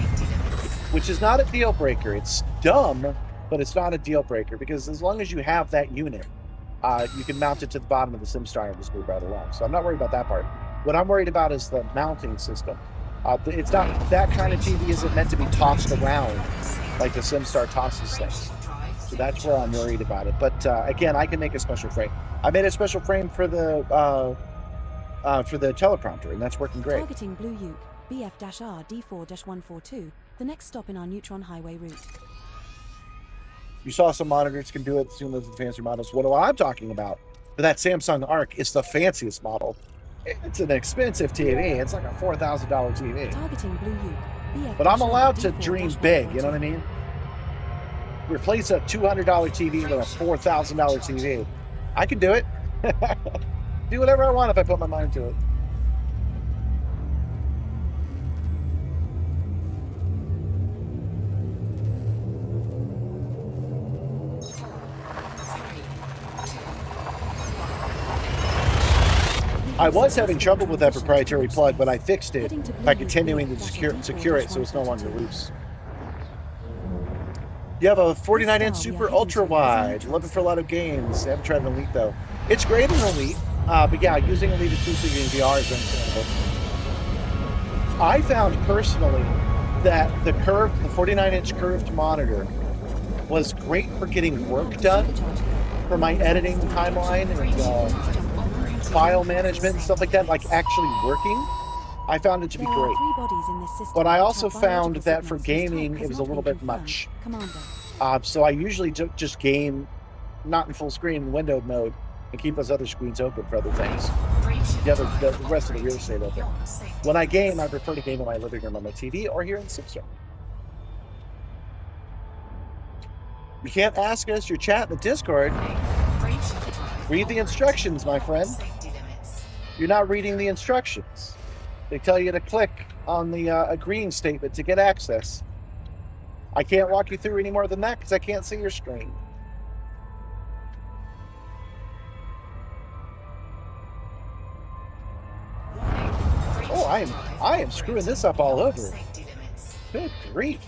Speaker 8: which is not a deal breaker. It's dumb, but it's not a deal breaker because as long as you have that unit, you can mount it to the bottom of the Simstarr and just move right along. So I'm not worried about that part. What I'm worried about is the mounting system. It's not that kind of TV isn't meant to be tossed around like the Simstarr tosses things. So that's where I'm worried about it. But again, I can make a special frame. I made a special frame for the teleprompter, and that's working great.
Speaker 5: Targeting Blue Ute, BF-R D4-142, the next stop in our Neutron Highway route.
Speaker 8: You saw some monitors can do it, soon those fancy models. What I'm talking about for that Samsung Arc is the fanciest model. It's an expensive TV. It's like a $4,000 TV.
Speaker 5: Targeting Blue Ute, BF-R
Speaker 8: But I'm allowed to dream big, you know what I
Speaker 5: D4-142.
Speaker 8: mean? Replace a $200 TV with a $4,000 TV. I can do it. Do whatever I want if I put my mind to it. I was having trouble with that proprietary plug, but I fixed it by continuing to secure it so it's no longer loose. You have a 49-inch super ultra wide. Love it for a lot of games. I haven't tried an Elite though. It's great in Elite, but yeah, using Elite exclusively in VR is understandable. I found personally that the 49-inch curved monitor was great for getting work done for my editing timeline and file management and stuff like that, like actually working. I found it to be
Speaker 5: There are
Speaker 8: great.
Speaker 5: 3 bodies in this system
Speaker 8: But I
Speaker 5: which
Speaker 8: also
Speaker 5: have
Speaker 8: found
Speaker 5: biological
Speaker 8: that for
Speaker 5: signals whose
Speaker 8: gaming,
Speaker 5: type
Speaker 8: it
Speaker 5: has
Speaker 8: was a
Speaker 5: not
Speaker 8: little
Speaker 5: been
Speaker 8: bit
Speaker 5: confirmed.
Speaker 8: much.
Speaker 5: Commander.
Speaker 8: So I usually just game not in full screen, windowed mode, and keep those other screens open for other things. the rest of the real estate open. When I game, I prefer to game in my living room on my TV or here in Simstarr. You can't ask us your chat in the Discord. Read the instructions, my friend. You're not reading the instructions. They tell you to click on the agreeing statement to get access. I can't walk you through any more than that because I can't see your screen. Oh, I am screwing this up all over. Good grief.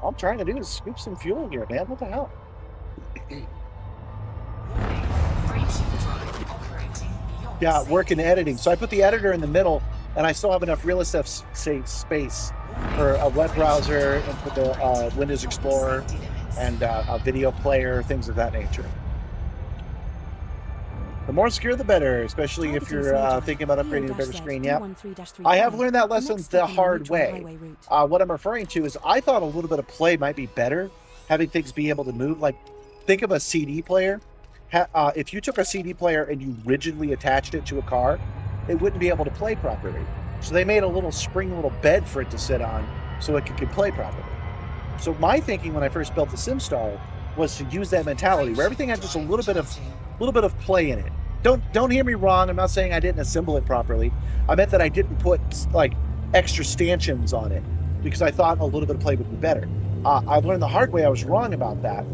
Speaker 8: All I'm trying to do is scoop some fuel here, man. What the hell? Yeah, work in editing. So I put the editor in the middle, and I still have enough real estate space for a web browser and for the Windows Explorer and a video player, things of that nature. The more secure, the better, especially if you're thinking about upgrading a bigger screen. Yep. I have learned that lesson the hard way. What I'm referring to is I thought a little bit of play might be better, having things be able to move. Like, think of a CD player. If you took a CD player and you rigidly attached it to a car, it wouldn't be able to play properly. So they made a little little bed for it to sit on so it could play properly. So my thinking when I first built the Simstarr was to use that mentality where everything had just a little bit of play in it. Don't hear me wrong. I'm not saying I didn't assemble it properly. I meant that I didn't put like extra stanchions on it because I thought a little bit of play would be better. I learned the hard way. I was wrong about that.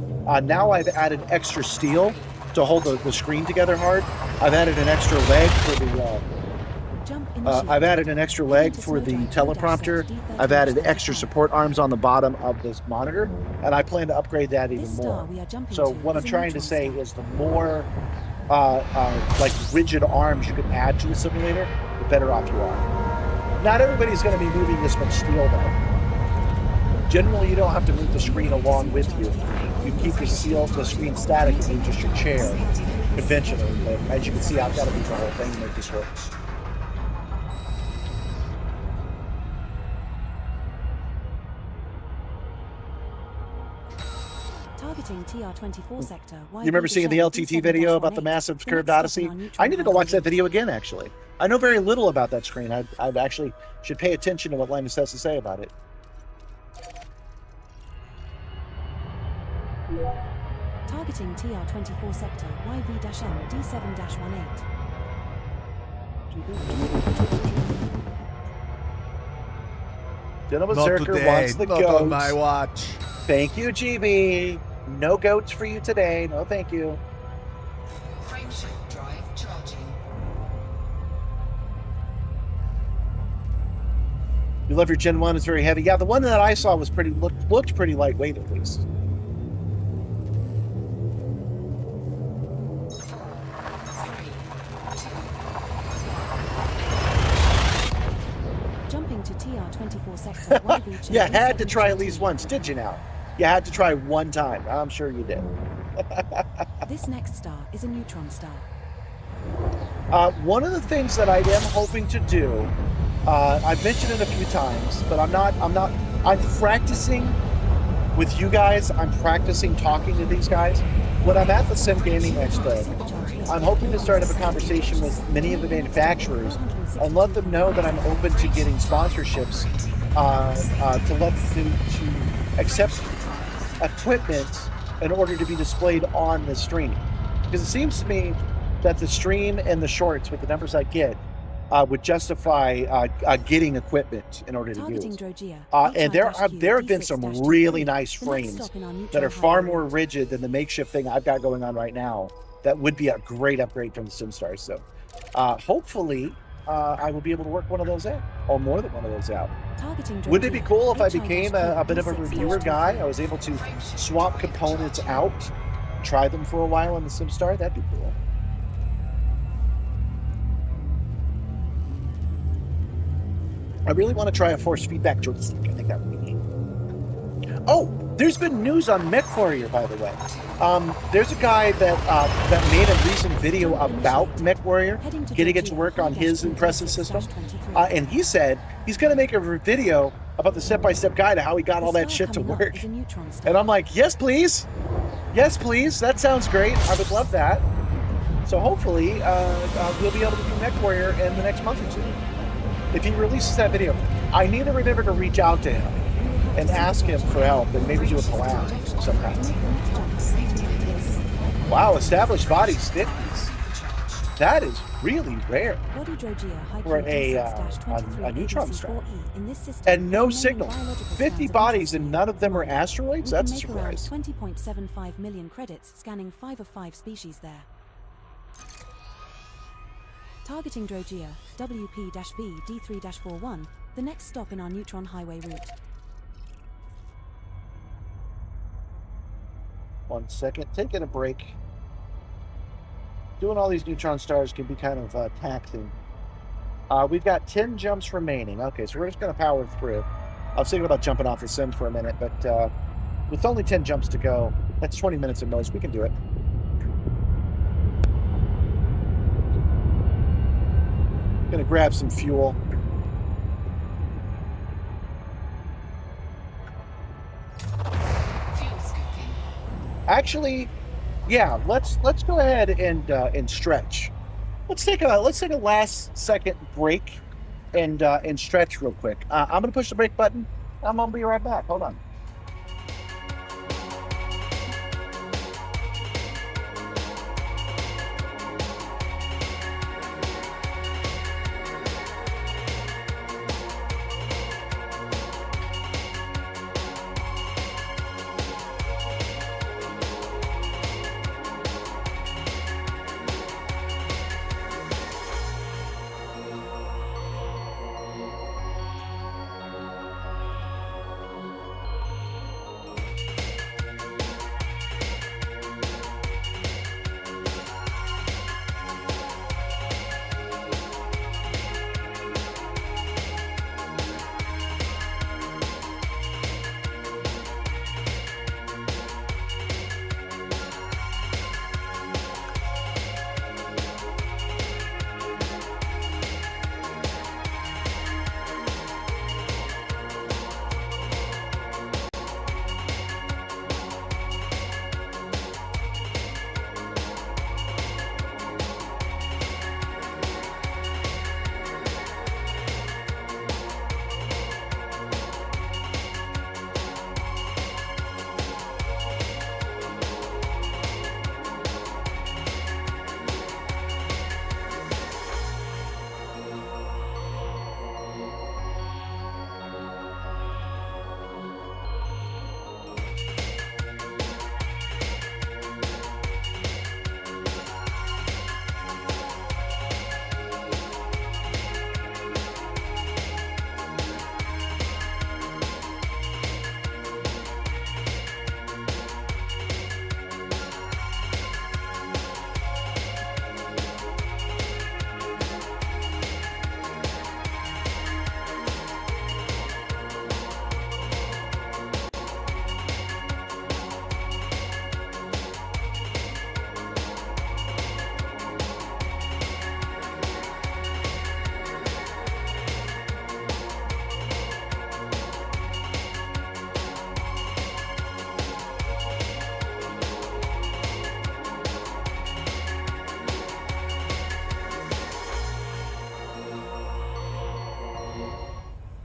Speaker 8: Now I've added extra steel to hold the screen together hard. I've added an extra leg for the teleprompter. I've added extra support arms on the bottom of this monitor, and I plan to upgrade that even more. So what I'm trying to say is the more like rigid arms you can add to a simulator, the better off you are. Not everybody's going to be moving this much steel though. Generally, you don't have to move the screen along with you. You keep the screen static and move just your chair conventionally. But as you can see, I've got to move the whole thing to make this work.
Speaker 5: Targeting TR24 sector.
Speaker 8: You remember seeing the LTT video about the massive curved Odyssey? I need to go watch that video again, actually. I know very little about that screen. I actually should pay attention to what Linus has to say about it.
Speaker 5: Targeting TR24 sector, YV-M D7-18.
Speaker 8: Gentleman
Speaker 2: Not
Speaker 8: Zerker
Speaker 2: today,
Speaker 8: wants the
Speaker 2: not
Speaker 8: goats.
Speaker 2: on my watch.
Speaker 8: Thank you, GB. No goats for you today. No, thank you.
Speaker 6: Frameshift drive charging.
Speaker 8: You love your Gen 1. It's very heavy. Yeah, the one that I saw was looked pretty lightweight at least.
Speaker 5: Jumping to TR24 sector, YV
Speaker 8: You had to try at least once, did you now? You had to try one time. I'm sure you did.
Speaker 5: This next star is a neutron star.
Speaker 8: One of the things that I am hoping to do, I've mentioned it a few times, but I'm practicing with you guys. I'm practicing talking to these guys. When I'm at the Sim Gaming Expo, I'm hoping to start up a conversation with many of the manufacturers and let them know that I'm open to getting sponsorships, to accept equipment in order to be displayed on the stream. Because it seems to me that the stream and the shorts with the numbers I get would justify getting equipment in order to use. And there have been some really nice frames that are far more rigid than the makeshift thing I've got going on right now. That would be a great upgrade from the Simstarr. So hopefully I will be able to work one of those out, or more than one of those out. Wouldn't it be cool if I became a bit of a reviewer guy? I was able to swap components out, try them for a while on the Simstarr. That'd be cool. I really want to try a force feedback joystick. I think that would be neat. Oh, there's been news on MechWarrior, by the way. There's a guy that made a recent video about MechWarrior, getting it to work on his impressive system. And he said he's going to make a video about the step-by-step guide of how he got all that shit to work. And I'm like, yes, please. Yes, please. That sounds great. I would love that. So hopefully we'll be able to do MechWarrior in the next month or two. If he releases that video, I need to remember to reach out to him and ask him for help and maybe do a collab sometime. Wow, established bodies 50s. That is really rare for a neutron star. And no signal. 50 bodies and none of them are asteroids? That's a surprise.
Speaker 5: 20.75 million credits scanning 5 of 5 species there. Targeting Drogia, WP-V D3-41, the next stop in our neutron highway route.
Speaker 8: 1 second, taking a break. Doing all these neutron stars can be kind of taxing. We've got 10 jumps remaining. Okay, so we're just going to power through. I was thinking about jumping off the sim for a minute, but with only 10 jumps to go, that's 20 minutes at most. We can do it. Gonna grab some fuel.
Speaker 6: Fuel scooping.
Speaker 8: Actually, yeah, let's go ahead and stretch. Let's take a last second break and stretch real quick. I'm gonna push the brake button. I'm gonna be right back. Hold on.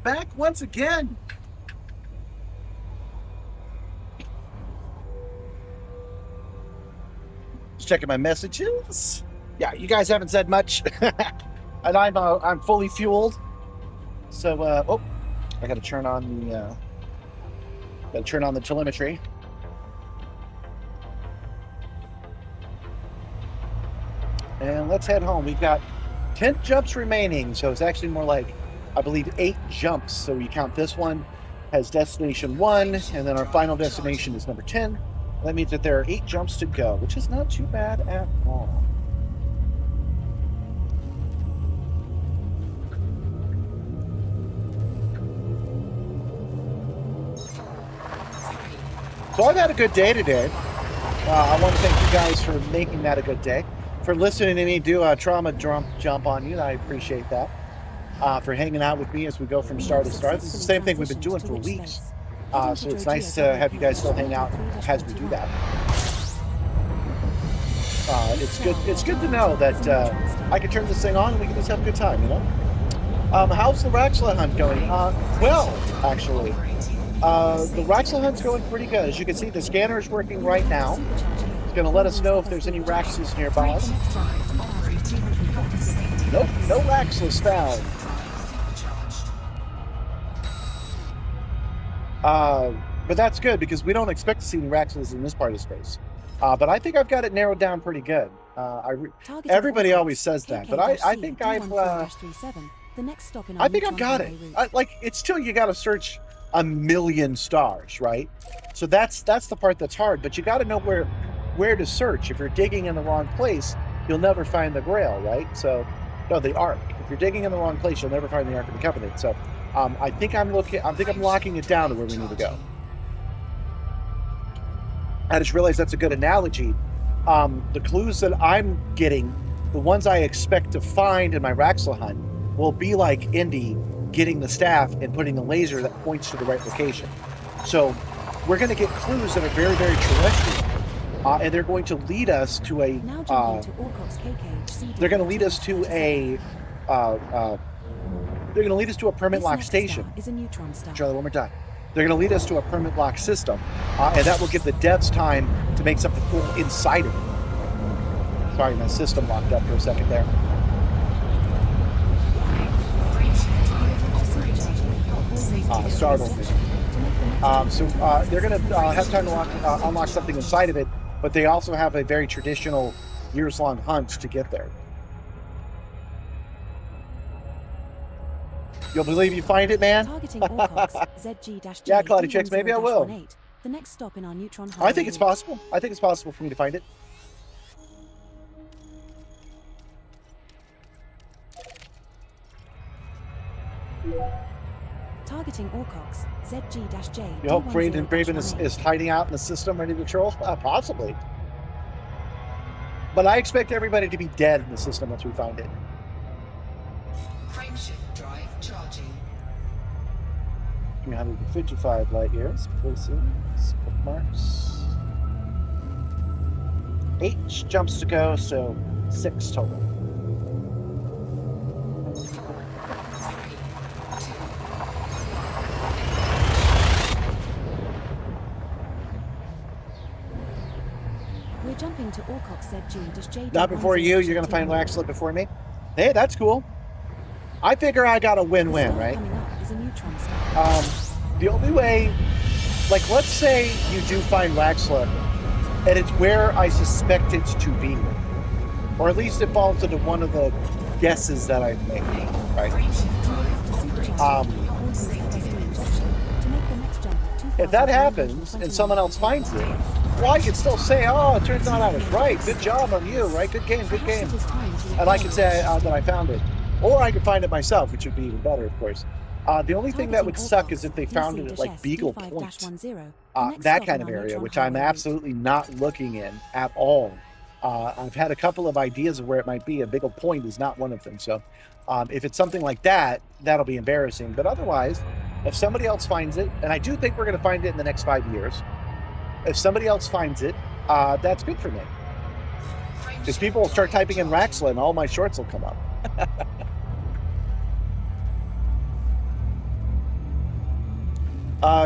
Speaker 8: Back once again. Just checking my messages. Yeah, you guys haven't said much, and I'm fully fueled. So, oh, I got to turn on the telemetry. And let's head home. We've got 10 jumps remaining, so it's actually more like, I believe, 8 jumps. So we count this one as destination 1, and then our final destination is number 10. That means that there are 8 jumps to go, which is not too bad at all. So I've had a good day today. I want to thank you guys for making that a good day. For listening to me do a trauma jump on you, I appreciate that. For hanging out with me as we go from star to star. This is the same thing we've been doing for weeks. So it's nice to have you guys still hang out as we do that. It's good to know that I can turn this thing on and we can just have a good time, you know. How's the Raxla hunt going? Well, actually, the Raxla hunt's going pretty good. As you can see, the scanner is working right now. It's going to let us know if there's any Raxlas nearby. Nope, no Raxlas found. But that's good because we don't expect to see any Raxlas in this part of space. But I think I've got it narrowed down pretty good. Everybody always says that, but I think I've got it. It's still you got to search a million stars, right? So that's the part that's hard. But you got to know where to search. If you're digging in the wrong place, you'll never find the Grail, right? So no, the Ark. If you're digging in the wrong place, you'll never find the Ark of the Covenant. So I think I'm locking it down to where we need to go. I just realized that's a good analogy. The clues that I'm getting, the ones I expect to find in my Raxla hunt, will be like Indy getting the staff and putting a laser that points to the right location. So we're going to get clues that are very, very terrestrial, and they're going to lead us to a. They're going to lead us to a. They're going to lead us to a permit lock station. Charlie, one more time. They're going to lead us to a permit lock system, and that will give the devs time to make something cool inside of it. Sorry, my system locked up for a second there. Startled me. So they're going to have time to unlock something inside of it, but they also have a very traditional years-long hunt to get there. You'll believe you find it, man? Yeah, Cloudy Chicks, maybe I will.
Speaker 5: The next stop in our neutron
Speaker 8: I think it's possible. I think it's possible for me to find it.
Speaker 5: Targeting Orcox, ZG-J.
Speaker 8: You hope Braven is hiding out in the system ready to troll? Possibly. But I expect everybody to be dead in the system once we find it.
Speaker 6: Frameshift drive charging.
Speaker 8: 355 light years. Placing bookmarks. 8 jumps to go, so 6 total.
Speaker 5: We're jumping to Orcox ZG-J.
Speaker 8: Not before you. You're going to find Raxla before me. Hey, that's cool. I figure I got a win-win, right? The only way, like, let's say you do find Raxla, and it's where I suspect it to be, or at least it falls into one of the guesses that I've made, right? If that happens and someone else finds it, well, I can still say, oh, it turns out I was right. Good job on you, right? Good game, good game. And I can say that I found it. Or I could find it myself, which would be even better, of course. The only thing that would suck is if they found it at, like, Beagle Point. That kind of area, which I'm absolutely not looking in at all. I've had a couple of ideas of where it might be. A Beagle Point is not one of them. So if it's something like that, that'll be embarrassing. But otherwise, if somebody else finds it, and I do think we're going to find it in the next 5 years, if somebody else finds it, that's good for me. Because people will start typing in Raxla and all my shorts will come up.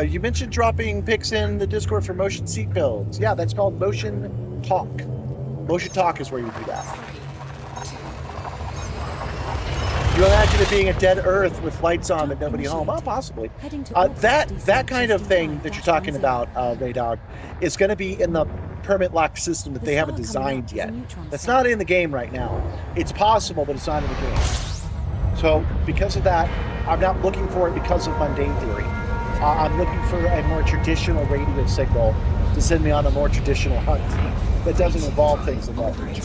Speaker 8: You mentioned dropping pics in the Discord for motion seat builds. Yeah, that's called Motion Talk. Motion Talk is where you do that. You imagine it being a dead Earth with lights on but nobody home? Oh, possibly. That kind of thing that you're talking about, Raydog, is going to be in the permit lock system that they haven't designed yet. That's not in the game right now. It's possible, but it's not in the game. So because of that, I'm not looking for it because of mundane theory. I'm looking for a more traditional radio signal to send me on a more traditional hunt that doesn't involve things in that region.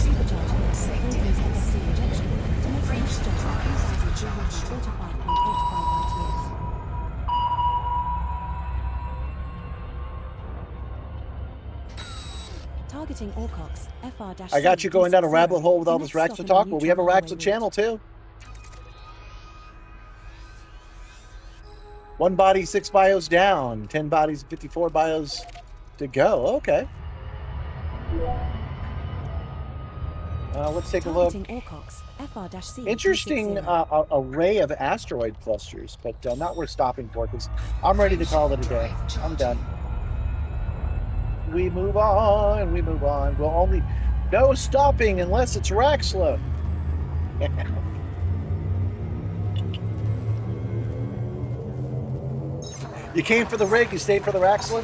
Speaker 5: Targeting Orcox, FR-.
Speaker 8: I got you going down a rabbit hole with all this Raxla talk. Well, we have a Raxla channel too. 1 body, 6 bios down. 10 bodies, 54 bios to go. Okay. Let's take a look.
Speaker 5: Targeting Orcox, FR-C.
Speaker 8: Interesting array of asteroid clusters, but not worth stopping for because I'm ready to call it a day. I'm done. We move on. We move on. We'll only no stopping unless it's Raxla. You came for the rig, you stayed for the Raxla?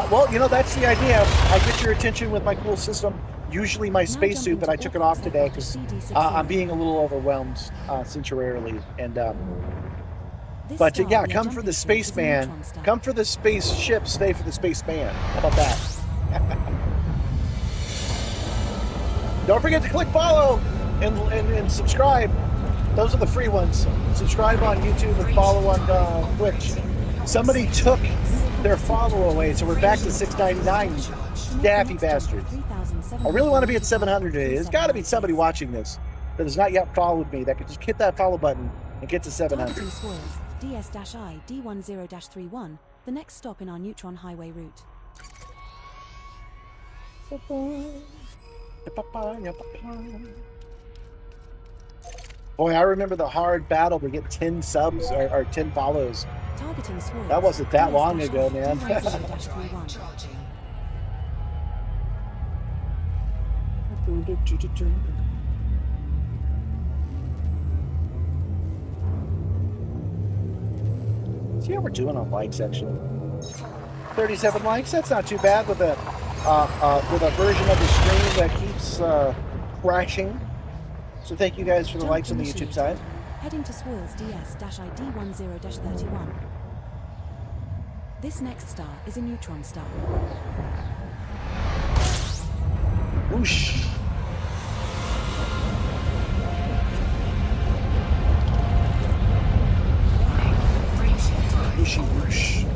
Speaker 8: Well, you know, that's the idea. I get your attention with my cool system, usually my spacesuit, but I took it off today because I'm being a little overwhelmed temporarily. And but yeah, come for the spaceman, come for the spaceship, stay for the spaceman. How about that? Don't forget to click follow and subscribe. Those are the free ones. Subscribe on YouTube and follow on Twitch. Somebody took their follow away, so we're back to 699. Daffy bastard. I really want to be at 700 today. There's got to be somebody watching this that has not yet followed me that could just hit that follow button and get to 700.
Speaker 5: DS-I D10-31, the next stop in our Neutron Highway route.
Speaker 8: Boy, I remember the hard battle to get 10 subs or 10 follows.
Speaker 5: Targeting Swirls.
Speaker 8: That wasn't that long ago, man. See how we're doing on likes, actually. 37 likes. That's not too bad with a version of the stream that keeps crashing. So thank you guys for the likes on the YouTube side.
Speaker 5: Heading to Swirls DS-I D10-31. This next star is a neutron star.
Speaker 8: Whoosh. Whooshy whoosh.
Speaker 5: You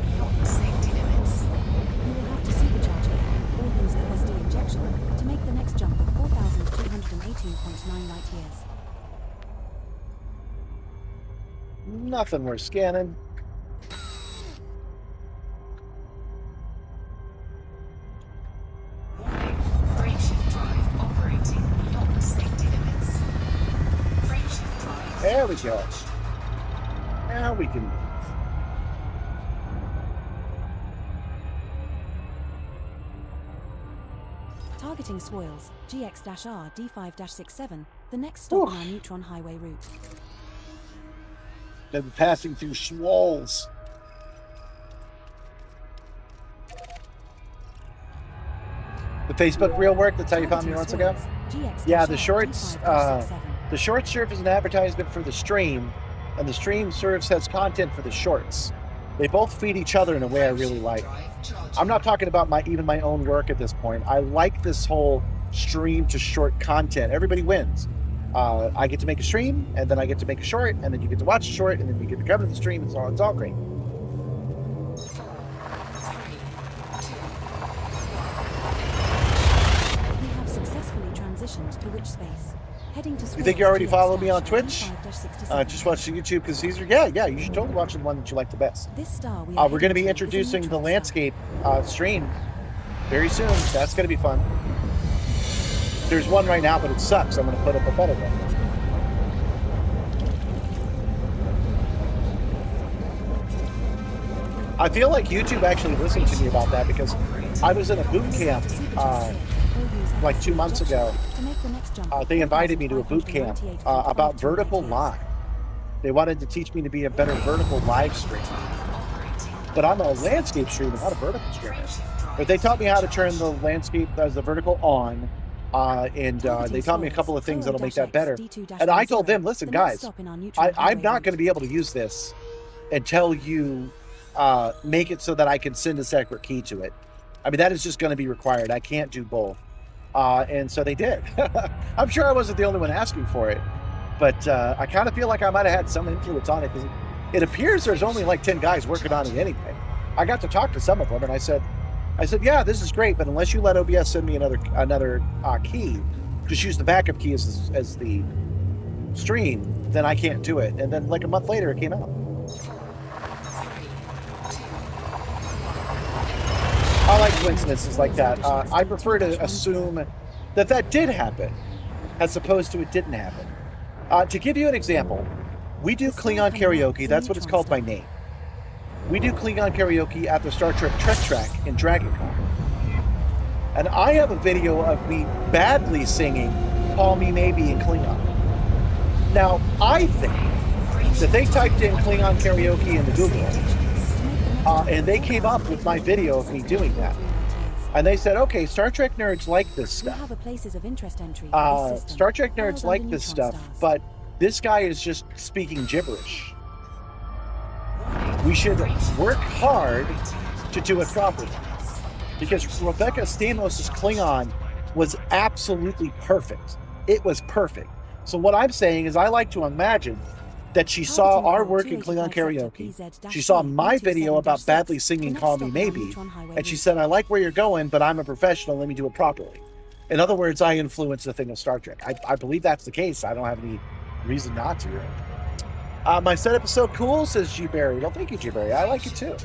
Speaker 5: will have to supercharge again or use LSD injection to make the next jump of 4,218.9 light years.
Speaker 8: Nothing worth scanning. There we go. Now we can move.
Speaker 5: Targeting Swirls, GX-R D5-67, the next stop on our Neutron Highway route.
Speaker 8: Been passing through swalls. The Facebook reel work, that's how you found me once ago? Yeah, the shorts serve as an advertisement for the stream, and the stream serves as content for the shorts. They both feed each other in a way I really like. I'm not talking about even my own work at this point. I like this whole stream to short content. Everybody wins. I get to make a stream, and then I get to make a short, and then you get to watch a short, and then you get to come to the stream. It's all great.
Speaker 5: We have successfully transitioned to witch space. Heading to
Speaker 8: You think you already follow me on Twitch? Just watch the YouTube because these are yeah. You should totally watch the one that you like the best.
Speaker 5: This star
Speaker 8: We're going to be introducing the landscape stream very soon. That's going to be fun. There's one right now, but it sucks. I'm going to put up a better one. I feel like YouTube actually listened to me about that because I was in a boot camp like 2 months ago. They invited me to a boot camp about vertical live. They wanted to teach me to be a better vertical live streamer. But I'm a landscape streamer, not a vertical streamer. But they taught me how to turn the landscape as the vertical on. And they taught me a couple of things that'll make that better. And I told them, listen, guys, I'm not going to be able to use this until you make it so that I can send a separate key to it. I mean, that is just going to be required. I can't do both. And so they did. I'm sure I wasn't the only one asking for it. But I kind of feel like I might have had some influence on it because it appears there's only like 10 guys working on it anyway. I got to talk to some of them, and I said, yeah, this is great, but unless you let OBS send me another key, just use the backup key as the stream, then I can't do it. And then like a month later, it came out. I like coincidences like that. I prefer to assume that did happen. as opposed to it didn't happen. To give you an example, we do Klingon karaoke. That's what it's called by name. We do Klingon karaoke at the Star Trek Trek Track in DragonCon. And I have a video of me badly singing Call Me Maybe in Klingon. Now, I think that they typed in Klingon karaoke into Google, and they came up with my video of me doing that. And they said, okay, Star Trek nerds like this
Speaker 5: We
Speaker 8: stuff.
Speaker 5: have a places of interest entry for this system.
Speaker 8: Star Trek nerds
Speaker 5: Held
Speaker 8: like
Speaker 5: under
Speaker 8: this
Speaker 5: neutron
Speaker 8: stuff,
Speaker 5: stars.
Speaker 8: but this guy is just speaking gibberish. We should work hard to do it properly. Because Rebecca Stamos' Klingon was absolutely perfect. It was perfect. So what I'm saying is I like to imagine that she saw our work in Klingon karaoke. She saw my video about badly singing Call Me Maybe, and she said, I like where you're going, but I'm a professional, let me do it properly. In other words, I influenced the thing of Star Trek. I believe that's the case. I don't have any reason not to. My setup is so cool, says G. Barry. Well, thank you, G. Barry. I like it too.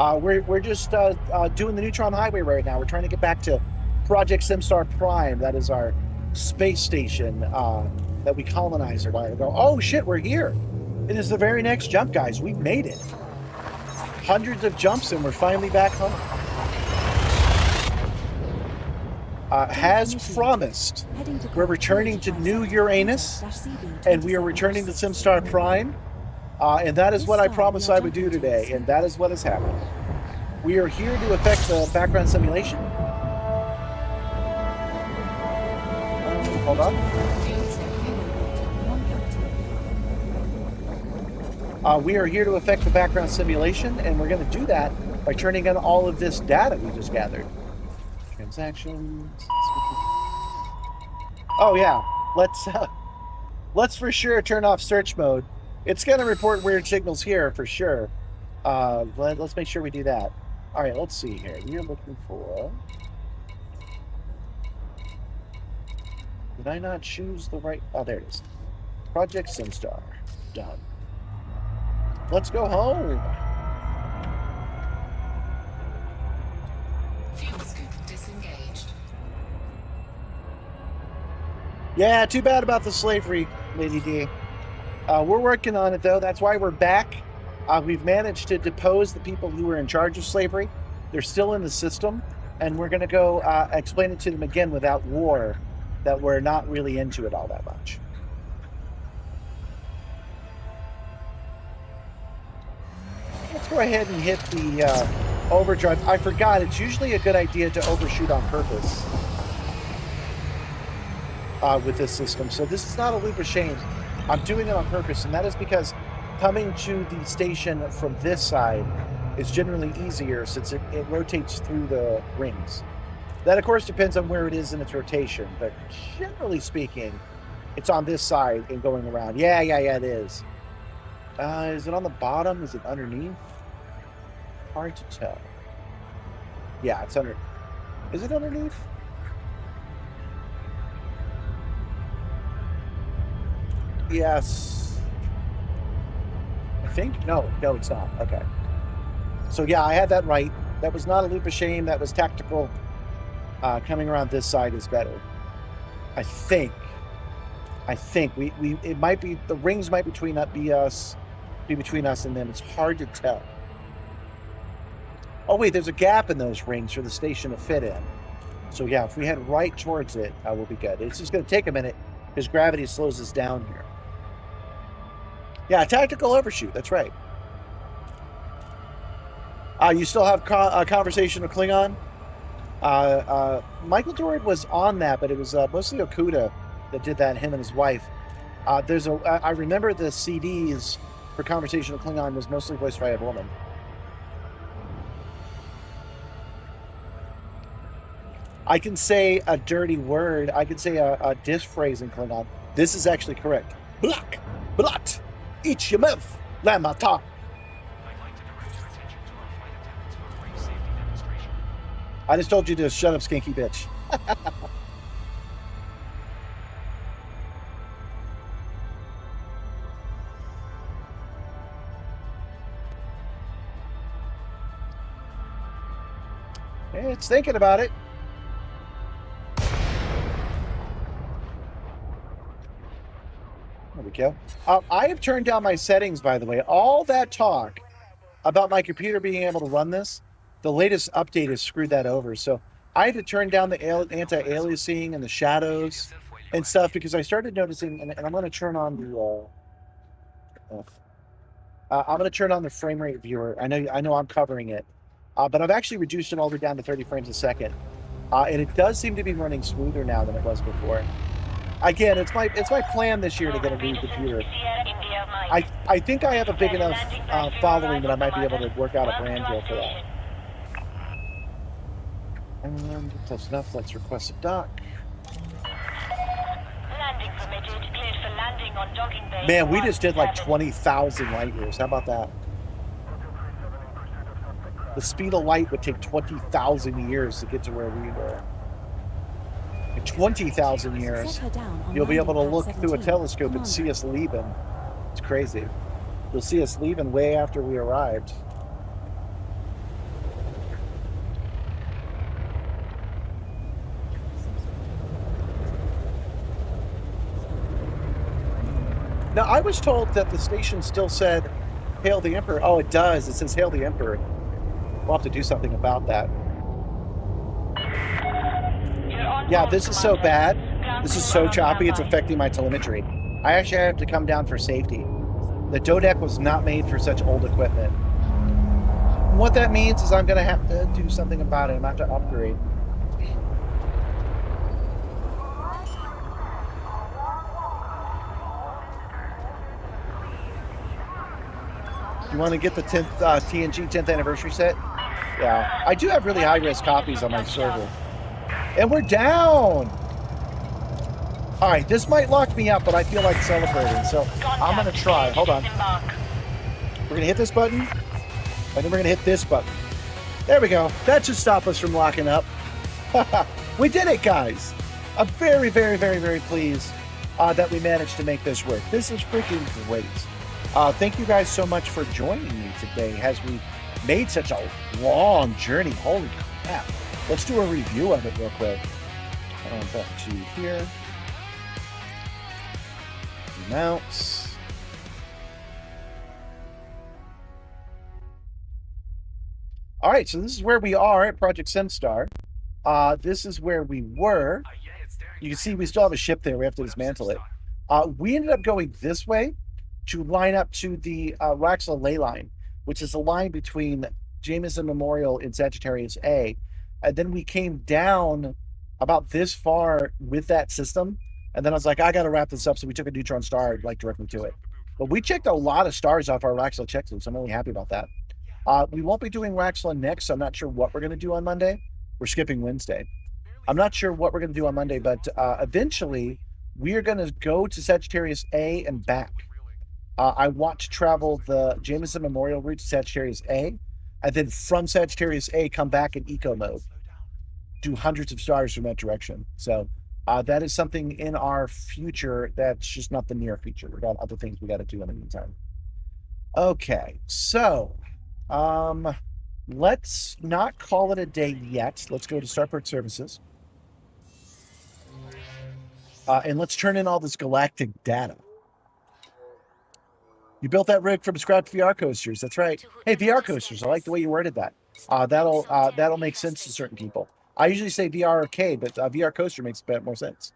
Speaker 8: We're just doing the Neutron Highway right now. We're trying to get back to Project Simstarr Prime. That is our space station that we colonized a while ago. Oh shit, we're here. It is the very next jump, guys. We made it. Hundreds of jumps and we're finally back home. Has promised, we're returning to New Uranus, and we are returning to Simstarr Prime. And that is what I promised I would do today, and that is what has happened. We are here to affect the background simulation. Hold on. We are here to affect the background simulation, and we're going to do that by turning on all of this data we just gathered. Transactions. Oh yeah, let's for sure turn off search mode. It's going to report weird signals here for sure. Let's make sure we do that. All right, let's see here. We're looking for. Did I not choose the right? Oh, there it is. Project Simstarr. Done. Let's go home.
Speaker 6: Fuel scoop disengaged.
Speaker 8: Yeah, too bad about the slavery, Lady D. We're working on it, though. That's why we're back. We've managed to depose the people who were in charge of slavery. They're still in the system, and we're going to go explain it to them again without war, that we're not really into it all that much. Let's go ahead and hit the overdrive. I forgot, it's usually a good idea to overshoot on purpose with this system. So this is not a leap of shame. I'm doing it on purpose, and that is because coming to the station from this side is generally easier since it rotates through the rings. That, of course, depends on where it is in its rotation, but generally speaking, it's on this side and going around. Yeah, it is. Is it on the bottom? Is it underneath? Hard to tell. Yeah, it's under. Is it underneath? Yes. I think? No, it's not. Okay. So yeah, I had that right. That was not a loop of shame. That was tactical. Coming around this side is better. I think we it might be, the rings might be between us and them. It's hard to tell. Oh wait, there's a gap in those rings for the station to fit in. So yeah, if we head right towards it, we'll be good. It's just going to take a minute because gravity slows us down here. Yeah, tactical overshoot. That's right. You still have a conversation with Klingon? Michael Dorad was on that, but it was mostly Okuda that did that, him and his wife. I remember the CDs for Conversation with Klingon was mostly voiced by a woman. I can say a dirty word. I can say a diss phrase in Klingon. This is actually correct. Black, blot, eat your mouth, lamata. I just told you to shut up, skanky bitch. It's thinking about it. go. I have turned down my settings, by the way. All that talk about my computer being able to run this, the latest update has screwed that over. So I had to turn down the anti-aliasing and the shadows and stuff because I started noticing, and I'm going to turn on the I'm going to turn on the frame rate viewer. I know I'm covering it, but I've actually reduced it all the way down to 30 frames a second, and it does seem to be running smoother now than it was before. Again, it's my plan this year to get a new computer. I think I have a big enough following that I might be able to work out a brand deal for that. And close enough. Let's request a dock.
Speaker 4: Landing permitted. Cleared for landing on docking bay.
Speaker 8: Man, we just did like 20,000 light years. How about that? The speed of light would take 20,000 years to get to where we were. In 20,000 years,
Speaker 5: Set her down on
Speaker 8: you'll be able to
Speaker 5: landing
Speaker 8: look
Speaker 5: pad
Speaker 8: through a
Speaker 5: 17.
Speaker 8: telescope and
Speaker 5: Commander.
Speaker 8: see us leaving. It's crazy. You'll see us leaving way after we arrived. Now, I was told that the station still said, "Hail the Emperor." Oh, it does. It says, "Hail the Emperor." We'll have to do something about that. Yeah, this is so bad. This is so choppy, it's affecting my telemetry. I actually have to come down for safety. The Dodec was not made for such old equipment. What that means is I'm going to have to do something about it. I'm going to have to upgrade. You want to get the 10th TNG 10th anniversary set? Yeah. I do have really high-risk copies on my server. And we're down! All right, this might lock me up, but I feel like celebrating, so I'm going to try. Hold on. We're going to hit this button, and then we're going to hit this button. There we go. That should stop us from locking up. We did it, guys. I'm very, very, very, very pleased that we managed to make this work. This is freaking great. Thank you guys so much for joining me today as we made such a long journey. Holy crap. Let's do a review of it real quick. Back to here. Mounts. All right, so this is where we are at Project Simstarr. This is where we were. You can see we still have a ship there. We have to dismantle it. We ended up going this way to line up to the Raxla ley line, which is the line between Jameson Memorial and Sagittarius A. And then we came down about this far with that system. And then I was like, I got to wrap this up. So we took a neutron star like directly to it. But we checked a lot of stars off our Raxla checklist. I'm really happy about that. We won't be doing Raxla next. So I'm not sure what we're going to do on Monday. We're skipping Wednesday. I'm not sure what we're going to do on Monday, but eventually we are going to go to Sagittarius A and back. I want to travel the Jameson Memorial route to Sagittarius A, and then from Sagittarius A, come back in eco mode. Do hundreds of stars from that direction. So that is something in our future that's just not the near future. We got other things we got to do in the meantime. Okay, so let's not call it a day yet. Let's go to Starport Services. And let's turn in all this galactic data. You built that rig from scratch VR coasters. That's right. Hey, VR coasters. I like the way you worded that. That'll make sense to certain people. I usually say VR arcade, but VR coaster makes a bit more sense.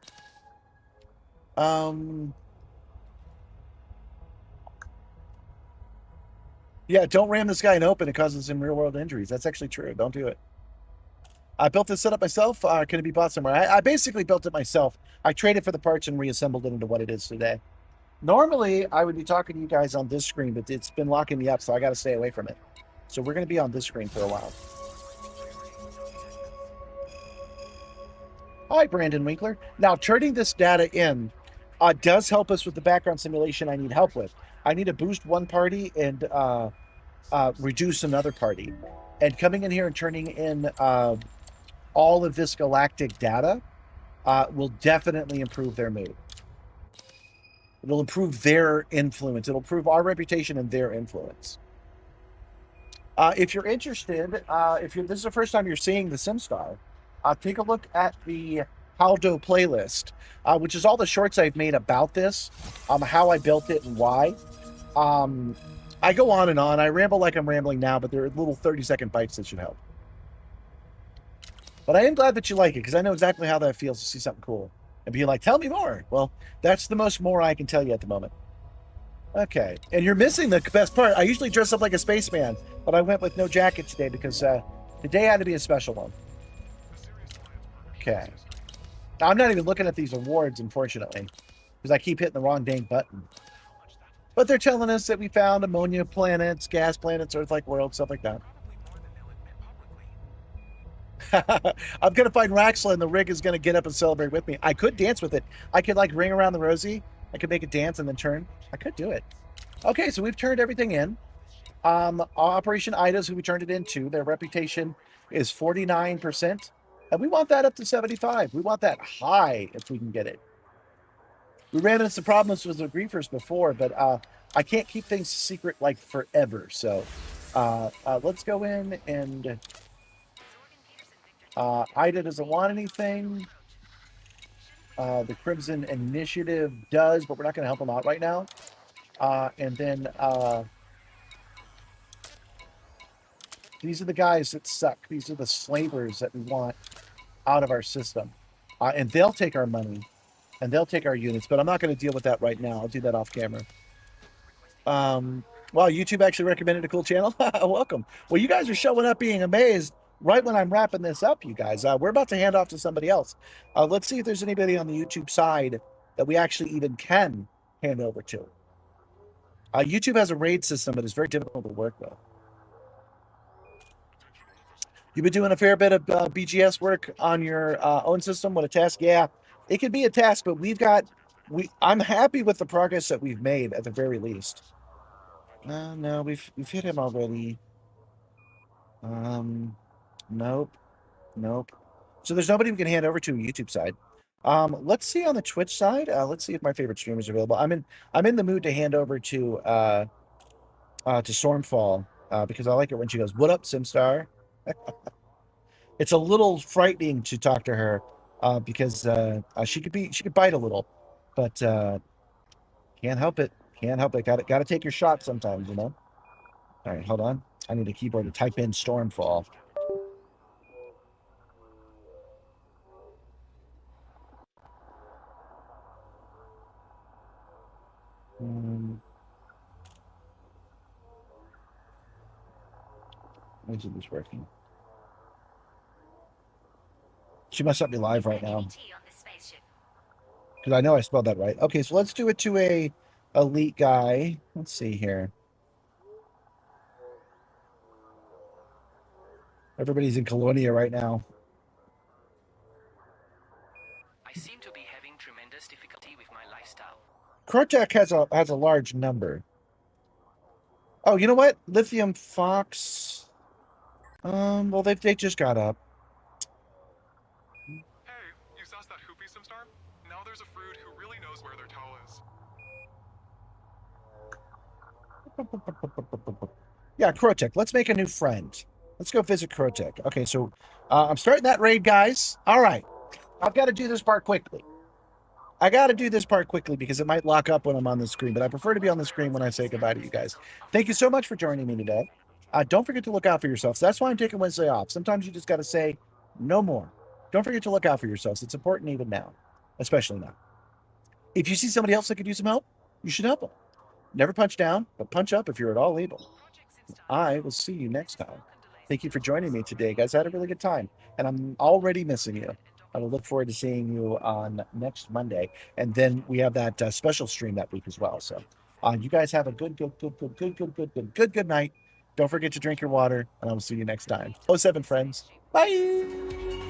Speaker 8: Yeah, don't ram this guy in open. It causes him real-world injuries. That's actually true. Don't do it. I built this setup myself. Can it be bought somewhere? I basically built it myself. I traded for the parts and reassembled it into what it is today. Normally, I would be talking to you guys on this screen, but it's been locking me up, so I got to stay away from it. So we're going to be on this screen for a while. Hi, Brandon Winkler. Now, turning this data in does help us with the background simulation I need help with. I need to boost one party and reduce another party. And coming in here and turning in all of this galactic data will definitely improve their mood. It'll improve their influence. It'll improve our reputation and their influence. If you're interested, this is the first time you're seeing the Simstarr, take a look at the Haldo playlist, which is all the shorts I've made about this, how I built it and why. I go on and on. I ramble like I'm rambling now, but they're little 30-second bites that should help. But I am glad that you like it, because I know exactly how that feels to see something cool and be like, tell me more. Well, that's the most more I can tell you at the moment. Okay, and you're missing the best part. I usually dress up like a spaceman, but I went with no jacket today because today had to be a special one. Okay. Now, I'm not even looking at these awards, unfortunately, because I keep hitting the wrong dang button. But they're telling us that we found ammonia planets, gas planets, Earth-like worlds, stuff like that. I'm going to find Raxla, and the rig is going to get up and celebrate with me. I could dance with it. I could, like, ring around the rosy. I could make it dance and then turn. I could do it. Okay, so we've turned everything in. Operation Ida's who we turned it into. Their reputation is 49%. And we want that up to 75. We want that high if we can get it. We ran into some problems with the griefers before, but I can't keep things secret like forever. So let's go in and Ida doesn't want anything. The Crimson Initiative does, but we're not going to help them out right now. And then these are the guys that suck. These are the slavers that we want out of our system. And they'll take our money. And they'll take our units. But I'm not going to deal with that right now. I'll do that off camera. Wow, YouTube actually recommended a cool channel. Welcome. Well, you guys are showing up being amazed right when I'm wrapping this up, you guys. We're about to hand off to somebody else. Let's see if there's anybody on the YouTube side that we actually even can hand over to. YouTube has a raid system, but it's very difficult to work with. You've been doing a fair bit of BGS work on your own system. What a task. Yeah, it could be a task, but I'm happy with the progress that we've made at the very least. No, we've hit him already. Nope. So there's nobody we can hand over to on YouTube side. Let's see on the Twitch side. Let's see if my favorite streamers are available. I'm in the mood to hand over to Stormfall because I like it when she goes, "What up, Simstarr?" It's a little frightening to talk to her because she could bite a little, but can't help it. Got to take your shot sometimes, you know. All right, hold on. I need a keyboard to type in Stormfall. Is this working? She must not be live right now. Because I know I spelled that right. Okay, so let's do it to a elite guy. Let's see here. Everybody's in Colonia right now.
Speaker 9: I seem to be having tremendous difficulty with my lifestyle.
Speaker 8: Krotek has a large number. Oh, you know what? Lithium Fox. Well, they just got up.
Speaker 10: Hey, you saw that hoopy, Simstarr? Now there's a fruit who really knows where their toe is.
Speaker 8: Yeah, Krotek. Let's make a new friend. Let's go visit Krotek. Okay, so I'm starting that raid, guys. All right. I've got to do this part quickly. Because it might lock up when I'm on the screen, but I prefer to be on the screen when I say goodbye to you guys. Thank you so much for joining me today. Don't forget to look out for yourselves. That's why I'm taking Wednesday off. Sometimes you just got to say no more. Don't forget to look out for yourselves. It's important even now, especially now. If you see somebody else that could use some help, you should help them. Never punch down, but punch up if you're at all able. I will see you next time. Thank you for joining me today, guys. I had a really good time, and I'm already missing you. I will look forward to seeing you on next Monday, and then we have that special stream that week as well. So, you guys have a good night. Don't forget to drink your water, and I will see you next time. 07 friends. Bye.